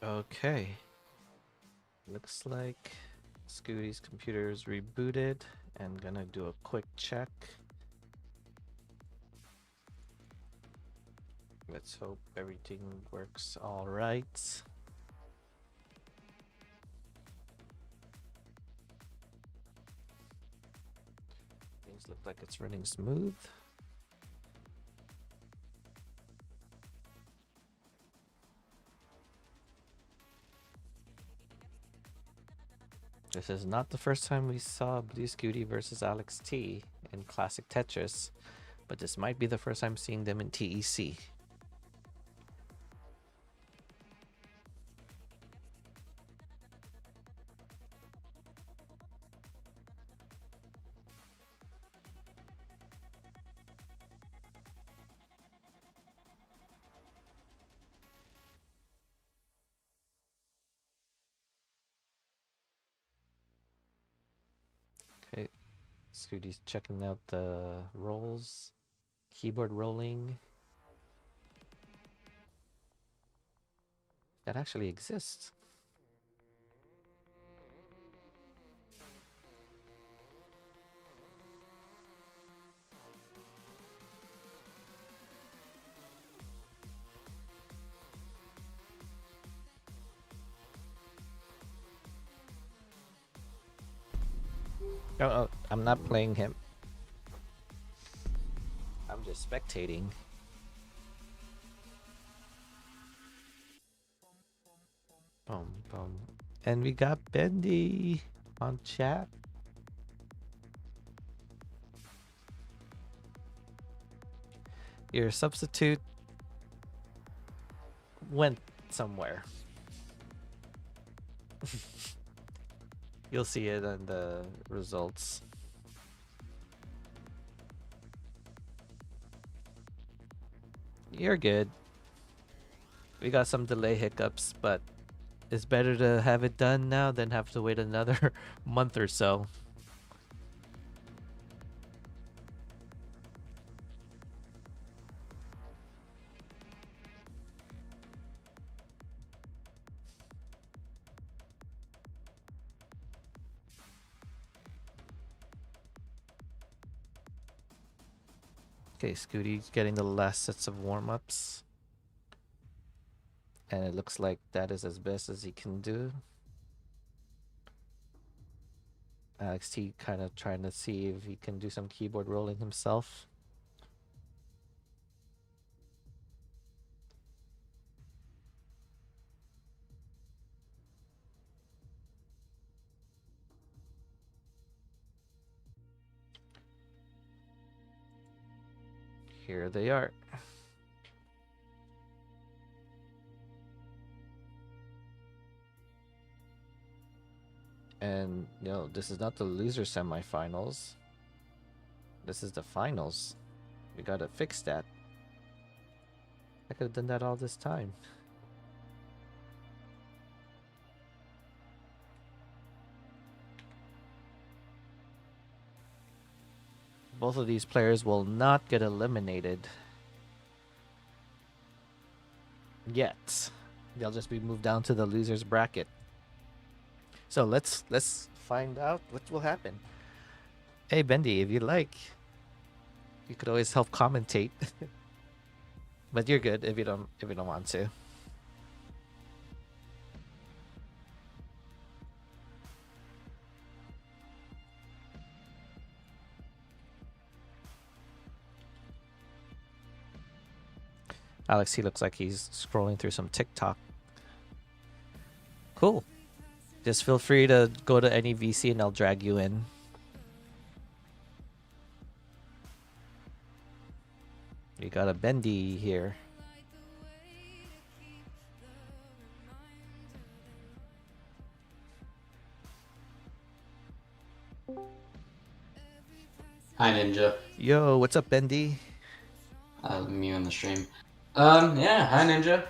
S1: Okay. Looks like Scooty's computer is rebooted and gonna do a quick check. Let's hope everything works all right. Things look like it's running smooth. This is not the first time we saw Blue Scooty versus Alex T in Classic Tetris, but this might be the first time seeing them in TEC. Okay, Scooty's checking out the rolls, keyboard rolling. That actually exists. Oh, I'm not playing him. I'm just spectating. Boom, boom. And we got Bendy on chat. Your substitute went somewhere. You'll see it in the results. You're good. We got some delay hiccups, but it's better to have it done now than have to wait another month or so. Okay, Scooty's getting the last sets of warm-ups. And it looks like that is as best as he can do. Alex T kind of trying to see if he can do some keyboard rolling himself. Here they are. And, this is not the loser semifinals. This is the finals. We gotta fix that. I could have done that all this time. Both of these players will not get eliminated yet. They'll just be moved down to the losers bracket. So let's find out what will happen. Hey Bendy, if you like, you could always help commentate. But you're good if you don't want to. Alex, he looks like he's scrolling through some TikTok. Cool. Just feel free to go to any VC and I'll drag you in. We got a Bendy here.
S6: Hi Ninja.
S1: Yo, what's up, Bendy?
S6: Me on the stream. Yeah, hi Ninja.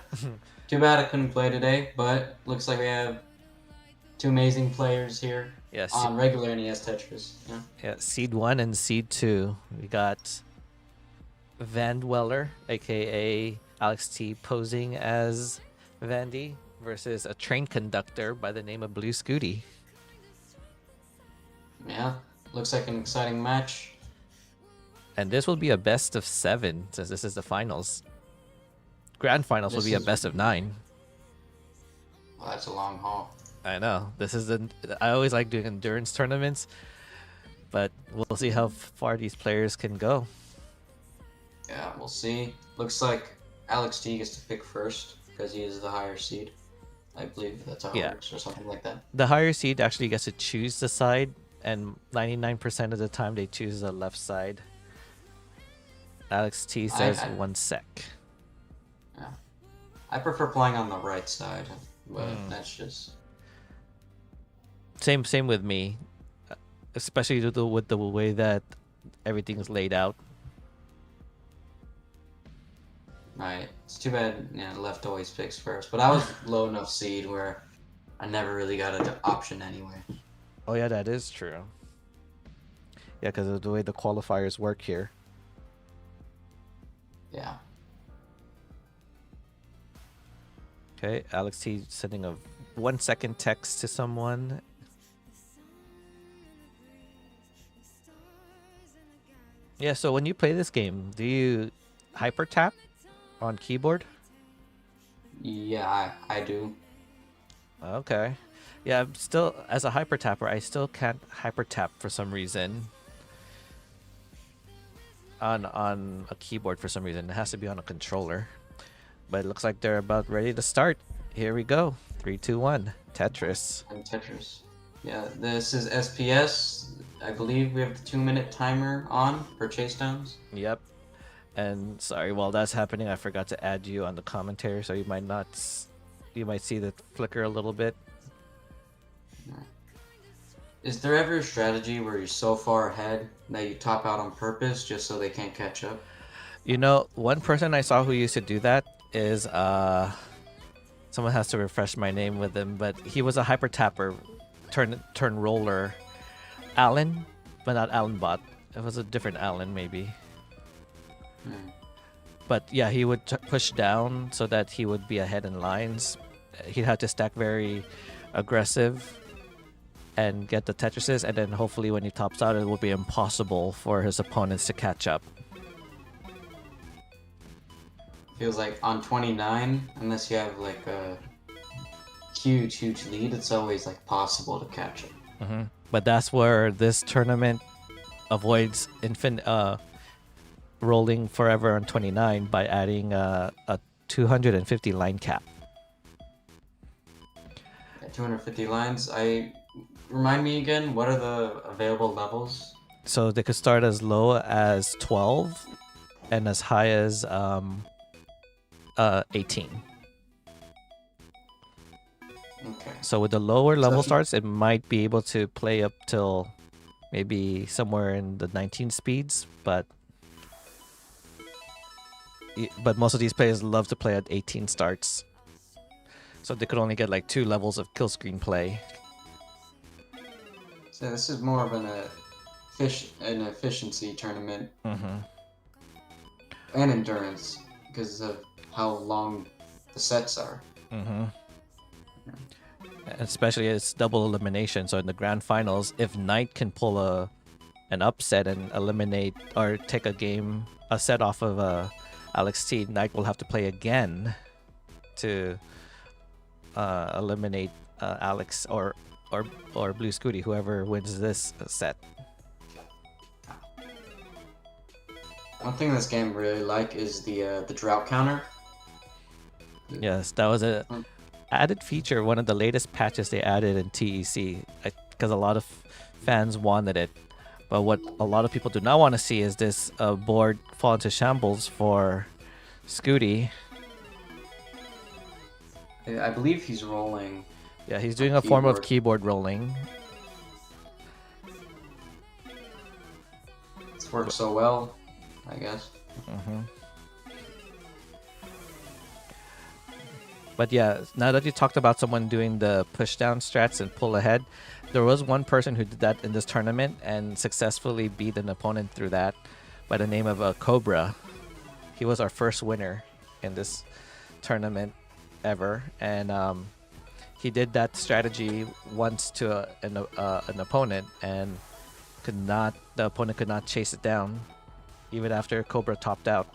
S6: Too bad I couldn't play today, but looks like we have two amazing players here
S1: Yes.
S6: on regular NES Tetris.
S1: Yeah, Seed 1 and Seed 2. We got Van Dweller, aka Alex T, posing as Vandy versus a train conductor by the name of Blue Scooty.
S6: Yeah, looks like an exciting match.
S1: And this will be a best of 7 since this is the finals. Grand finals will be a best of 9.
S6: Well, that's a long haul.
S1: I know. I always like doing endurance tournaments, but we'll see how far these players can go.
S6: Yeah, we'll see. Looks like Alex T gets to pick first because he is the higher seed. I believe that's how it works or something like that.
S1: The higher seed actually gets to choose the side, and 99% of the time they choose the left side. Alex T says 1 sec.
S6: Yeah. I prefer playing on the right side, but that's just...
S1: Same with me, especially with the way that everything is laid out.
S6: Right. It's too bad left always picks first, but I was low enough seed where I never really got an option anyway.
S1: Oh yeah, that is true. Yeah, because of the way the qualifiers work here.
S6: Yeah.
S1: Okay, Alex T sending a 1 second text to someone. Yeah, so when you play this game, do you hyper tap on keyboard?
S6: Yeah, I do.
S1: Okay. Yeah, I'm still, as a hyper tapper, I still can't hyper tap for some reason. On a keyboard for some reason. It has to be on a controller. But it looks like they're about ready to start. Here we go. 3, 2, 1. Tetris.
S6: And Tetris. Yeah, this is SPS. I believe we have the 2-minute timer on for chase downs.
S1: Yep. And sorry, while that's happening, I forgot to add you on the commentary, so you might not, you might see the flicker a little bit.
S6: Is there ever a strategy where you're so far ahead that you top out on purpose just so they can't catch up?
S1: You know, one person I saw who used to do that is someone has to refresh my name with him, but he was a hyper tapper, turn roller, Alan, but not Alan Bot. It was a different Alan maybe. But yeah, he would push down so that he would be ahead in lines. He'd have to stack very aggressive and get the Tetrises, and then hopefully when he tops out, it will be impossible for his opponents to catch up.
S6: Feels like on 29, unless you have like a huge lead, it's always like possible to catch up.
S1: But that's where this tournament avoids rolling forever on 29 by adding a 250 line cap.
S6: At 250 lines, remind me again, what are the available levels?
S1: So they could start as low as 12 and as high as 18.
S6: Okay.
S1: So with the lower level
S6: So-
S1: starts, it might be able to play up till maybe somewhere in the 19 speeds, but most of these players love to play at 18 starts. So they could only get like 2 levels of kill screen play.
S6: So this is more of an efficiency tournament and endurance because of how long the sets are.
S1: Especially it's double elimination. So in the grand finals, if Knight can pull an upset and eliminate or take a set off of Alex T, Knight will have to play again to eliminate Alex or Blue Scooty, whoever wins this set.
S6: One thing this game really like is the drought counter.
S1: Yes, that was a added feature, one of the latest patches they added in TEC, because a lot of fans wanted it. But what a lot of people do not want to see is this board fall into shambles for Scooty.
S6: I believe he's rolling.
S1: Yeah, he's doing a form of
S6: Keyboard.
S1: keyboard rolling.
S6: It's worked so well, I guess.
S1: But yeah, now that you talked about someone doing the push down strats and pull ahead, there was one person who did that in this tournament and successfully beat an opponent through that by the name of Cobra. He was our first winner in this tournament ever, and he did that strategy once to an opponent, and the opponent could not chase it down even after Cobra topped out.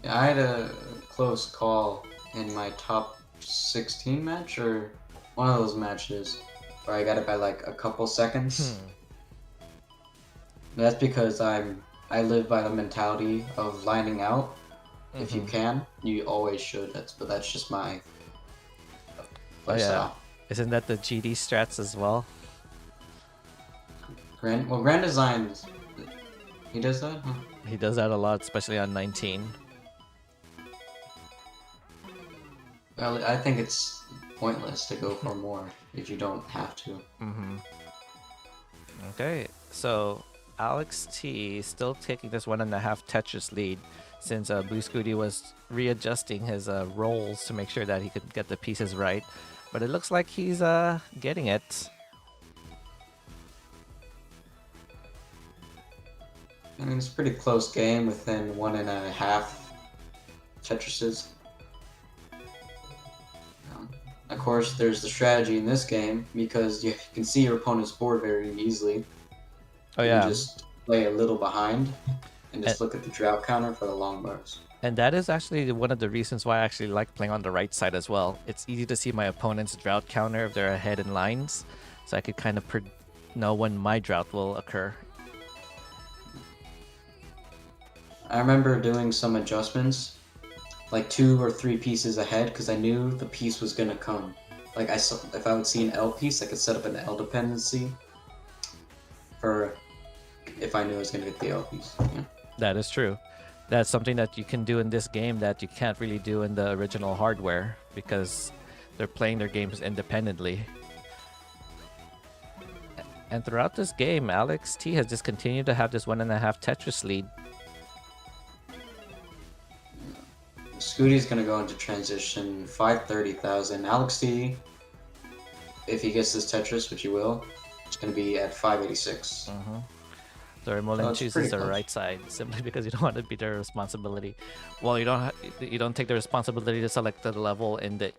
S6: Yeah, I had a close call in my top 16 match, or one of those matches, where I got it by like a couple seconds. That's because I live by the mentality of lining out. If you can, you always should. That's just my playstyle.
S1: Isn't that the GD strats as well?
S6: Grand Design, he does that? Huh?
S1: He does that a lot, especially on 19.
S6: Well, I think it's pointless to go for more if you don't have to.
S1: Okay, so Alex T still taking this 1.5 Tetris lead, since Blue Scooty was readjusting his rolls to make sure that he could get the pieces right. But it looks like he's getting it.
S6: I mean, it's a pretty close game within 1.5 Tetrises. Of course, there's the strategy in this game because you can see your opponent's board very easily.
S1: Oh
S6: You
S1: yeah,
S6: just play a little behind and just look at the drought counter for the long bars.
S1: and that is actually one of the reasons why I actually like playing on the right side as well. It's easy to see my opponent's drought counter if they're ahead in lines, so I could kind of know when my drought will occur.
S6: I remember doing some adjustments, like 2 or 3 pieces ahead, because I knew the piece was gonna come. Like if I would see an L piece, I could set up an L dependency for if I knew I was gonna get the LPs. Yeah.
S1: That is true. That's something that you can do in this game that you can't really do in the original hardware because they're playing their games independently. And throughout this game, Alex T has just continued to have this 1.5 Tetris lead.
S6: Scooty's gonna go into transition 530,000. Alex T, if he gets this Tetris, which he will, it's gonna be at 586.
S1: So Remolin
S6: it's
S1: chooses
S6: pretty
S1: the
S6: close.
S1: right side simply because you don't want to be their responsibility. Well, you don't take the responsibility to select the level in the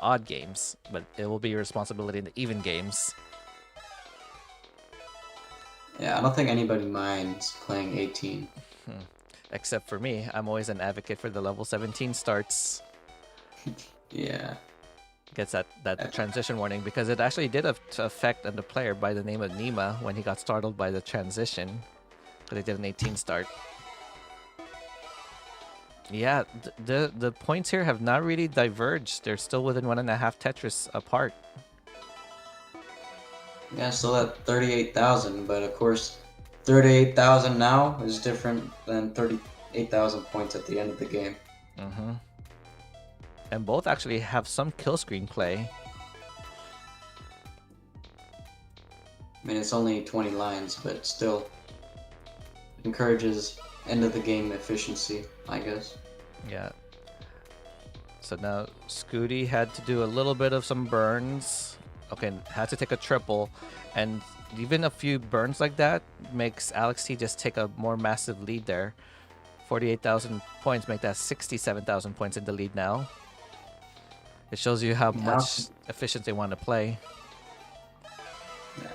S1: odd games, but it will be your responsibility in the even games.
S6: Yeah, I don't think anybody minds playing 18.
S1: Except for me, I'm always an advocate for the level 17 starts.
S6: Yeah.
S1: Gets that transition warning because it actually did affect on the player by the name of Nima when he got startled by the transition because they did an 18 start. Yeah, the points here have not really diverged. They're still within 1.5 Tetris apart.
S6: Yeah, still at 38,000, but of course, 38,000 now is different than 38,000 points at the end of the game.
S1: And both actually have some kill screen play.
S6: I mean, it's only 20 lines, but still encourages end of the game efficiency, I guess.
S1: Yeah. So now Scooty had to do a little bit of some burns. Okay, had to take a triple. And even a few burns like that makes Alex T just take a more massive lead there. 48,000 points make that 67,000 points in the lead now. It shows you how much efficient they want to play.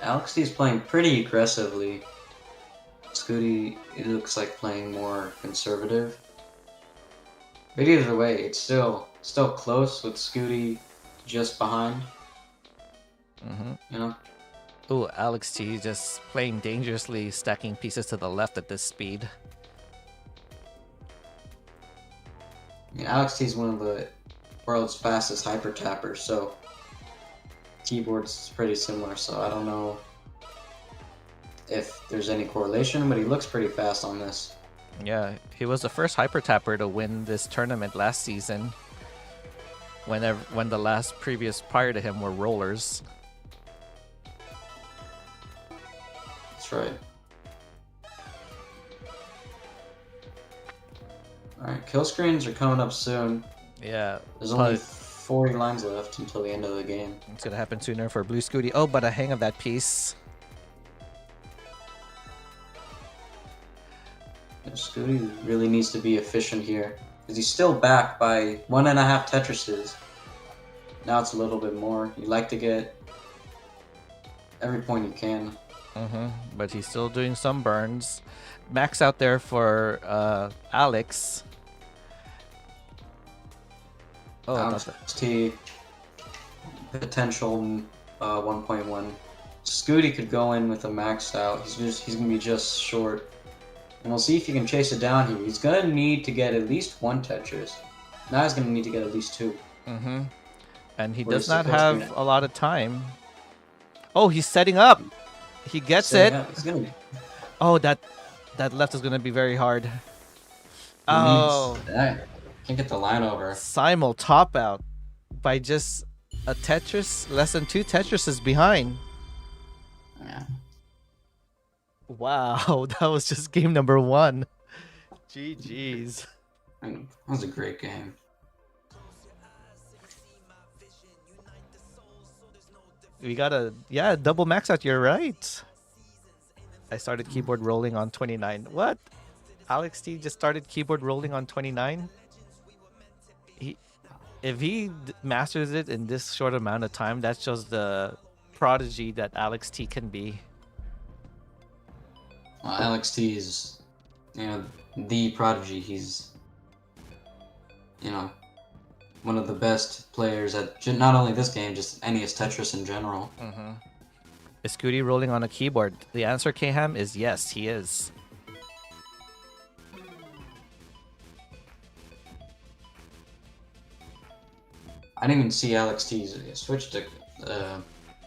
S6: Alex T is playing pretty aggressively. Scooty, it looks like playing more conservative. But either way, it's still close with Scooty just behind. You know?
S1: Ooh, Alex T just playing dangerously, stacking pieces to the left at this speed.
S6: Yeah, Alex T is one of the world's fastest hyper tappers, so keyboard's pretty similar, so I don't know if there's any correlation, but he looks pretty fast on this.
S1: Yeah, he was the first hyper tapper to win this tournament last season. When the last previous prior to him were rollers.
S6: That's right. Alright, kill screens are coming up soon.
S1: Yeah,
S6: There's only 40 lines left until the end of the game.
S1: it's gonna happen sooner for Blue Scooty. Oh, but a hang of that piece.
S6: Yeah, Scooty really needs to be efficient here, because he's still back by 1.5 Tetrises. Now it's a little bit more. You like to get every point you can.
S1: But he's still doing some burns. Max out there for Alex. Oh,
S6: Alex T, potential 1.1. Scooty could go in with a maxed out. He's gonna be just short, and we'll see if he can chase it down here. He's gonna need to get at least one Tetris. Now he's gonna need to get at least two.
S1: And he
S6: What
S1: does
S6: is
S1: not
S6: supposed to be
S1: have a lot of time. Oh, he's setting up. He gets it.
S6: He's gonna be.
S1: Oh, that left is gonna be very hard.
S6: He
S1: Oh,
S6: needs that. Can't get the line over.
S1: Simul top out by just a Tetris, less than 2 Tetrises behind.
S6: Yeah.
S1: Wow, that was just game number 1. GG's.
S6: And that was a great game.
S1: We got a double max out. You're right. I started keyboard rolling on 29. What? Alex T just started keyboard rolling on 29. If he masters it in this short amount of time, that shows the prodigy that Alex T can be.
S6: Well, Alex T is, the prodigy. He's, one of the best players at not only this game, just NES Tetris in general.
S1: Is Scooty rolling on a keyboard? The answer, Kham, is yes, he is.
S6: I didn't even see Alex T switch to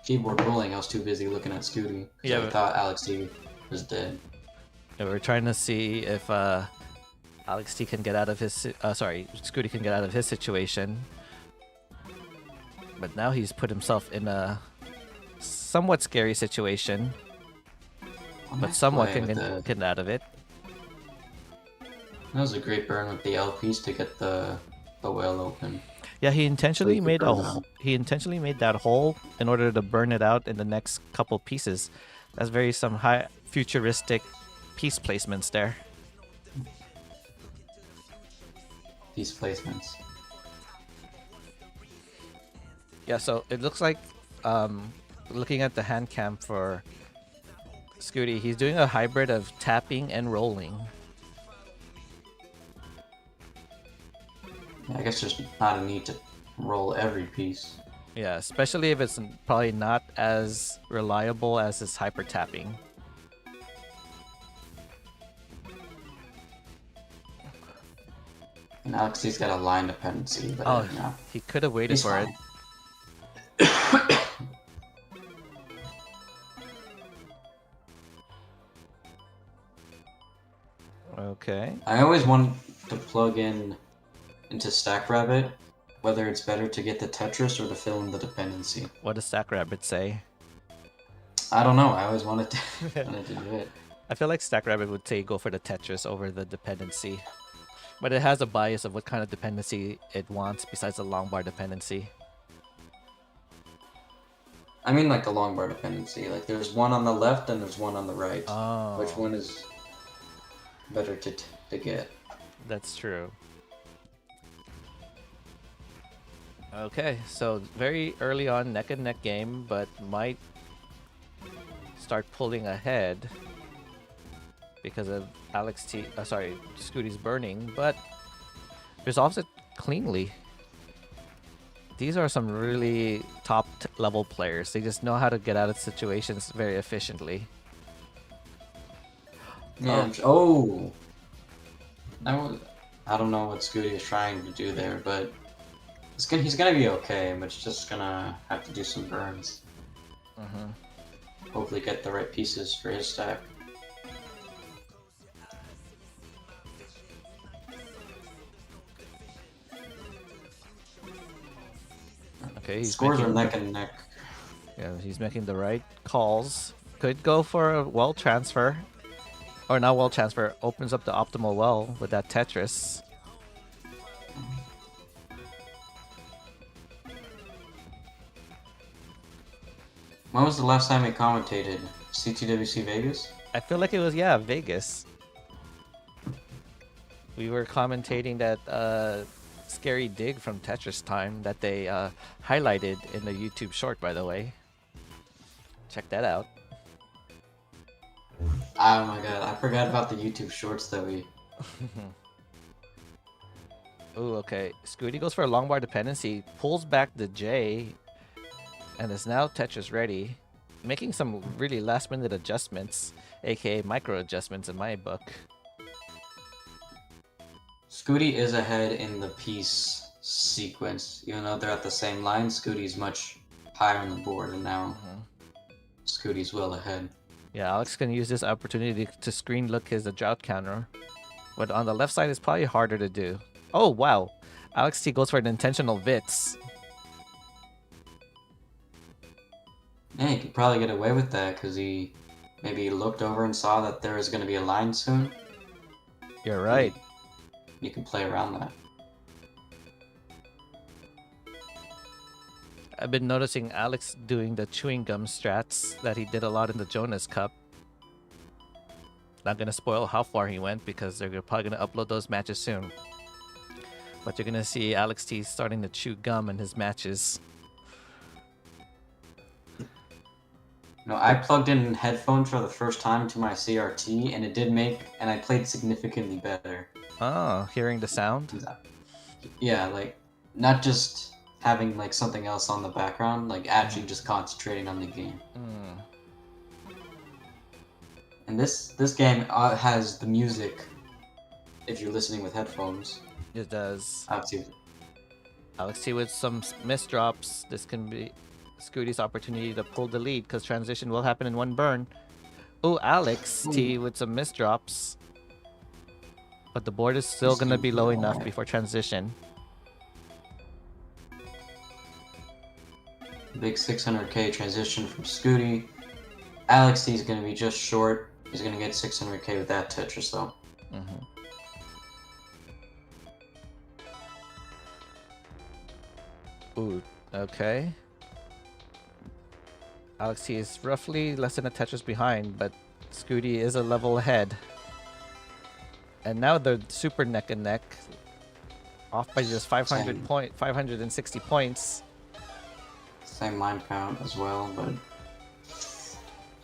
S6: keyboard rolling. I was too busy looking at Scooty.
S1: Yeah,
S6: I
S1: but-
S6: thought Alex T was dead.
S1: And we're trying to see if Alex T can get out of his Scooty can get out of his situation. But now he's put himself in a somewhat scary situation. But
S6: Nice
S1: someone
S6: play
S1: can
S6: with
S1: get out of it.
S6: That was a great burn with the LPs to get the well open.
S1: Yeah, he intentionally
S6: could
S1: made
S6: burn it out.
S1: he intentionally made that hole in order to burn it out in the next couple pieces. That's very some high futuristic piece placements there.
S6: These placements.
S1: Yeah, so it looks like looking at the hand cam for Scooty, he's doing a hybrid of tapping and rolling.
S6: Yeah, I guess there's not a need to roll every piece.
S1: Yeah, especially if it's probably not as reliable as his hyper tapping.
S6: And Alexi's got a line dependency, but
S1: Oh,
S6: no.
S1: he could have waited
S6: He's
S1: for it.
S6: fine.
S1: Okay.
S6: I always want to plug into Stack Rabbit, whether it's better to get the Tetris or to fill in the dependency.
S1: What does Stack Rabbit say?
S6: I don't know. I always wanted to do it.
S1: I feel like Stack Rabbit would say go for the Tetris over the dependency. But it has a bias of what kind of dependency it wants besides the long bar dependency.
S6: I mean, like the long bar dependency. Like, there's one on the left and there's one on the right.
S1: Oh,
S6: Which one is better to get?
S1: that's true. Okay, so very early on, neck and neck game, but might start pulling ahead because of Scooty's burning, but resolves it cleanly. These are some really top level players. They just know how to get out of situations very efficiently.
S6: Yeah. Oh. I don't know what Scooty is trying to do there, but he's gonna be okay. But he's just gonna have to do some burns. Hopefully, get the right pieces for his stack.
S1: Okay, he's
S6: Scores are
S1: making,
S6: neck and neck.
S1: yeah, he's making the right calls. Could go for a well transfer. Or not well transfer, opens up the optimal well with that Tetris.
S6: When was the last time he commentated? CTWC Vegas?
S1: I feel like it was, yeah, Vegas. We were commentating that scary dig from Tetris Time that they highlighted in the YouTube short, by the way. Check that out.
S6: Oh my god, I forgot about the YouTube shorts that we...
S1: Ooh, okay. Scooty goes for a long bar dependency, pulls back the J, and is now Tetris ready. Making some really last minute adjustments, aka micro adjustments in my book.
S6: Scooty is ahead in the piece sequence. Even though they're at the same line, Scooty's much higher on the board, and now Scooty's well ahead.
S1: Yeah, Alex can use this opportunity to screen look his drought counter. But on the left side, it's probably harder to do. Oh, wow. Alex T goes for an intentional Vits.
S6: Yeah, he could probably get away with that because he maybe looked over and saw that there was going to be a line soon.
S1: You're right.
S6: You can play around that.
S1: I've been noticing Alex doing the chewing gum strats that he did a lot in the Jonas Cup. Not gonna spoil how far he went because they're probably gonna upload those matches soon. But you're gonna see Alex T starting to chew gum in his matches.
S6: No, I plugged in headphones for the first time to my CRT, and I played significantly better.
S1: Oh, hearing the sound?
S6: Yeah, like, not just having, like, something else on the background, like, actually just concentrating on the game. And this game has the music, if you're listening with headphones.
S1: It does.
S6: Obviously.
S1: Alex T with some misdrops. This can be Scooty's opportunity to pull the lead because transition will happen in one burn. Oh, Alex
S6: Ooh.
S1: T with some misdrops. But the board is still
S6: He's
S1: going to
S6: doing
S1: be low enough
S6: alright.
S1: before transition.
S6: Big 600k transition from Scooty. Alex T is going to be just short. He's going to get 600k with that Tetris though.
S1: Mm-hmm. Ooh, okay. Alex T is roughly less than a Tetris behind, but Scooty is a level ahead. And now they're super neck and neck. Off by just 560 points.
S6: Same mind count as well, but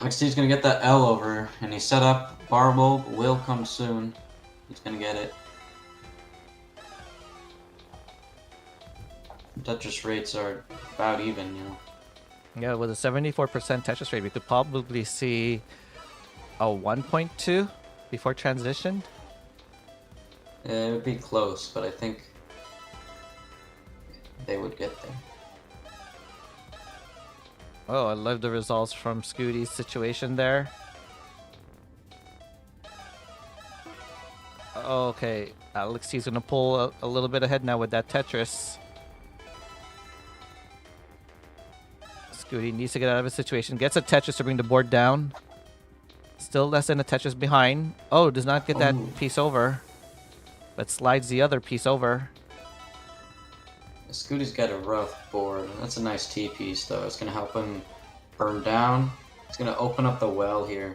S6: Alex T's going to get that L over, and he's set up. Barble will come soon. He's going to get it. Tetris rates are about even, you know.
S1: Yeah, with a 74% Tetris rate, we could probably see a 1.2 before transition.
S6: It would be close, but I think they would get there.
S1: Oh, I love the results from Scooty's situation there. Okay, Alex T's gonna pull a little bit ahead now with that Tetris. Scooty needs to get out of his situation. Gets a Tetris to bring the board down. Still less than a Tetris behind. Oh, does not get that
S6: Ooh.
S1: piece over. But slides the other piece over.
S6: Scooty's got a rough board. That's a nice T piece, though. It's going to help him burn down. It's going to open up the well here.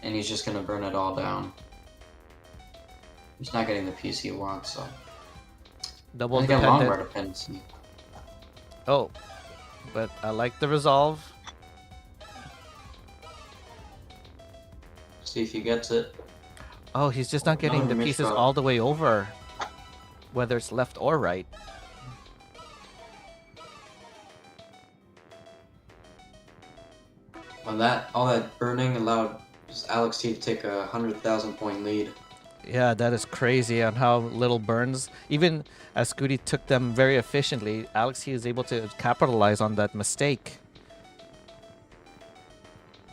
S6: And he's just going to burn it all down. He's not getting the piece he wants, so.
S1: Double
S6: I think a long bar
S1: dependent.
S6: dependency.
S1: Oh, but I like the resolve.
S6: See if he gets it.
S1: Oh, he's just not getting
S6: Another
S1: the pieces
S6: misdrop.
S1: all the way over. Whether it's left or right.
S6: Well, all that burning allowed Alex T to take a 100,000 point lead.
S1: Yeah, that is crazy on how little burns. Even as Scooty took them very efficiently, Alex T is able to capitalize on that mistake.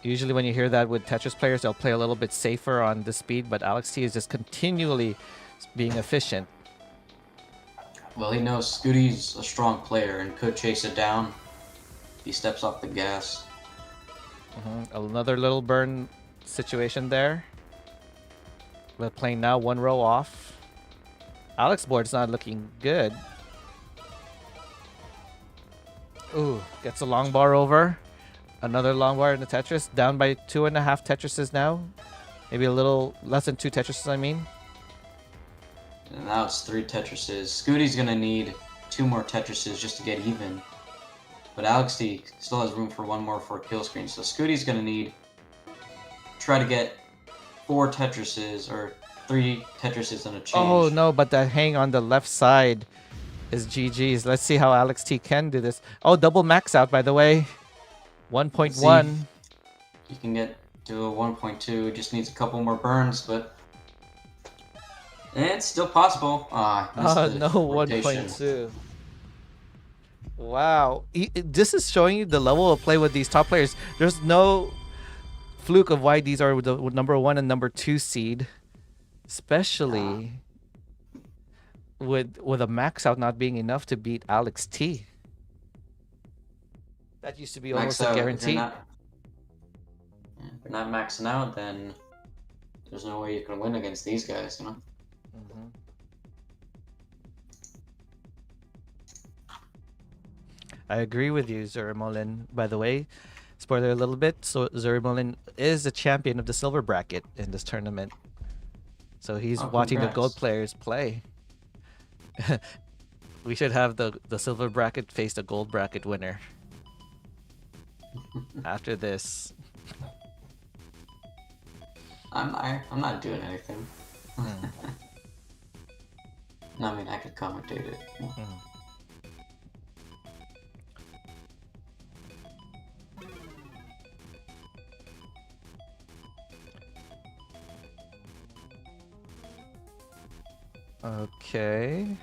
S1: Usually when you hear that with Tetris players, they'll play a little bit safer on the speed, but Alex T is just continually being efficient.
S6: Well, he knows Scooty's a strong player and could chase it down. He steps off the gas.
S1: Another little burn situation there. We're playing now one row off. Alex board's not looking good. Ooh, gets a long bar over. Another long bar in the Tetris. Down by 2.5 Tetrises now. Maybe a little less than 2 Tetrises, I mean.
S6: And now it's 3 Tetrises. Scooty's gonna need 2 more Tetrises just to get even. But Alex T still has room for 1 more for a kill screen. So Scooty's gonna need try to get 4 Tetrises or 3 Tetrises and a change.
S1: Oh no, but that hang on the left side is GG's. Let's see how Alex T can do this. Oh, double max out, by the way. 1.1.
S6: You can get to a 1.2. Just needs a couple more burns, but it's still possible.
S1: Oh no, 1.2. Wow. This is showing you the level of play with these top players. There's no fluke of why these are the number 1 and number 2 seed. Especially with a max out not being enough to beat Alex T. That used to be almost a guarantee.
S6: If you're not maxing out, then there's no way you can win against these guys, you know?
S1: I agree with you, Zurimolin. By the way, spoiler a little bit, so Zurimolin is the champion of the silver bracket in this tournament. So he's watching the gold players play. We should have the silver bracket face the gold bracket winner. After this.
S6: I'm not doing anything. No, I mean, I could commentate it.
S1: Okay.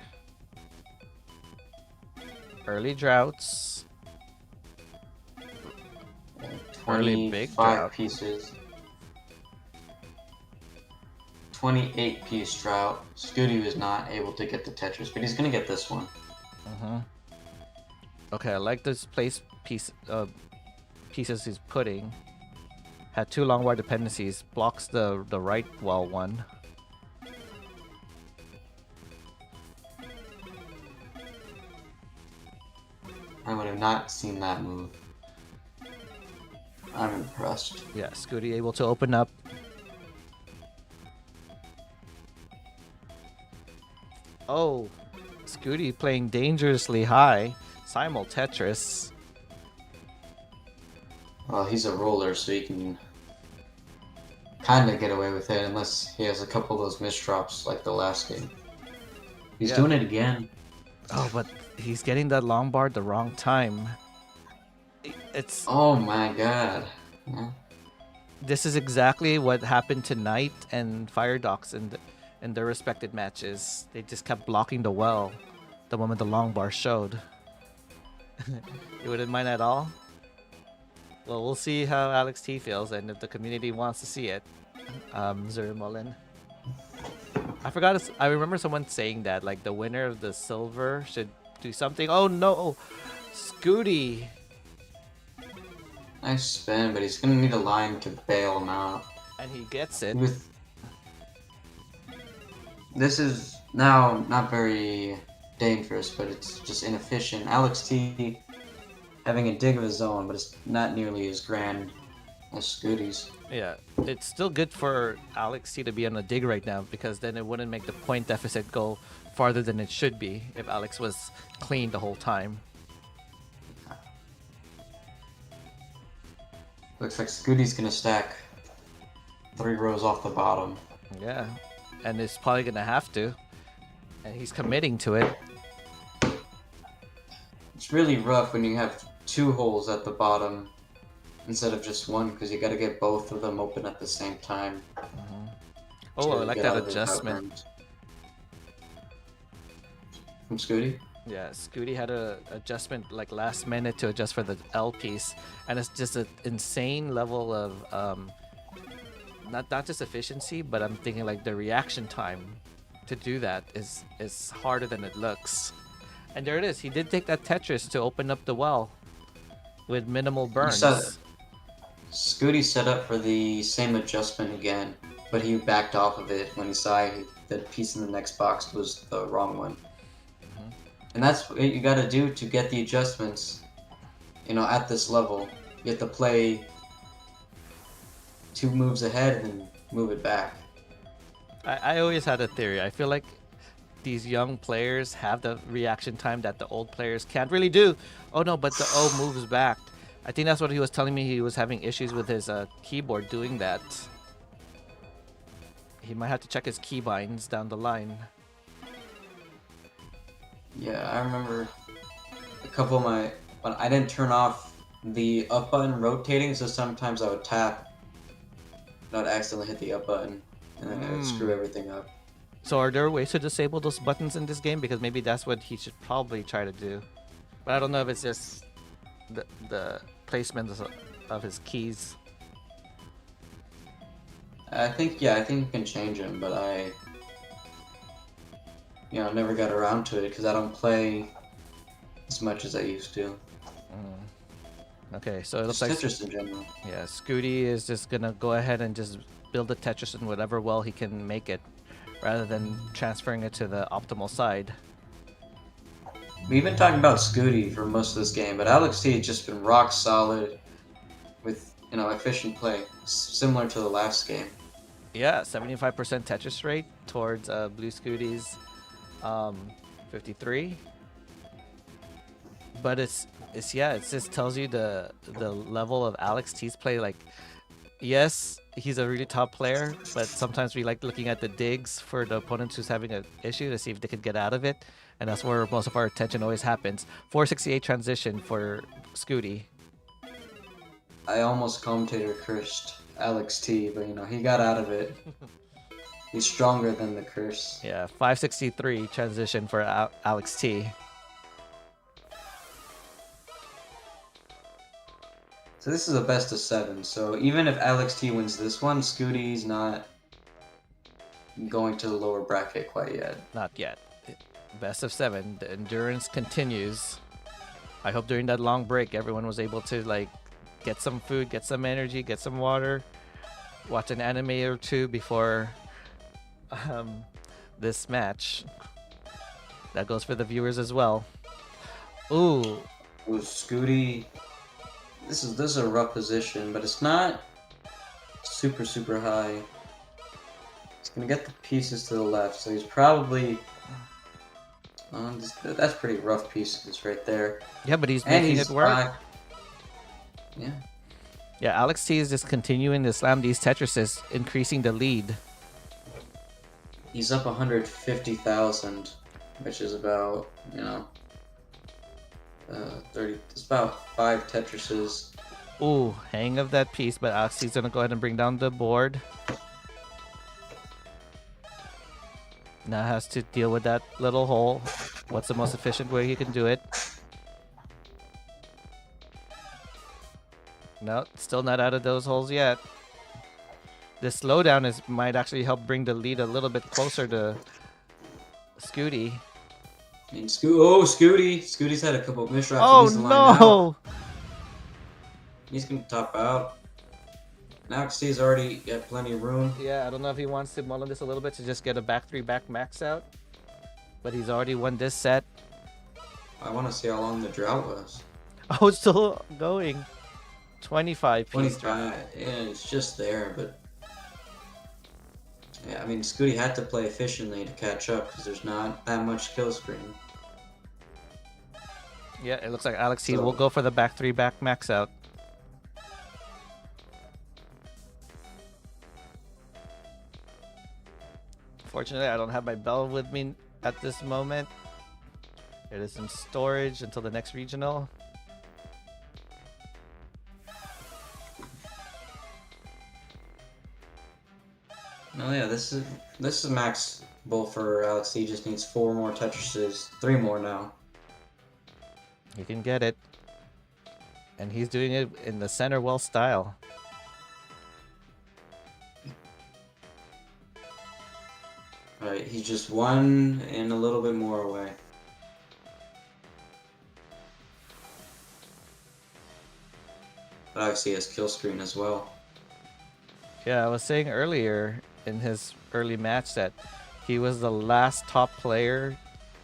S1: Early droughts. Fairly big
S6: 25
S1: drought.
S6: pieces. 28 piece drought. Scooty was not able to get the Tetris, but he's gonna get this one.
S1: Mm-hmm. Okay, I like this pieces he's putting. Had two long wire dependencies. Blocks the right wall one.
S6: I would have not seen that move. I'm impressed.
S1: Yeah, Scooty able to open up. Oh, Scooty playing dangerously high. Simul Tetris.
S6: Well, he's a roller, so he can kind of get away with it, unless he has a couple of those misdrops like the last game. He's
S1: Yeah.
S6: doing it again.
S1: Oh, but he's getting that long bar at the wrong time. It's
S6: Oh my god. Yeah.
S1: This is exactly what happened to Knight and Firedox in their respected matches. They just kept blocking the well the moment the long bar showed. You wouldn't mind at all? Well, we'll see how Alex T feels and if the community wants to see it. Zurmolin. I remember someone saying that, like, the winner of the silver should do something. Oh no! Scooty!
S6: Nice spin, but he's gonna need a line to bail him out.
S1: And he gets it.
S6: This is now not very dangerous, but it's just inefficient. Alex T having a dig of his own, but it's not nearly as grand as Scooty's.
S1: Yeah, it's still good for Alex T to be on a dig right now because then it wouldn't make the point deficit go farther than it should be if Alex was clean the whole time.
S6: Looks like Scooty's gonna stack 3 rows off the bottom.
S1: Yeah, and it's probably gonna have to, and he's committing to it.
S6: It's really rough when you have 2 holes at the bottom instead of just one, because you gotta get both of them open at the same time.
S1: Oh, I
S6: to
S1: like
S6: get
S1: that
S6: out of the
S1: adjustment.
S6: outburns. From Scooty?
S1: Yeah, Scooty had a adjustment like last minute to adjust for the L piece, and it's just an insane level of not just efficiency, but I'm thinking like the reaction time to do that is harder than it looks. And there it is. He did take that Tetris to open up the well with minimal burns.
S6: Scooty set up for the same adjustment again, but he backed off of it when he saw the piece in the next box was the wrong one. And that's what you gotta do to get the adjustments, at this level. You have to play 2 moves ahead and then move it back.
S1: I always had a theory. I feel like these young players have the reaction time that the old players can't really do. Oh no, but the O moves back. I think that's what he was telling me. He was having issues with his keyboard doing that. He might have to check his keybinds down the line.
S6: Yeah, I remember a couple of when I didn't turn off the up button rotating, so sometimes I would tap, and I'd accidentally hit the up button, and then it would screw everything up.
S1: So are there ways to disable those buttons in this game? Because maybe that's what he should probably try to do. But I don't know if it's just the placement of his keys.
S6: I think you can change them, but I never got around to it because I don't play as much as I used to.
S1: Okay, so it looks
S6: Just
S1: like
S6: Tetris in general.
S1: yeah, Scooty is just gonna go ahead and just build the Tetris in whatever well he can make it, rather than transferring it to the optimal side.
S6: We've been talking about Scooty for most of this game, but Alex T has just been rock solid with efficient play, similar to the last game.
S1: Yeah, 75% Tetris rate towards Blue Scooty's 53. But it just tells you the level of Alex T's play. Like, yes, he's a really top player, but sometimes we like looking at the digs for the opponents who's having an issue to see if they could get out of it, and that's where most of our attention always happens. 468 transition for Scooty.
S6: I almost commentator cursed Alex T, but he got out of it. He's stronger than the curse.
S1: Yeah, 563 transition for Alex T.
S6: So this is a best of 7. So even if Alex T wins this one, Scooty's not going to the lower bracket quite yet.
S1: Not yet. Best of 7. The endurance continues. I hope during that long break, everyone was able to like get some food, get some energy, get some water, watch an anime or two before this match. That goes for the viewers as well. Ooh,
S6: With Scooty, this is a rough position, but it's not super high. He's gonna get the pieces to the left, so he's probably. That's pretty rough pieces right there.
S1: yeah, but he's
S6: And
S1: making
S6: he's
S1: it work.
S6: back. Yeah.
S1: Yeah, Alex T is just continuing to slam these Tetrises, increasing the lead.
S6: He's up 150,000, which is about, 30. It's about 5 Tetrises.
S1: Ooh, hang of that piece, but Alex T is gonna go ahead and bring down the board. Now has to deal with that little hole. What's the most efficient way he can do it? No, still not out of those holes yet. This slowdown might actually help bring the lead a little bit closer to Scooty.
S6: And Scooty! Scooty's had a couple of misdrops.
S1: Oh
S6: He needs to line out.
S1: no!
S6: He's gonna top out. Now Steve's already got plenty of room.
S1: Yeah, I don't know if he wants to mulligan this a little bit to just get a back 3 back max out. But he's already won this set.
S6: I want to see how long the drought was.
S1: Oh, it's still going. 25 piece.
S6: 25. Yeah, it's just there, but yeah, I mean, Scooty had to play efficiently to catch up because there's not that much kill screen.
S1: Yeah, it looks like Alex T
S6: So-
S1: will go for the back 3 back max out. Fortunately, I don't have my bell with me at this moment. It is in storage until the next regional.
S6: Oh yeah, this is max bull for Alex. He just needs 4 more Tetrises, 3 more now.
S1: He can get it. And he's doing it in the center well style.
S6: Alright, he's just 1 and a little bit more away. But obviously he has kill screen as well.
S1: Yeah, I was saying earlier in his early match that he was the last top player,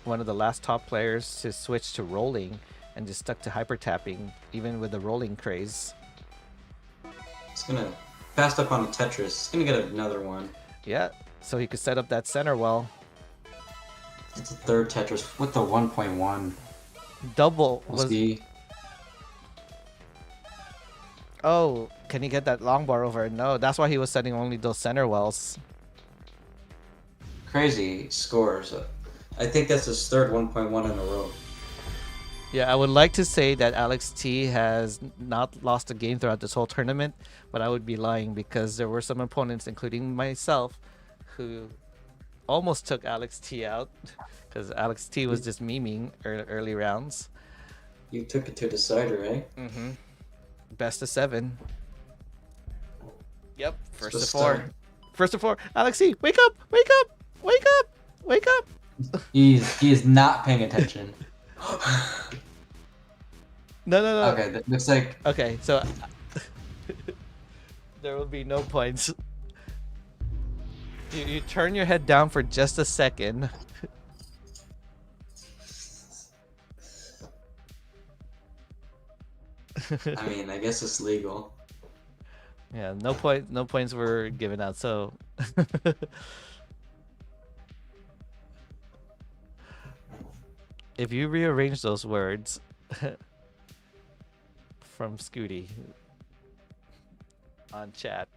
S1: one of the last top players to switch to rolling and just stuck to hyper tapping, even with the rolling craze.
S6: He's gonna fast up on the Tetris. He's gonna get another one.
S1: Yeah, so he could set up that center well.
S6: It's a 3rd Tetris with the 1.1.
S1: Double
S6: We'll
S1: was.
S6: see.
S1: Oh, can he get that long bar over? No, that's why he was setting only those center wells.
S6: Crazy scores. I think that's his 3rd 1.1 in a row.
S1: Yeah, I would like to say that Alex T has not lost a game throughout this whole tournament, but I would be lying because there were some opponents, including myself, who almost took Alex T out because Alex T was just memeing early rounds.
S6: You took it to decider, eh?
S1: Mm-hmm. Best of 7. Yep, first of
S6: Just
S1: 4.
S6: start.
S1: First of 4. Alex T, wake up! Wake up! Wake up! Wake up!
S6: He is not paying attention.
S1: No.
S6: Okay, that looks like
S1: Okay, so there will be no points. You turn your head down for just a second.
S6: I mean, I guess it's legal.
S1: Yeah, no points were given out. So if you rearrange those words from Scooty on chat,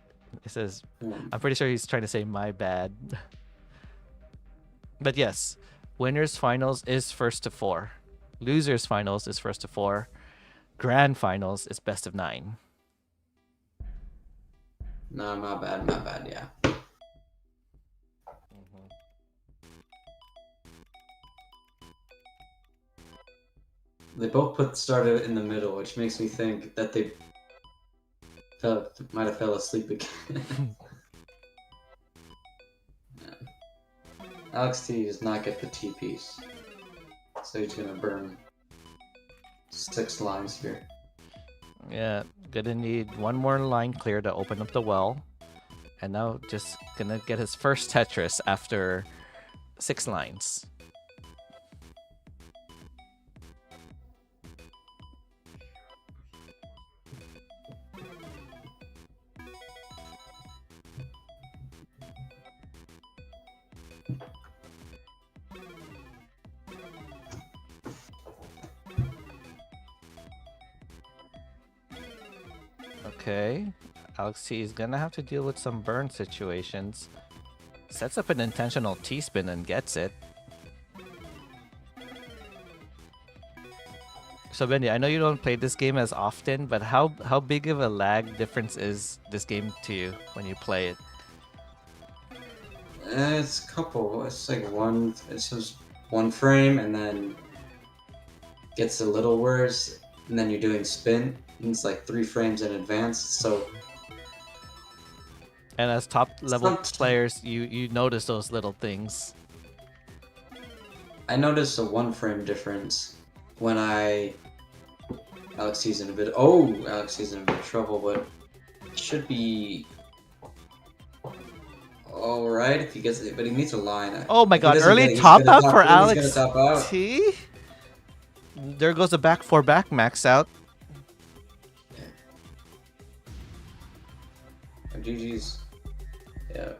S1: it says, I'm pretty sure he's trying to say my bad. But yes, winners finals is first to 4. Losers finals is first to 4. Grand finals is best of 9.
S6: No, my bad, yeah. They both started in the middle, which makes me think that they might have fell asleep again. Alex T does not get the T piece, so he's gonna burn 6 lines here.
S1: Yeah, gonna need one more line clear to open up the well. And now just gonna get his first Tetris after 6 lines. Okay, Alex T is gonna have to deal with some burn situations. Sets up an intentional T-spin and gets it. So Bendy, I know you don't play this game as often, but how big of a lag difference is this game to you when you play it?
S6: It's a couple. It's like one. It's just 1 frame, and then gets a little worse, and then you're doing spin. And it's like 3 frames in advance. So.
S1: And as top level
S6: Some-
S1: players, you notice those little things.
S6: I noticed a 1 frame difference when Alex T's in a bit. Oh, Alex T's in a bit of trouble, but it should be. All right, if he gets it, but he needs a line.
S1: Oh my
S6: If he
S1: god,
S6: doesn't
S1: early
S6: get it, he's
S1: top
S6: gonna
S1: out for
S6: he's gonna
S1: Alex
S6: top out.
S1: T? There goes the back 4 back max out.
S6: GG's. Yeah.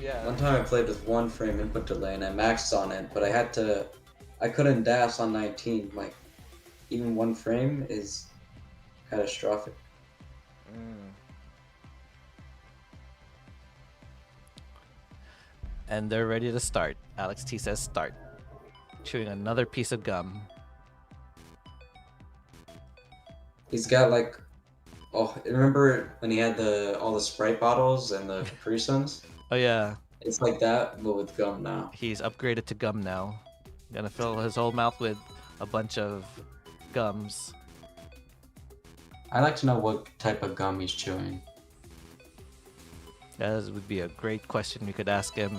S1: Yeah.
S6: One time I played with 1 frame input delay and I maxed on it, but I couldn't dash on 19. Like, even 1 frame is catastrophic.
S1: And they're ready to start. Alex T says start. Chewing another piece of gum.
S6: He's got like, oh, remember when he had all the Sprite bottles and the Capri Suns?
S1: Oh yeah,
S6: It's like that, but with gum now.
S1: he's upgraded to gum now. Gonna fill his whole mouth with a bunch of gums.
S6: I like to know what type of gum he's chewing.
S1: That would be a great question we could ask him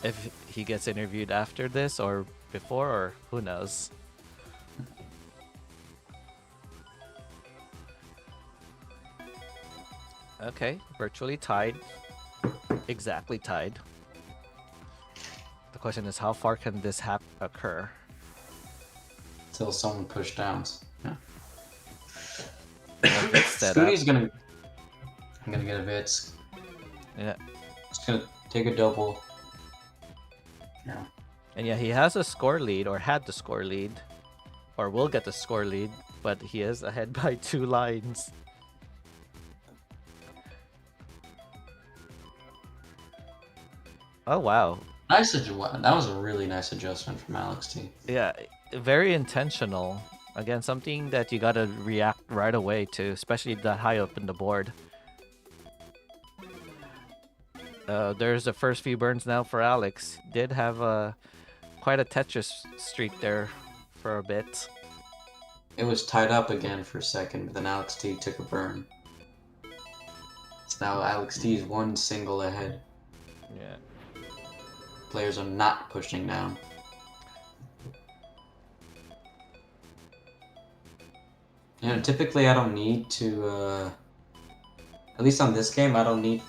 S1: if he gets interviewed after this or before, or who knows. Okay, virtually tied. Exactly tied. The question is, how far can this occur?
S6: Till someone push downs. Yeah.
S1: Set up.
S6: Scooty's gonna. I'm gonna get a Vitz.
S1: Yeah.
S6: Just gonna take a double. Yeah.
S1: And yeah, he has a score lead, or had the score lead, or will get the score lead, but he is ahead by 2 lines. Oh wow.
S6: Nice. That was a really nice adjustment from Alex T.
S1: Yeah, very intentional. Again, something that you gotta react right away to, especially that high up in the board. There's the first few burns now for Alex. Did have quite a Tetris streak there for a bit.
S6: It was tied up again for a second, but then Alex T took a burn. So now Alex T is 1 single ahead.
S1: Yeah.
S6: Players are not pushing down. You know, typically I don't need to, at least on this game, I don't need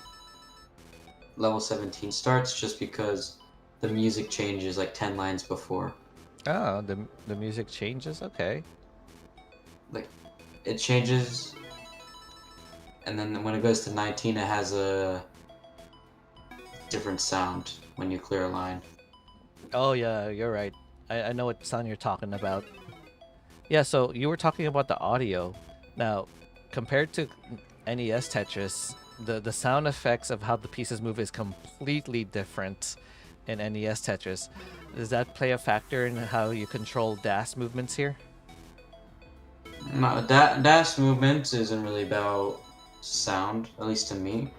S6: level 17 starts just because the music changes like 10 lines before.
S1: Oh, the music changes? Okay.
S6: Like, it changes, and then when it goes to 19, it has a different sound when you clear a line.
S1: Oh yeah, you're right. I know what sound you're talking about. Yeah, so you were talking about the audio. Now, compared to NES Tetris, the sound effects of how the pieces move is completely different in NES Tetris. Does that play a factor in how you control dash movements here?
S6: No, dash movement isn't really about sound, at least to me.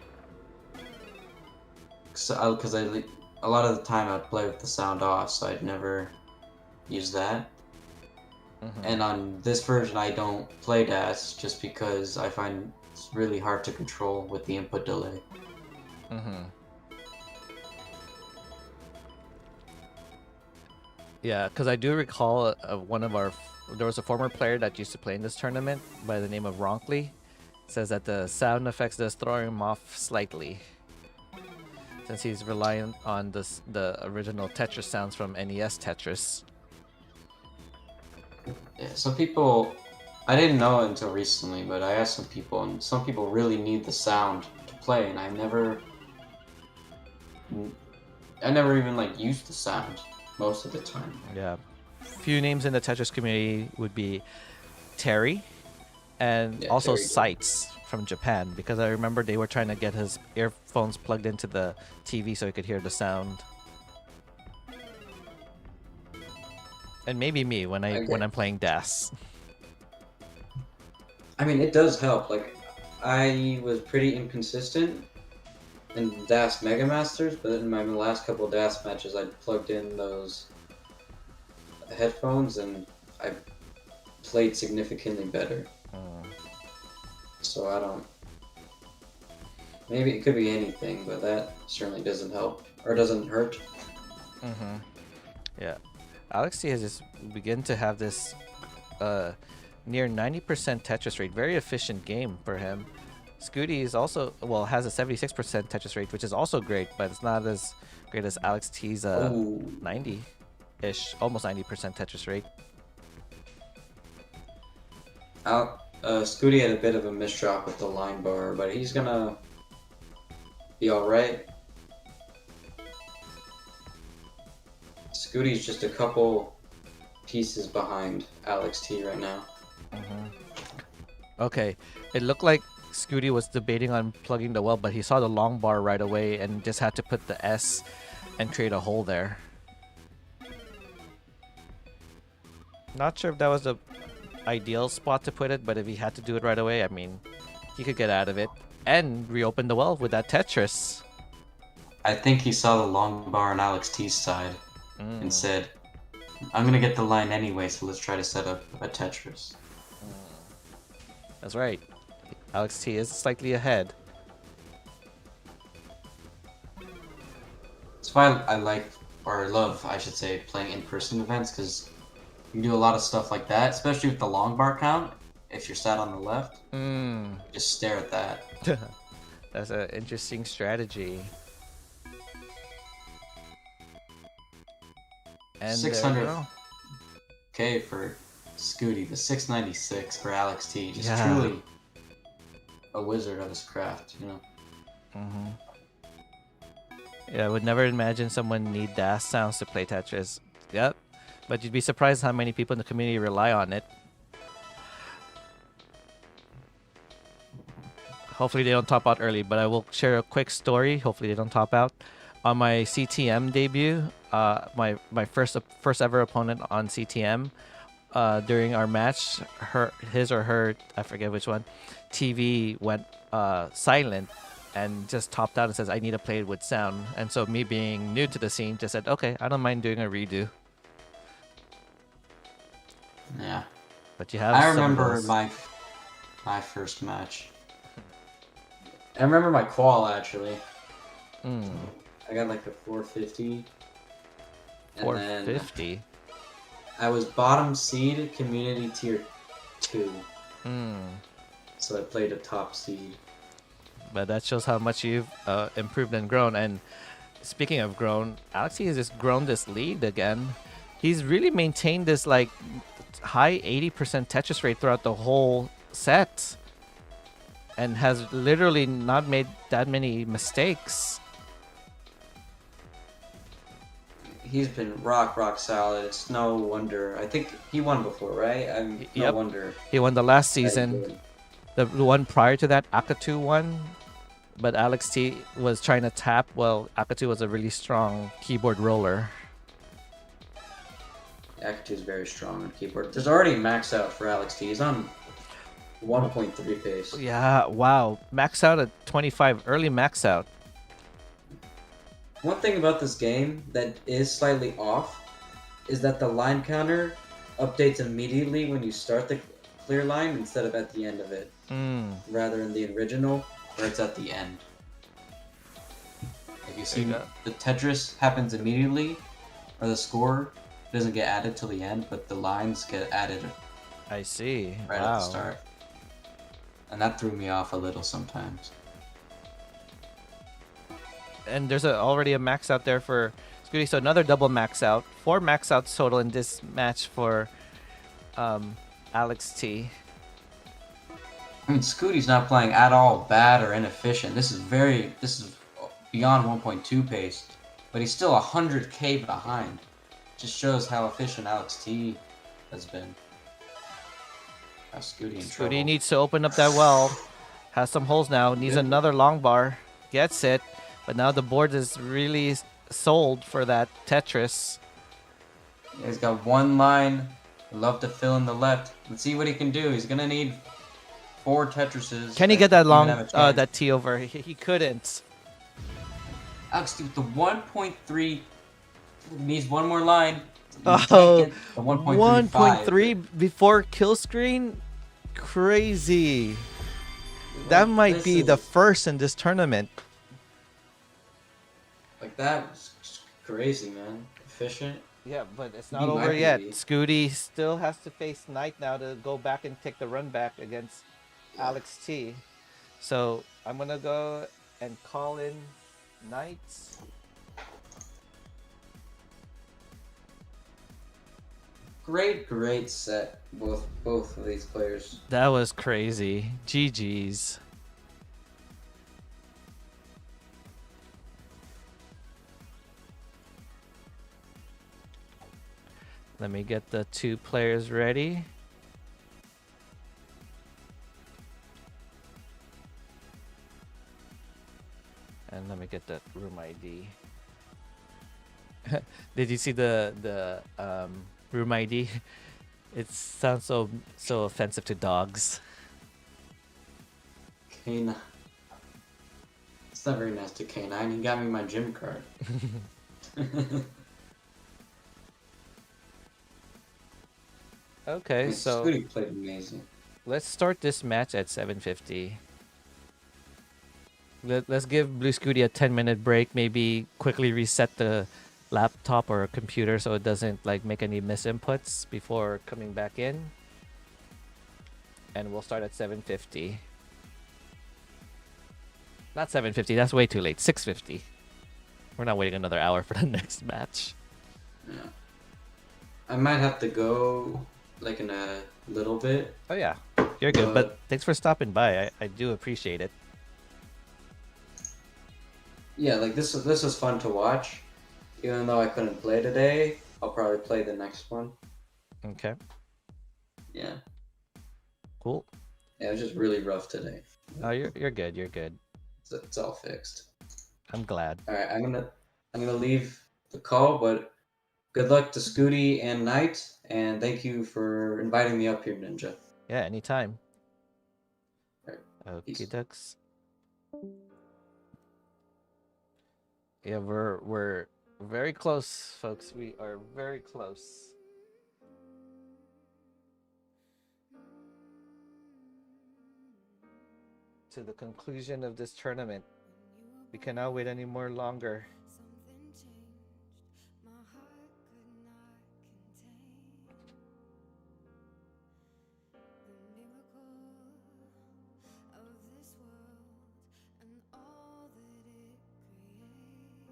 S6: Because a lot of the time I'd play with the sound off, so I'd never use that.
S1: Mhm.
S6: And on this version, I don't play dash just because I find It's really hard to control with the input delay.
S1: Mm-hmm. Yeah, because I do recall there was a former player that used to play in this tournament by the name of Ronkley. Says that the sound effects does throw him off slightly, since he's reliant on the original Tetris sounds from NES Tetris.
S6: Yeah, some people, I didn't know it until recently, but I asked some people, and some people really need the sound to play, and I never even like used the sound most of the time.
S1: Yeah. Few names in the Tetris community would be Terry and
S6: Yeah,
S1: also
S6: Terry.
S1: Sights from Japan, because I remember they were trying to get his earphones plugged into the TV so he could hear the sound. And maybe me when I'm playing DAS.
S6: I mean, it does help. Like, I was pretty inconsistent in DAS Mega Masters, but in my last couple of DAS matches, I plugged in those headphones and I played significantly better. So I don't. Maybe it could be anything, but that certainly doesn't help or doesn't hurt.
S1: Mm-hmm. Yeah. Alex T has just begun to have this near 90% Tetris rate. Very efficient game for him. Scooty is also, has a 76% Tetris rate, which is also great, but it's not as great as Alex T's 90-ish, almost 90% Tetris rate.
S6: Scooty had a bit of a misdrop with the line bar, but he's gonna be alright. Scooty's just a couple pieces behind Alex T right now.
S1: Mm-hmm. Okay, it looked like Scooty was debating on plugging the well, but he saw the long bar right away and just had to put the S and create a hole there. Not sure if that was the ideal spot to put it, but if he had to do it right away, I mean, he could get out of it and reopen the well with that Tetris.
S6: I think he saw the long bar on Alex T's side and said, I'm gonna get the line anyway, so let's try to set up a Tetris.
S1: That's right. Alex T is slightly ahead.
S6: That's why I like, or love, I should say, playing in-person events, because you can do a lot of stuff like that, especially with the long bar count. If you're sat on the left, just stare at that.
S1: That's an interesting strategy. And
S6: 600k for Scooty, the 696 for Alex T. Just
S1: Yeah.
S6: truly a wizard of his craft, you know.
S1: Yeah, I would never imagine someone need DAS sounds to play Tetris. Yep. But you'd be surprised how many people in the community rely on it. Hopefully they don't top out early, but I will share a quick story. Hopefully they don't top out. On my CTM debut, my first ever opponent on CTM, during our match, his or her, I forget which one, TV went silent and just topped out and says, I need to play it with sound. And so me being new to the scene just said, okay, I don't mind doing a redo.
S6: Yeah.
S1: But you have
S6: I
S1: some of
S6: remember
S1: those.
S6: my first match. I remember my qual, actually. I got like a 450. And
S1: 450?
S6: then I was bottom seed, community tier 2. So I played a top seed.
S1: But that shows how much you've improved and grown. And speaking of grown, Alexi has just grown this lead again. He's really maintained this like high 80% Tetris rate throughout the whole set, and has literally not made that many mistakes.
S6: He's been rock solid. It's no wonder. I think he won before, right? No
S1: Yep.
S6: wonder.
S1: He won the last
S6: that he
S1: season.
S6: did.
S1: The one prior to that, Akatu won. But Alex T was trying to tap. Well, Akatu was a really strong keyboard roller.
S6: Akatu is very strong on keyboard. There's already max out for Alex T. He's on 1.3 pace.
S1: Yeah, wow. Max out at 25. Early max out.
S6: One thing about this game that is slightly off is that the line counter updates immediately when you start the clear line instead of at the end of it, rather than the original where it's at the end. Like you see, the Tetris happens immediately, or the score doesn't get added till the end, but the lines get added
S1: I see.
S6: right
S1: Wow.
S6: at the start. And that threw me off a little sometimes.
S1: And there's already a max out there for Scooty, so another double max out. 4 max outs total in this match for Alex T.
S6: I mean, Scooty's not playing at all bad or inefficient. This is beyond 1.2 pace, but he's still 100k behind. Just shows how efficient Alex T has been. How Scooty in trouble.
S1: Scooty needs to open up that well. Has some holes now. Needs another long bar. Gets it. But now the board is really sold for that Tetris.
S6: Yeah, he's got one line. Love to fill in the left. Let's see what he can do. He's gonna need 4 Tetrises.
S1: Can he get that long that T over? He couldn't.
S6: Alex T with the 1.3 needs one more line.
S1: Oh,
S6: the 1.35.
S1: 1.3 before kill screen? Crazy. That might be the first in this tournament.
S6: Like, that was crazy, man. Efficient.
S1: Yeah, but it's not over yet. Scooty still has to face Knight now to go back and take the run back against Alex T. So I'm going to go and call in Knight.
S6: Great set, both of these players.
S1: That was crazy. GG's. Let me get the 2 players ready. And let me get that room ID. Did you see the room ID? It sounds so offensive to dogs.
S6: K9. It's not very nice to K9. He got me my gym card.
S1: Okay, so
S6: Scooty played amazing.
S1: Let's start this match at 7:50. Let's give Blue Scooty a 10-minute break. Maybe quickly reset the laptop or computer so it doesn't like make any misinputs before coming back in. And we'll start at 7:50. Not 7:50. That's way too late. 6:50. We're not waiting another hour for the next match.
S6: Yeah. I might have to go like in a little bit.
S1: Oh yeah, you're good. But thanks for stopping by. I do appreciate it.
S6: Yeah, like this was fun to watch. Even though I couldn't play today, I'll probably play the next one.
S1: Okay.
S6: Yeah.
S1: Cool.
S6: Yeah, it was just really rough today.
S1: Oh, you're good. You're good.
S6: It's all fixed.
S1: I'm glad.
S6: All right, I'm gonna leave the call, but good luck to Scooty and Knight, and thank you for inviting me up here, Ninja.
S1: Yeah, anytime.
S6: All right.
S1: Okay, ducks. Yeah, we're very close, folks. We are very close. To the conclusion of this tournament. We cannot wait any more longer.
S3: Something changed, my heart could not contain the miracle of this world and all that it creates.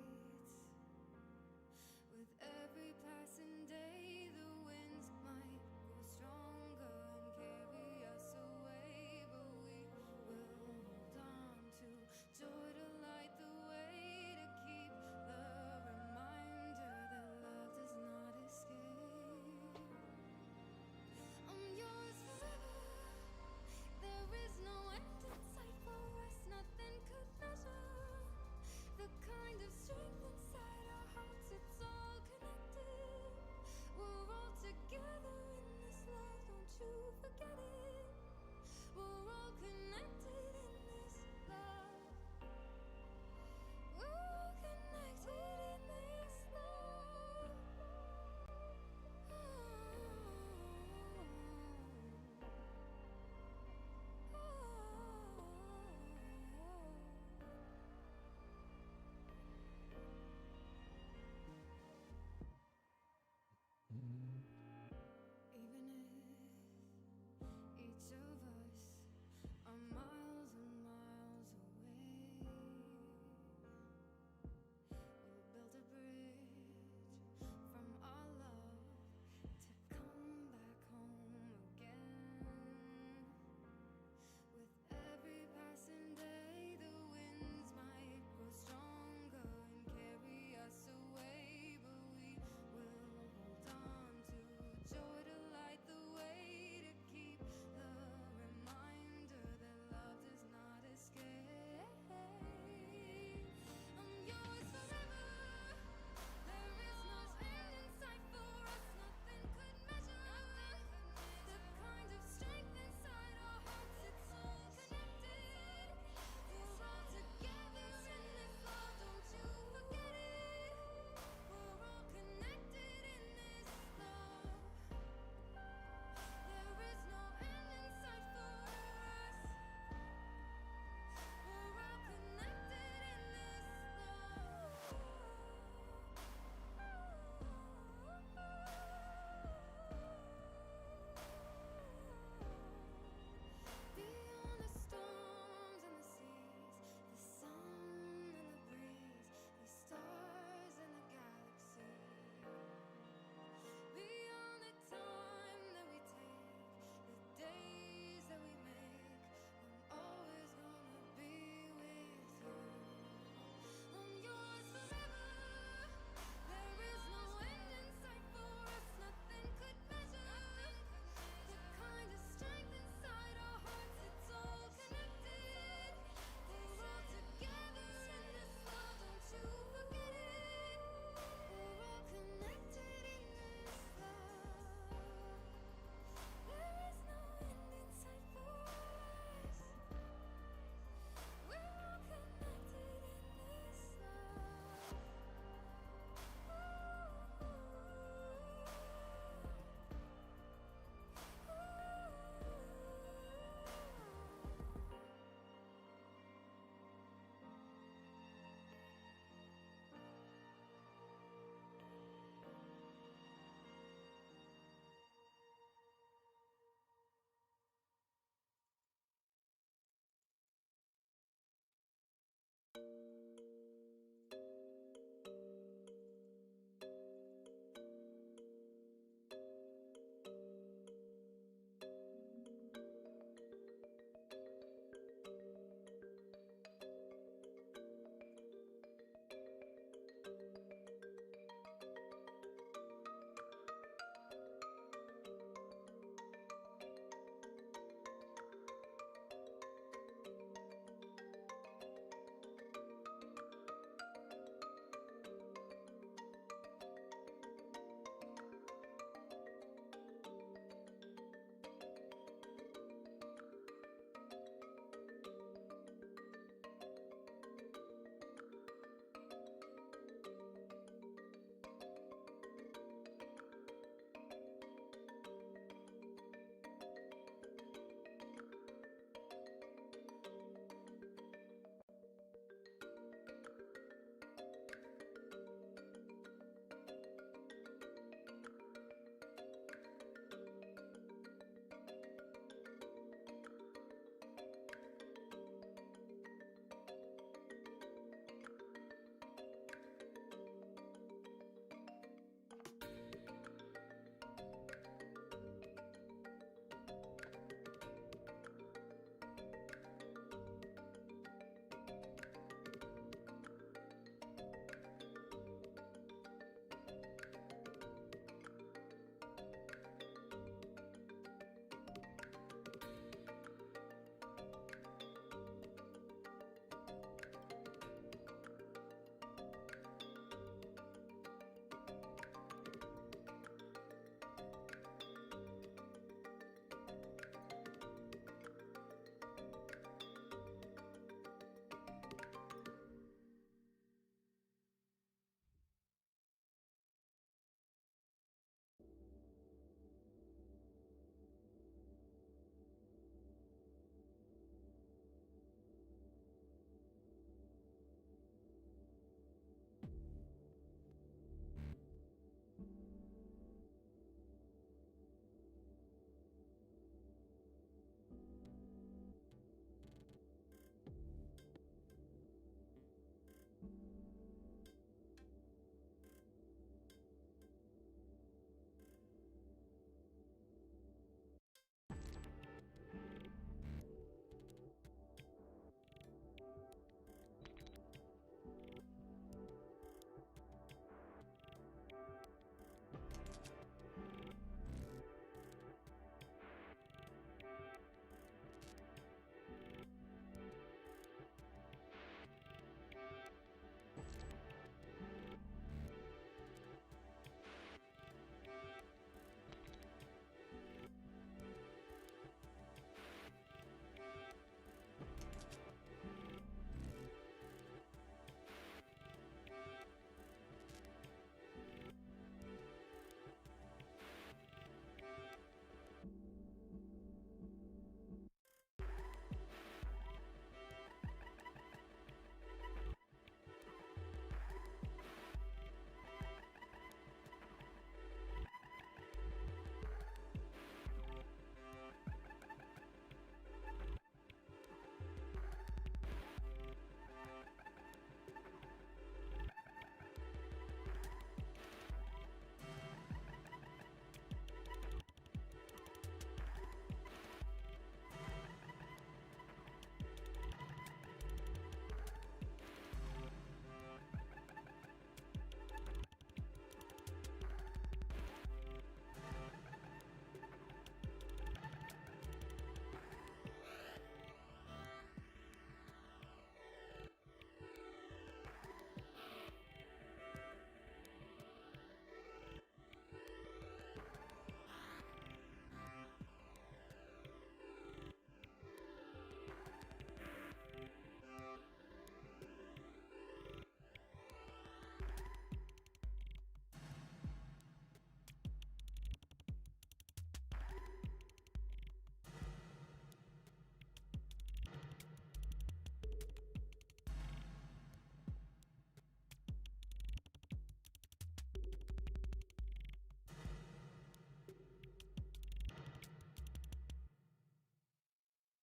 S3: With every passing day, the winds might grow stronger and carry us away, but we will hold on to joy to light the way, to keep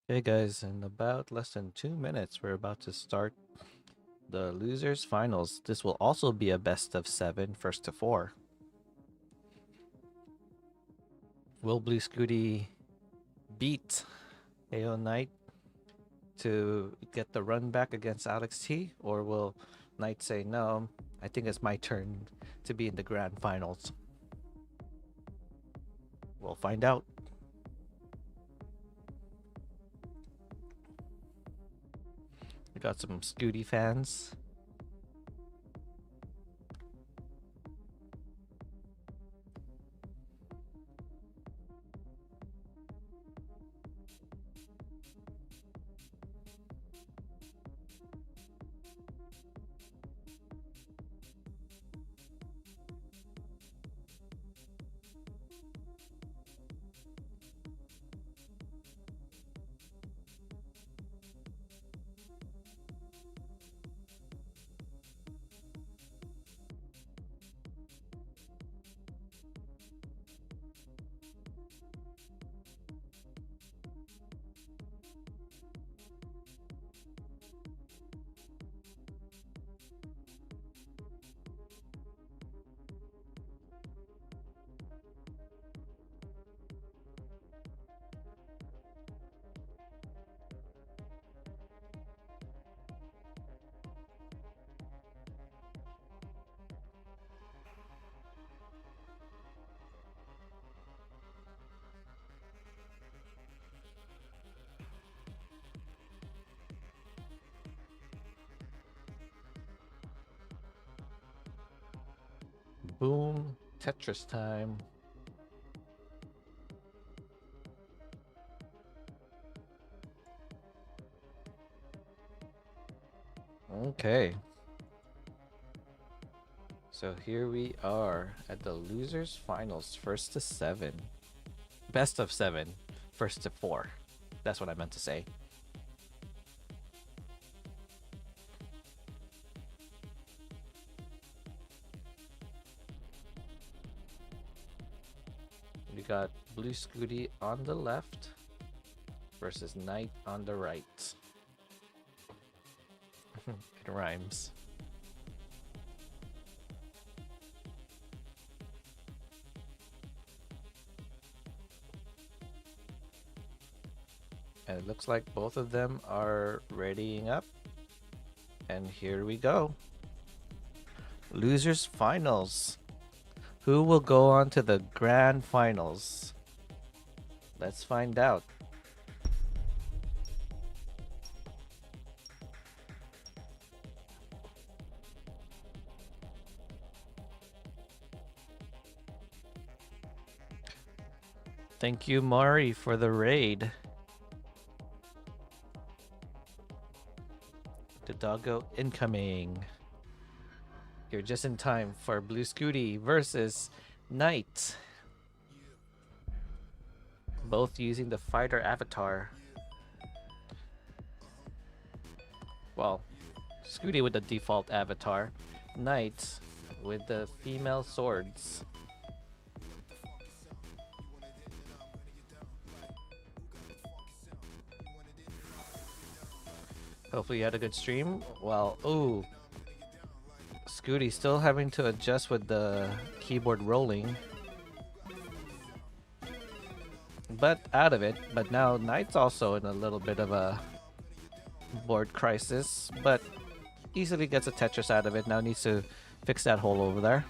S1: Hey guys, in about less than 2 minutes, we're about to start the losers finals. This will also be a best of 7, first to 4. Will Blue Scooty beat AO Knight to get the run back against Alex T, or will Knight say, no, I think it's my turn to be in the grand finals? We'll find out. We got some Scooty fans. Boom, Tetris time. Okay. So here we are at the losers finals, first to 7. Best of 7, first to 4. That's what I meant to say. We got Blue Scooty on the left versus Knight on the right. It rhymes. And it looks like both of them are readying up. And here we go. Losers finals. Who will go on to the grand finals? Let's find out. Thank you, Mari, for the raid. The doggo incoming. You're just in time for Blue Scooty versus Knight. Both using the fighter avatar. Well, Scooty with the default avatar. Knight with the female swords. Hopefully you had a good stream. Well, ooh. Scooty still having to adjust with the keyboard rolling. But out of it. But now Knight's also in a little bit of a board crisis. But easily gets a Tetris out of it. Now needs to fix that hole over there.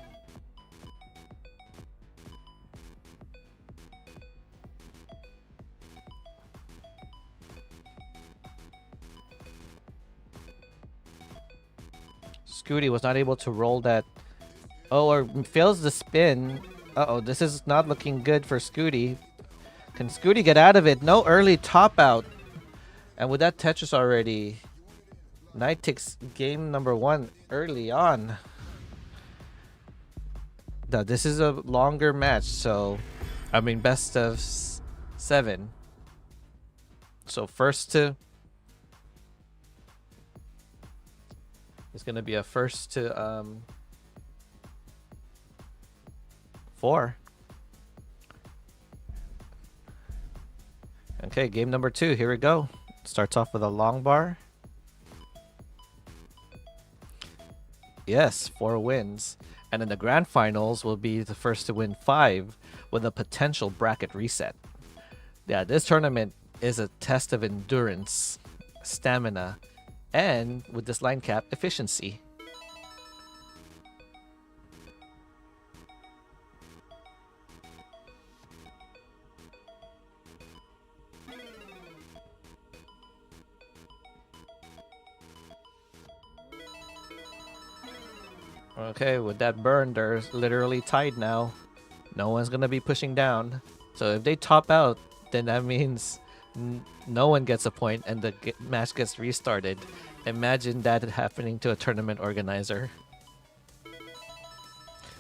S1: Scooty was not able to roll that. Oh, or fails the spin. Uh-oh, this is not looking good for Scooty. Can Scooty get out of it? No early top out. And with that Tetris already, Knight takes game number 1 early on. Now, this is a longer match, so I mean best of 7. So first to... It's gonna be a first to 4. And Okay, game number 2. Here we go. Starts off with a long bar. Yes, 4 wins. And in the grand finals will be the first to win 5 with a potential bracket reset. Yeah, this tournament is a test of endurance, stamina, and with this line cap, efficiency. Okay, with that burn, they're literally tied now. No one's gonna be pushing down. So if they top out, then that means no one gets a point and the match gets restarted. Imagine that happening to a tournament organizer.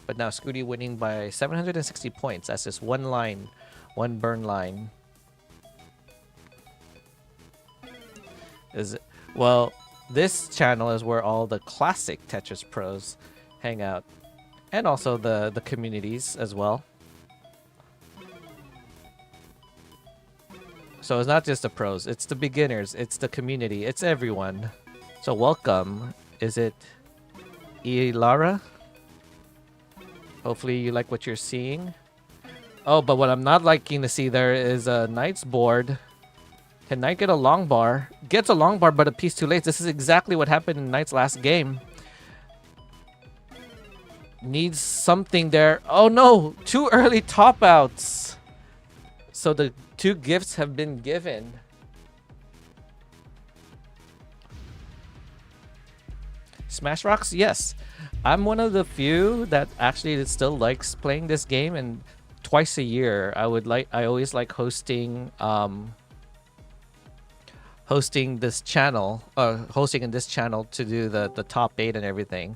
S1: But now Scooty winning by 760 points. That's just one line, one burn line. Well, this channel is where all the classic Tetris pros hang out, and also the communities as well. So it's not just the pros, it's the beginners, it's the community, it's everyone. So welcome. Is it Ilara? Hopefully you like what you're seeing. Oh, but what I'm not liking to see there is a Knight's board. Can Knight get a long bar? Gets a long bar, but a piece too late. This is exactly what happened in Knight's last game. Needs something there. Oh no! 2 early top outs. So the 2 gifts have been given. Smash Rocks? Yes. I'm one of the few that actually still likes playing this game, and twice a year I always like hosting hosting this channel, hosting in this channel to do the top 8 and everything.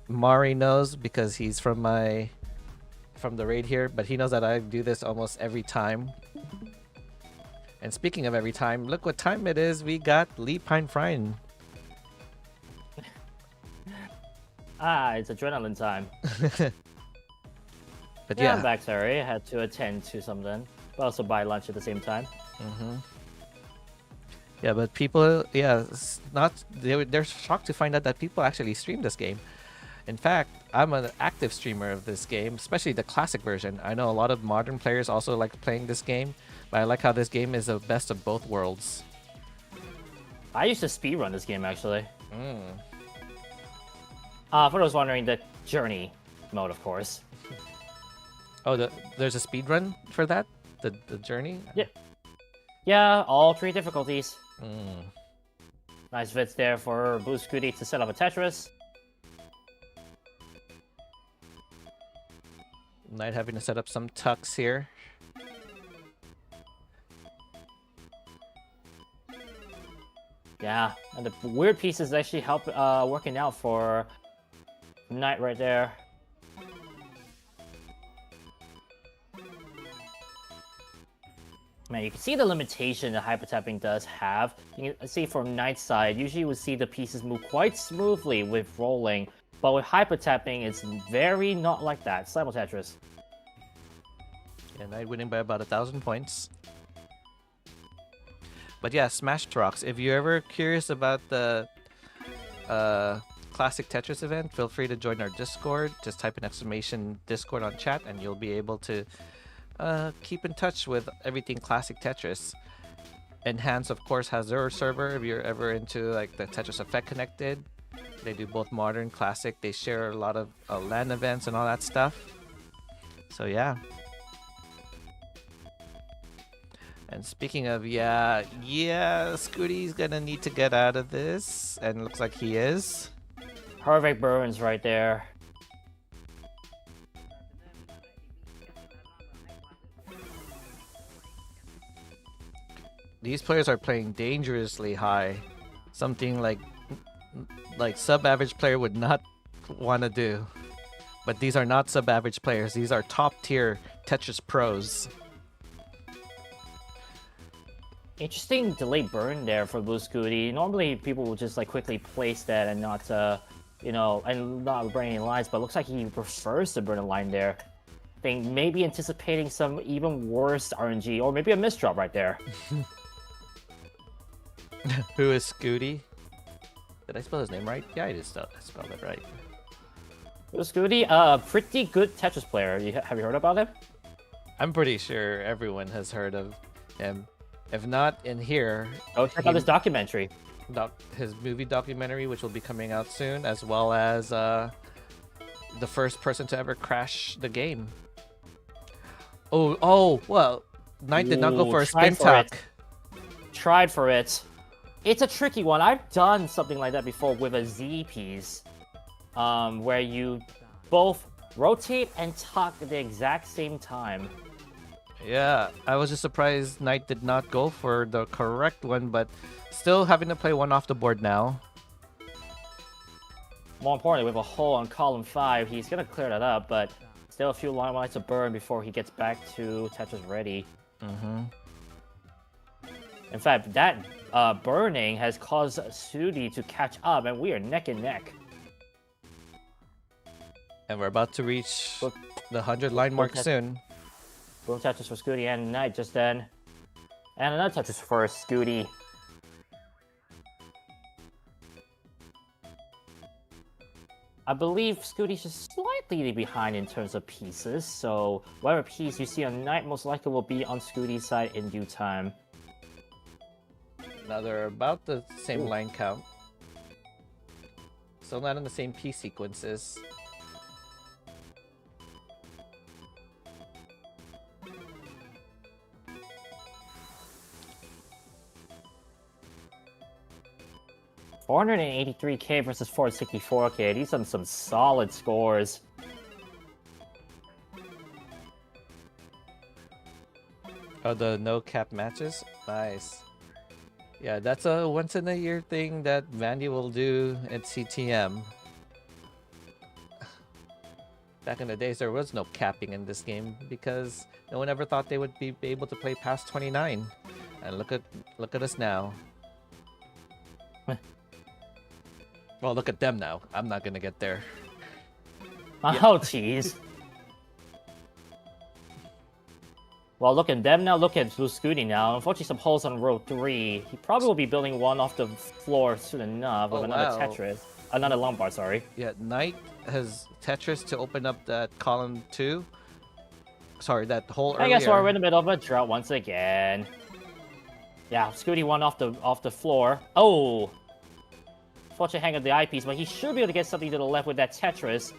S1: Mari knows because he's from the raid here, but he knows that I do this almost every time. And speaking of every time, look what time it is. We got Lee Pine Frine.
S4: It's adrenaline time.
S1: But
S4: Yeah, I'm back, sorry. I had to attend to something, but also buy lunch at the same time.
S1: Yeah, but people, they're shocked to find out that people actually stream this game. In fact, I'm an active streamer of this game, especially the classic version. I know a lot of modern players also like playing this game, but I like how this game is the best of both worlds.
S4: I used to speedrun this game, actually. For those wondering, the journey mode, of course.
S1: Oh, there's a speedrun for that? The journey?
S4: Yeah, all 3 difficulties. Nice bits there for Boost Scooty to set up a Tetris.
S1: Knight having to set up some tucks here.
S4: Yeah, and the weird pieces actually help working out for Knight right there. Man, you can see the limitation that hyper-tapping does have. You can see from Knight's side, usually you would see the pieces move quite smoothly with rolling, but with hyper-tapping, it's very not like that. Simul Tetris.
S1: Yeah, Knight winning by about 1,000 points. But yeah, Smash Rocks. If you're ever curious about the Classic Tetris event, feel free to join our Discord. Just type an ! Discord on chat and you'll be able to keep in touch with everything Classic Tetris. Enhance, of course, has their server if you're ever into like the Tetris Effect Connected. They do both modern, classic. They share a lot of LAN events and all that stuff. So yeah. And speaking of Scooty's gonna need to get out of this, and looks like he is.
S4: Perfect burns right there.
S1: These players are playing dangerously high. Something like sub-average player would not want to do. But these are not sub-average players. These are top-tier Tetris pros.
S4: Interesting delayed burn there for Blue Scooty. Normally people will just like quickly place that and not, and not burn any lines, but it looks like he prefers to burn a line there. think maybe anticipating some even worse RNG, or maybe a misdrop right there.
S1: Who is Scooty? Did I spell his name right? Yeah, I did spell it right.
S4: Scooty, pretty good Tetris player. Have you heard about him?
S1: I'm pretty sure everyone has heard of him. If not in here,
S4: Go check out this documentary.
S1: his movie documentary, which will be coming out soon, as well as the first person to ever crash the game. Oh, well, Knight did not go
S4: Ooh,
S1: for a
S4: tried
S1: spin
S4: for it.
S1: tuck.
S4: Tried for it. It's a tricky one. I've done something like that before with a Z piece, where you both rotate and tuck at the exact same time.
S1: Yeah, I was just surprised Knight did not go for the correct one, but still having to play one off the board now.
S4: More importantly, with a hole on column 5, he's gonna clear that up, but still a few lines to burn before he gets back to Tetris ready.
S1: Mm-hmm.
S4: In fact, that burning has caused Sudi to catch up, and we are neck and neck.
S1: And we're about to reach
S4: Look-
S1: the 100-line mark
S4: Tetris.
S1: soon.
S4: Boom Tetris for Scooty and Knight just then. And another Tetris for Scooty. I believe Scooty's just slightly behind in terms of pieces, so whatever piece you see on Knight most likely will be on Scooty's side in due time.
S1: Now they're about the same
S4: Ooh.
S1: line count. Still not in the same piece sequences.
S4: $483K versus 464K. These are some solid scores.
S1: Oh, the no cap matches? Nice. Yeah, that's a once in a year thing that Vandy will do at CTM. Back in the days, there was no capping in this game because no one ever thought they would be able to play past 29. And look at us now. Well, look at them now. I'm not gonna get there.
S4: Oh, jeez. Well, look at them now. Look at Blue Scooty now. Unfortunately, some holes on row 3. He probably will be building one off the floor soon enough with
S1: Oh,
S4: another
S1: wow.
S4: Tetris. Another Lombard, sorry.
S1: Yeah, Knight has Tetris to open up that column 2. Sorry, that hole earlier.
S4: I guess we're in the middle of a drought once again. Yeah, Scooty one off the floor. Oh! Fortunately, hang up the eyepiece, but he should be able to get something to the left with that Tetris.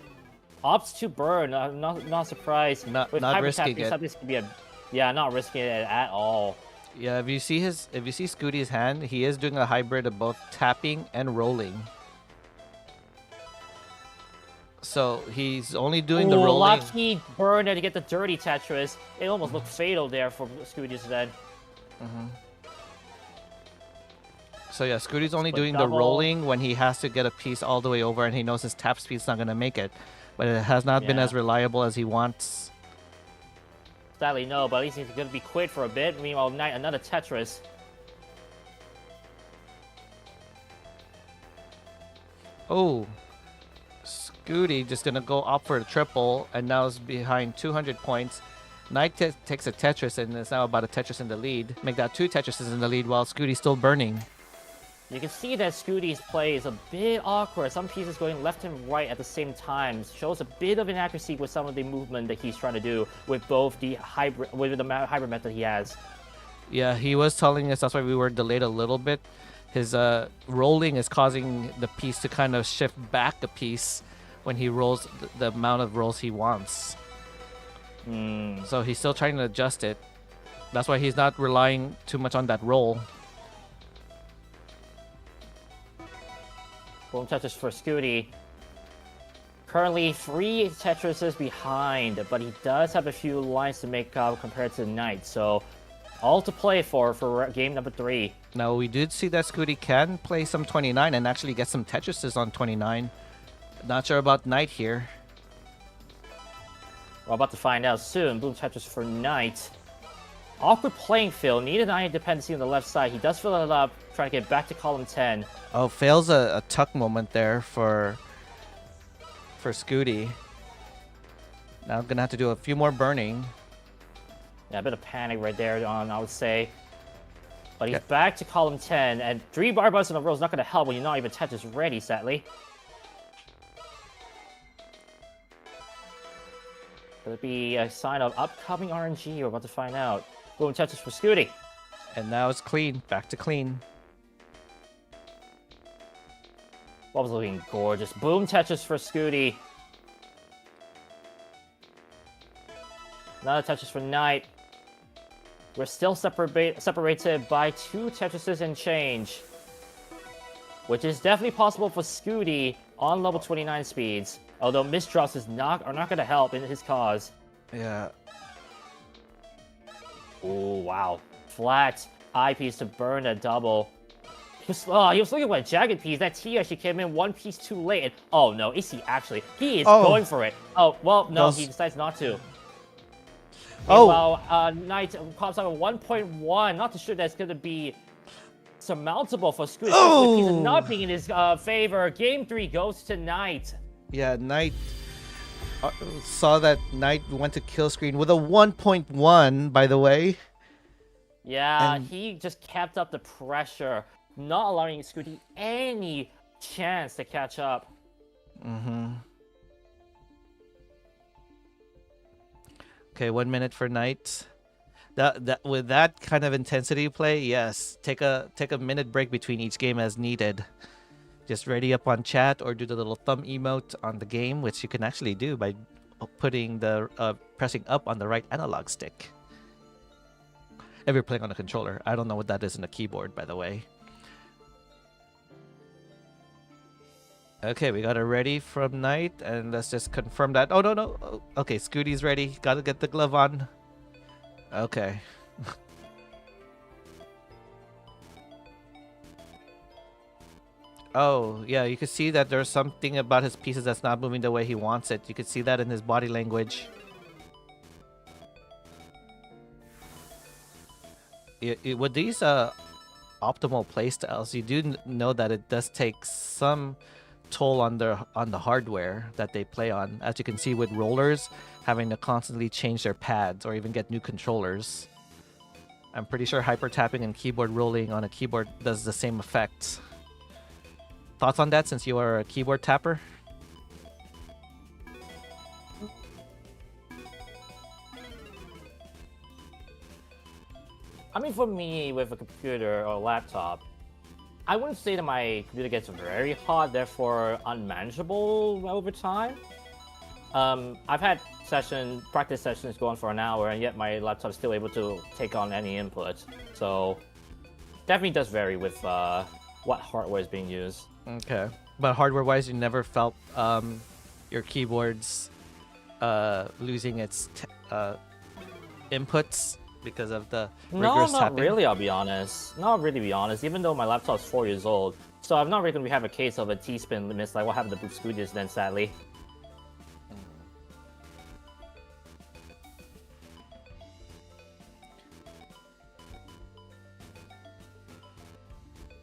S4: Opts to burn. Not surprised.
S1: Not
S4: with
S1: risking
S4: tapping,
S1: it.
S4: something's gonna be not risking it at all.
S1: Yeah, if you see Scooty's hand, he is doing a hybrid of both tapping and rolling. So he's only doing the
S4: Ooh,
S1: rolling.
S4: lucky burn there to get the dirty Tetris. It almost looked fatal there for Scooty's then.
S1: So yeah, Scooty's only
S4: Split
S1: doing the
S4: double.
S1: rolling when he has to get a piece all the way over and he knows his tap speed's not gonna make it. But it has not been
S4: Yeah.
S1: as reliable as he wants.
S4: Sadly, no, but at least he's going to be quit for a bit. Meanwhile, Knight, another Tetris.
S1: Oh, Scooty just gonna go up for a triple and now is behind 200 points. Knight takes a Tetris and is now about a Tetris in the lead. Make that 2 Tetrises in the lead while Scooty's still burning.
S4: You can see that Scooty's play is a bit awkward. Some pieces going left and right at the same time. Shows a bit of inaccuracy with some of the movement that he's trying to do with both the hybrid method he has.
S1: Yeah, he was telling us that's why we were delayed a little bit. His rolling is causing the piece to kind of shift back a piece when he rolls the amount of rolls he wants. So he's still trying to adjust it. That's why he's not relying too much on that roll.
S4: Boom Tetris for Scooty. Currently 3 Tetrises behind, but he does have a few lines to make up compared to Knight. So all to play for game number 3.
S1: Now, we did see that Scooty can play some 29 and actually get some Tetrises on 29. Not sure about Knight here.
S4: We're about to find out soon. Boom Tetris for Knight. Awkward playing field. Needed an iron dependency on the left side. He does fill it up, trying to get back to column 10.
S1: Oh, fails a tuck moment there for Scooty. Now I'm gonna have to do a few more burning.
S4: Yeah, a bit of panic right there on, I would say. But he's
S1: Okay.
S4: back to column 10, and 3 bar busts in a row is not going to help when you're not even Tetris ready, sadly. Could it be a sign of upcoming RNG? We're about to find out. Boom Tetris for Scooty.
S1: And now it's clean. Back to clean.
S4: What was looking gorgeous. Boom Tetris for Scooty. Another Tetris for Knight. We're still separated by 2 Tetrises and change. Which is definitely possible for Scooty on level 29 speeds. Although misdrops are not going to help in his cause.
S1: Yeah.
S4: Oh, wow. Flat eyepiece to burn a double. He was looking for a jagged piece. That T actually came in 1 piece too late. And, oh, no. AC actually. He is going for it. Oh, well, no. He decides not to. Meanwhile, Knight pops out a 1.1. Not too sure that's going to be surmountable for Scooty. The piece of not being in his favor. Game 3 goes to Knight.
S1: Yeah, Knight saw that Knight went to kill screen with a 1.1, by the way.
S4: Yeah,
S1: And
S4: he just kept up the pressure, not allowing Scooty any chance to catch up.
S1: Mm-hmm. Okay, 1 minute for Knight. That with that kind of intensity play, yes. Take a minute break between each game as needed. Just ready up on chat or do the little thumb emote on the game, which you can actually do by putting the pressing up on the right analog stick. If you're playing on a controller, I don't know what that is in a keyboard, by the way. Okay, we got it ready from Knight, and let's just confirm that. Oh, no. Oh, okay, Scooty's ready. Gotta get the glove on. Okay. Oh, yeah, you can see that there's something about his pieces that's not moving the way he wants it. You can see that in his body language. With these optimal playstyles, you do know that it does take some toll on the hardware that they play on. As you can see with rollers, having to constantly change their pads or even get new controllers. I'm pretty sure hyper tapping and keyboard rolling on a keyboard does the same effect. Thoughts on that since you are a keyboard tapper?
S4: I mean, for me, with a computer or a laptop, I wouldn't say that my computer gets very hot, therefore unmanageable over time. I've had practice sessions going for an hour, and yet my laptop is still able to take on any input. So, definitely does vary with what hardware is being used.
S1: Okay. But hardware-wise, you never felt your keyboard's losing its inputs because of the rigorous
S4: No, not
S1: tapping?
S4: really, I'll be honest. Not really, be honest, even though my laptop's 4 years old. So I'm not really going to have a case of a T-spin miss like what happened to Boot Scooters then, sadly.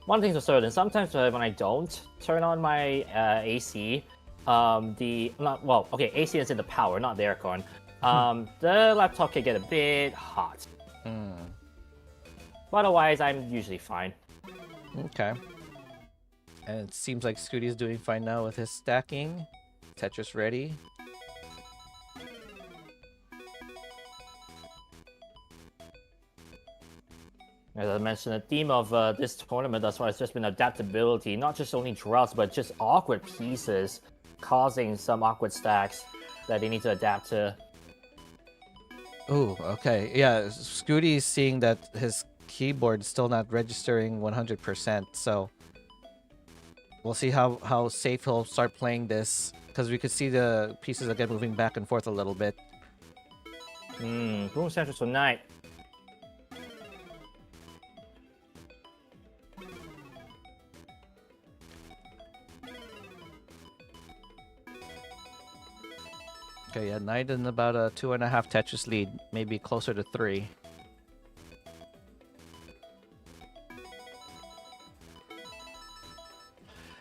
S4: One thing's for certain, sometimes when I don't turn on my AC, AC is in the power, not the aircon. The laptop can get a bit hot. But otherwise, I'm usually fine.
S1: Okay. And it seems like Scooty's doing fine now with his stacking. Tetris ready.
S4: As I mentioned, the theme of this tournament thus far has just been adaptability, not just only drops, but just awkward pieces, causing some awkward stacks that they need to adapt to.
S1: Oh, okay. Yeah, Scooty's seeing that his keyboard's still not registering 100%, so we'll see how safe he'll start playing this, because we could see the pieces again moving back and forth a little bit.
S4: Boom Central tonight.
S1: Okay, yeah, Knight in about a 2.5 Tetris lead, maybe closer to 3.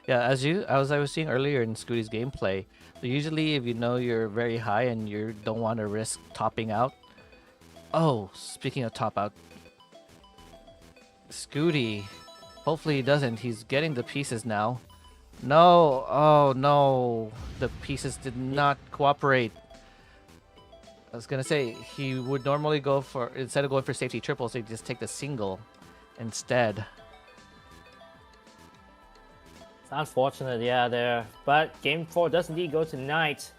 S1: Yeah, as I was seeing earlier in Scooty's gameplay, usually if you know you're very high and you don't want to risk topping out. Oh, speaking of top out, Scooty. Hopefully he doesn't. He's getting the pieces now. No, oh no. The pieces did not cooperate. I was gonna say he would normally go for, instead of going for safety triples, he'd just take the single instead.
S4: It's unfortunate, yeah, there. But game 4 does indeed go to Knight.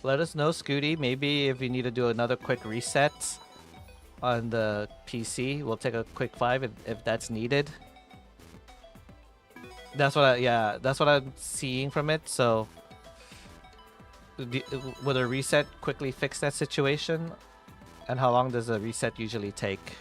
S1: Let us know, Scooty. Maybe if you need to do another quick reset on the PC, we'll take a quick 5 if that's needed. That's what that's what I'm seeing from it. So, would a reset quickly fix that situation? And how long does a reset usually take?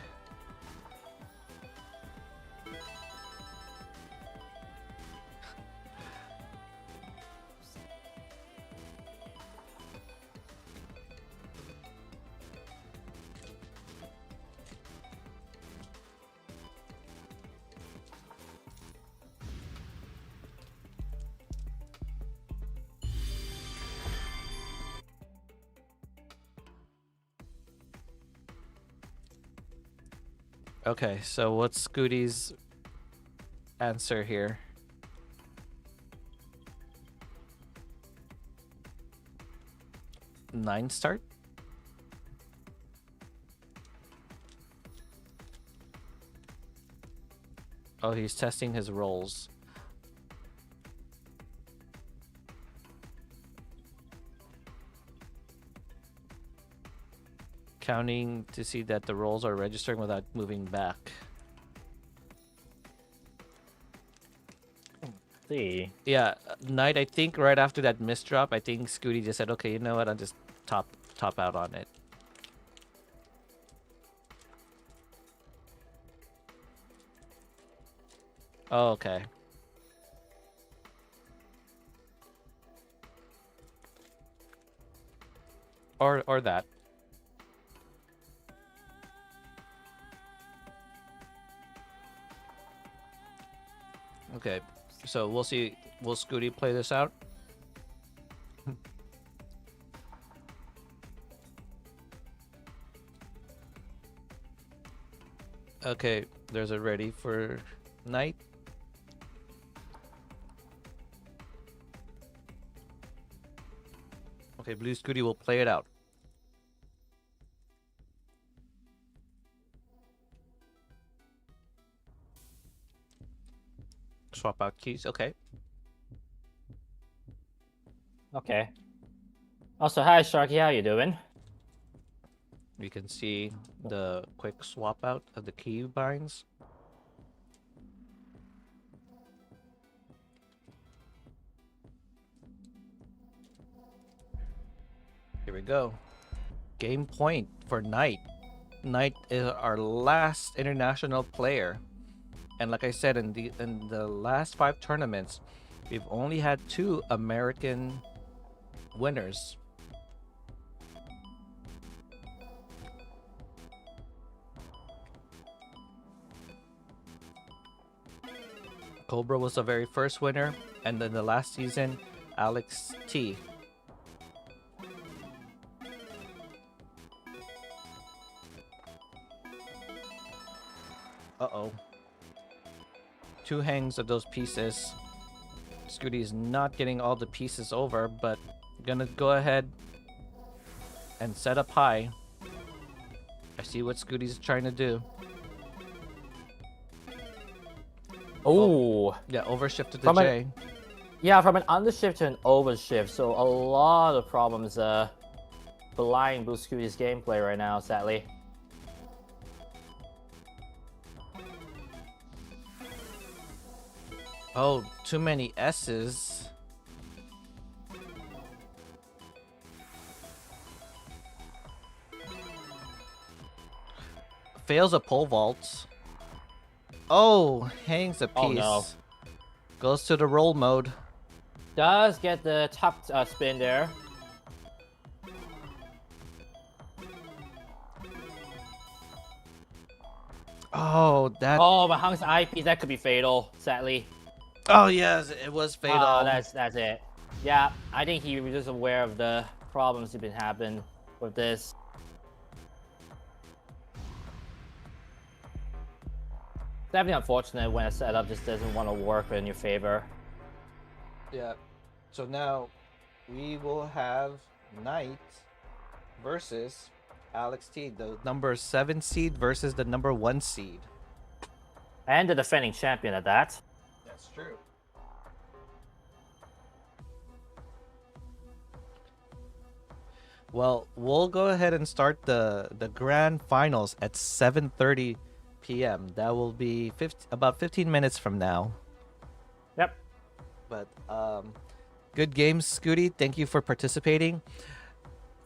S1: Okay, so what's Scooty's answer here? Nine start? Oh, he's testing his rolls. Counting to see that the rolls are registering without moving back.
S4: See.
S1: Yeah, Knight, I think right after that misdrop, I think Scooty just said, okay, you know what, I'll just top out on it. Oh, okay. Or that. Okay, so we'll see. Will Scooty play this out? Okay, there's a ready for Knight. Okay, Blue Scooty will play it out. Swap out keys. Okay.
S4: Okay. Also, hi Sharky, how you doing?
S1: You can see the quick swap out of the key binds. Here we go. Game point for Knight. Knight is our last international player. And like I said, in the last 5 tournaments, we've only had 2 American winners. Cobra was the very first winner, and then the last season, Alex T. Uh-oh. 2 hangs of those pieces. Scooty is not getting all the pieces over, but gonna go ahead and set up high. I see what Scooty's trying to do.
S4: Oh,
S1: Yeah, overshift to the
S4: From an-
S1: J.
S4: yeah, from an undershift to an overshift, so a lot of problems belying Blue Scooty's gameplay right now, sadly.
S1: Oh, too many S's. Fails a pole vault. Oh, hangs a piece.
S4: Oh, no.
S1: Goes to the roll mode.
S4: Does get the top spin there.
S1: Oh, that.
S4: Oh, but Hung's IP, that could be fatal, sadly.
S1: Oh yes, it was fatal.
S4: Oh, that's it. Yeah, I think he was just aware of the problems that been happening with this. It's definitely unfortunate when a setup just doesn't want to work in your favor.
S1: Yeah. So now we will have Knight versus Alex T, the number 7 seed versus the number 1 seed.
S4: And the defending champion at that.
S1: That's true. Well, we'll go ahead and start the grand finals at 7:30 p.m. That will be about 15 minutes from now.
S4: Yep.
S1: But good games, Scooty. Thank you for participating.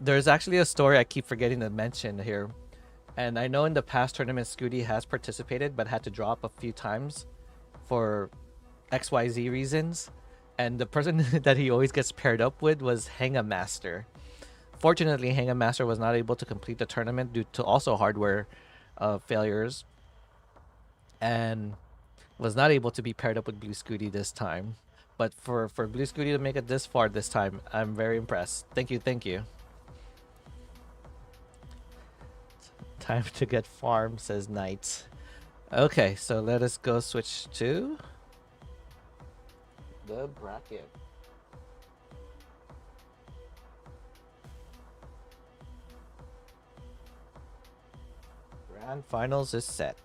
S1: There's actually a story I keep forgetting to mention here. And I know in the past tournaments, Scooty has participated, but had to drop a few times for XYZ reasons. And the person that he always gets paired up with was Hanga Master. Fortunately, Hanga Master was not able to complete the tournament due to also hardware failures. And was not able to be paired up with Blue Scooty this time. But for Blue Scooty to make it this far this time, I'm very impressed. Thank you, thank you. Time to get farm, says Knight. Okay, so let us go switch to the bracket. Grand finals is set.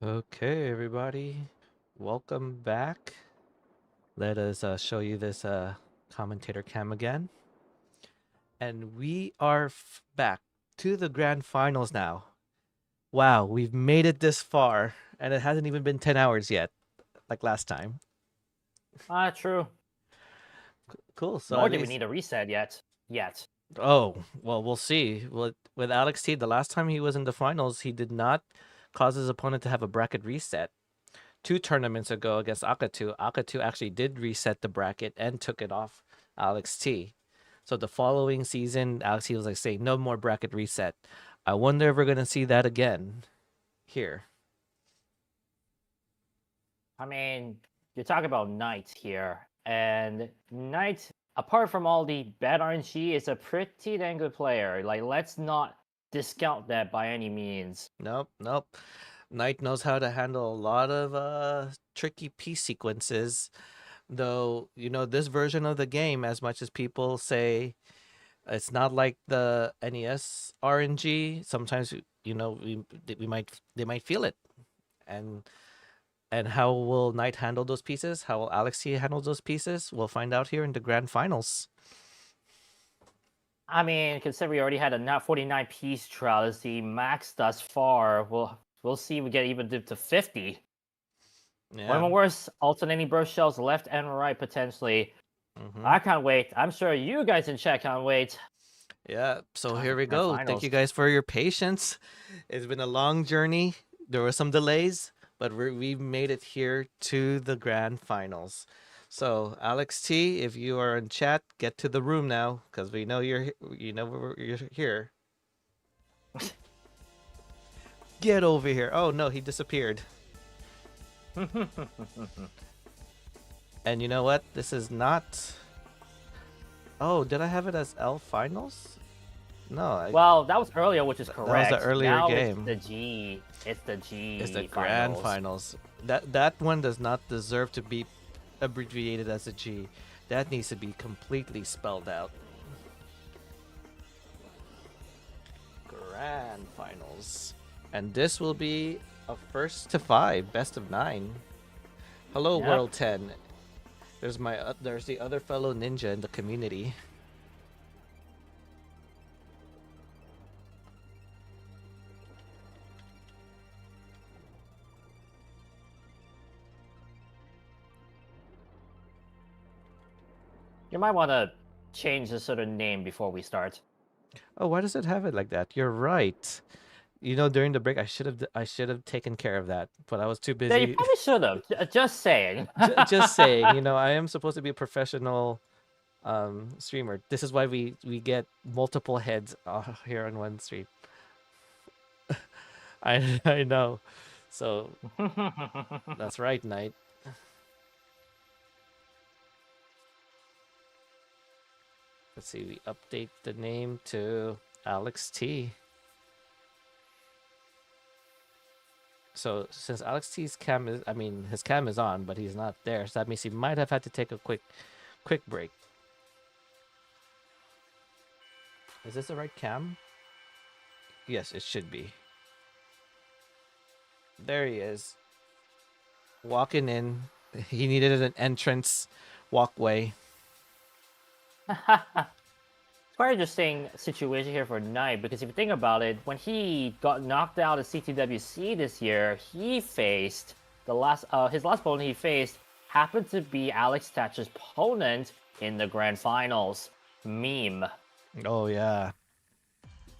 S1: Okay, everybody, welcome back. Let us show you this commentator cam again. And we are back to the grand finals now. Wow, we've made it this far, and it hasn't even been 10 hours yet, like last time.
S4: True.
S1: Cool. So
S4: Nor
S1: at
S4: do we
S1: least,
S4: need a reset yet.
S1: oh, well, we'll see. With Alex T, the last time he was in the finals, he did not cause his opponent to have a bracket reset. 2 tournaments ago against Akatu actually did reset the bracket and took it off Alex T. So the following season, Alex T was like saying, no more bracket reset. I wonder if we're going to see that again here.
S4: I mean, you're talking about Knight here, and Knight, apart from all the bad RNG, is a pretty dang good player. Like, let's not discount that by any means.
S1: Nope. Knight knows how to handle a lot of tricky piece sequences. Though, this version of the game, as much as people say it's not like the NES RNG, sometimes they might feel it. And how will Knight handle those pieces? How will Alex T handle those pieces? We'll find out here in the grand finals.
S4: I mean, considering we already had a 49 piece trial as the max thus far, we'll see if we get even to 50.
S1: Yeah.
S4: One worse, alternating burst shells left and right potentially.
S1: Mm-hmm.
S4: I can't wait. I'm sure you guys in chat can't wait.
S1: Yeah, so
S4: Time
S1: here
S4: for
S1: we
S4: grand
S1: go. Thank
S4: finals.
S1: you guys for your patience. It's been a long journey. There were some delays, but we've made it here to the grand finals. So, Alex T, if you are in chat, get to the room now, because we know you're here. Get over here. Oh no, he disappeared. And you know what? This is not. Oh, did I have it as L finals? No.
S4: Well, that was earlier, which is
S1: That
S4: correct.
S1: was the earlier
S4: now
S1: game.
S4: It's the G. It's the G.
S1: It's the grand finals. That one does not deserve to be abbreviated as a G. That needs to be completely spelled out. Grand finals. And this will be a first to 5, best of 9. Hello,
S4: Yep.
S1: World 10. There's the other fellow ninja in the community.
S4: You might want to change the sort of name before we start.
S1: Oh, why does it have it like that? You're right. During the break, I should have taken care of that, but I was too
S4: Yeah, you
S1: busy.
S4: probably should have. Just saying.
S1: Just saying, I am supposed to be a professional streamer. This is why we get multiple heads here on one stream. I know. So that's right, Knight. Let's see, we update the name to Alex T. So since Alex T's his cam is on, but he's not there. So that means he might have had to take a quick break. Is this the right cam? Yes, it should be. There he is. Walking in. He needed an entrance walkway.
S4: It's quite an interesting situation here for Knight because if you think about it, when he got knocked out at CTWC this year, he faced his last opponent he faced happened to be Alex Thatcher's opponent in the grand finals, Meme.
S1: Oh yeah.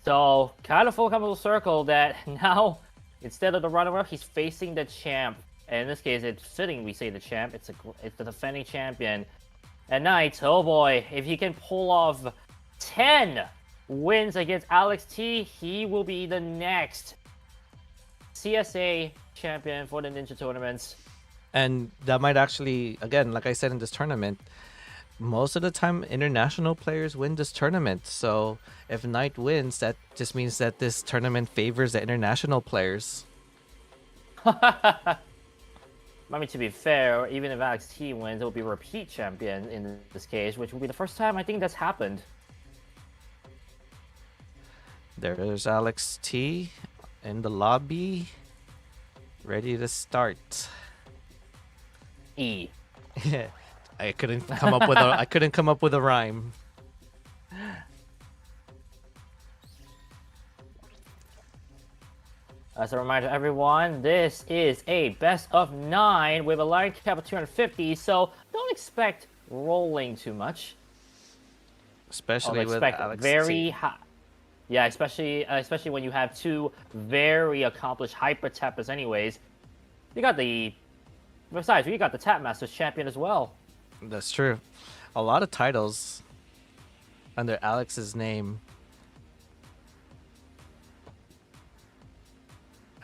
S4: So kind of full coming circle that now instead of the runner-up, he's facing the champ. And in this case, it's fitting we say the champ. It's the defending champion. And Knight, oh boy, if he can pull off 10 wins against Alex T, he will be the next CSA champion for the Ninja tournaments.
S1: And that might actually, again, like I said in this tournament, most of the time international players win this tournament. So if Knight wins, that just means that this tournament favors the international players.
S4: I mean, to be fair, even if Alex T wins, it will be a repeat champion in this case, which will be the first time I think that's happened.
S1: There's Alex T in the lobby. Ready to start.
S4: E.
S1: I couldn't come up with a rhyme.
S4: As a reminder, everyone, this is a best of 9 with a line cap of 250, so don't expect rolling too much.
S1: Especially with
S4: Expect
S1: Alex
S4: very
S1: T.
S4: high. Yeah, especially when you have two very accomplished hyper tappers. Anyways, you got the. Besides, you got the Tap Masters champion as well.
S1: That's true. A lot of titles under Alex's name.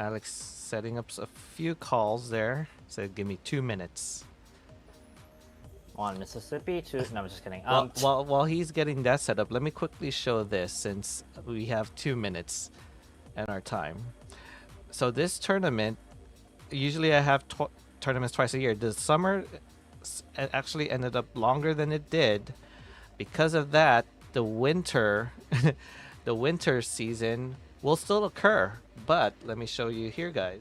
S1: Alex setting up a few calls there. Said, give me 2 minutes.
S4: On Mississippi, too. No, I'm just kidding.
S1: While he's getting that set up, let me quickly show this since we have 2 minutes and our time. So this tournament, usually I have tournaments twice a year. The summer actually ended up longer than it did. Because of that, the winter, the winter season will still occur. But let me show you here, guys.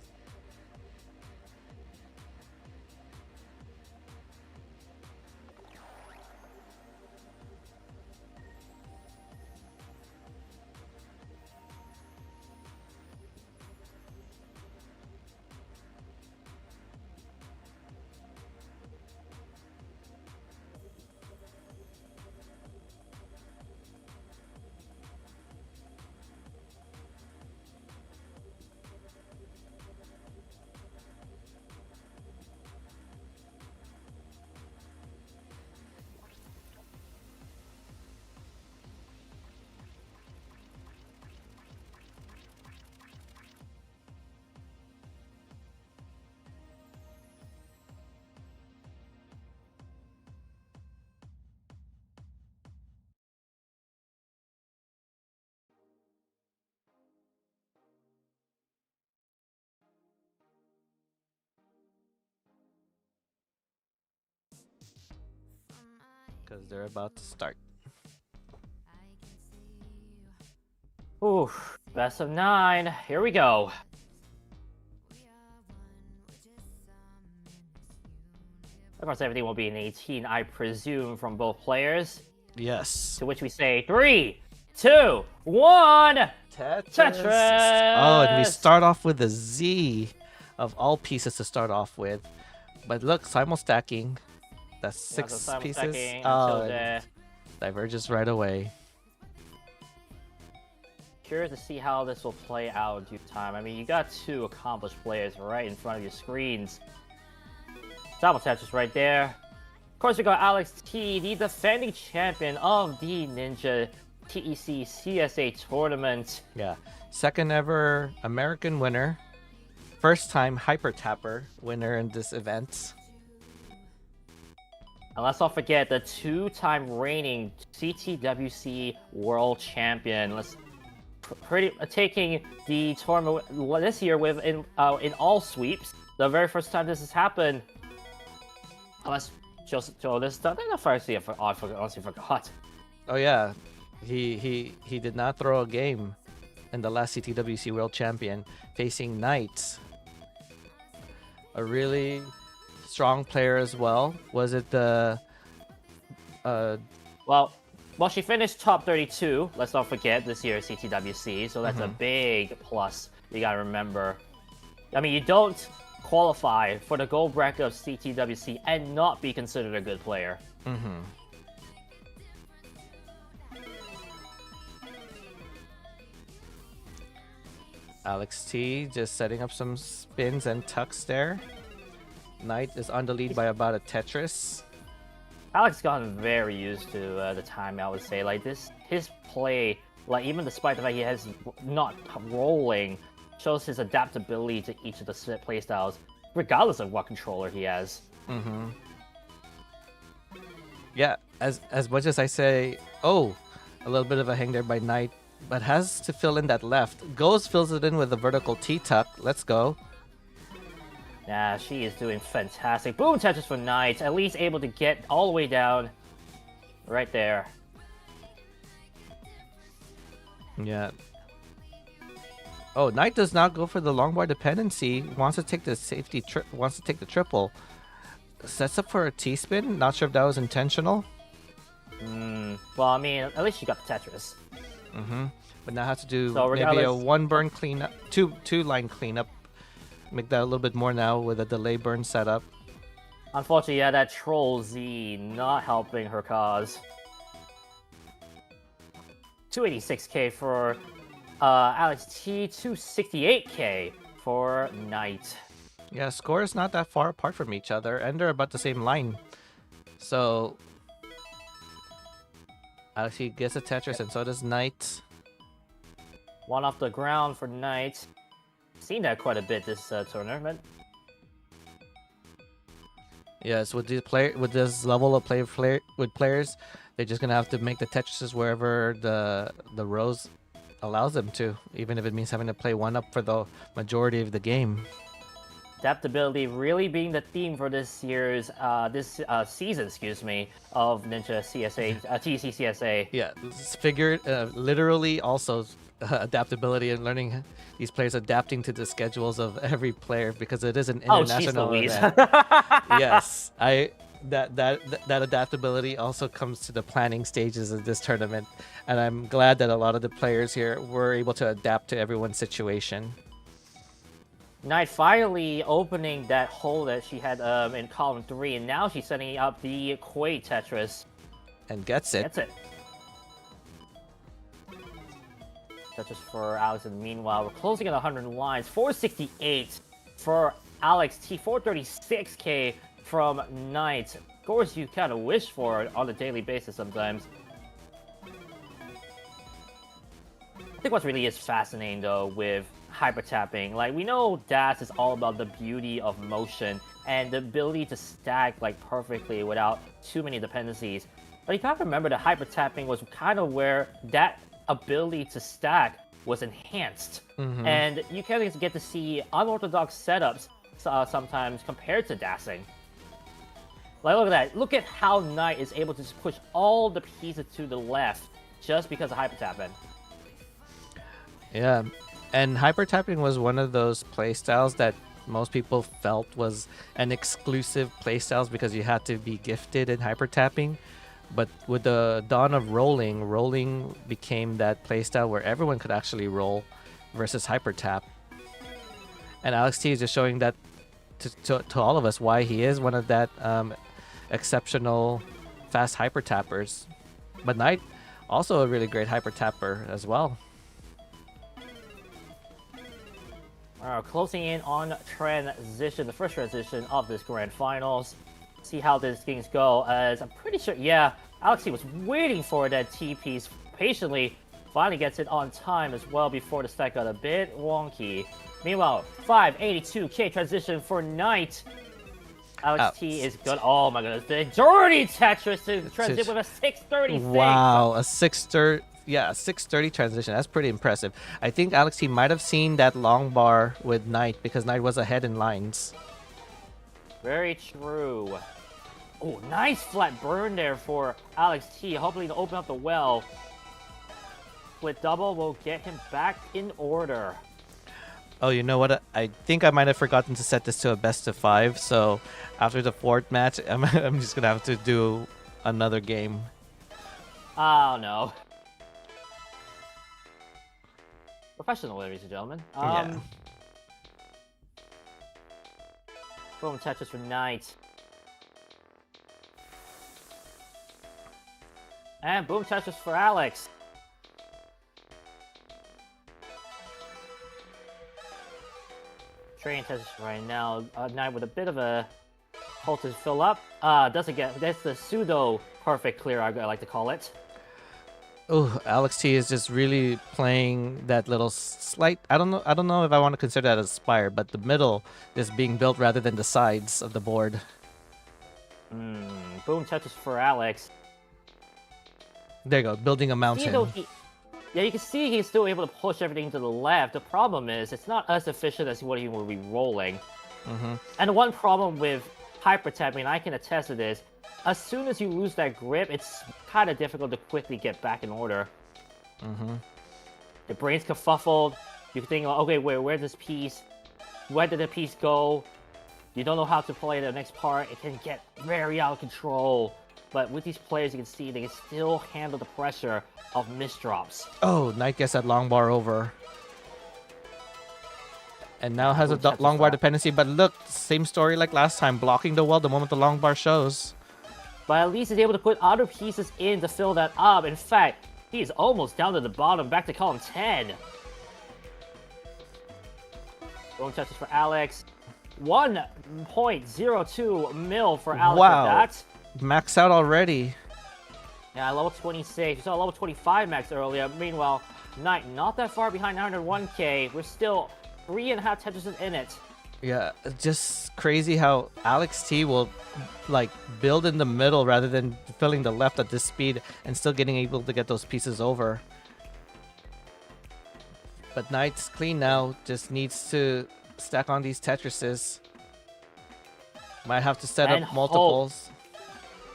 S1: Because they're about to start.
S4: Ooh, best of 9. Here we go. Of course, everything will be in 18, I presume, from both players.
S1: Yes.
S4: To which we say 3, 2, 1. Tetris.
S1: Oh, and we start off with a Z of all pieces to start off with. But look, simul stacking. That's 6 pieces. Oh, it diverges right away.
S4: Curious to see how this will play out in due time. I mean, you got two accomplished players right in front of your screens. Simul Tetris right there. Of course, we got Alex T, the defending champion of the Ninja TEC CSA tournament.
S1: Yeah. Second ever American winner. First time Hyper Tapper winner in this event.
S4: And let's not forget the two-time reigning CTWC World Champion. Let's taking the tournament this year with in all sweeps. The very first time this has happened. Let's just show this stuff. I honestly forgot.
S1: Oh yeah, he did not throw a game in the last CTWC World Champion facing Knight. A really strong player as well. Was it the
S4: Well, she finished top 32. Let's not forget this year's CTWC, so that's a big plus. You gotta remember. I mean, you don't qualify for the gold bracket of CTWC and not be considered a good player.
S1: Alex T just setting up some spins and tucks there. Knight is on the lead by about a Tetris.
S4: Alex gotten very used to the time, I would say. Like his play, like even despite the fact he has not rolling, shows his adaptability to each of the play styles, regardless of what controller he has.
S1: Yeah, as much as I say, oh, a little bit of a hang there by Knight, but has to fill in that left. Goes fills it in with a vertical T-tuck. Let's go.
S4: Yeah, she is doing fantastic. Boom Tetris for Knight, at least able to get all the way down. Right there.
S1: Yeah. Oh, Knight does not go for the long bar dependency. Wants to take the safety. Wants to take the triple. Sets up for a T-spin. Not sure if that was intentional.
S4: Well, I mean, at least she got the Tetris.
S1: But now has to do
S4: So
S1: maybe a
S4: regardless-
S1: 1 burn cleanup, two line cleanup. Make that a little bit more now with a delay burn setup.
S4: Unfortunately, yeah, that Troll Z not helping her cause. 286k for Alex T, 268k for Knight.
S1: Yeah, score is not that far apart from each other, and they're about the same line. So Alex gets a Tetris, and so does Knight.
S4: One off the ground for Knight. Seen that quite a bit this tournament.
S1: Yes, with this level of with players, they're just gonna have to make the Tetrises wherever the rows allows them to, even if it means having to play one up for the majority of the game.
S4: Adaptability really being the theme for this year's season, excuse me, of Ninja CSA, TEC CSA.
S1: Yeah, literally also adaptability and learning these players adapting to the schedules of every player because it is an
S4: Oh, jeez
S1: international
S4: Louise.
S1: event. Yes, that adaptability also comes to the planning stages of this tournament, and I'm glad that a lot of the players here were able to adapt to everyone's situation.
S4: Knight finally opening that hole that she had in column 3, and now she's setting up the Quay Tetris.
S1: And gets it.
S4: That's it. Tetris for Alex, and meanwhile, we're closing at 100 lines. 468 for Alex T, 436k from Knight. Scores you kind of wish for on a daily basis sometimes. I think what really is fascinating though with hyper tapping, like we know Dash is all about the beauty of motion and the ability to stack like perfectly without too many dependencies. But you gotta remember that hyper tapping was kind of where that ability to stack was enhanced, and you kind of get to see unorthodox setups sometimes compared to dashing. Like look at that! Look at how Knight is able to just push all the pieces to the left just because of hyper tapping.
S1: Yeah, and hyper tapping was one of those playstyles that most people felt was an exclusive playstyles because you had to be gifted in hyper tapping. But with the dawn of rolling became that playstyle where everyone could actually roll versus hyper tap. And Alex T is just showing that to all of us why he is one of that exceptional fast hyper tappers. But Knight also a really great hyper tapper as well.
S4: Closing in on transition, the first transition of this grand finals. See how these things go, as I'm pretty sure, yeah, Alex T was waiting for that T piece patiently. Finally gets it on time as well before the stack got a bit wonky. Meanwhile, 582k transition for Knight. Alex T is good. Oh my goodness, the dirty Tetris to transition with a 636.
S1: Wow, a 630. Yeah, a 630 transition. That's pretty impressive. I think Alex T might have seen that long bar with Knight because Knight was ahead in lines.
S4: Very true. Oh, nice flat burn there for Alex T. Hopefully to open up the well. Split double will get him back in order.
S1: Oh, you know what? I think I might have forgotten to set this to a best of 5. So after the 4th match, I'm just going to have to do another game.
S4: Oh, no. Professional, ladies and gentlemen.
S1: Yeah.
S4: Boom, Tetris for Knight. And boom, Tetris for Alex. Trading Tetris right now. Knight with a bit of a hole to fill up. Doesn't get. That's the pseudo perfect clear, I like to call it.
S1: Oh, Alex T is just really playing that little slight. I don't know if I want to consider that a spire, but the middle is being built rather than the sides of the board.
S4: Boom, Tetris for Alex.
S1: There you go, building a mountain.
S4: Yeah, you can see he's still able to push everything to the left. The problem is it's not as efficient as what he will be rolling. And the one problem with hyper tapping, I can attest to this, as soon as you lose that grip, it's kind of difficult to quickly get back in order. The brain's kerfuffled, You think, okay, where this piece? Where did the piece go? You don't know how to play the next part. It can get very out of control. But with these players, you can see they can still handle the pressure of misdrops.
S1: Oh, Knight gets that long bar over. And now has a
S4: Boom Tetris
S1: long bar
S4: flop.
S1: dependency, but look, same story like last time, blocking the wall the moment the long bar shows.
S4: But at least he's able to put other pieces in to fill that up. In fact, he is almost down to the bottom, back to column 10. Boom Tetris for Alex. 1.02 mil for Alex
S1: Wow.
S4: with that.
S1: Max out already.
S4: Yeah, level 26. You saw level 25 max earlier. Meanwhile, Knight not that far behind 901k. We're still 3.5 Tetrises in it.
S1: Yeah, just crazy how Alex T will like build in the middle rather than filling the left at this speed and still getting able to get those pieces over. But Knight's clean now, just needs to stack on these Tetrises. Might have to set
S4: And
S1: up multiples.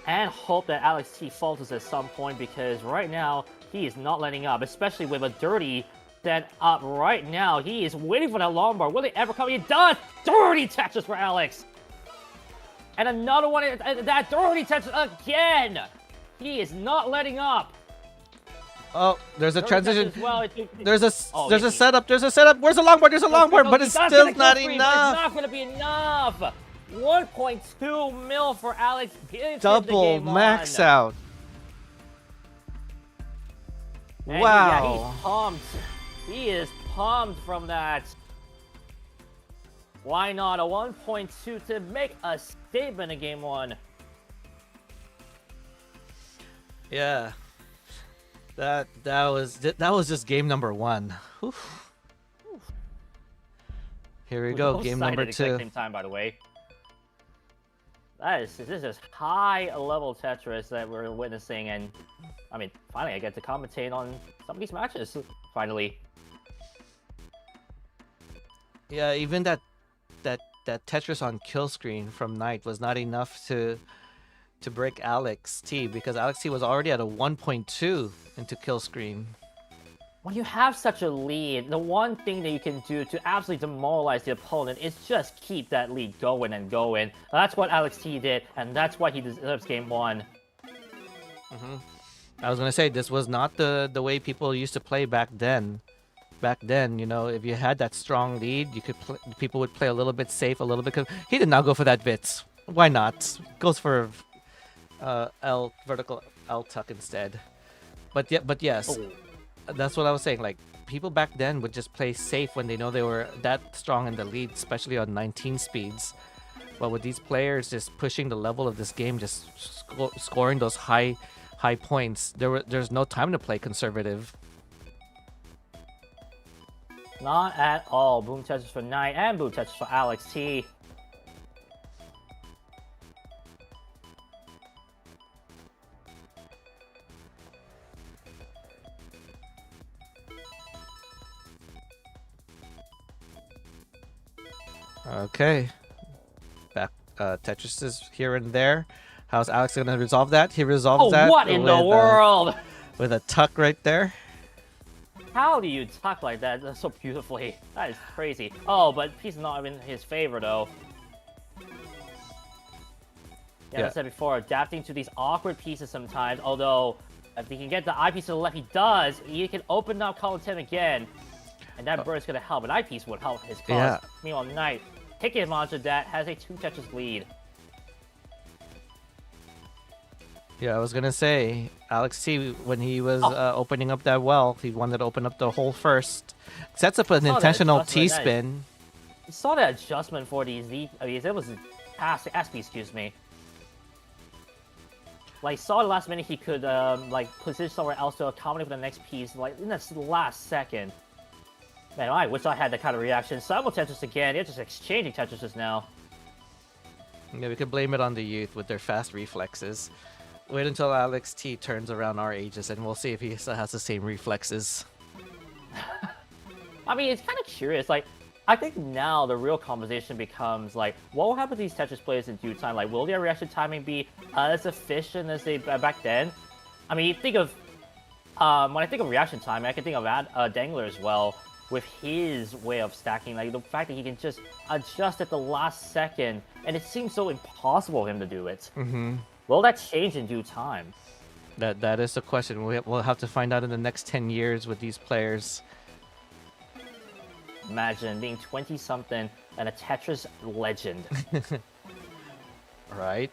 S4: And hope that Alex T falters at some point, because right now he is not letting up, especially with a dirty set up right now. He is waiting for that long bar. Will it ever come? He does! Dirty Tetris for Alex! And another one, that dirty Tetris again! He is not letting up.
S1: Oh, there's a
S4: Dirty
S1: transition.
S4: Tetris as well.
S1: There's a
S4: Oh,
S1: there's a
S4: yeah.
S1: setup. There's a setup. Where's the long bar? There's a long bar, but it's
S4: That's
S1: still
S4: gonna
S1: not
S4: kill Screen,
S1: enough.
S4: But it's not going to be enough. 1.2 mil for Alex. Gives him the
S1: Double
S4: game
S1: max
S4: on.
S1: out.
S4: And
S1: Wow.
S4: Yeah, he's pumped. He is pumped from that. Why not a 1.2 to make a statement in game 1?
S1: Yeah. That was just game number 1. Whew. Here we go,
S4: Both
S1: game
S4: sides
S1: number
S4: at the exact
S1: 2.
S4: Same time, by the way. This is high level Tetris that we're witnessing, and I mean, finally I get to commentate on some of these matches. Finally.
S1: Yeah, even that Tetris on kill screen from Knight was not enough to break Alex T, because Alex T was already at a 1.2 into kill screen.
S4: When you have such a lead, the one thing that you can do to absolutely demoralize the opponent is just keep that lead going and going. That's what Alex T did, and that's why he deserves game 1.
S1: I was gonna say, this was not the way people used to play back then. Back then, you know, if you had that strong lead, you could people would play a little bit safe, a little bit. He did not go for that bits. Why not? Goes for vertical L tuck instead. But yes, that's what I was saying. Like, people back then would just play safe when they know they were that strong in the lead, especially on 19 speeds. But with these players just pushing the level of this game, just scoring those high points, there's no time to play conservative.
S4: Not at all. Boom Tetris for Knight and Boom Tetris for Alex T.
S1: Okay. Back Tetris is here and there. How's Alex gonna resolve that? He resolves that.
S4: What in the world?
S1: With a tuck right there.
S4: How do you tuck like that? That's so beautifully. That is crazy. Oh, but piece is not in his favor though. Yeah,
S1: Yeah.
S4: I said before, adapting to these awkward pieces sometimes. Although, if he can get the eyepiece to the left, he does. He can open up column 10 again, and that bird's gonna help. An eyepiece would help his cause.
S1: Yeah.
S4: Meanwhile, Knight, taking advantage of that, has a 2 Tetris lead.
S1: Yeah, I was gonna say, Alex T, when he was opening up that well, he wanted to open up the hole first. Sets up an
S4: saw that
S1: intentional
S4: adjustment, that is-
S1: T-spin.
S4: You saw that adjustment for these Z. I mean, it was SP, excuse me. Like, saw the last minute he could like position somewhere else to accommodate for the next piece, like in the last second. Man, I wish I had that kind of reaction. Simul Tetris again. They're just exchanging Tetrises now.
S1: Yeah, we could blame it on the youth with their fast reflexes. Wait until Alex T turns around our ages, and we'll see if he still has the same reflexes.
S4: I mean, it's kind of curious. Like, I think now the real conversation becomes like, what will happen to these Tetris players in due time? Like, will their reaction timing be as efficient as they back then? I mean, you think of when I think of reaction time, I can think of Dangler as well. with his way of stacking. Like the fact that he can just adjust at the last second, and it seems so impossible for him to do it.
S1: Mm-hmm.
S4: Will that change in due time?
S1: That is the question. We'll have to find out in the next 10 years with these players.
S4: Imagine being 20-something and a Tetris legend.
S1: Right.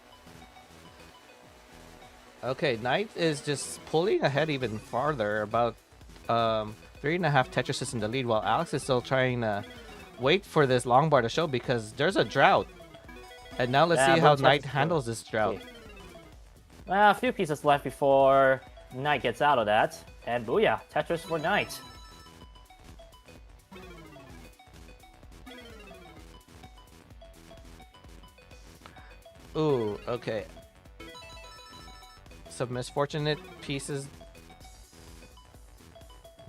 S1: Okay, Knight is just pulling ahead even farther, about 3.5 Tetrises in the lead, while Alex is still trying to wait for this long bar to show because there's a drought. And now let's
S4: Yeah,
S1: see how
S4: but
S1: Knight
S4: Tetris-
S1: handles this drought.
S4: Well, a few pieces left before Knight gets out of that. And booyah, Tetris for Knight.
S1: Ooh, okay. Some misfortunate pieces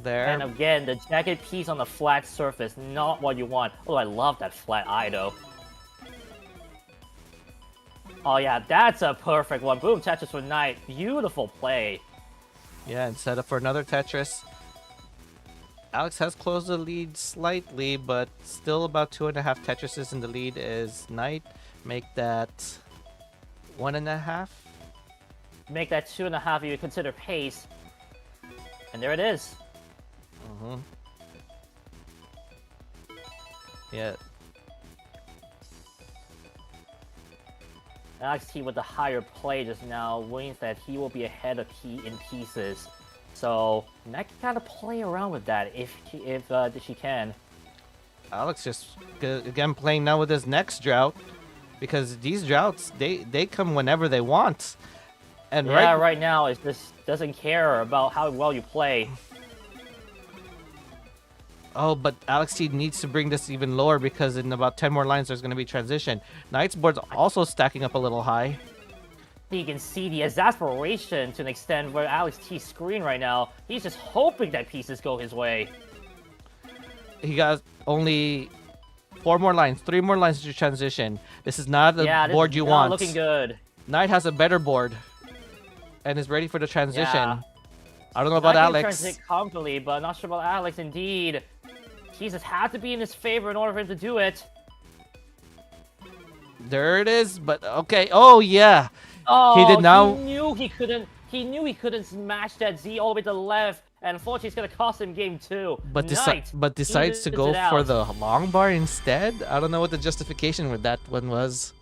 S1: there.
S4: And again, the jagged piece on the flat surface, not what you want. Oh, I love that flat eye though. Oh yeah, that's a perfect one. Boom, Tetris for Knight. Beautiful play.
S1: Yeah, and set up for another Tetris. Alex has closed the lead slightly, but still about 2.5 Tetrises in the lead is Knight. Make that 1.5.
S4: Make that 2.5 you consider pace. And there it is.
S1: Mm-hmm. Yeah.
S4: Alex T with the higher play just now means that he will be ahead of P in pieces. So Knight can kind of play around with that if she can.
S1: Alex just again playing now with his next drought, because these droughts they come whenever they want. And
S4: Yeah, right now it just doesn't care about how well you play.
S1: Oh, but Alex T needs to bring this even lower because in about 10 more lines there's going to be transition. Knight's board's also stacking up a little high.
S4: You can see the exasperation to an extent where Alex T's screen right now. He's just hoping that pieces go his way.
S1: He got only 4 more lines, 3 more lines to transition. This is not the board you want.
S4: Looking good.
S1: Knight has a better board and is ready for the transition.
S4: Yeah.
S1: I don't know about
S4: Knight can
S1: Alex.
S4: transit comfortably, but not sure about Alex. Indeed, he just had to be in his favor in order for him to do it.
S1: There it is, but okay. Oh yeah.
S4: Oh,
S1: He did now.
S4: He knew he couldn't. He knew he couldn't smash that Z all the way to the left, and unfortunately, it's gonna cost him game 2.
S1: But,
S4: Knight
S1: decides to
S4: evens
S1: go
S4: it out.
S1: for the long bar instead. I don't know what the justification with that one was,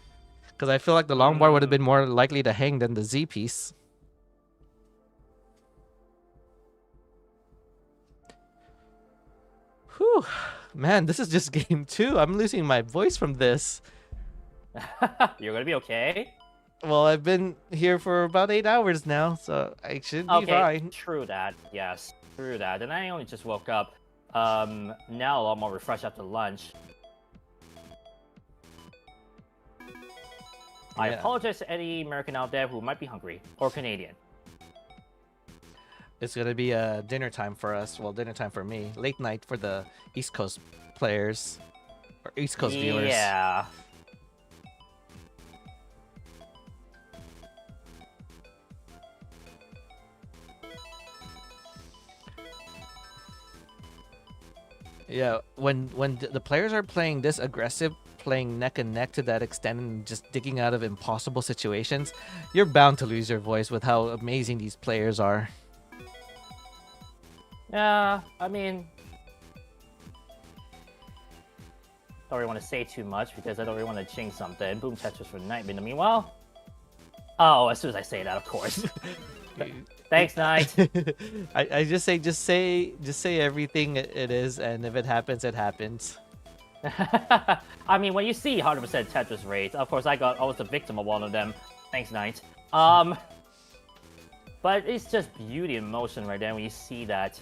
S1: because I feel like the long bar would have been more likely to hang than the Z piece. Whew, man, this is just game 2. I'm losing my voice from this.
S4: You're gonna be okay.
S1: Well, I've been here for about 8 hours now, so I should be fine.
S4: True that. Yes, true that. And I only just woke up. Now a lot more refreshed after lunch. I
S1: Yeah.
S4: apologize to any American out there who might be hungry, or Canadian.
S1: It's gonna be dinner time for us. Well, dinner time for me. Late night for the East Coast players or East Coast viewers.
S4: Yeah.
S1: Yeah, when the players are playing this aggressive, playing neck and neck to that extent, and just digging out of impossible situations, you're bound to lose your voice with how amazing these players are.
S4: Yeah, I mean, don't really want to say too much because I don't really want to jinx something. Boom Tetris for Knight. But in the meanwhile, oh, as soon as I say that, of course. Thanks, Knight.
S1: I just say everything it is, and if it happens, it happens.
S4: I mean, when you see 100% Tetris rates, of course, I was the victim of one of them. Thanks, Knight. But it's just beauty in motion right there when you see that.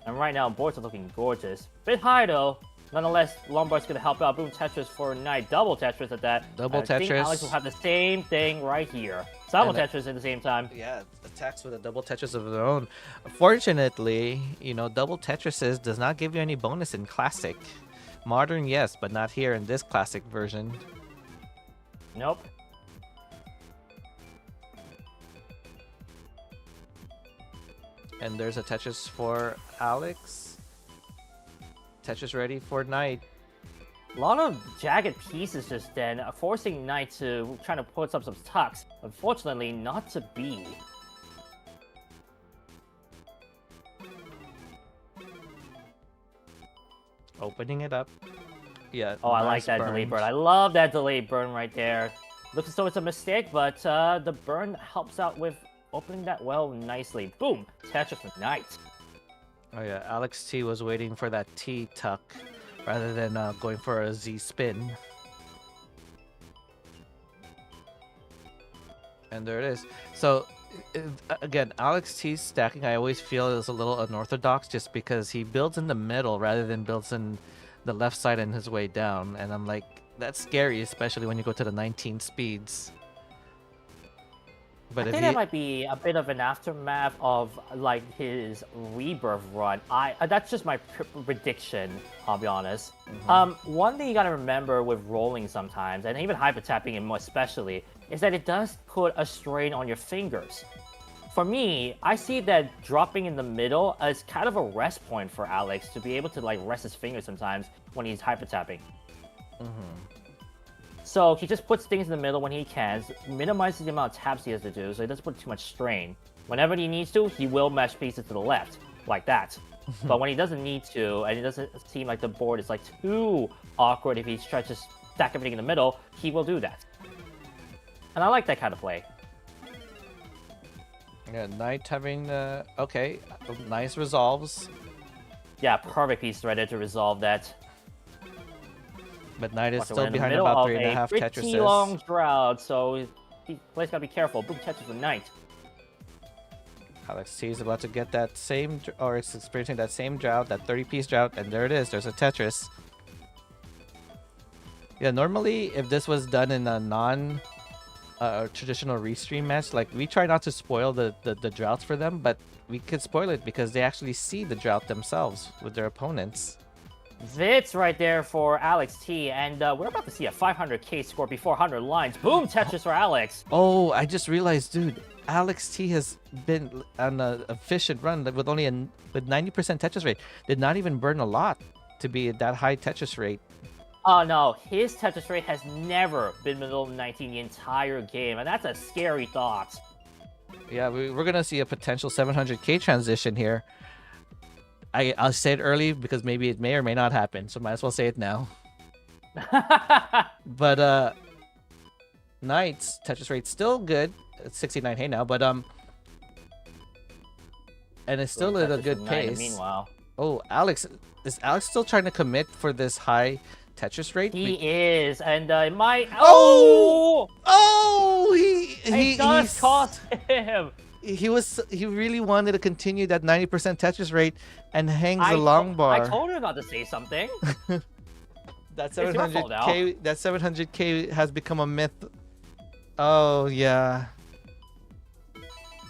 S4: And right now, boards are looking gorgeous. Bit high though. Nonetheless, Lombard's gonna help out. Boom Tetris for Knight. Double Tetris at that.
S1: Double
S4: I think
S1: Tetris.
S4: Alex will have the same thing right here. Double Tetris at the same time.
S1: Yeah, attacks with a double Tetris of their own. Fortunately, double Tetrises does not give you any bonus in Classic. Modern, yes, but not here in this Classic version.
S4: Nope.
S1: And there's a Tetris for Alex. Tetris ready for Knight.
S4: A lot of jagged pieces just then, forcing Knight to try to put up some tucks. Unfortunately, not to be.
S1: Opening it up. Yeah.
S4: Oh, I like
S1: nice
S4: that delayed burn.
S1: burns.
S4: I love that delayed burn right there. Looks as though it's a mistake, but the burn helps out with opening that well nicely. Boom! Tetris for Knight.
S1: Oh yeah, Alex T was waiting for that T tuck rather than going for a Z spin. And there it is. So again, Alex T's stacking I always feel is a little unorthodox just because he builds in the middle rather than builds in the left side and his way down. And I'm like, that's scary, especially when you go to the 19 speeds. But
S4: I think that might be a bit of an aftermath of like his rebirth run. That's just my prediction. I'll be honest. One thing you gotta remember with rolling sometimes, and even hyper tapping, and more especially, is that it does put a strain on your fingers. For me, I see that dropping in the middle as kind of a rest point for Alex to be able to like rest his fingers sometimes when he's hyper tapping. So he just puts things in the middle when he can, minimizes the amount of taps he has to do, so he doesn't put too much strain. Whenever he needs to, he will mesh pieces to the left, like that. But when he doesn't need to, and it doesn't seem like the board is like too awkward if he tries to stack everything in the middle, he will do that. And I like that kind of play.
S1: Yeah, Knight having okay, nice resolves.
S4: Yeah, perfect piece right there to resolve that.
S1: But Knight is
S4: Watch it, we're
S1: still
S4: in the
S1: behind
S4: middle
S1: about
S4: of
S1: 3.5
S4: pretty
S1: Tetrises.
S4: long drought, so he players gotta be careful. Boom, Tetris with Knight.
S1: Alex T is about to get that same, or is experiencing that same drought, that 30-piece drought, and there it is. There's a Tetris. Yeah, normally if this was done in a traditional restream match, like we try not to spoil the droughts for them, but we could spoil it because they actually see the drought themselves with their opponents.
S4: Vits right there for Alex T, and we're about to see a 500k score before 100 lines. Boom, Tetris for Alex.
S1: Oh, I just realized, dude, Alex T has been on an efficient run with only with 90% Tetris rate. Did not even burn a lot to be at that high Tetris rate.
S4: Oh no, his Tetris rate has never been below 19 the entire game, and that's a scary thought.
S1: Yeah, we're gonna see a potential 700k transition here. I'll say it early because maybe it may or may not happen, so might as well say it now. But Knight's Tetris rate still good. It's 69 hey now, but and it's still at a good pace.
S4: Meanwhile,
S1: oh, is Alex still trying to commit for this high Tetris rate?
S4: he is, and it might.
S1: Oh! Oh!
S4: It does cost him.
S1: He really wanted to continue that 90% Tetris rate and hangs the long bar.
S4: I told him not to say something.
S1: That
S4: It's your fault now.
S1: 700k has become a myth. Oh yeah.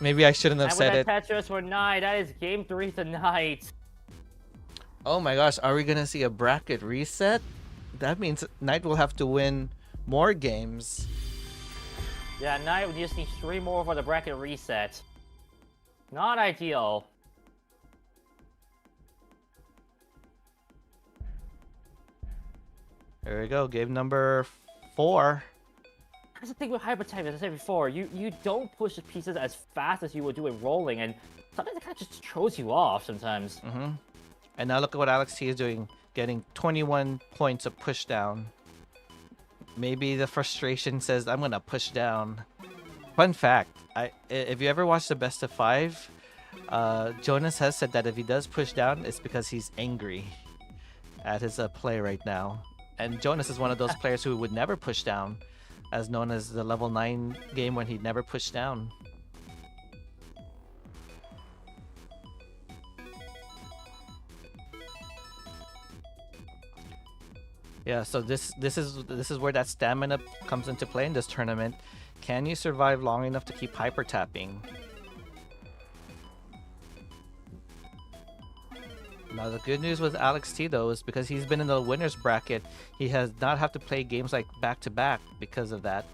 S1: Maybe I shouldn't have said it.
S4: And with that Tetris for Knight, that is game 3 tonight.
S1: Oh my gosh, are we gonna see a bracket reset? That means Knight will have to win more games.
S4: Yeah, Knight, we just need 3 more for the bracket reset. Not ideal.
S1: There we go, game number 4.
S4: That's the thing with hyper type, as I said before, you don't push the pieces as fast as you would do in rolling, and sometimes it kind of just throws you off sometimes.
S1: And now look at what Alex T is doing, getting 21 points of push down. Maybe the frustration says, I'm gonna push down. Fun fact, if you ever watched the best of 5, Jonas has said that if he does push down, it's because he's angry at his play right now. And Jonas is one of those players who would never push down, as known as the level 9 game when he'd never push down. Yeah, so this is where that stamina comes into play in this tournament. Can you survive long enough to keep hyper tapping? Now the good news with Alex T though is because he's been in the winners bracket, he has not have to play games like back to back because of that.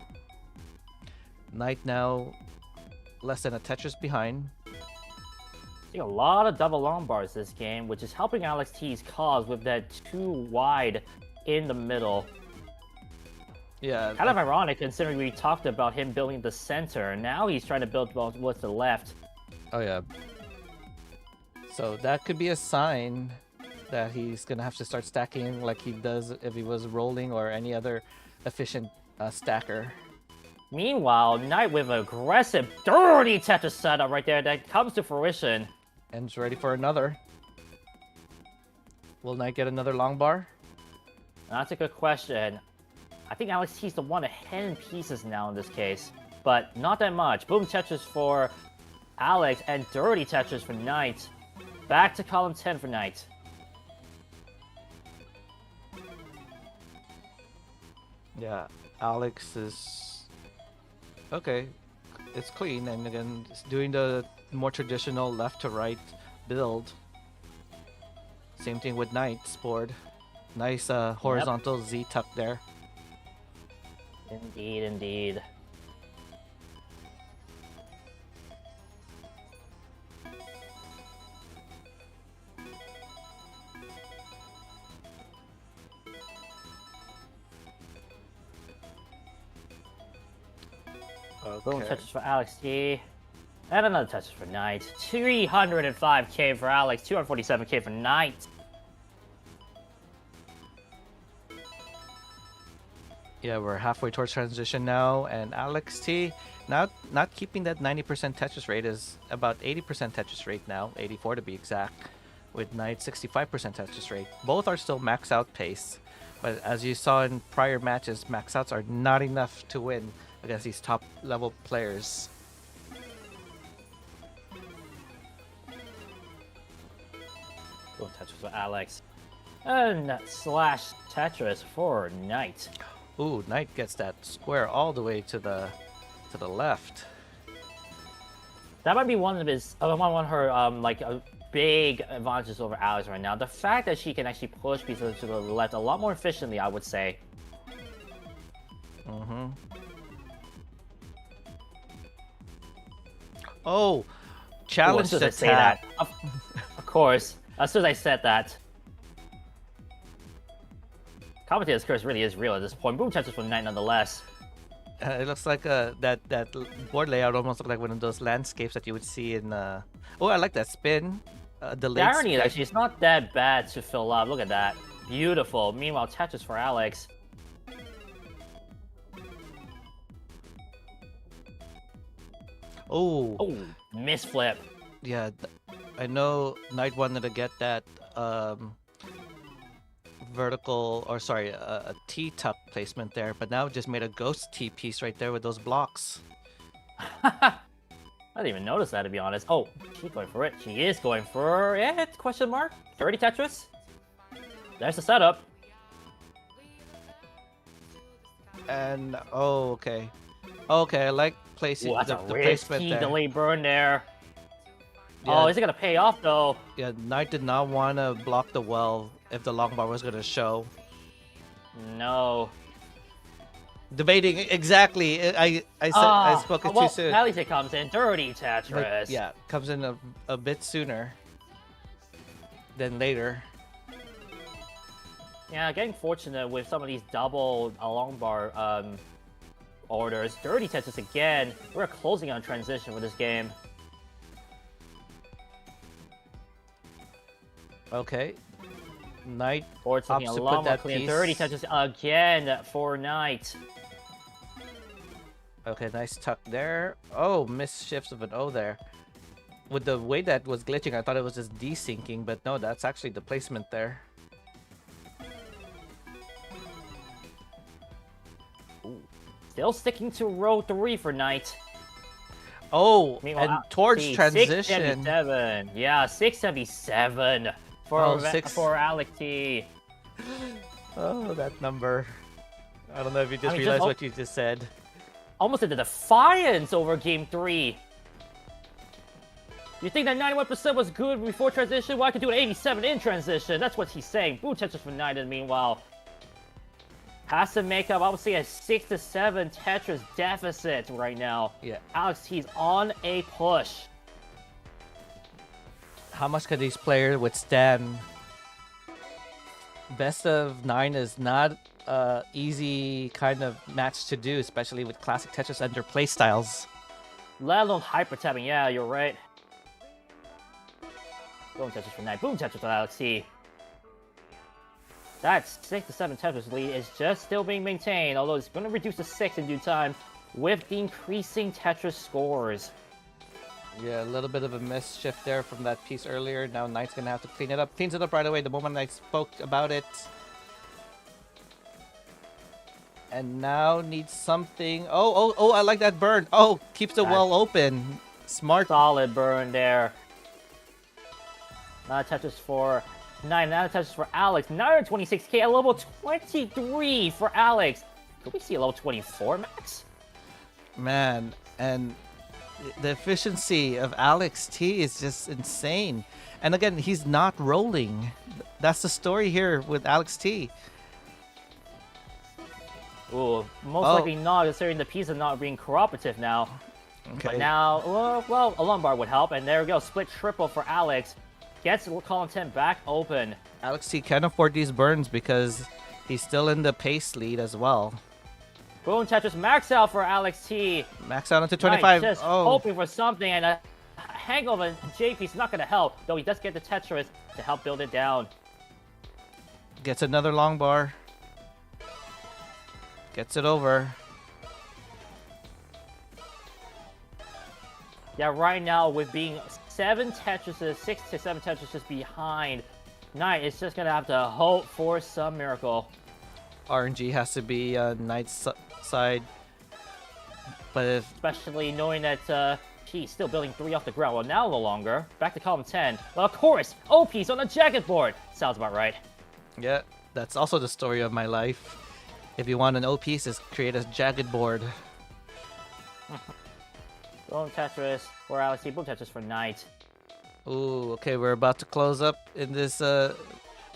S1: Knight now less than a Tetris behind.
S4: Seeing a lot of double long bars this game, which is helping Alex T's cause with that too wide in the middle.
S1: Yeah.
S4: Kind of ironic considering we talked about him building the center. Now he's trying to build what's the left.
S1: Oh yeah. So that could be a sign that he's gonna have to start stacking like he does if he was rolling or any other efficient stacker.
S4: Meanwhile, Knight with an aggressive, dirty Tetris setup right there that comes to fruition.
S1: And's ready for another. Will Knight get another long bar?
S4: That's a good question. I think Alex T's the one ahead in pieces now in this case, but not that much. Boom Tetris for Alex and dirty Tetris for Knight. Back to column 10 for Knight.
S1: Yeah, Alex is okay. It's clean, and again, it's doing the more traditional left to right build. Same thing with Knight's board. Nice horizontal Z tuck there.
S4: Indeed, indeed. Boom touches for Alex T. And another touches for Knight. 305k for Alex, 247k for Knight.
S1: Yeah, we're halfway towards transition now, and Alex T not keeping that 90% Tetris rate, is about 80% Tetris rate now, 84 to be exact, with Knight 65% Tetris rate. Both are still max out pace, but as you saw in prior matches, max outs are not enough to win against these top level players.
S4: Boom touches for Alex. And slash Tetris for Knight.
S1: Ooh, Knight gets that square all the way to the left.
S4: That might be one of her like big advantages over Alex right now. The fact that she can actually push pieces to the left a lot more efficiently, I would say.
S1: Mm-hmm. Oh, challenge
S4: as
S1: the
S4: soon as I say that. Of course, as soon as I said that. Commentator's curse really is real at this point. Boom touches for Knight nonetheless.
S1: It looks like that board layout almost looks like one of those landscapes that you would see in. Oh, I like that spin. The
S4: The irony is actually it's not that bad to fill up. Look at that, beautiful. Meanwhile, Tetris for Alex.
S1: Oh,
S4: Misflip.
S1: yeah. I know Knight wanted to get that vertical, or sorry, a T tuck placement there, but now just made a ghost T piece right there with those blocks.
S4: I didn't even notice that, to be honest. Oh, she's going for it. She is going for it. Question mark. 30 Tetris. There's the setup.
S1: And oh, okay, okay. I like placing
S4: Ooh, that's
S1: the
S4: a
S1: placement
S4: risky
S1: there.
S4: delay burn there.
S1: Yeah.
S4: Oh, is it gonna pay off though?
S1: Yeah, Knight did not want to block the well if the long bar was going to show.
S4: No.
S1: Debating exactly. I said I spoke it
S4: well,
S1: too soon.
S4: At least it comes in. Dirty Tetris.
S1: Like, yeah, comes in a bit sooner than later.
S4: Yeah, getting fortunate with some of these double long bar orders. Dirty Tetris again. We're closing on transition for this game.
S1: Okay. Knight
S4: Board's looking a
S1: opts to
S4: lot
S1: put
S4: more
S1: that
S4: clean.
S1: piece.
S4: Dirty Tetris again for Knight.
S1: Okay, nice tuck there. Oh, miss shifts of an O there. With the way that was glitching, I thought it was just desyncing, but no, that's actually the placement there.
S4: Still sticking to row 3 for Knight.
S1: Oh,
S4: Meanwhile,
S1: and towards
S4: see,
S1: transition.
S4: 677. Yeah, 677 for
S1: Oh, six.
S4: for Alex T.
S1: Oh, that number. I don't know if you just
S4: I mean,
S1: realized
S4: just-
S1: what you just said.
S4: Almost did a defiance over game 3. You think that 91% was good before transition? Well, I could do an 87 in transition. That's what he's saying. Boom Tetris for Knight, and meanwhile, has to make up, I would say, a 6 to 7 Tetris deficit right now.
S1: Yeah.
S4: Alex T's on a push.
S1: How much can these players withstand? Best of 9 is not easy kind of match to do, especially with classic Tetris and their play styles.
S4: Let alone hyper tapping. Yeah, you're right. Boom Tetris for Knight. Boom Tetris for Alex T. That 6 to 7 Tetris lead is just still being maintained, although it's going to reduce to 6 in due time with the increasing Tetris scores.
S1: Yeah, a little bit of a mischief there from that piece earlier. Now Knight's gonna have to clean it up. Cleans it up right away the moment I spoke about it. And now needs something. Oh, I like that burn. Oh, keeps the well open. Smart.
S4: Solid burn there. Not a Tetris for Knight, not a Tetris for Alex. 926k, a level 23 for Alex. Could we see a level 24 max?
S1: Man, and the efficiency of Alex T is just insane. And again, he's not rolling. That's the story here with Alex T.
S4: Ooh, most likely not, considering the piece is not being cooperative now.
S1: Okay.
S4: But now, well, a lumbar would help, and there we go. Split triple for Alex. Gets column 10 back open.
S1: Alex T can afford these burns because he's still in the pace lead as well.
S4: Boom Tetris max out for Alex T.
S1: Max out onto 25.
S4: Just hoping for something, and a hangover JP is not going to help, though he does get the Tetris to help build it down.
S1: Gets another long bar. Gets it over.
S4: Yeah, right now with being 7 Tetrises, 6 to 7 Tetrises behind, Knight is just going to have to hope for some miracle.
S1: RNG has to be Knight's side. But if...
S4: Especially knowing that he's still building 3 off the ground. Well, now no longer. Back to column 10. Well, of course, OP's on the jacket board. Sounds about right.
S1: Yeah, that's also the story of my life. If you want an OP, just create a jagged board.
S4: Boom Tetris for Alex T. Boom Tetris for Knight.
S1: Ooh, okay, we're about to close up in this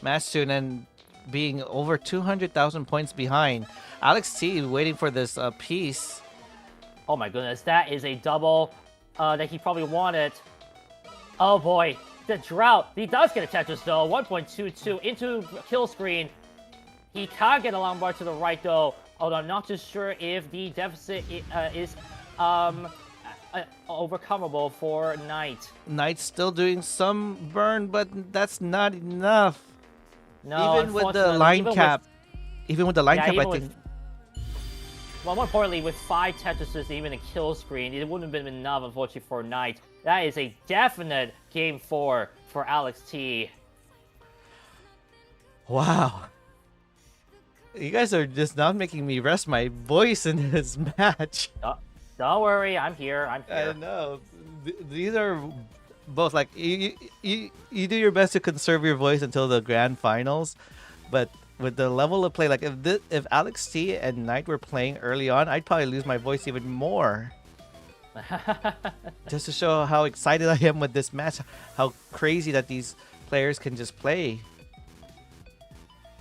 S1: match soon, and being over 200,000 points behind. Alex T waiting for this piece.
S4: Oh my goodness, that is a double that he probably wanted. Oh boy, the drought. He does get a Tetris though. 1.22 into kill screen. He can't get a long bar to the right though. Although I'm not too sure if the deficit is overcomable for Knight.
S1: Knight's still doing some burn, but that's not enough.
S4: No,
S1: even with the line cap, even with the line cap, I think.
S4: Well, more importantly, with 5 Tetrises, even a kill screen, it wouldn't have been enough, unfortunately, for Knight. That is a definite game 4 for Alex T.
S1: Wow. You guys are just not making me rest my voice in this match.
S4: Don't worry, I'm here. I'm here.
S1: I know. These are both like you do your best to conserve your voice until the grand finals, but with the level of play, like if Alex T and Knight were playing early on, I'd probably lose my voice even more. Just to show how excited I am with this match, how crazy that these players can just play.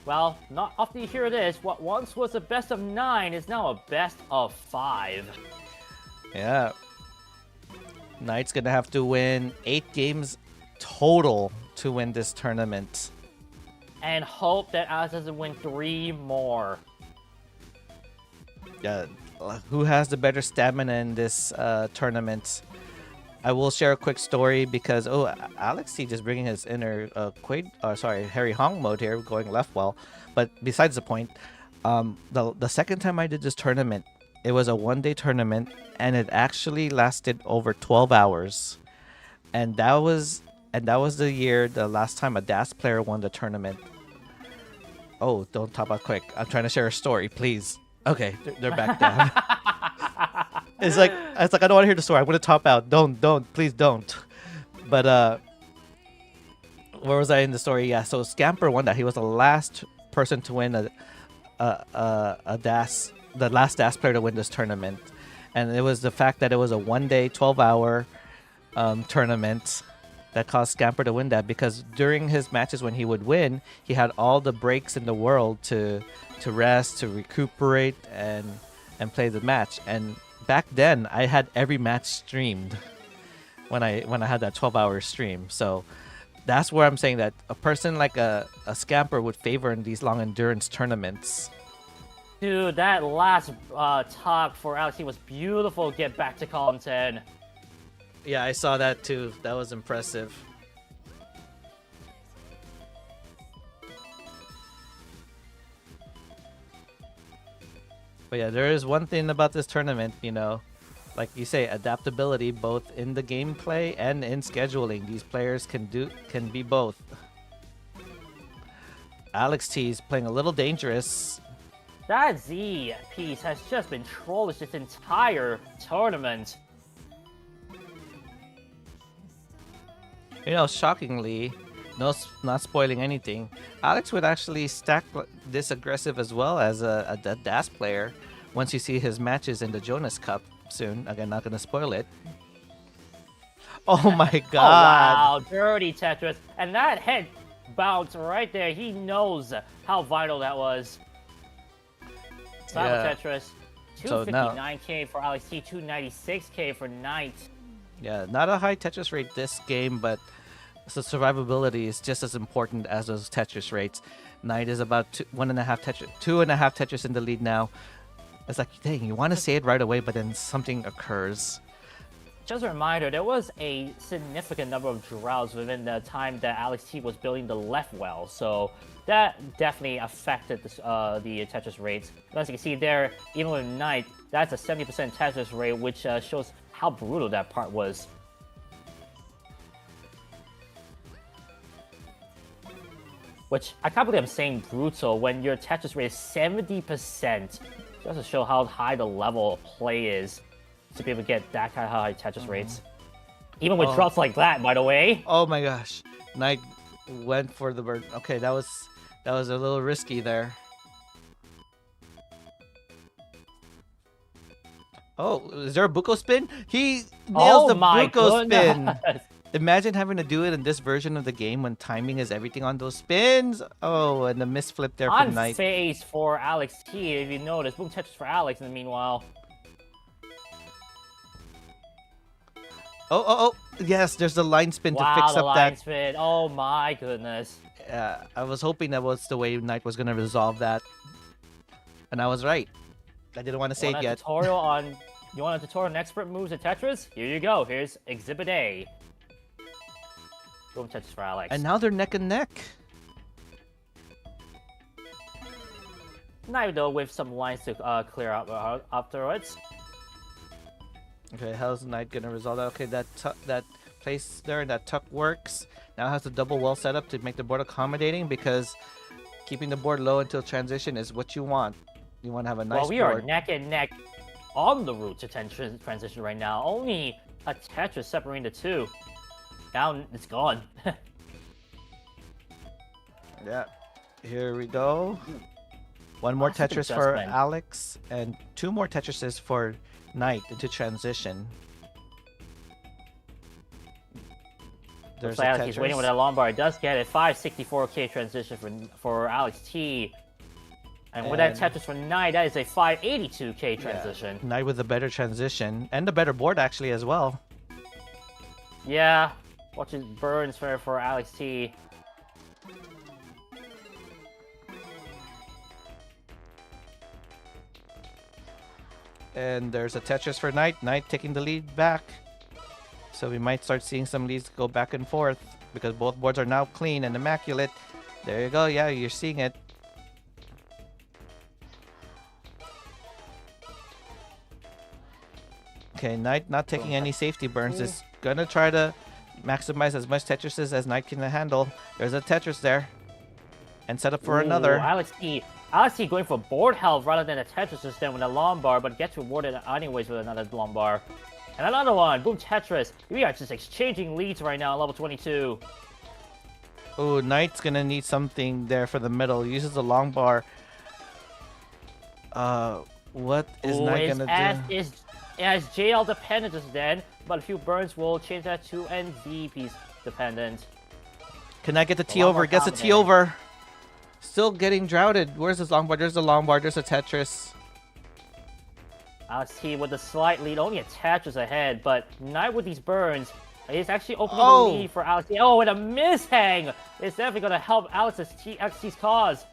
S4: Well, not often you hear this. What once was a best of 9 is now a best of 5.
S1: Yeah. Knight's gonna have to win 8 games total to win this tournament.
S4: And hope that Alex doesn't win 3 more.
S1: Yeah, who has the better stamina in this tournament? I will share a quick story because Alex T just bringing his inner Harry Hong mode here, going left well. But besides the point, the second time I did this tournament, it was a 1-day tournament, and it actually lasted over 12 hours, and that was the last time a DAS player won the tournament. Oh, don't top out quick! I'm trying to share a story, please. Okay, they're back down. It's like I don't want to hear the story. I'm gonna top out. Please don't. But where was I in the story? Yeah, so Scamper won that. He was the last person to win a DAS, the last DAS player to win this tournament, and it was the fact that it was a 1-day, 12-hour tournament that caused Scamper to win that, because during his matches when he would win, he had all the breaks in the world to rest, to recuperate, and play the match. And back then, I had every match streamed when I had that 12-hour stream. So That's where I'm saying that a person like a scamper would favor in these long endurance tournaments.
S4: Dude, that last talk for Alex T was beautiful. Get back to column 10.
S1: Yeah, I saw that too. That was impressive. But yeah, there is one thing about this tournament, you know, like you say, adaptability both in the gameplay and in scheduling. These players can be both. Alex T is playing a little dangerous.
S4: That Z piece has just been trollish this entire tournament.
S1: You know, shockingly, not spoiling anything, Alex would actually stack this aggressive as well as a DAS player once you see his matches in the Jonas Cup soon. Again, not going to spoil it. Oh my god.
S4: Oh wow, dirty Tetris. And that head bounce right there, he knows how vital that was. Silent Tetris,
S1: So now-
S4: 259k for Alex T, 296k for Knight.
S1: Yeah, not a high Tetris rate this game, but the survivability is just as important as those Tetris rates. Knight is about 2.5 Tetris in the lead now. It's like, dang, you want to say it right away, but then something occurs.
S4: Just a reminder, there was a significant number of droughts within the time that Alex T was building the left well, so that definitely affected the Tetris rates. But as you can see there, even with Knight, that's a 70% Tetris rate, which shows how brutal that part was. Which, I can't believe I'm saying brutal when your Tetris rate is 70%. Just to show how high the level of play is to be able to get that kind of high Tetris rates. Even with drops like that, by the way.
S1: Oh my gosh. Knight went for the bird. Okay, that was a little risky there. Oh, is there a Buko spin? He nails the Buko spin. Imagine having to do it in this version of the game when timing is everything on those spins. Oh, and the misflip there from
S4: On
S1: Knight.
S4: phase for Alex T, if you notice. Boom Tetris for Alex in the meanwhile.
S1: Oh, yes, there's the line spin
S4: Wow,
S1: to fix
S4: the
S1: up
S4: line
S1: that.
S4: spin. Oh my goodness.
S1: I was hoping that was the way Knight was going to resolve that. And I was right. I didn't want to say it yet.
S4: You want a tutorial on expert moves at Tetris? Here you go. Here's Exhibit A. Boom Tetris for Alex.
S1: And now they're neck and neck.
S4: Knight, though, with some lines to clear out afterwards.
S1: Okay, how's Knight gonna resolve that? Okay, that place there, that tuck works. Now has the double well set up to make the board accommodating, because keeping the board low until transition is what you want. You want to have a nice
S4: Well, we
S1: board.
S4: are neck and neck on the route to transition right now. Only a Tetris separating the two. Now it's gone.
S1: Yeah. Here we go. One more
S4: Classic
S1: Tetris for
S4: adjustment.
S1: Alex, and two more Tetrises for Knight into transition. There's
S4: Looks like Alex is waiting
S1: Tetris.
S4: with that Lombard. Does get a 564k transition for Alex T. And with that Tetris for Knight, that is a 582k transition.
S1: Yeah. Knight with a better transition and a better board actually as well.
S4: Yeah. Watching burns for Alex T.
S1: And there's a Tetris for Knight. Knight taking the lead back. So we might start seeing some leads go back and forth because both boards are now clean and immaculate. There you go. Yeah, you're seeing it. Okay, Knight not taking any safety burns. Is gonna try to maximize as much Tetrises as Knight can handle. There's a Tetris there. And set up for another.
S4: Alex T going for board health rather than a Tetris system with a Lombard, but gets rewarded anyways with another Lombard. And another one. Boom Tetris. We are just exchanging leads right now at level 22.
S1: Oh, Knight's gonna need something there for the middle. Uses the long bar. What is Knight gonna do?
S4: It has JL dependent just then, but a few burns will change that to NZ piece dependent.
S1: Can I get the T
S4: lot
S1: over?
S4: more
S1: Gets the T
S4: dominating.
S1: over. Still getting droughted. Where's this long bar? There's the long bar. There's a Tetris.
S4: Alex T with a slight lead, only a Tetris ahead, but Knight with these burns, He's actually opening
S1: Oh.
S4: the lead for Alex T. Oh, and a mishang! It's definitely going to help Alex's cause.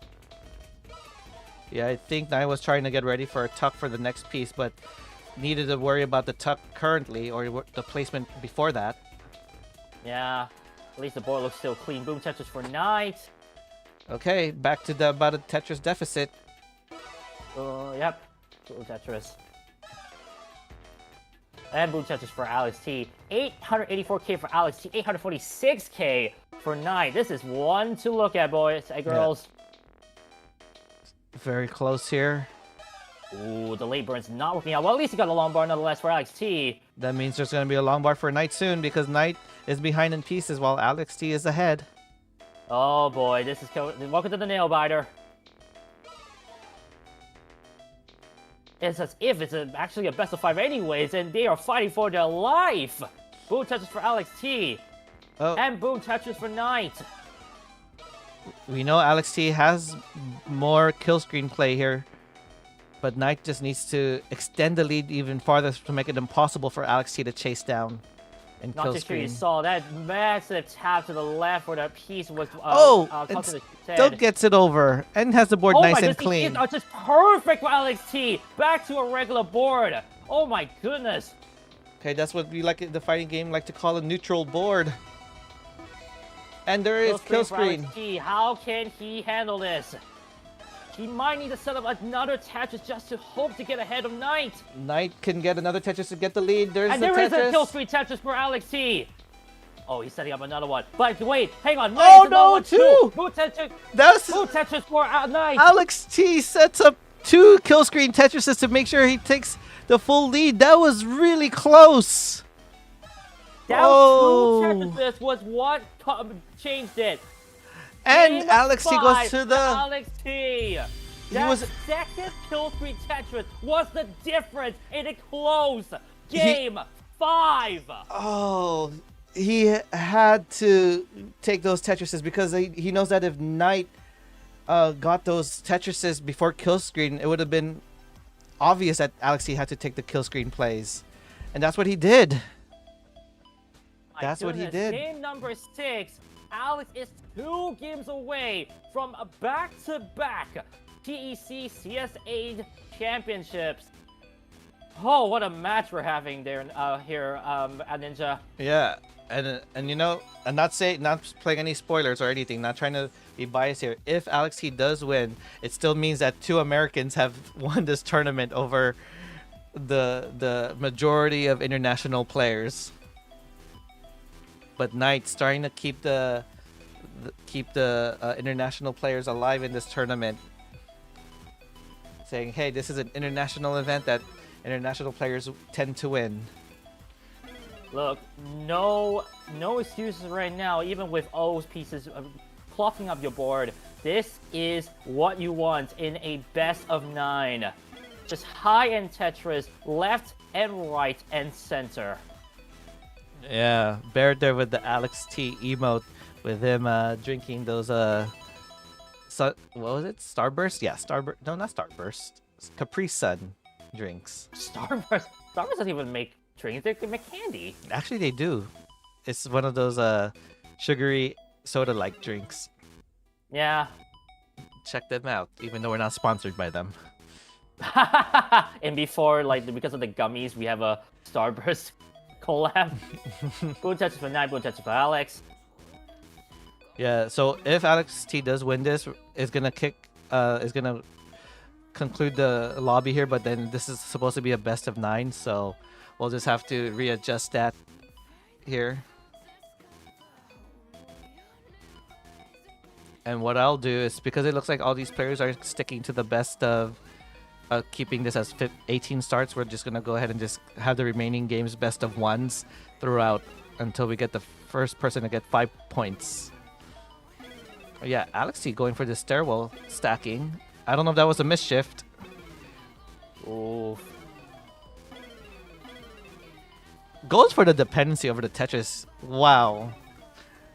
S1: Yeah, I think Nai was trying to get ready for a tuck for the next piece, but needed to worry about the tuck currently or the placement before that.
S4: Yeah, at least the board looks still clean. Boom Tetris for Knight.
S1: Okay, back to the about a Tetris deficit.
S4: Yep, Boom Tetris. And Boom Tetris for Alex T. 884k for Alex T. 846k for Knight. This is one to look at, boys and girls.
S1: Very close here.
S4: Ooh, the late burn's not working out. Well, at least he got a long bar nonetheless for Alex T.
S1: That means there's going to be a long bar for Knight soon because Knight is behind in pieces while Alex T is ahead.
S4: Oh boy, this is welcome to the nail biter. It's as if it's actually a best of 5 anyways, and they are fighting for their life. Boom Tetris for Alex T.
S1: Oh,
S4: And Boom Tetris for Knight.
S1: we know Alex T has more kill screen play here, but Knight just needs to extend the lead even farther to make it impossible for Alex T to chase down and
S4: Not
S1: kill
S4: too sure you
S1: screen.
S4: saw that massive tap to the left where that piece was.
S1: And still gets it over and has the board
S4: Oh
S1: nice
S4: my
S1: and
S4: goodness,
S1: clean.
S4: it's just perfect for Alex T. Back to a regular board. Oh my goodness.
S1: Okay, that's what we like in the fighting game like to call a neutral board. And there is kill
S4: for Alex
S1: screen.
S4: T. How can he handle this? He might need to set up another Tetris just to hope to get ahead of Knight.
S1: Knight can get another Tetris to get the lead. There's
S4: And
S1: the
S4: there is
S1: Tetris.
S4: a kill screen Tetris for Alex T. Oh, he's setting up another one. But wait, hang on. Knight
S1: Oh,
S4: has another
S1: no,
S4: one
S1: two.
S4: Boom Tetris,
S1: That's
S4: Boom Tetris for Knight.
S1: Alex T sets up 2 kill screen Tetrises to make sure he takes the full lead. That was really close.
S4: Down
S1: Oh.
S4: 2 Tetrises was what changed it.
S1: And
S4: Game
S1: Alex T goes
S4: 5
S1: to
S4: for
S1: the.
S4: Alex T. That
S1: was-
S4: second kill screen Tetris was the difference in a close game 5.
S1: Oh, he had to take those Tetrises because he knows that if Knight got those Tetrises before kill screen, it would have been obvious that Alex T had to take the kill screen plays. And that's what he did.
S4: My
S1: That's what he
S4: goodness,
S1: did.
S4: Game number 6. Alex is 2 games away from a back-to-back TEC CS8 championships. Oh, what a match we're having there here at Ninja.
S1: Yeah, and you know, I'm not playing any spoilers or anything, not trying to be biased here. If Alex T does win, it still means that 2 Americans have won this tournament over the majority of international players. But Knight's starting to keep the international players alive in this tournament, saying, "Hey, this is an international event that international players tend to win."
S4: Look, no excuses right now, even with O's pieces plucking up your board. This is what you want in a best of 9. Just high-end Tetris, left and right and center.
S1: Yeah, Barrett there with the Alex T emote, with him drinking those what was it? Starburst? Yeah, Starburst. No, not Starburst. Capri Sun drinks.
S4: Starburst doesn't even make drinks, they make candy.
S1: Actually, they do. It's one of those sugary soda-like drinks.
S4: Yeah.
S1: Check them out, even though we're not sponsored by them.
S4: And before, because of the gummies, we have a Starburst collab. Boom Tetris for Knight, Boom Tetris for Alex.
S1: Yeah, so if Alex T does win this, is gonna conclude the lobby here, but then this is supposed to be a best of 9, so we'll just have to readjust that here. And what I'll do is, because it looks like all these players are sticking to the best of keeping this as 18 starts, we're just gonna go ahead and just have the remaining games best of 1s throughout until we get the first person to get 5 points. Oh, yeah, Alex T going for the stairwell stacking. I don't know if that was a misshift.
S4: Ooh.
S1: Goes for the dependency over the Tetris. Wow.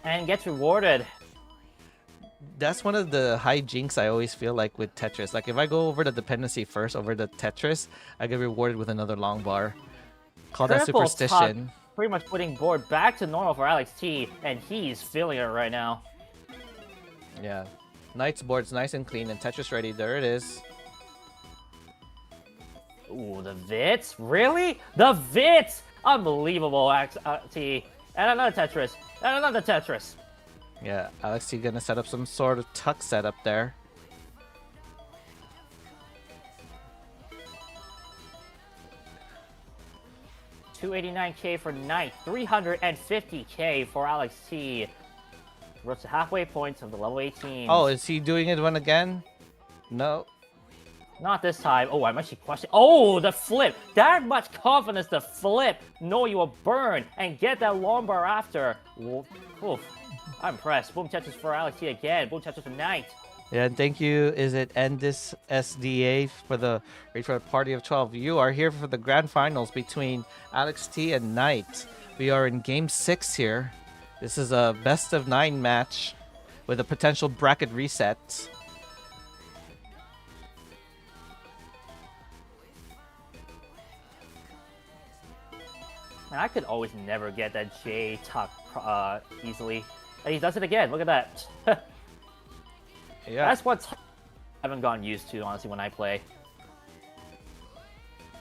S4: And gets rewarded.
S1: That's one of the high jinx I always feel like with Tetris. Like if I go over the dependency first over the Tetris, I get rewarded with another long bar. Call that
S4: Triple
S1: superstition.
S4: pretty much putting board back to normal for Alex T, and he's feeling it right now.
S1: Yeah. Knight's board's nice and clean and Tetris ready. There it is.
S4: Ooh, the Vits? Really? The Vits! Unbelievable, T. And another Tetris. And another Tetris.
S1: Yeah, Alex T gonna set up some sort of tuck setup there.
S4: $289K for Knight, $350K for Alex T. We're to halfway points of the level 18.
S1: Oh, is he doing it one again? No.
S4: Not this time. Oh, I'm actually questioning. Oh, the flip. That much confidence to flip. Know you will burn and get that long bar after. Oof. I'm impressed. Boom Tetris for Alex T again. Boom Tetris for Knight.
S1: Yeah, and thank you. Is it Endis SDA for the party of 12? You are here for the grand finals between Alex T and Knight. We are in game 6 here. This is a best of 9 match with a potential bracket reset.
S4: And I could always never get that J tuck easily. And he does it again. Look at that.
S1: Yeah.
S4: That's what I haven't gotten used to, honestly, when I play.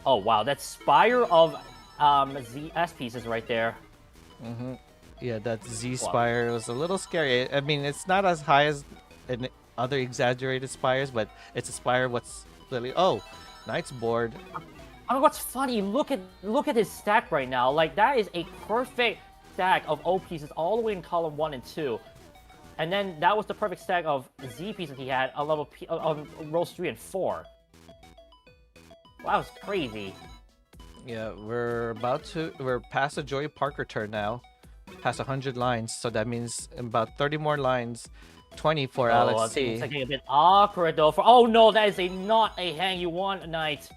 S4: Oh, wow. That Spire of ZS pieces right there.
S1: Mm-hmm. Yeah, that Z Spire was a little scary. I mean, it's not as high as in other exaggerated spires, but it's a spire what's really... Oh, Knight's board.
S4: I mean, what's funny, look at his stack right now. Like, that is a perfect stack of O pieces all the way in column 1 and 2. And then that was the perfect stack of Z pieces he had on rows 3 and 4. Wow, that was crazy.
S1: Yeah, we're past the Joey Parker turn now. Past 100 lines, so that means about 30 more lines. 20 for Alex T.
S4: It's looking a bit awkward though. Oh no, that is not a hang you want, Knight.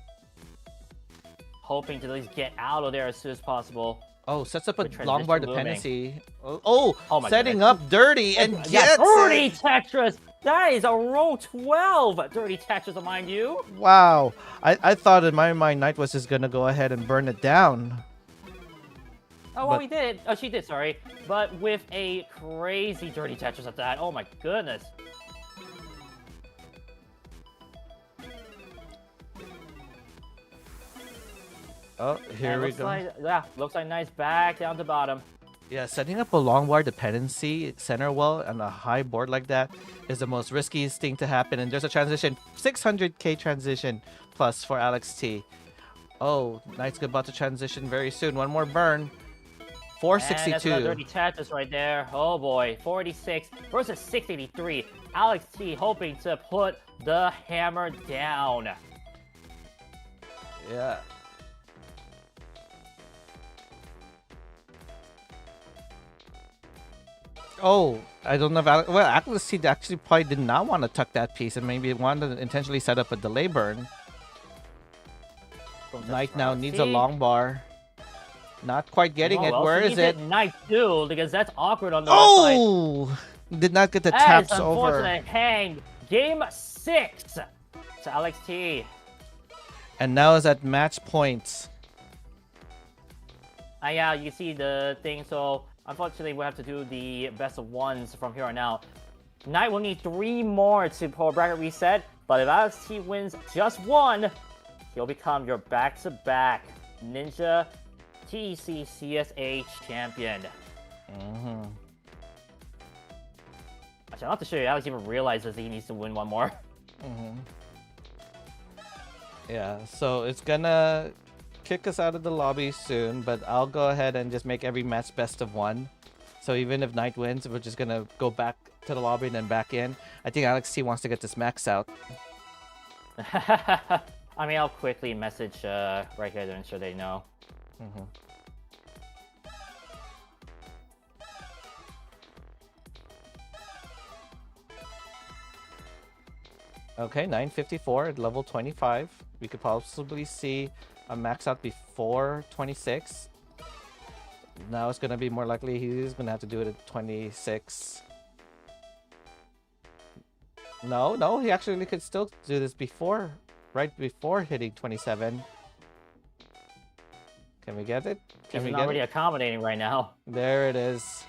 S4: Hoping to at least get out of there as soon as possible.
S1: Oh, sets up a
S4: With
S1: long bar
S4: transition
S1: dependency. Oh,
S4: my
S1: setting
S4: goodness.
S1: up dirty and
S4: Yeah,
S1: gets
S4: dirty
S1: it.
S4: Tetris. That is a row 12. Dirty Tetris, mind you.
S1: Wow, I thought in my mind Knight was just gonna go ahead and burn it down.
S4: Oh, well,
S1: But-
S4: he did. Oh, she did, sorry. But with a crazy dirty Tetris at that. Oh my goodness.
S1: Oh, here
S4: And
S1: we
S4: looks
S1: go.
S4: Like, yeah, looks like Knight's back down to bottom.
S1: Yeah, setting up a long bar dependency center well on a high board like that is the most riskiest thing to happen. And there's a transition, 600k transition plus for Alex T. Oh, Knight's about to transition very soon. One more burn.
S4: And that's another
S1: 462.
S4: dirty Tetris right there. Oh boy, 46 versus 683. Alex T hoping to put the hammer down.
S1: Yeah. Oh, I don't know if Alex T actually probably did not want to tuck that piece and maybe wanted to intentionally set up a delay burn.
S4: Boom,
S1: Knight
S4: Tetris
S1: now
S4: for
S1: needs
S4: Alex
S1: a
S4: T.
S1: long bar. Not quite getting it.
S4: well,
S1: Where
S4: she
S1: is
S4: needs
S1: it?
S4: Knight too, because that's awkward on the left side.
S1: Oh! Did not get the
S4: That is
S1: taps over.
S4: unfortunate hang. Game 6 to Alex T.
S1: And now is at match points.
S4: Yeah, you see the thing, so unfortunately we have to do the best of ones from here on out. Knight will need 3 more to pull a bracket reset, but if Alex T wins just 1, he'll become your back-to-back Ninja TEC CSA champion.
S1: Mm-hmm.
S4: Actually, I'm not too sure Alex even realizes that he needs to win 1 more.
S1: Mm-hmm. Yeah, so it's gonna kick us out of the lobby soon, but I'll go ahead and just make every match best of 1. So even if Knight wins, we're just gonna go back to the lobby and then back in. I think Alex T wants to get this max out.
S4: I mean, I'll quickly message right here to ensure they know.
S1: Mm-hmm. Okay, 954 at level 25. We could possibly see a max out before 26. Now it's going to be more likely he's going to have to do it at 26. No, he actually could still do this before, right before hitting 27. Can we get it? Can
S4: He's
S1: we
S4: not
S1: get
S4: really
S1: it?
S4: accommodating right now.
S1: There it is.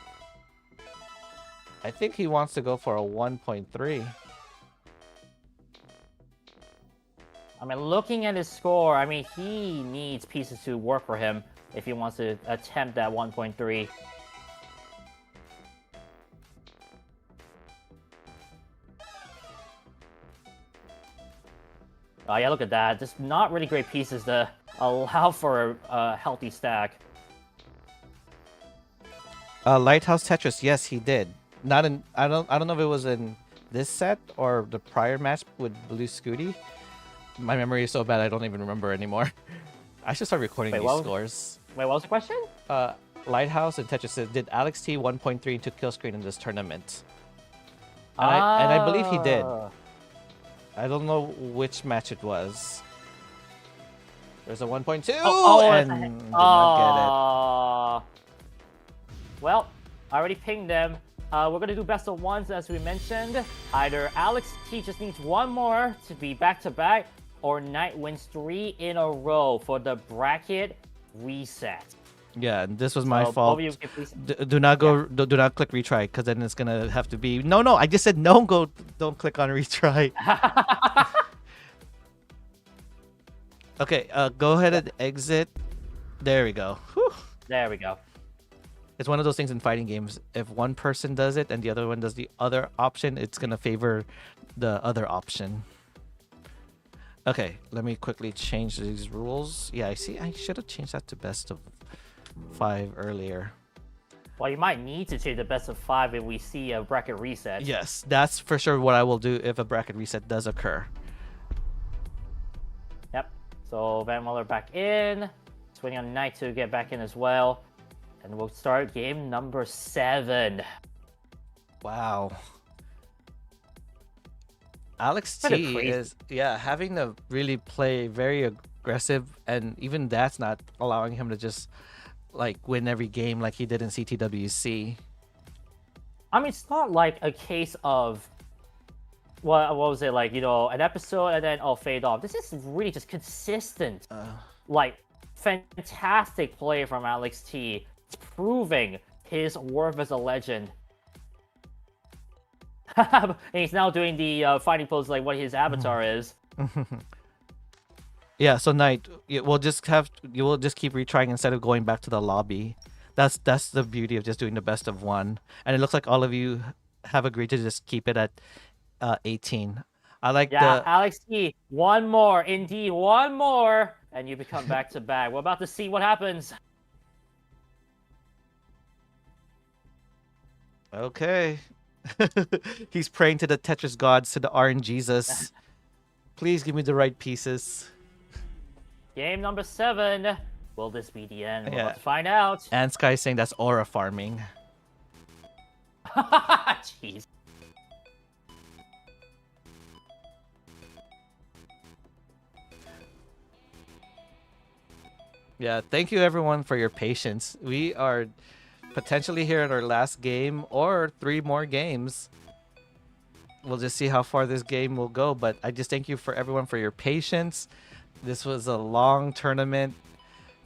S1: I think he wants to go for a 1.3.
S4: I mean, looking at his score, I mean, he needs pieces to work for him if he wants to attempt that 1.3. Oh yeah, look at that. Just not really great pieces to allow for a healthy stack.
S1: Lighthouse Tetris, yes, he did. Not in. I don't know if it was in this set or the prior match with Blue Scooty. My memory is so bad I don't even remember anymore. I should start recording
S4: Wait,
S1: these
S4: what was-
S1: scores.
S4: Wait, what was the question?
S1: Lighthouse and Tetris said, did Alex T 1.3 into kill screen in this tournament? And I believe he did.
S4: Ah.
S1: I don't know which match it was. There's a 1.2
S4: Oh,
S1: and
S4: that's a-
S1: did not
S4: Aw. Well, I already pinged them. We're gonna do best of ones as we mentioned. Either Alex T just needs one more to be back to back, or Knight wins 3 in a row for the bracket reset.
S1: get it. Yeah, and this was my
S4: So,
S1: fault.
S4: both of you can please-
S1: Do not go. Do not click retry because then it's gonna have to be. No. I just said no. Don't click on retry. Okay. Go ahead and exit. There we go. Whew.
S4: There we go.
S1: It's one of those things in fighting games. If one person does it and the other one does the other option, it's gonna favor the other option. Okay, let me quickly change these rules. Yeah, I see. I should have changed that to best of 5 earlier.
S4: Well, you might need to change the best of 5 if we see a bracket reset.
S1: Yes, that's for sure what I will do if a bracket reset does occur.
S4: Yep. So Van Muller back in. Just waiting on Knight to get back in as well. And we'll start game number 7.
S1: Wow. Alex
S4: Kinda
S1: T
S4: crazy.
S1: is having to really play very aggressive, and even that's not allowing him to just like win every game like he did in CTWC.
S4: I mean, it's not like a case of what was it like? An episode and then fade off. This is really just consistent, like fantastic play from Alex T. It's proving his worth as a legend. And he's now doing the fighting pose like what his avatar is.
S1: Yeah, so Knight, you will just keep retrying instead of going back to the lobby. That's the beauty of just doing the best of one. And it looks like all of you have agreed to just keep it at 18. I like
S4: Yeah,
S1: the
S4: Alex T. One more, indeed, one more, and you become back to back. We're about to see what happens.
S1: Okay. He's praying to the Tetris gods, to the RNGesus. Please give me the right pieces.
S4: Game number 7. Will this be the end? We're
S1: Yeah.
S4: about to find out.
S1: And Sky saying that's aura farming.
S4: Jeez.
S1: Yeah, thank you everyone for your patience. We are potentially here in our last game or 3 more games. We'll just see how far this game will go, but I just thank you for everyone for your patience. This was a long tournament.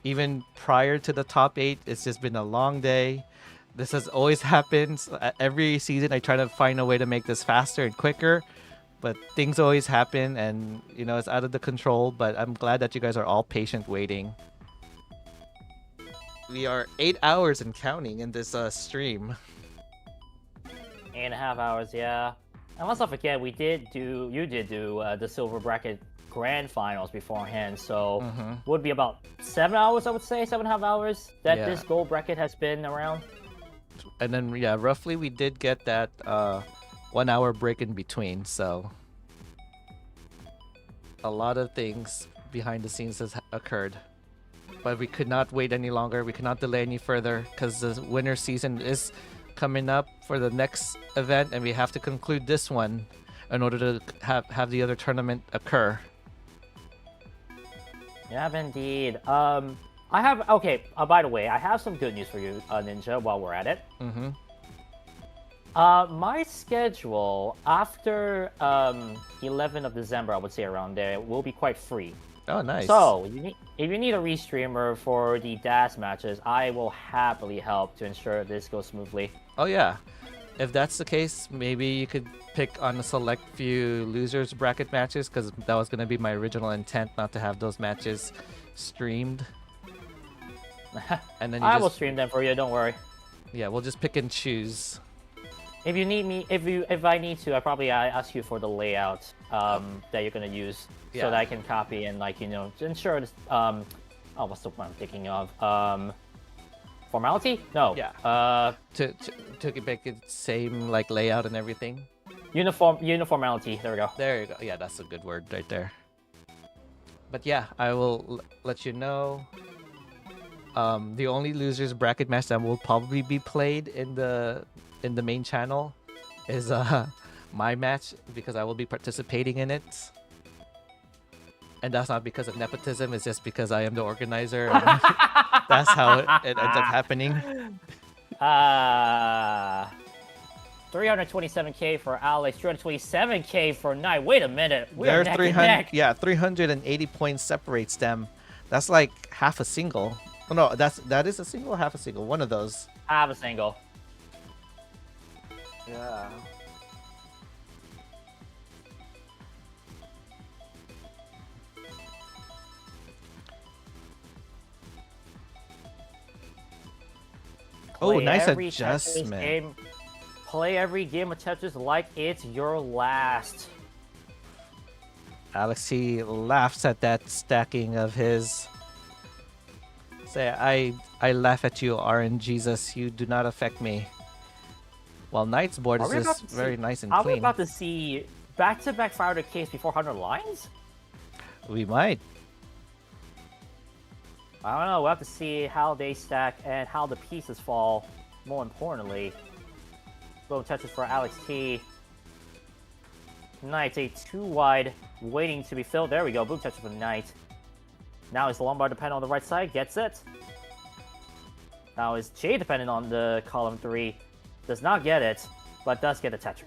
S1: Even prior to the top 8, it's just been a long day. This has always happened. Every season I try to find a way to make this faster and quicker, but things always happen and it's out of the control, but I'm glad that you guys are all patient waiting. We are 8 hours and counting in this stream.
S4: 8.5 hours, yeah. And let's not forget, you did do the silver bracket grand finals beforehand, so would be about 7 hours, I would say, 7.5 hours that
S1: Yeah.
S4: this gold bracket has been around.
S1: And then roughly we did get that 1 hour break in between, so a lot of things behind the scenes has occurred. But we could not wait any longer. We could not delay any further because the winter season is coming up for the next event, and we have to conclude this one in order to have the other tournament occur.
S4: Yeah, indeed. Okay, by the way, I have some good news for you, Ninja, while we're at it. My schedule after 11 of December, I would say around there, will be quite free.
S1: Oh, nice.
S4: So, if you need a restreamer for the DAS matches, I will happily help to ensure this goes smoothly.
S1: Oh yeah. If that's the case, maybe you could pick on a select few losers bracket matches, because that was gonna be my original intent, not to have those matches streamed. And then you
S4: I
S1: just,
S4: will stream them for you. Don't worry.
S1: yeah, we'll just pick and choose.
S4: If you need me, if I need to, I ask you for the layout that you're gonna use,
S1: Yeah.
S4: so that I can copy and to ensure this. Oh, what's the one I'm thinking of? Formality? No.
S1: Yeah. To make it same like layout and everything.
S4: Uniformity. There we go.
S1: There you go. Yeah, that's a good word right there. But yeah, I will let you know. The only losers bracket match that will probably be played in the main channel is my match, because I will be participating in it. And that's not because of nepotism, it's just because I am the organizer. And that's how it ends up happening.
S4: 327k for Alex, 327k for Knight. Wait a minute. We're
S1: They're
S4: neck and
S1: 300.
S4: neck.
S1: Yeah, 380 points separates them. That's like half a single. Oh, no, that is a single, half a single. One of those.
S4: Have a single.
S1: Yeah. Oh,
S4: Play
S1: nice
S4: every Tetris
S1: adjustment.
S4: game- Play every game of Tetris like it's your last.
S1: Alex T laughs at that stacking of his. Say, I laugh at you, RNGesus. You do not affect me. While Knight's board
S4: Are
S1: is
S4: we about
S1: just
S4: to
S1: very
S4: see-
S1: nice and
S4: Are we
S1: clean.
S4: about to see back-to-back Fire the Case before 100 lines?
S1: We might.
S4: I don't know. We'll have to see how they stack and how the pieces fall. More importantly, boom Tetris for Alex T. Knight, a 2-wide waiting to be filled. There we go. Boom Tetris for Knight. Now is the Lombard dependent on the right side? Gets it. Now is J dependent on the column 3? Does not get it, but does get a Tetris.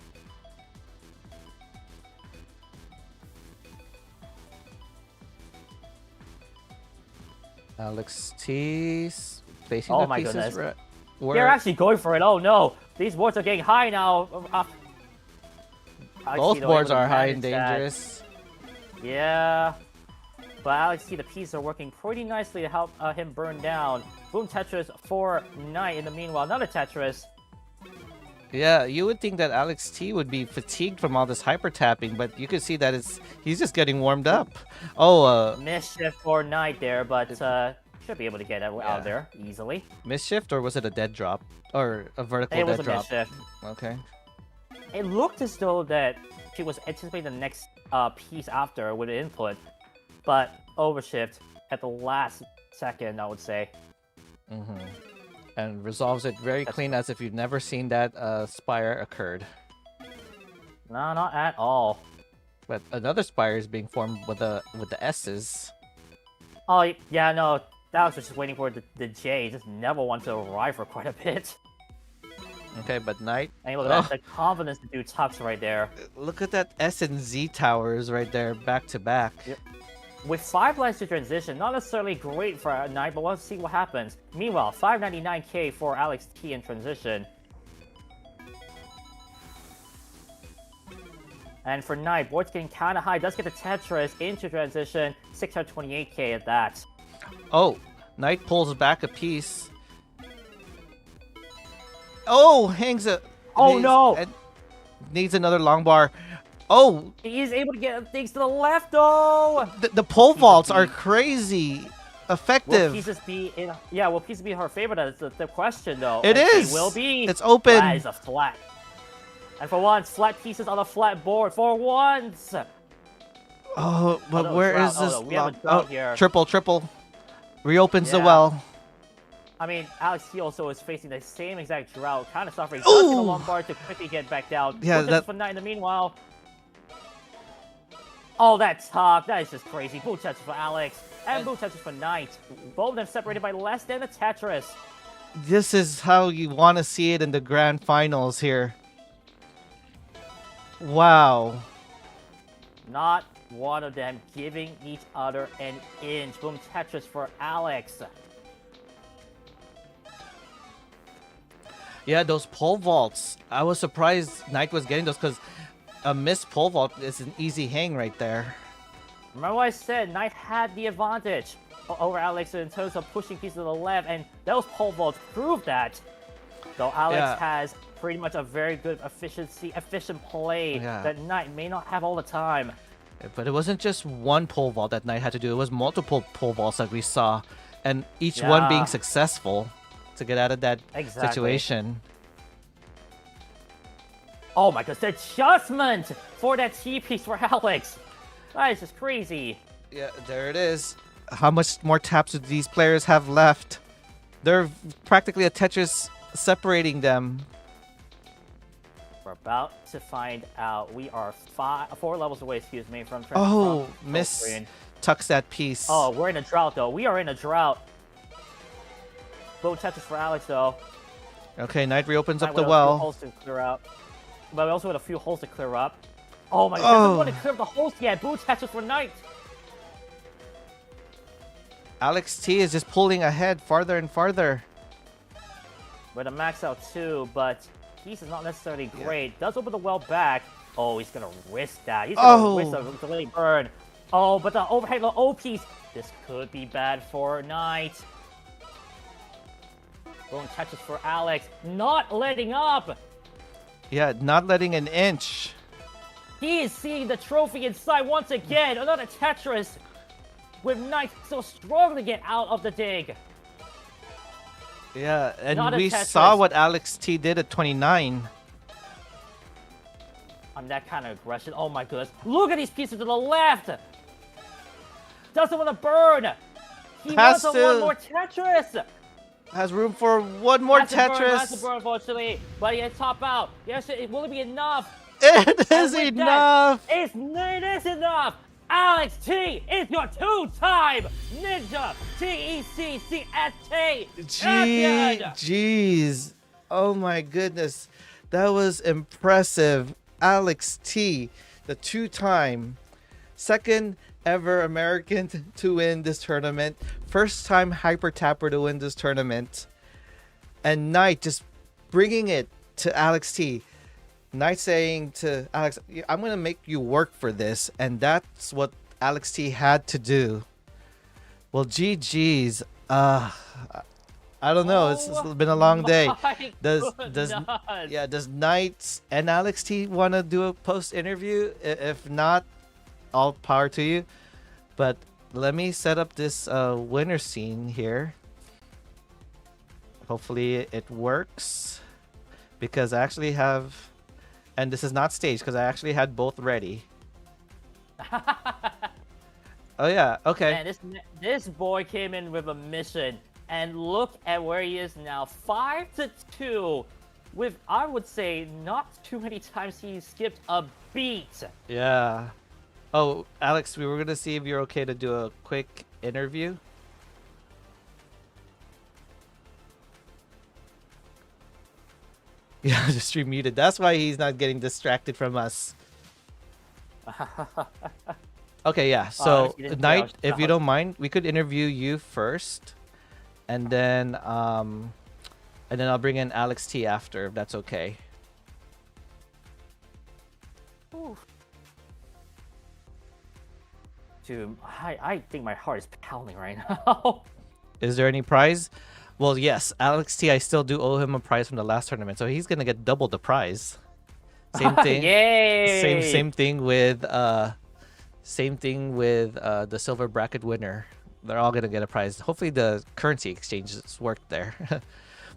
S1: Alex T facing
S4: Oh
S1: the
S4: my
S1: pieces.
S4: goodness.
S1: Where
S4: They're actually going for it. Oh no. These boards are getting high now.
S1: both boards are high and
S4: manage that.
S1: dangerous.
S4: Yeah. But Alex T, the pieces are working pretty nicely to help him burn down. Boom Tetris for Knight in the meanwhile. Another Tetris.
S1: Yeah, you would think that Alex T would be fatigued from all this hyper tapping, but you can see that he's just getting warmed up. Oh,
S4: Mischief for Knight there, but should be able to get out
S1: Yeah.
S4: of there easily.
S1: Misshift, or was it a dead drop? Or a vertical
S4: It
S1: dead
S4: was a
S1: drop?
S4: Mischief.
S1: Okay.
S4: It looked as though that she was anticipating the next piece after with the input, but overshift at the last second, I would say.
S1: Mm-hmm. And resolves it very clean, as if you've never seen that spire occurred.
S4: No, not at all.
S1: But another spire is being formed with the S's.
S4: Oh, yeah, no. Alex was just waiting for the J. Just never wanted to arrive for quite a bit.
S1: Okay, but Knight.
S4: And look at that, the confidence to do tucks right there.
S1: Look at that S and Z towers right there, back to back.
S4: Yep. With 5 lines to transition, not necessarily great for a Knight, but let's see what happens. Meanwhile, 599k for Alex T in transition. And for Knight, board's getting kind of high. Does get the Tetris into transition. 628k at that.
S1: Oh, Knight pulls back a piece. Oh, hangs a.
S4: Oh,
S1: hangs-
S4: no!
S1: and needs another long bar. Oh,
S4: He is able to get things to the left, though!
S1: the pole vaults are crazy
S4: Will
S1: effective.
S4: pieces be in? Yeah, will pieces be her favorite? That's the question, though.
S1: It
S4: And they
S1: is.
S4: will be.
S1: It's open.
S4: That is a flat. And for once, flat pieces on a flat board. For once.
S1: Oh, but
S4: no,
S1: where
S4: drought.
S1: is
S4: Oh,
S1: this?
S4: no, we have a
S1: lock-
S4: drought here.
S1: Triple. Reopens the
S4: Yeah.
S1: well.
S4: I mean, Alex T also is facing the same exact drought, kind of suffering. Does get a
S1: Ooh.
S4: long bar to quickly get back down.
S1: Yeah,
S4: Boot
S1: that-
S4: for Knight in the meanwhile. Oh, that talk. That is just crazy. Boot Tetris for Alex. And boot Tetris for Knight. Both of them separated by less than a Tetris.
S1: This is how you want to see it in the grand finals here. Wow.
S4: Not one of them giving each other an inch. Boom Tetris for Alex.
S1: Yeah, those pole vaults. I was surprised Knight was getting those because a missed pole vault is an easy hang right there.
S4: Remember what I said, Knight had the advantage over Alex in terms of pushing pieces to the left, and those pole vaults prove that. Though Alex
S1: Yeah.
S4: has pretty much a very good efficient play
S1: Yeah.
S4: that Knight may not have all the time.
S1: But it wasn't just one pole vault that Knight had to do. It was multiple pole vaults that we saw, and each one being
S4: Yeah.
S1: successful to get out of that
S4: Exactly.
S1: situation.
S4: Oh my gosh, the adjustment for that T-piece for Alex. That is just crazy.
S1: Yeah, there it is. How much more taps do these players have left? They're practically a Tetris separating them.
S4: We're about to find out. We are 4 levels away, excuse me, from
S1: Oh,
S4: from
S1: miss
S4: screen.
S1: tucks that piece.
S4: Oh, we're in a drought though. We are in a drought. Boom Tetris for Alex though.
S1: Okay, Knight reopens
S4: Knight
S1: up the
S4: with a few
S1: well.
S4: holes to clear up. But we also had a few holes to clear up. Oh my god,
S1: Oh.
S4: doesn't want to clear up the holes yet. Boom Tetris for Knight.
S1: Alex T is just pulling ahead farther and farther.
S4: With a max out too, but he's not necessarily great. Does open the well back. Oh, he's gonna risk that. He's gonna risk a delayed burn. Oh, but the overhead the O piece. This could be bad for Knight. Boom touches for Alex. Not letting up.
S1: Yeah, not letting an inch.
S4: He is seeing the trophy inside once again. Another Tetris. With Knight so strong to get out of the dig.
S1: Yeah, and
S4: Not a
S1: we
S4: Tetris.
S1: saw what Alex T did at 29.
S4: On that kind of aggression. Oh my goodness. Look at these pieces to the left. Doesn't want to burn. He
S1: Has
S4: wants
S1: to.
S4: one more Tetris.
S1: Has room for one more
S4: Has to burn,
S1: Tetris.
S4: has to burn, unfortunately. But he has to top out. Yes, will it be enough?
S1: It
S4: And
S1: is
S4: with
S1: enough.
S4: That, it is enough. Alex T is your 2-time Ninja TEC champion.
S1: Jeez. Oh my goodness. That was impressive. Alex T, the 2-time, second ever American to win this tournament, first time hyper tapper to win this tournament, and Knight just bringing it to Alex T. Knight saying to Alex, I'm going to make you work for this. And that's what Alex T had to do. Well, GG's. I don't know. It's been a long day. Does Knight and Alex T want to do a post interview? If not, all power to you. But let me set up this winner scene here. Hopefully it works, because I actually have, and this is not staged because I actually had both ready. Oh yeah, okay.
S4: Man, this boy came in with a mission, and look at where he is now, 5-2, with I would say not too many times he skipped a beat.
S1: Yeah. Oh, Alex, we were gonna see if you're okay to do a quick interview. Yeah, the stream muted. That's why he's not getting distracted from us. Okay, yeah. So,
S4: he didn't
S1: Knight,
S4: see
S1: if you don't mind, we could interview you first, and then I'll bring in Alex T after, if that's okay.
S4: Dude, I think my heart is pounding right now.
S1: Is there any prize? Well, yes, Alex T. I still do owe him a prize from the last tournament, so he's gonna get double the prize. Same thing.
S4: Yay!
S1: Same thing with the silver bracket winner. They're all gonna get a prize. Hopefully the currency exchanges worked there.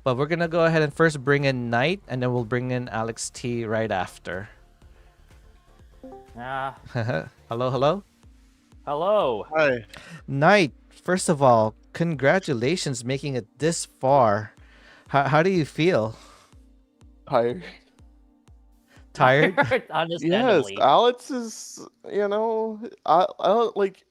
S1: But we're gonna go ahead and first bring in Knight, and then we'll bring in Alex T right after. Hello.
S4: Hello.
S7: Hi.
S1: Knight, first of all, congratulations making it this far. How do you feel?
S7: Tired.
S1: Tired?
S7: Yes,
S4: Understandably.
S7: Alex is. I don't like.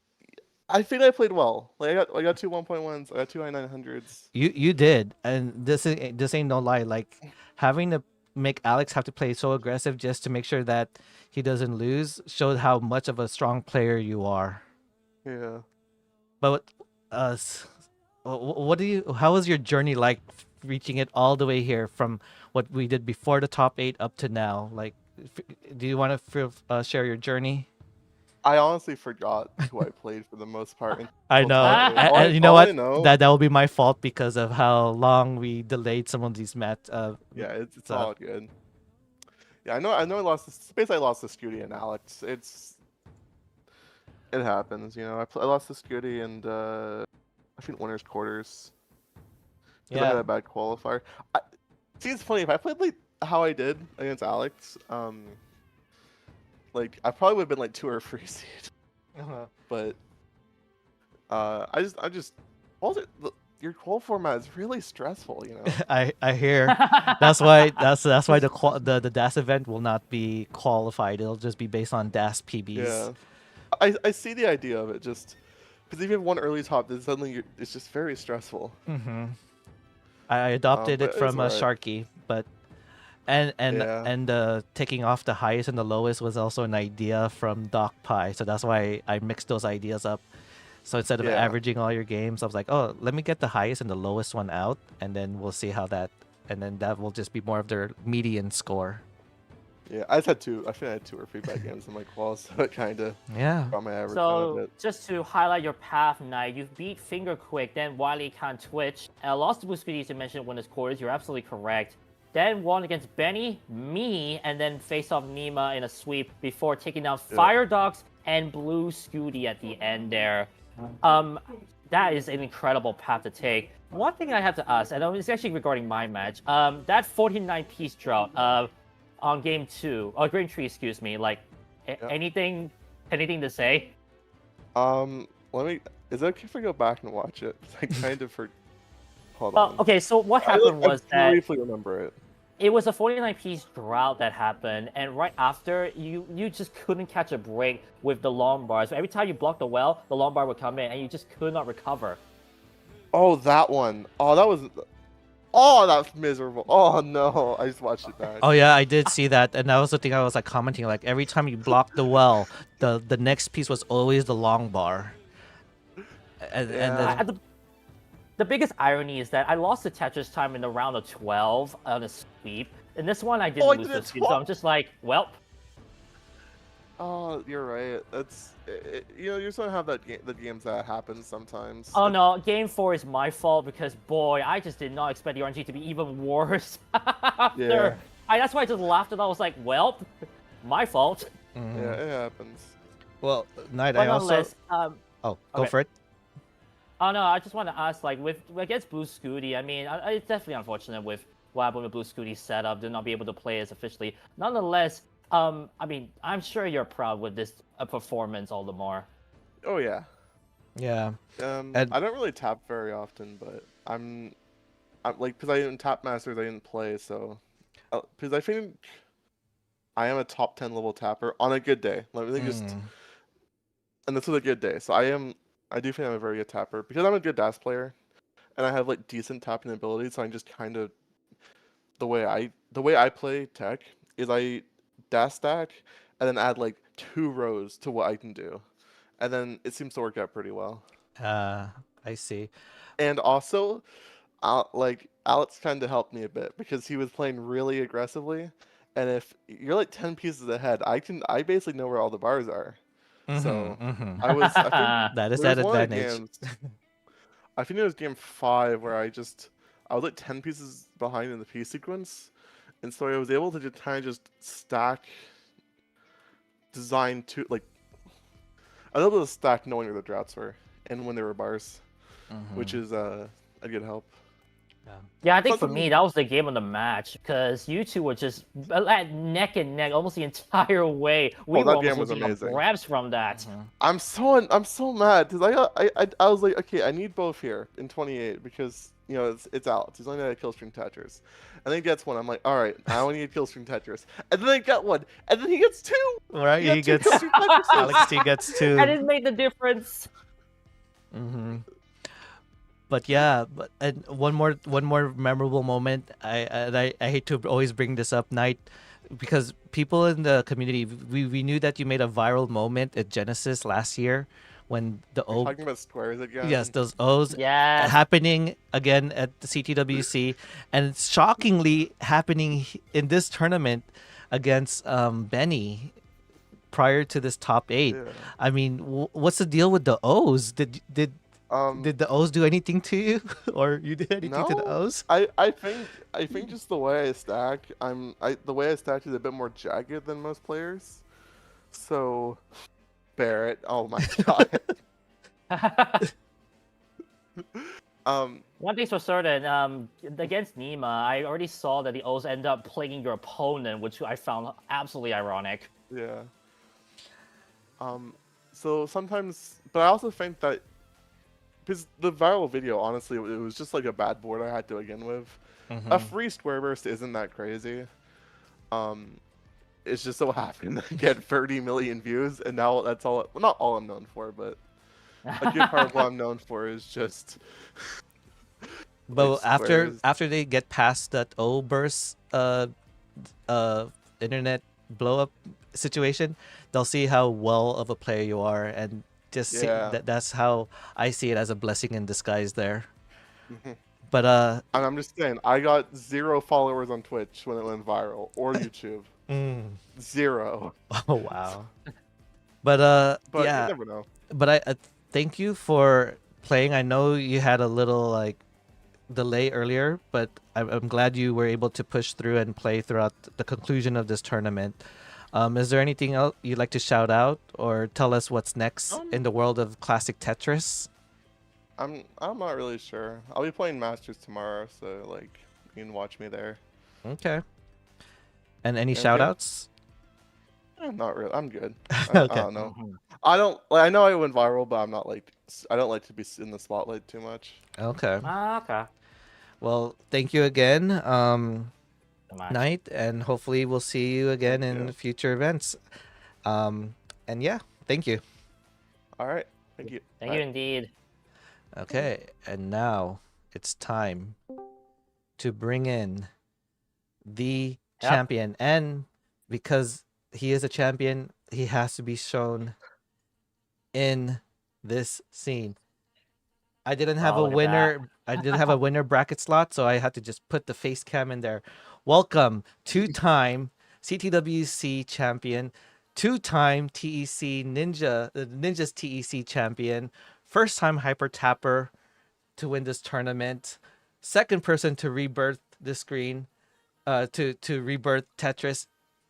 S7: I think I played well. Like I got 2 1.1s. I got 2 I900s.
S1: You did, and this ain't no lie. Like having to make Alex have to play so aggressive just to make sure that he doesn't lose shows how much of a strong player you are.
S7: Yeah.
S1: But what do you? How was your journey like reaching it all the way here from what we did before the top 8 up to now? Like, do you want to share your journey?
S7: I honestly forgot who I played for the most part.
S1: I
S7: until
S1: know,
S7: top eight.
S1: and you know
S7: all
S1: what?
S7: I know,
S1: That will be my fault because of how long we delayed some of these
S7: yeah, it's
S1: stuff.
S7: all good. Yeah, I know. I lost. Basically, I lost to Scooty and Alex. It happens, you know. I lost to Scooty and I think winners quarters. Because I had
S1: Yeah,
S7: a bad qualifier. See, it's funny if I played like how I did against Alex. Like I probably would have been like 2 or 3 seed. But I just what was it? Your qual format is really stressful, you know.
S1: I hear. That's why the DAS event will not be qualified. It'll just be based on DAS PBs.
S7: Yeah, I see the idea of it. Just because if you have one early top, then suddenly it's just very stressful.
S1: Mm-hmm. I adopted
S7: but
S1: it
S7: it's
S1: from
S7: alright.
S1: Sharky, but
S7: Yeah.
S1: and taking off the highest and the lowest was also an idea from Doc Pie. So that's why I mixed those ideas up. So instead of
S7: Yeah.
S1: averaging all your games, I was like, oh, let me get the highest and the lowest one out, and then we'll see how that, and then that will just be more of their median score.
S7: Yeah, I just had 2. I think I had 2 or 3 bad games in my quals, so it kind of
S1: Yeah.
S7: got my average down a
S4: So
S7: bit.
S4: just to highlight your path, Knight, you've beat Finger Quick, then Wiley can't Twitch, lost to Blue Scooty as you mentioned winners quarters. You're absolutely correct. Then won against Benny, me, and then faced off Nima in a sweep before taking down Fire Dogs and Blue Scooty at the end there. That is an incredible path to take. One thing I have to ask, and it's actually regarding my match, that 49-piece drought on game 2, or game 3, excuse me, like, anything to say?
S7: Let me. Is it okay if I go back and watch it? 'Cause I kind of Hold on.
S4: Okay, so what happened was
S7: I
S4: that
S7: briefly remember it.
S4: it was a 49-piece drought that happened, and right after, you just couldn't catch a break with the long bars. Every time you blocked the well, the long bar would come in, and you just could not recover.
S7: Oh, that one. Oh, that was. Oh, that's miserable. Oh no, I just watched it back.
S1: Oh yeah, I did see that, and that was the thing I was like commenting. Like every time you blocked the well, the next piece was always the long bar. And then,
S4: The biggest irony is that I lost the Tetris time in the round of 12 on a sweep. In this one, I didn't
S7: I
S4: lose
S7: did
S4: the
S7: it
S4: sweep, so I'm just like, well.
S7: Oh, you're right. You know, you just don't have the games that happen sometimes.
S4: Oh no, game 4 is my fault because boy, I just did not expect the RNG to be even worse after.
S7: Yeah.
S4: That's why I just laughed and I was like, well, my fault.
S1: mhm.
S7: Yeah, it happens.
S1: Well, Knight,
S4: But
S1: I also.
S4: nonetheless,
S1: Oh, go
S4: okay.
S1: for it.
S4: Oh no, I just want to ask, like, against Blue Scooty, I mean, it's definitely unfortunate with what happened with Blue Scooty's setup, to not be able to play as officially. Nonetheless, I mean, I'm sure you're proud with this performance all the more.
S7: Oh yeah.
S1: Yeah.
S7: And
S1: And-
S7: I don't really tap very often, but I'm like because I didn't tap masters, I didn't play, so because I think I am a top 10 level tapper on a good day. Let me just, and this was a good day, so I do think I'm a very good tapper because I'm a good DAS player, and I have like decent tapping ability. So I'm just kind of the way I play tech is I DAS stack and then add like 2 rows to what I can do, and then it seems to work out pretty well.
S1: I see.
S7: And also, like Alex kind of helped me a bit because he was playing really aggressively, and if you're like 10 pieces ahead, I basically know where all the bars are. So
S1: Mhm.
S7: I think
S1: That is
S7: there
S1: that
S7: was one of the
S1: advantage.
S7: games- I think it was game 5 where I was like 10 pieces behind in the piece sequence, and so I was able to just kind of just stack, design to like. I was able to stack knowing where the droughts were and when there were bars, which is a good help.
S4: Yeah, I think
S7: But
S4: for
S7: the-
S4: me, that was the game of the match because you two were just at neck and neck almost the entire way. We were
S7: that
S4: almost
S7: game was
S4: losing our
S7: amazing.
S4: grabs from that.
S7: I'm so mad because I was like, okay, I need both here in 28 because you know it's Alex. He's only got a kill string Tetris, and then he gets one. I'm like, all right, I only need kill string Tetris, and then I get one, and then he gets 2.
S1: Right?
S7: He
S1: He
S7: got 2
S1: gets
S7: kill string Tetrises.
S1: Alex T gets 2.
S4: And it made the difference.
S1: But yeah, and one more memorable moment. I hate to always bring this up, Night, because people in the community, we knew that you made a viral moment at Genesis last year when the
S7: We're
S1: O
S7: talking about squares again.
S1: yes, those O's
S4: Yes.
S1: happening again at the CTWC, and it's shockingly happening in this tournament against Benny prior to this top eight.
S7: Yeah.
S1: I mean, what's the deal with the O's? Did the O's do anything to you, or you did anything to the
S7: No,
S1: O's?
S7: I think just the way I stack, the way I stack is a bit more jagged than most players. So Barrett, oh my god.
S4: One thing's for certain, against Nima, I already saw that the O's end up playing your opponent, which I found absolutely ironic.
S7: Yeah. So sometimes, but I also think that because the viral video, honestly, it was just like a bad board I had to begin with. A free square burst isn't that crazy. It's just so happened to get 30 million views, and now that's all. Well, not all I'm known for, but a good part of what I'm known for is just.
S1: But
S7: like
S1: after
S7: squares.
S1: they get past that O burst internet blow up situation, they'll see how well of a player you are, and just see
S7: Yeah.
S1: that's how I see it, as a blessing in disguise there.
S7: Mhm.
S1: But
S7: And I'm just saying, I got 0 followers on Twitch when it went viral, or YouTube.
S1: mm,
S7: 0.
S1: oh wow. But
S7: But you
S1: yeah,
S7: never know.
S1: but I thank you for playing. I know you had a little like delay earlier, but I'm glad you were able to push through and play throughout the conclusion of this tournament. Is there anything else you'd like to shout out or tell us what's next in the world of classic Tetris?
S7: I'm not really sure. I'll be playing Masters tomorrow, so like you can watch me there.
S1: Okay. And any
S7: Okay.
S1: shout outs?
S7: Not really. I'm good. I
S1: Okay.
S7: don't know. I don't. Like, I know I went viral, but I'm not like. I don't like to be in the spotlight too much.
S1: Okay.
S4: Okay.
S1: Well, thank you again,
S4: So much.
S1: Knight, and hopefully we'll see you again
S7: Thank
S1: in
S7: you.
S1: future events. And yeah, thank you.
S7: All right. Thank you.
S4: Thank
S7: Bye.
S4: you indeed.
S1: Okay, and now it's time to bring in the
S4: Yep.
S1: champion. And because he is a champion, he has to be shown in this scene. I didn't have
S4: Oh,
S1: a
S4: look at that.
S1: winner. I didn't have a winner bracket slot, so I had to just put the face cam in there. Welcome, two-time CTWC champion, two-time TEC Ninja, Ninja's TEC champion, first-time hyper tapper to win this tournament, second person to rebirth the screen, to rebirth Tetris.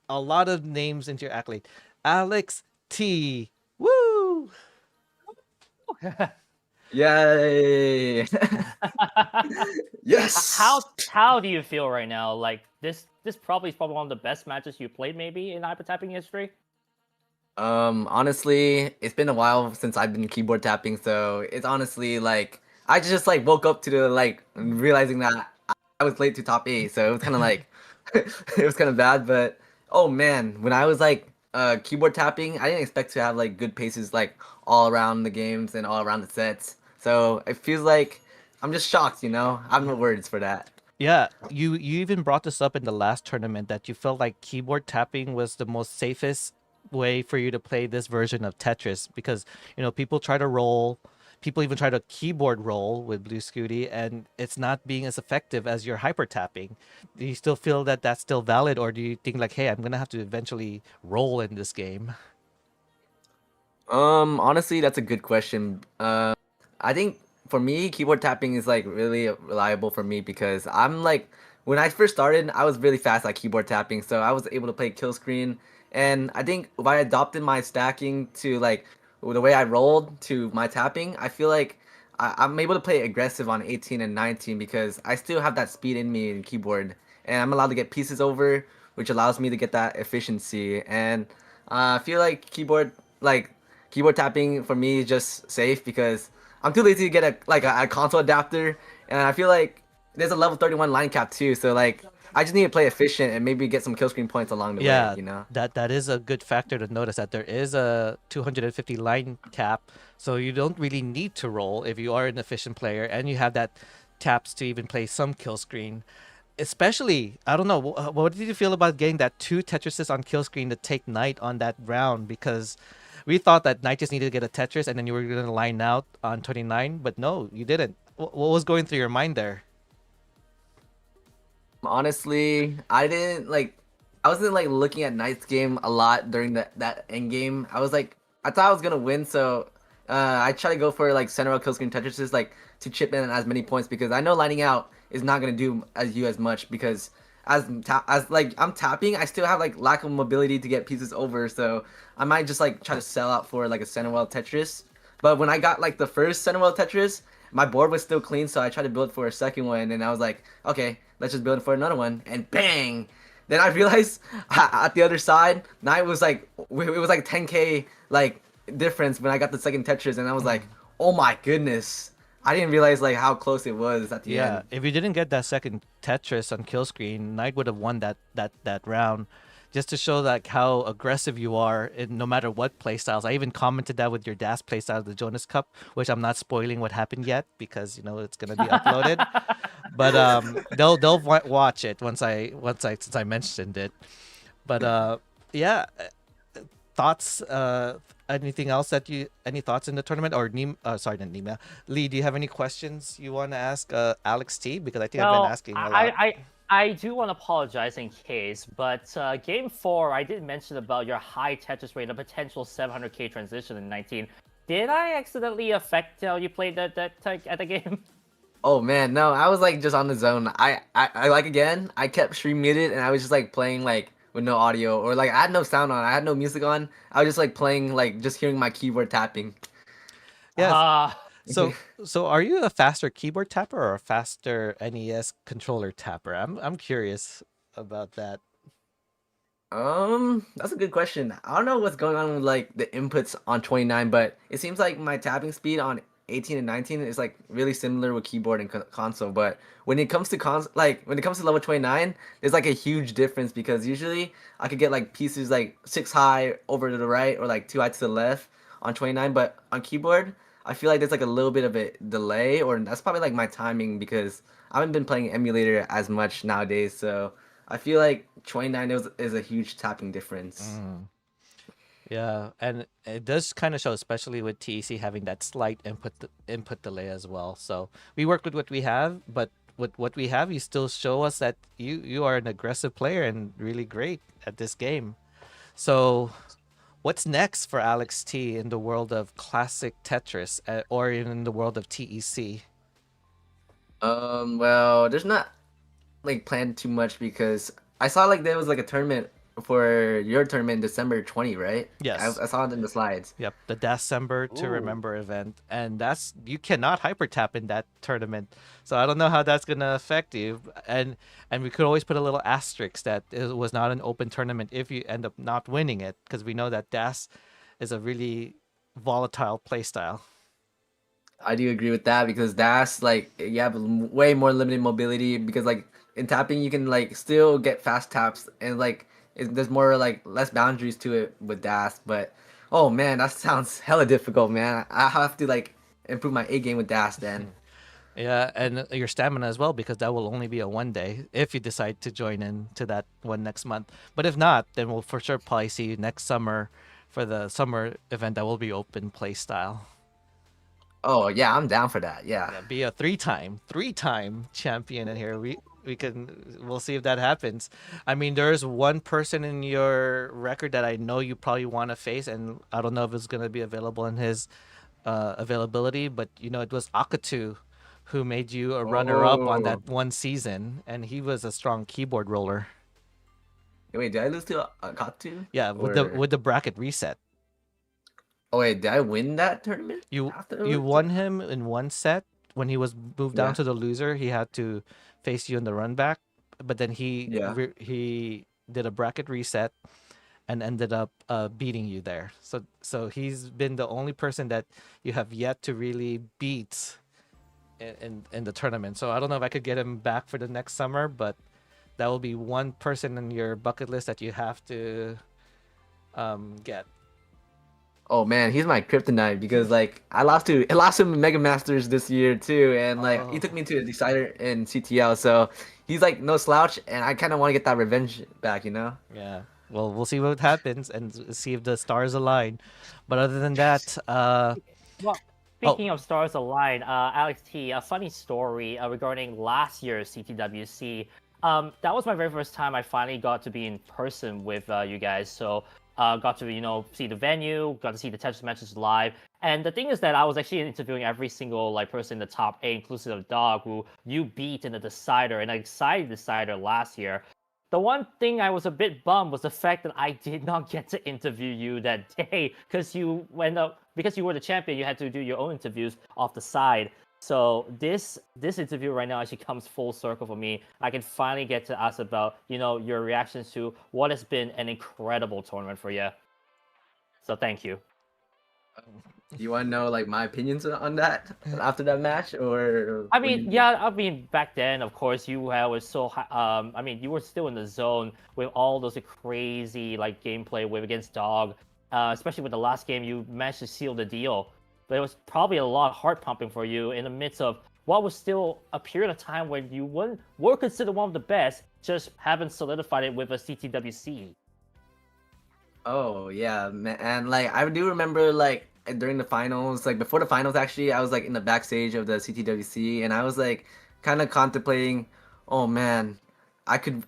S1: A lot of names into your accolade. Alex T. Woo!
S8: Yay! Yes.
S4: How do you feel right now? Like this probably is probably one of the best matches you played maybe in hyper tapping history.
S8: Honestly, it's been a while since I've been keyboard tapping, so it's honestly like I just like woke up to the like realizing that I was late to top 8, so it was kind of like it was kind of bad. But oh man, when I was like keyboard tapping, I didn't expect to have like good paces like all around the games and all around the sets. So it feels like I'm just shocked, you know. I have no words for that.
S1: Yeah, you even brought this up in the last tournament that you felt like keyboard tapping was the most safest way for you to play this version of Tetris, because people try to roll, people even try to keyboard roll with Blue Scooty, and it's not being as effective as your hyper tapping. Do you still feel that that's still valid, or do you think like, hey, I'm gonna have to eventually roll in this game?
S8: Honestly, that's a good question. I think for me, keyboard tapping is like really reliable for me because I'm like, when I first started, I was really fast at keyboard tapping, so I was able to play kill screen. And I think if I adopted my stacking to like the way I rolled to my tapping, I feel like I'm able to play aggressive on 18 and 19 because I still have that speed in me in keyboard, and I'm allowed to get pieces over, which allows me to get that efficiency. And I feel like keyboard tapping for me is just safe because I'm too lazy to get a console adapter, and I feel like there's a level 31 line cap too. So like I just need to play efficient and maybe get some kill screen points along the way.
S1: Yeah,
S8: You know.
S1: that is a good factor to notice that there is a 250 line cap, so you don't really need to roll if you are an efficient player and you have that taps to even play some kill screen. Especially, I don't know, what did you feel about getting that 2 Tetrises on kill screen to take Knight on that round? Because we thought that Knight just needed to get a Tetris and then you were going to line out on 29, but no, you didn't. What was going through your mind there?
S8: Honestly, I didn't like. I wasn't like looking at Knight's game a lot during that end game. I was like, I thought I was gonna win, so I try to go for like center kill screen Tetrises, like to chip in as many points because I know lining out is not gonna do as much because as like I'm tapping, I still have like lack of mobility to get pieces over, so I might just like try to sell out for like a center Tetris. But when I got like the first center Tetris, my board was still clean, so I tried to build for a second one, and I was like, okay, let's just build for another one, and bang! Then I realized at the other side, Knight was like, it was like 10k like difference when I got the second Tetris, and I was like, oh my goodness, I didn't realize like how close it was at the
S1: Yeah,
S8: end.
S1: if you didn't get that second Tetris on kill screen, Knight would have won that round. Just to show like how aggressive you are in no matter what playstyles. I even commented that with your Das playstyle of the Jonas Cup, which I'm not spoiling what happened yet because it's gonna be uploaded. But they'll watch it once I since I mentioned it. But yeah, thoughts. Anything else any thoughts in the tournament or sorry, not Nima. Lee, do you have any questions you want to ask Alex T? Because I think I've been
S4: Well,
S1: asking a lot.
S4: I do want to apologize in case, but game 4, I did mention about your high Tetris rate, a potential 700k transition in 19. Did I accidentally affect how you played that at the game?
S8: Oh man, no, I was like just on the zone. I like again, I kept stream muted and I was just like playing like with no audio or like I had no sound on, I had no music on. I was just like playing like just hearing my keyboard tapping.
S1: Yes.
S4: Ah.
S1: So are you a faster keyboard tapper or a faster NES controller tapper? I'm curious about that.
S8: That's a good question. I don't know what's going on with like the inputs on 29, but it seems like my tapping speed on 18 and 19 is like really similar with keyboard and console. But when it comes to when it comes to level 29, there's like a huge difference because usually I could get like pieces like 6 high over to the right or like 2 high to the left on 29, but on keyboard, I feel like there's like a little bit of a delay, or that's probably like my timing because I haven't been playing emulator as much nowadays, so I feel like 29 is a huge tapping difference.
S1: Yeah, and it does kind of show, especially with TEC having that slight input delay as well. So we work with what we have, but with what we have, you still show us that you are an aggressive player and really great at this game. So what's next for Alex T in the world of classic Tetris or in the world of TEC?
S8: Well, there's not like planned too much because I saw like there was like a tournament for your tournament December 20, right?
S1: Yes.
S8: I saw it in the slides.
S1: Yep, the December to
S2: Ooh.
S1: Remember event, and that's you cannot hyper tap in that tournament. So I don't know how that's gonna affect you, and we could always put a little asterisk that it was not an open tournament if you end up not winning it, because we know that Das is a really volatile playstyle.
S8: I do agree with that because that's like you have way more limited mobility because like in tapping you can like still get fast taps and like there's more like less boundaries to it with DAS. But oh man, that sounds hella difficult, man. I have to like improve my A game with DAS then.
S1: Yeah, and your stamina as well, because that will only be a 1 day if you decide to join in to that one next month. But if not, then we'll for sure probably see you next summer for the summer event that will be open play style.
S8: Oh yeah, I'm down for that. Yeah.
S1: Yeah, be a three-time champion in here. We'll see if that happens. I mean, there's one person in your record that I know you probably want to face, and I don't know if it's gonna be available in his availability, but it was Akatu who made you a runner-up on that one season, and he was a strong keyboard roller.
S8: Wait, did I lose to Akatu?
S1: Yeah, with the bracket reset.
S8: Oh wait, did I win that tournament?
S1: You
S8: afterwards?
S1: won him in one set when he was moved down
S8: Yeah.
S1: to the loser. He had to face you in the run back, but then he
S8: Yeah.
S1: he did a bracket reset and ended up beating you there. So he's been the only person that you have yet to really beat in the tournament. So I don't know if I could get him back for the next summer, but that will be one person on your bucket list that you have to get.
S8: Oh man, he's my kryptonite because like I lost him in Mega Masters this year too, and like he
S1: Oh.
S8: took me to a decider in CTL, so he's like no slouch, and I kind of want to get that revenge back, you know?
S1: Yeah. Well, we'll see what happens and see if the stars align. But other than that,
S4: Well,
S1: oh,
S4: speaking of stars align, Alex T, a funny story regarding last year's CTWC. That was my very first time I finally got to be in person with you guys. So got to see the venue, got to see the Tetris matches live. And the thing is that I was actually interviewing every single like person in the top eight, inclusive of Dog, who you beat in the decider, and an exciting decider last year. The one thing I was a bit bummed was the fact that I did not get to interview you that day because because you were the champion, you had to do your own interviews off the side. So this interview right now actually comes full circle for me. I can finally get to ask about your reactions to what has been an incredible tournament for you. So thank you.
S8: You want to know like my opinions on that after that match, or
S4: I
S8: what do
S4: mean,
S8: you-
S4: yeah, I mean, back then, of course, you was so I mean, you were still in the zone with all those crazy like gameplay with against Dog, especially with the last game, you managed to seal the deal. But it was probably a lot heart pumping for you in the midst of what was still a period of time when you were considered one of the best, just haven't solidified it with a CTWC.
S8: Oh yeah, man. And like I do remember like during the finals, like before the finals actually, I was like in the backstage of the CTWC and I was like kind of contemplating, oh man, I could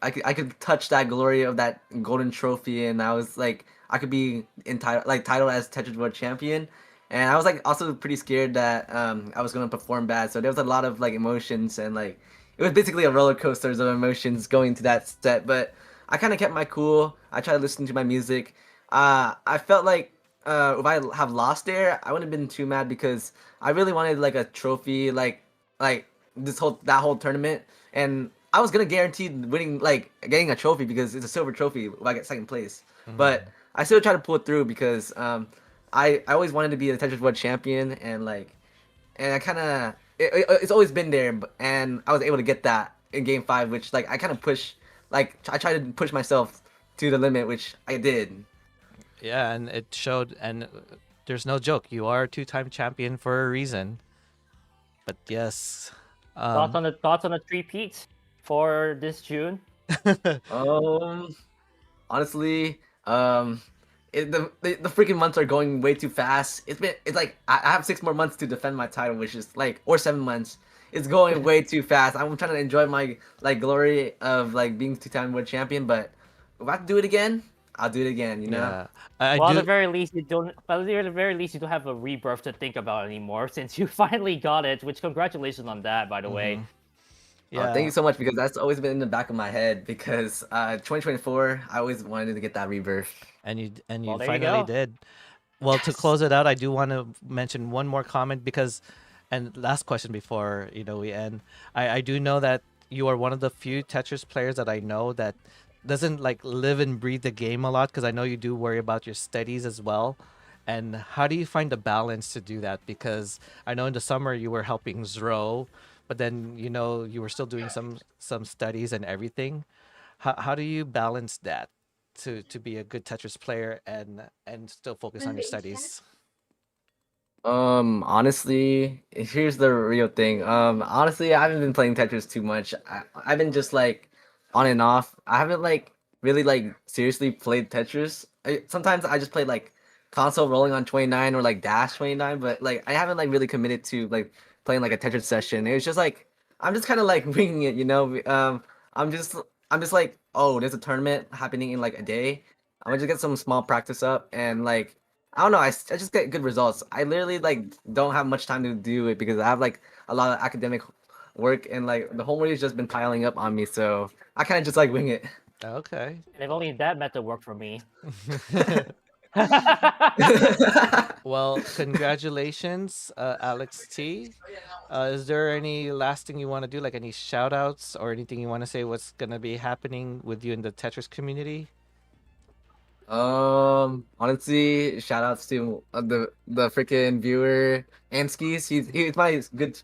S8: touch that glory of that golden trophy and I was like I could be titled as Tetris World Champion. And I was like also pretty scared that I was gonna perform bad. So there was a lot of like emotions and like it was basically a roller coaster of emotions going to that set. But I kind of kept my cool. I tried to listen to my music. I felt like if I have lost there, I wouldn't have been too mad because I really wanted like a trophy, like that whole tournament, and I was gonna guarantee winning, like getting a trophy because it's a silver trophy if I get second place. But I still try to pull it through because I always wanted to be the Tetris World Champion, and I kind of it's always been there, and I was able to get that in Game 5, which like I kind of I tried to push myself to the limit, which I did.
S1: yeah, and it showed. And there's no joke. You are a two-time champion for a reason. But yes,
S4: Thoughts on the three-peat for this June?
S8: Um, honestly, the freaking months are going way too fast. It's like I have 6 more months to defend my title, which is like or 7 months. It's going way too fast. I'm trying to enjoy my like glory of like being two-time world champion, but if I have to do it again, I'll do it again. You know.
S1: yeah, I
S4: Well, at
S1: do.
S4: the very least, you don't. At the very least, you don't have a rebirth to think about anymore since you finally got it. Which congratulations on that, by the way.
S1: Mhm.
S8: Oh,
S1: Yeah,
S8: thank you so much because that's always been in the back of my head because 2024 I always wanted to get that rebirth.
S1: and you
S4: Well, there you
S1: finally
S4: go.
S1: did. Well, to close it out, I do want to mention one more comment because, and last question before we end. I do know that you are one of the few Tetris players that I know that doesn't like live and breathe the game a lot because I know you do worry about your studies as well. And how do you find the balance to do that? Because I know in the summer you were helping Zro, but then you were still doing some studies and everything. How do you balance that to be a good Tetris player and still focus on your studies?
S8: Honestly, here's the real thing. Honestly, I haven't been playing Tetris too much. I've been just like on and off. I haven't like really like seriously played Tetris. Sometimes I just play like console rolling on 29 or like Dash 29, but like I haven't like really committed to like playing like a Tetris session. It was just like I'm just kind of like winging it, you know. I'm just I'm just like, oh, there's a tournament happening in like a day. I'm gonna just get some small practice up and like I don't know. I just get good results. I literally like don't have much time to do it because I have like a lot of academic work and like the homework has just been piling up on me. So I kind of just like wing it.
S1: Okay.
S4: And if only that method worked for me.
S1: Well, congratulations, Alex T. Is there any last thing you want to do, like any shout outs or anything you want to say what's going to be happening with you in the Tetris community?
S8: Honestly, shout outs to the freaking viewer Anskis. He's my good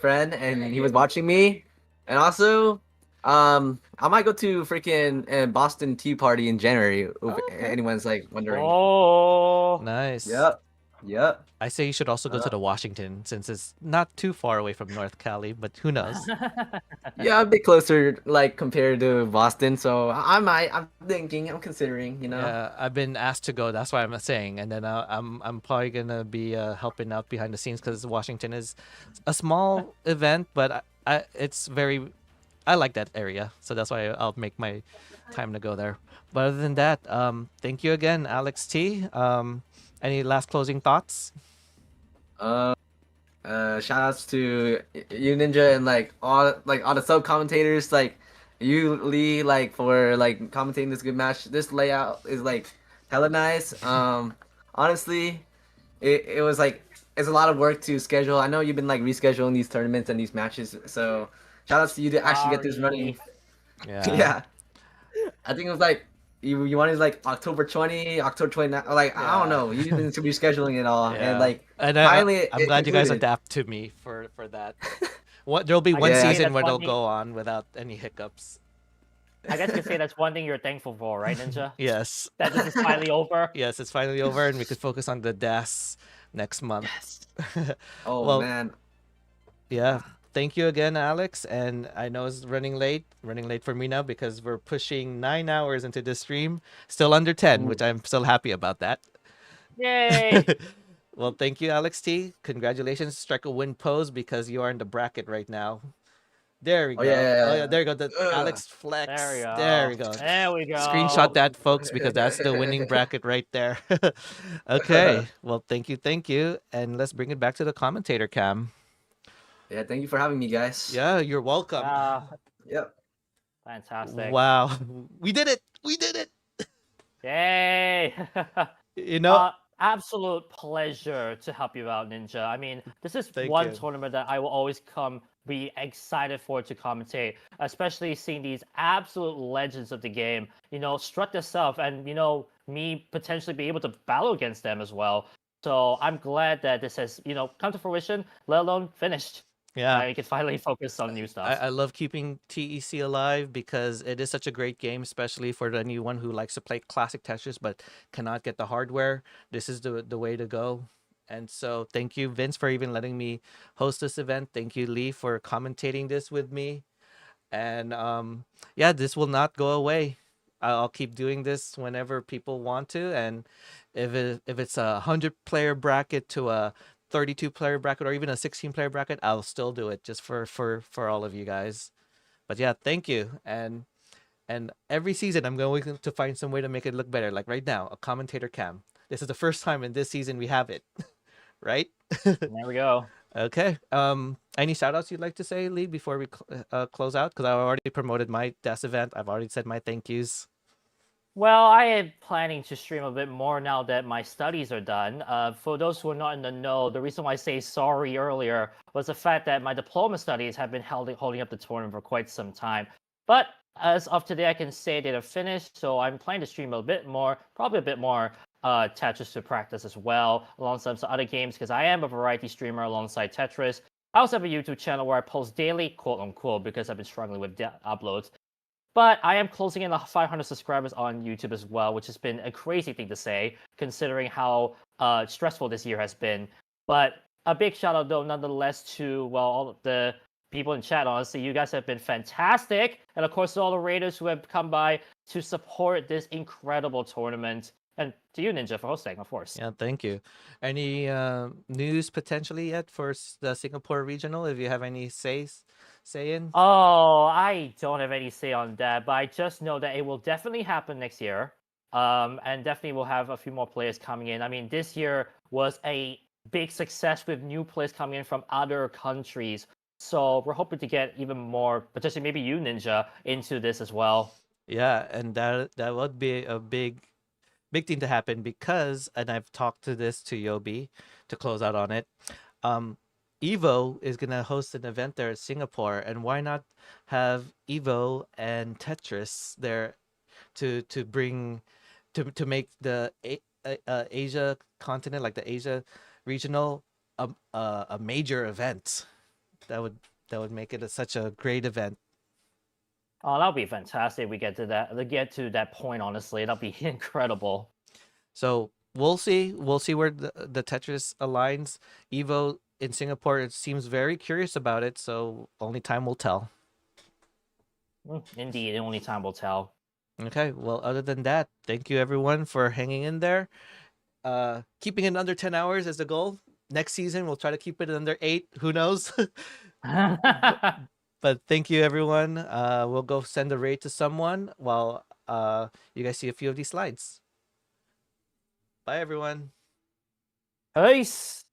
S8: friend and he was watching me, and also I might go to freaking Boston Tea Party in January. If
S1: Okay.
S8: anyone's like wondering.
S4: Oh,
S1: Nice.
S8: Yep. Yep.
S1: I say you should also go to the Washington since it's not too far away from North Cali, but who knows?
S8: Yeah, a bit closer, like compared to Boston. So I might. I'm thinking. I'm considering.
S1: Yeah, I've been asked to go. That's why I'm saying, and then I'm probably gonna be helping out behind the scenes because Washington is a small event, but it's very I like that area, so that's why I'll make my time to go there. But other than that, thank you again, Alex T. Any last closing thoughts?
S8: Uh, shout outs to you, Ninja, and like all the sub commentators, like you, Lee, like for like commentating this good match. This layout is like hella nice. Honestly, it was like it's a lot of work to schedule. I know you've been like rescheduling these tournaments and these matches, so shout outs to you to actually get this running.
S1: Yeah.
S8: Yeah, I think it was like you wanted like October 20, October 29. Like I don't
S1: Yeah.
S8: know, you've been rescheduling it all, and like
S1: and
S8: finally
S1: I'm
S8: it
S1: glad you guys
S8: concluded.
S1: adapt to me for that. What there'll be
S4: I
S1: one
S8: guess
S4: can say
S1: season
S4: that's
S1: where
S4: one
S1: they'll
S4: thing.
S1: go on without any hiccups.
S4: I guess you could say that's one thing you're thankful for, right, Ninja?
S1: Yes.
S4: That this is finally over.
S1: Yes, it's finally over, and we could focus on the DAS next month.
S8: Yes. Oh
S1: Well,
S8: man.
S1: yeah. Thank you again, Alex. And I know it's running late for me now because we're pushing 9 hours into this stream. Still under 10, which I'm still happy about that.
S4: Yay!
S1: Well, thank you, Alex T. Congratulations. Strike a win pose because you are in the bracket right now. There we
S8: Oh
S1: go.
S8: yeah.
S1: Oh yeah, there we go. The
S8: Ugh.
S1: Alex flex.
S4: There we go.
S1: There we go.
S4: There we go.
S1: Screenshot that, folks, because that's the winning bracket right there. Okay. Well, thank you, and let's bring it back to the commentator cam.
S8: Yeah, thank you for having me, guys.
S1: Yeah, you're welcome.
S8: Yep.
S4: Fantastic.
S1: Wow, we did it. We did it.
S4: Yay!
S1: You know,
S4: Absolute pleasure to help you out, Ninja. I mean, this is
S1: Thank
S4: one
S1: you.
S4: tournament that I will always be excited for to commentate, especially seeing these absolute legends of the game, strut themselves and, me potentially be able to battle against them as well. So I'm glad that this has, come to fruition, let alone finished.
S1: yeah.
S4: I can finally focus on new stuff.
S1: I love keeping TEC alive because it is such a great game, especially for anyone who likes to play classic Tetris but cannot get the hardware. This is the way to go. And so thank you, Vince, for even letting me host this event. Thank you, Lee, for commentating this with me. And yeah, this will not go away. I'll keep doing this whenever people want to. And if it's a 100-player bracket to a 32-player bracket or even a 16-player bracket, I'll still do it just for all of you guys. But yeah, thank you. And every season I'm going to find some way to make it look better. Like right now, a commentator cam. This is the first time in this season we have it. Right?
S4: There we go.
S1: Okay. Any shout outs you'd like to say, Lee, before we close out? Because I already promoted my DAS event. I've already said my thank yous.
S4: Well, I am planning to stream a bit more now that my studies are done. For those who are not in the know, the reason why I say sorry earlier was the fact that my diploma studies have been holding up the tournament for quite some time. But as of today, I can say that they're finished, so I'm planning to stream a bit more, probably a bit more Tetris to practice as well, alongside some other games, because I am a variety streamer alongside Tetris. I also have a YouTube channel where I post daily, quote unquote, because I've been struggling with uploads. But I am closing in on 500 subscribers on YouTube as well, which has been a crazy thing to say, considering how stressful this year has been. But a big shout out, though, nonetheless, to, well, all of the people in chat. Honestly, you guys have been fantastic. And of course, to all the raiders who have come by to support this incredible tournament. And to you, Ninja, for hosting, of course.
S1: Yeah, thank you. Any news potentially yet for the Singapore regional? If you have any say in?
S4: Oh, I don't have any say on that, but I just know that it will definitely happen next year. And definitely we'll have a few more players coming in. I mean, this year was a big success with new players coming in from other countries. So we're hoping to get even more, potentially maybe you, Ninja, into this as well.
S1: Yeah, and that would be a big thing to happen because, and I've talked to Yobi to close out on it. Evo is gonna host an event there at Singapore, and why not have Evo and Tetris there to bring to make the Asia continent, like the Asia regional, a major event. That would make it such a great event.
S4: Oh, that'll be fantastic. We get to that point. Honestly, that'll be incredible.
S1: So we'll see. We'll see where the Tetris aligns. Evo in Singapore, it seems very curious about it. So only time will tell.
S4: Indeed, only time will tell.
S1: Okay. Well, other than that, thank you everyone for hanging in there. Keeping it under 10 hours is the goal. Next season, we'll try to keep it under 8. Who knows? But thank you, everyone. We'll go send a raid to someone while you guys see a few of these slides. Bye, everyone.
S4: Peace.